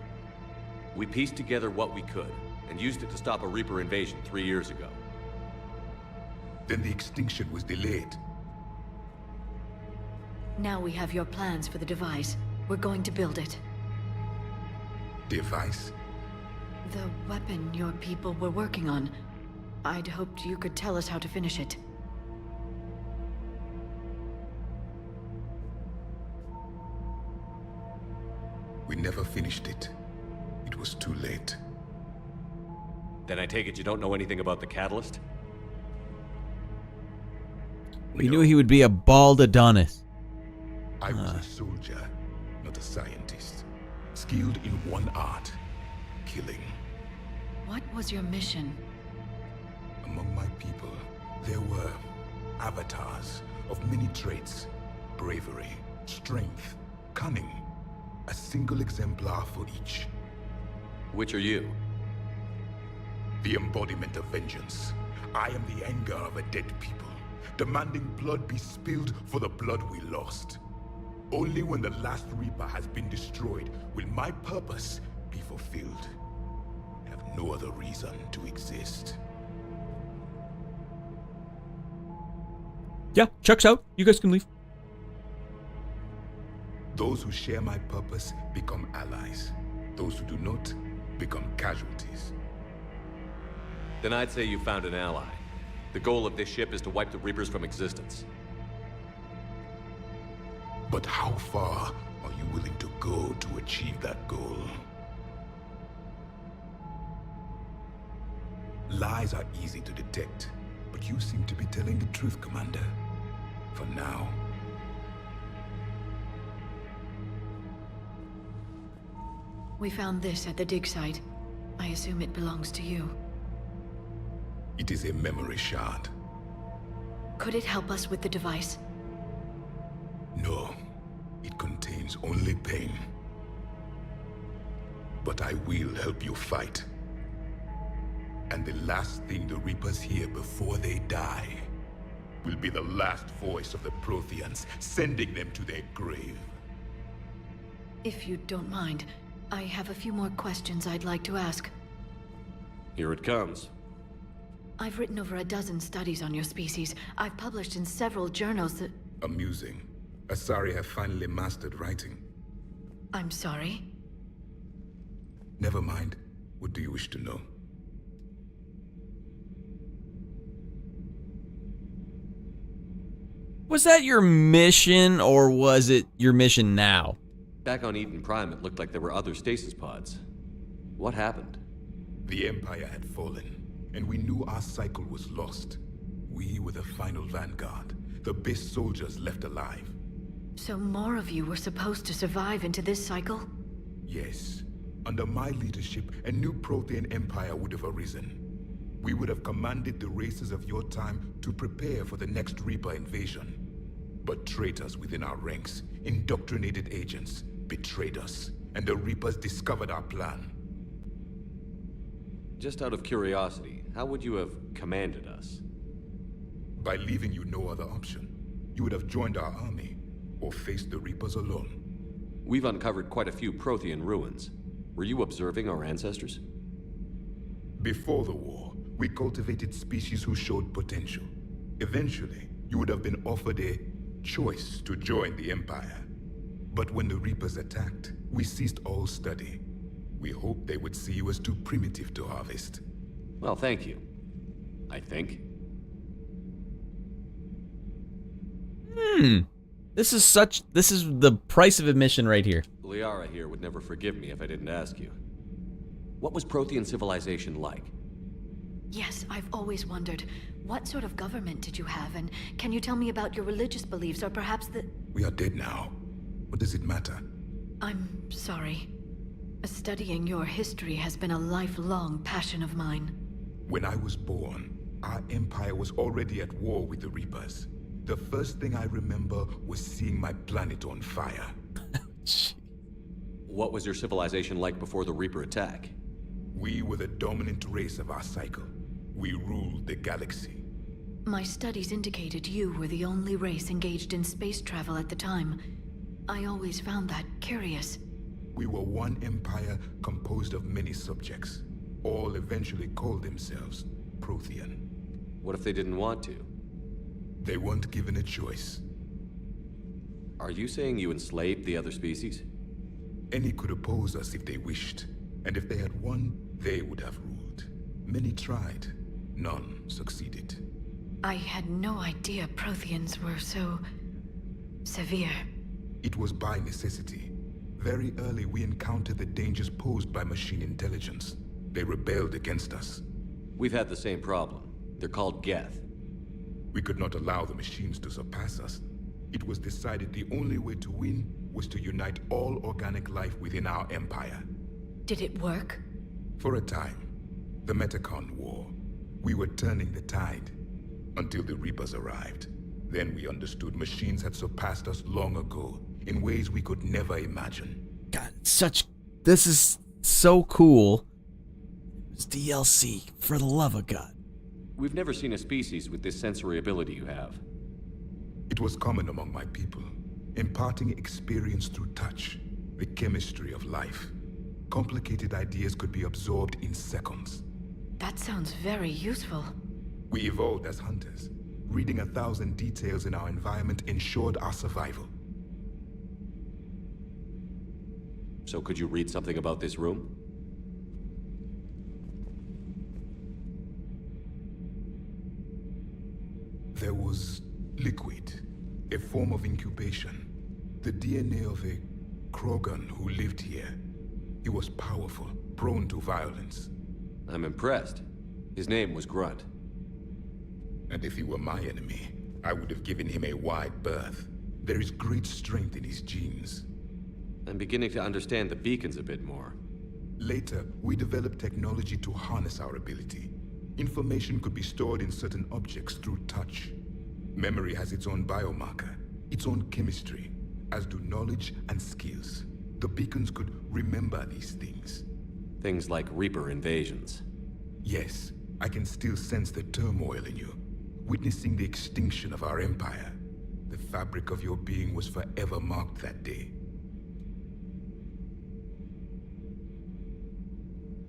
We pieced together what we could, and used it to stop a Reaper invasion 3 years ago. Then the extinction was delayed. Now we have your plans for the device. We're going to build it. Device? The weapon your people were working on. I'd hoped you could tell us how to finish it. We never finished it. It was too late. Then I take it you don't know anything about the catalyst? We knew he would be a bald Adonis. I was a soldier, not a scientist. Skilled in one art, killing. What was your mission? Among my people, there were avatars of many traits. Bravery, strength, cunning. A single exemplar for each. Which are you? The embodiment of vengeance. I am the anger of a dead people, demanding blood be spilled for the blood we lost. Only when the last Reaper has been destroyed will my purpose be fulfilled. I have no other reason to exist. Yeah, checks out. You guys can leave. Those who share my purpose become allies. Those who do not become casualties. Then I'd say you found an ally. The goal of this ship is to wipe the Reapers from existence. But how far are you willing to go to achieve that goal? Lies are easy to detect, but you seem to be telling the truth, Commander. For now. We found this at the dig site. I assume it belongs to you. It is a memory shard. Could it help us with the device? No. It contains only pain. But I will help you fight. And the last thing the Reapers hear before they die will be the last voice of the Protheans, sending them to their grave. If you don't mind, I have a few more questions I'd like to ask. Here it comes. I've written over a dozen studies on your species. I've published in several journals that... Amusing. Asari have finally mastered writing. I'm sorry? Never mind. What do you wish to know? Was that your mission, or was it your mission now? Back on Eden Prime, it looked like there were other stasis pods. What happened? The Empire had fallen, and we knew our cycle was lost. We were the final vanguard, the best soldiers left alive. So more of you were supposed to survive into this cycle? Yes. Under my leadership, a new Prothean empire would have arisen. We would have commanded the races of your time to prepare for the next Reaper invasion. But traitors within our ranks, indoctrinated agents, betrayed us, and the Reapers discovered our plan. Just out of curiosity, how would you have commanded us? By leaving you no other option. You would have joined our army, or faced the Reapers alone. We've uncovered quite a few Prothean ruins. Were you observing our ancestors? Before the war, we cultivated species who showed potential. Eventually, you would have been offered a choice to join the Empire. But when the Reapers attacked, we ceased all study. We hoped they would see you as too primitive to harvest. Well, thank you. I think. This is the price of admission right here. Liara here would never forgive me if I didn't ask you. What was Prothean civilization like? Yes, I've always wondered. What sort of government did you have, and can you tell me about your religious beliefs, or perhaps the... We are dead now. What does it matter? I'm sorry. Studying your history has been a lifelong passion of mine. When I was born, our empire was already at war with the Reapers. The first thing I remember was seeing my planet on fire. What was your civilization like before the Reaper attack? We were the dominant race of our cycle. We ruled the galaxy. My studies indicated you were the only race engaged in space travel at the time. I always found that curious. We were one empire composed of many subjects. All eventually called themselves Prothean. What if they didn't want to? They weren't given a choice. Are you saying you enslaved the other species? Any could oppose us if they wished. And if they had won, they would have ruled. Many tried. None succeeded. I had no idea Protheans were so... severe. It was by necessity. Very early we encountered the dangers posed by machine intelligence. They rebelled against us. We've had the same problem. They're called Geth. We could not allow the machines to surpass us. It was decided the only way to win was to unite all organic life within our empire. Did it work? For a time. The Metacon War. We were turning the tide. Until the Reapers arrived. Then we understood machines had surpassed us long ago, in ways we could never imagine. God, this is so cool. It's DLC, for the love of God. We've never seen a species with this sensory ability you have. It was common among my people, imparting experience through touch, the chemistry of life. Complicated ideas could be absorbed in seconds. That sounds very useful. We evolved as hunters. Reading 1,000 details in our environment ensured our survival. So could you read something about this room? There was liquid, a form of incubation. The DNA of a Krogan who lived here. He was powerful, prone to violence. I'm impressed. His name was Grunt. And if he were my enemy, I would have given him a wide berth. There is great strength in his genes. I'm beginning to understand the beacons a bit more. Later, we developed technology to harness our ability. Information could be stored in certain objects through touch. Memory has its own biomarker, its own chemistry, as do knowledge and skills. The beacons could remember these things. Things like Reaper invasions. Yes, I can still sense the turmoil in you. Witnessing the extinction of our empire. The fabric of your being was forever marked that day.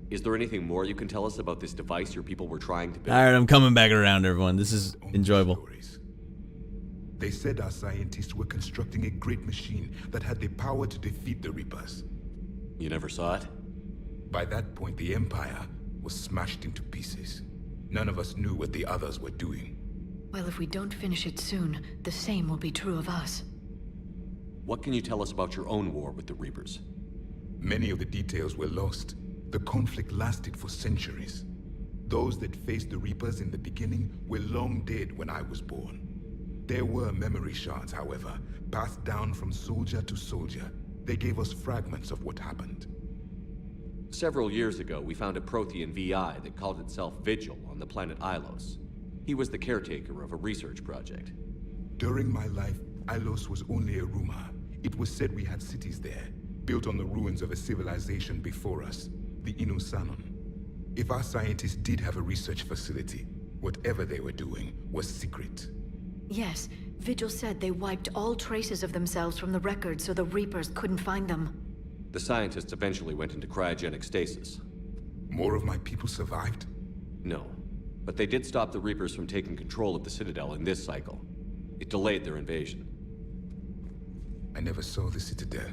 Is there anything more you can tell us about this device your people were trying to build? Alright, I'm coming back around, everyone. This is enjoyable. They said our scientists were constructing a great machine that had the power to defeat the Reapers. You never saw it? By that point, the Empire was smashed into pieces. None of us knew what the others were doing. Well, if we don't finish it soon, the same will be true of us. What can you tell us about your own war with the Reapers? Many of the details were lost. The conflict lasted for centuries. Those that faced the Reapers in the beginning were long dead when I was born. There were memory shards, however, passed down from soldier to soldier. They gave us fragments of what happened. Several years ago, we found a Prothean VI that called itself Vigil on the planet Ilos. He was the caretaker of a research project. During my life, Ilos was only a rumor. It was said we had cities there, built on the ruins of a civilization before us, the Inusanon. If our scientists did have a research facility, whatever they were doing was secret. Yes, Vigil said they wiped all traces of themselves from the records so the Reapers couldn't find them. The scientists eventually went into cryogenic stasis. More of my people survived? No, but they did stop the Reapers from taking control of the Citadel in this cycle. It delayed their invasion. I never saw the Citadel.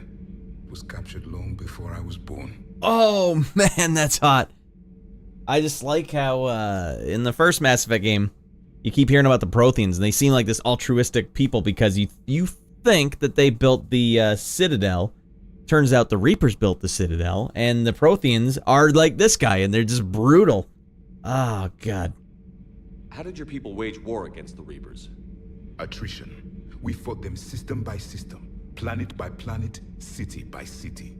It was captured long before I was born. Oh, man, that's hot. I just like how, in the first Mass Effect game, you keep hearing about the Protheans, and they seem like this altruistic people because you think that they built the Citadel. Turns out the Reapers built the Citadel, and the Protheans are like this guy, and they're just brutal. Oh, God. How did your people wage war against the Reapers? Attrition. We fought them system by system, planet by planet, city by city.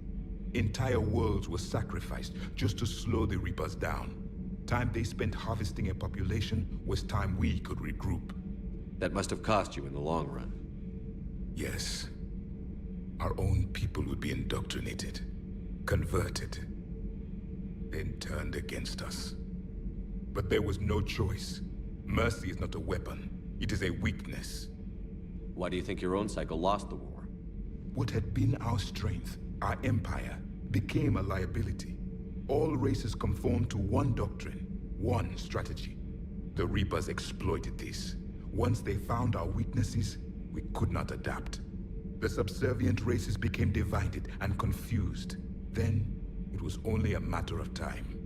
Entire worlds were sacrificed just to slow the Reapers down. Time they spent harvesting a population was time we could regroup. That must have cost you in the long run. Yes. Our own people would be indoctrinated, converted, then turned against us. But there was no choice. Mercy is not a weapon. It is a weakness. Why do you think your own cycle lost the war? What had been our strength, our empire, became a liability. All races conformed to one doctrine, one strategy. The Reapers exploited this. Once they found our weaknesses, we could not adapt. The subservient races became divided and confused. Then, it was only a matter of time.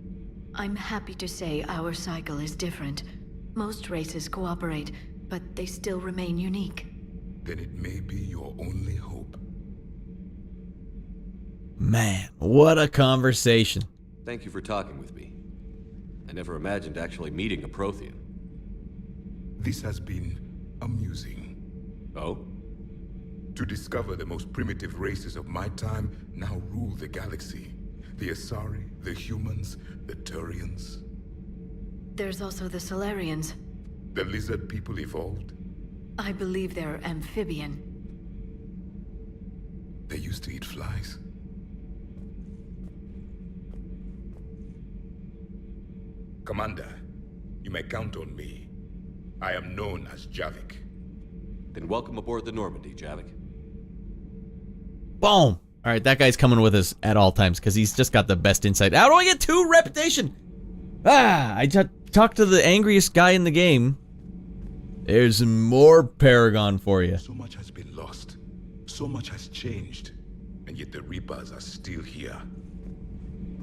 I'm happy to say our cycle is different. Most races cooperate, but they still remain unique. Then it may be your only hope. Man, what a conversation. Thank you for talking with me. I never imagined actually meeting a Prothean. This has been amusing. Oh? To discover the most primitive races of my time now rule the galaxy. The Asari, the humans, the Turians. There's also the Solarians. The lizard people evolved. I believe they're amphibian. They used to eat flies. Commander, you may count on me. I am known as Javik. Then welcome aboard the Normandy, Javik. Boom! Alright, that guy's coming with us at all times because he's just got the best insight. How do I get 2 reputation? I talked to the angriest guy in the game. There's more Paragon for you. So much has been lost. So much has changed. And yet the Reapers are still here.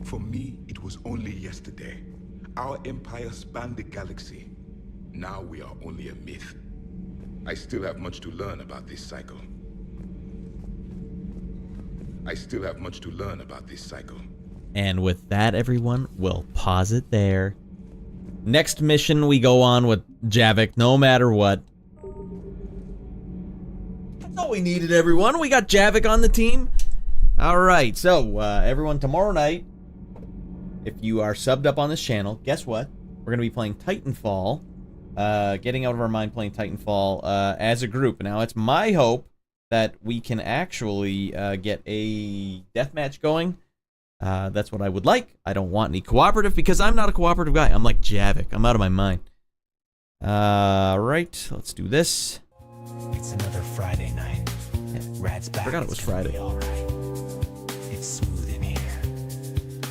For me, it was only yesterday. Our empire spanned the galaxy. Now we are only a myth. I still have much to learn about this cycle. And with that, everyone, we'll pause it there. Next mission, we go on with Javik, no matter what. That's all we needed, everyone. We got Javik on the team. Alright, so, everyone, tomorrow night, if you are subbed up on this channel, guess what? We're going to be playing Titanfall. Getting out of our mind playing Titanfall as a group. Now, it's my hope that we can actually get a deathmatch going. That's what I would like. I don't want any cooperative because I'm not a cooperative guy. I'm like Javik. I'm out of my mind. Right, let's do this. It's another Friday night. Radd's back. I forgot it was Friday. All right. It's smooth in here.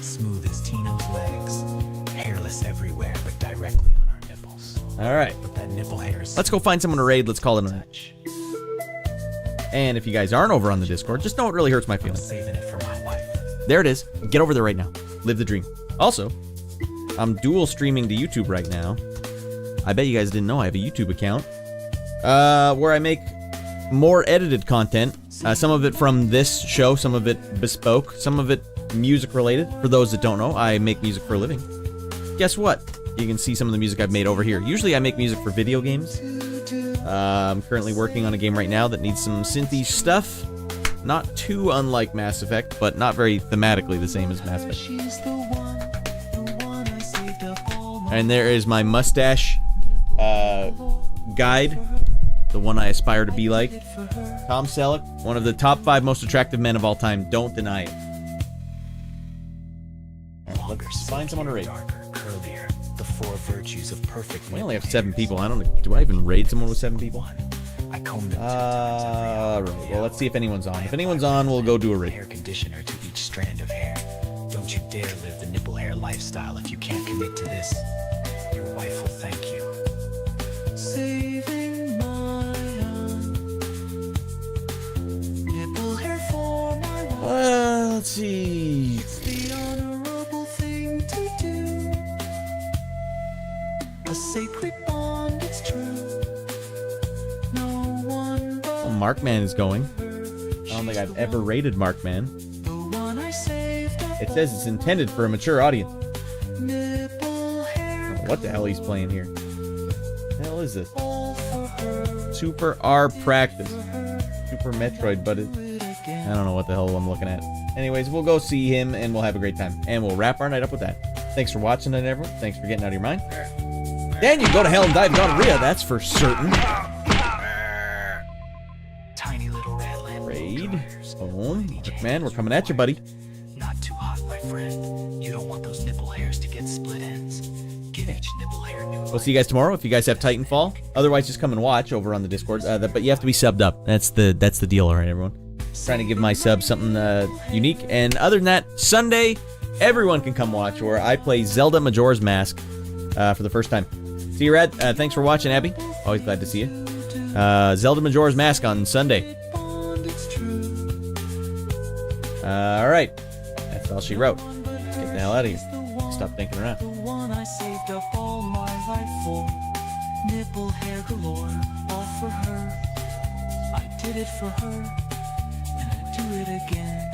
Smooth as Tino's legs. Hairless everywhere, but directly on our nipples. Alright. But that nipple hair is... Let's go find someone to raid. Let's call it a night. And if you guys aren't over on the Discord, just know it really hurts my feelings. I'm saving it for my wife. There it is. Get over there right now. Live the dream. Also, I'm dual streaming to YouTube right now. I bet you guys didn't know I have a YouTube account where I make more edited content. Some of it from this show, some of it bespoke, some of it music related. For those that don't know, I make music for a living. Guess what? You can see some of the music I've made over here. Usually I make music for video games. I'm currently working on a game right now that needs some synthy stuff. Not too unlike Mass Effect, but not very thematically the same as Mass Effect. And there is my mustache guide, the one I aspire to be like. Tom Selleck, one of the top 5 most attractive men of all time. Don't deny it. Right, let's find someone to raid. Curlier, the 4 virtues of perfect. We only have 7 people. I don't know. Do I even raid someone with 7 people? I comb them right. Well, let's see if anyone's on. If anyone's on, we'll go do a raid. Hair conditioner to each strand of hair. Don't you dare live the nipple hair lifestyle if you can't commit to this. Your wife will thank you. Saving my nipple hair for my wife. Let's see. It's the honorable thing to do. A sacred bond, it's true. Markman is going. I don't think I've ever rated Markman. It says it's intended for a mature audience. I don't know what the hell he's playing here? What the hell is this? Super R Practice. Super Metroid, but I don't know what the hell I'm looking at. Anyways, we'll go see him and we'll have a great time. And we'll wrap our night up with that. Thanks for watching tonight, everyone. Thanks for getting out of your mind. And you go to hell and die of gonorrhea, that's for certain. Rick, man. We're coming at you, buddy. Not too hot, my friend. You don't want those nipple hairs to get split ends. Give each nipple hair new. We'll see you guys tomorrow if you guys have Titanfall. Otherwise, just come and watch over on the Discord. But you have to be subbed up. That's the deal, all right, everyone. Trying to give my sub something unique. And other than that, Sunday, everyone can come watch where I play Zelda Majora's Mask for the first time. See you, Radd. Thanks for watching, Abby. Always glad to see you. Zelda Majora's Mask on Sunday. All right. That's all she wrote. Let's get the hell out of here. Stop thinking around. The one I saved up all my life for. Nipple hair galore, all for her. I did it for her, and I do it again.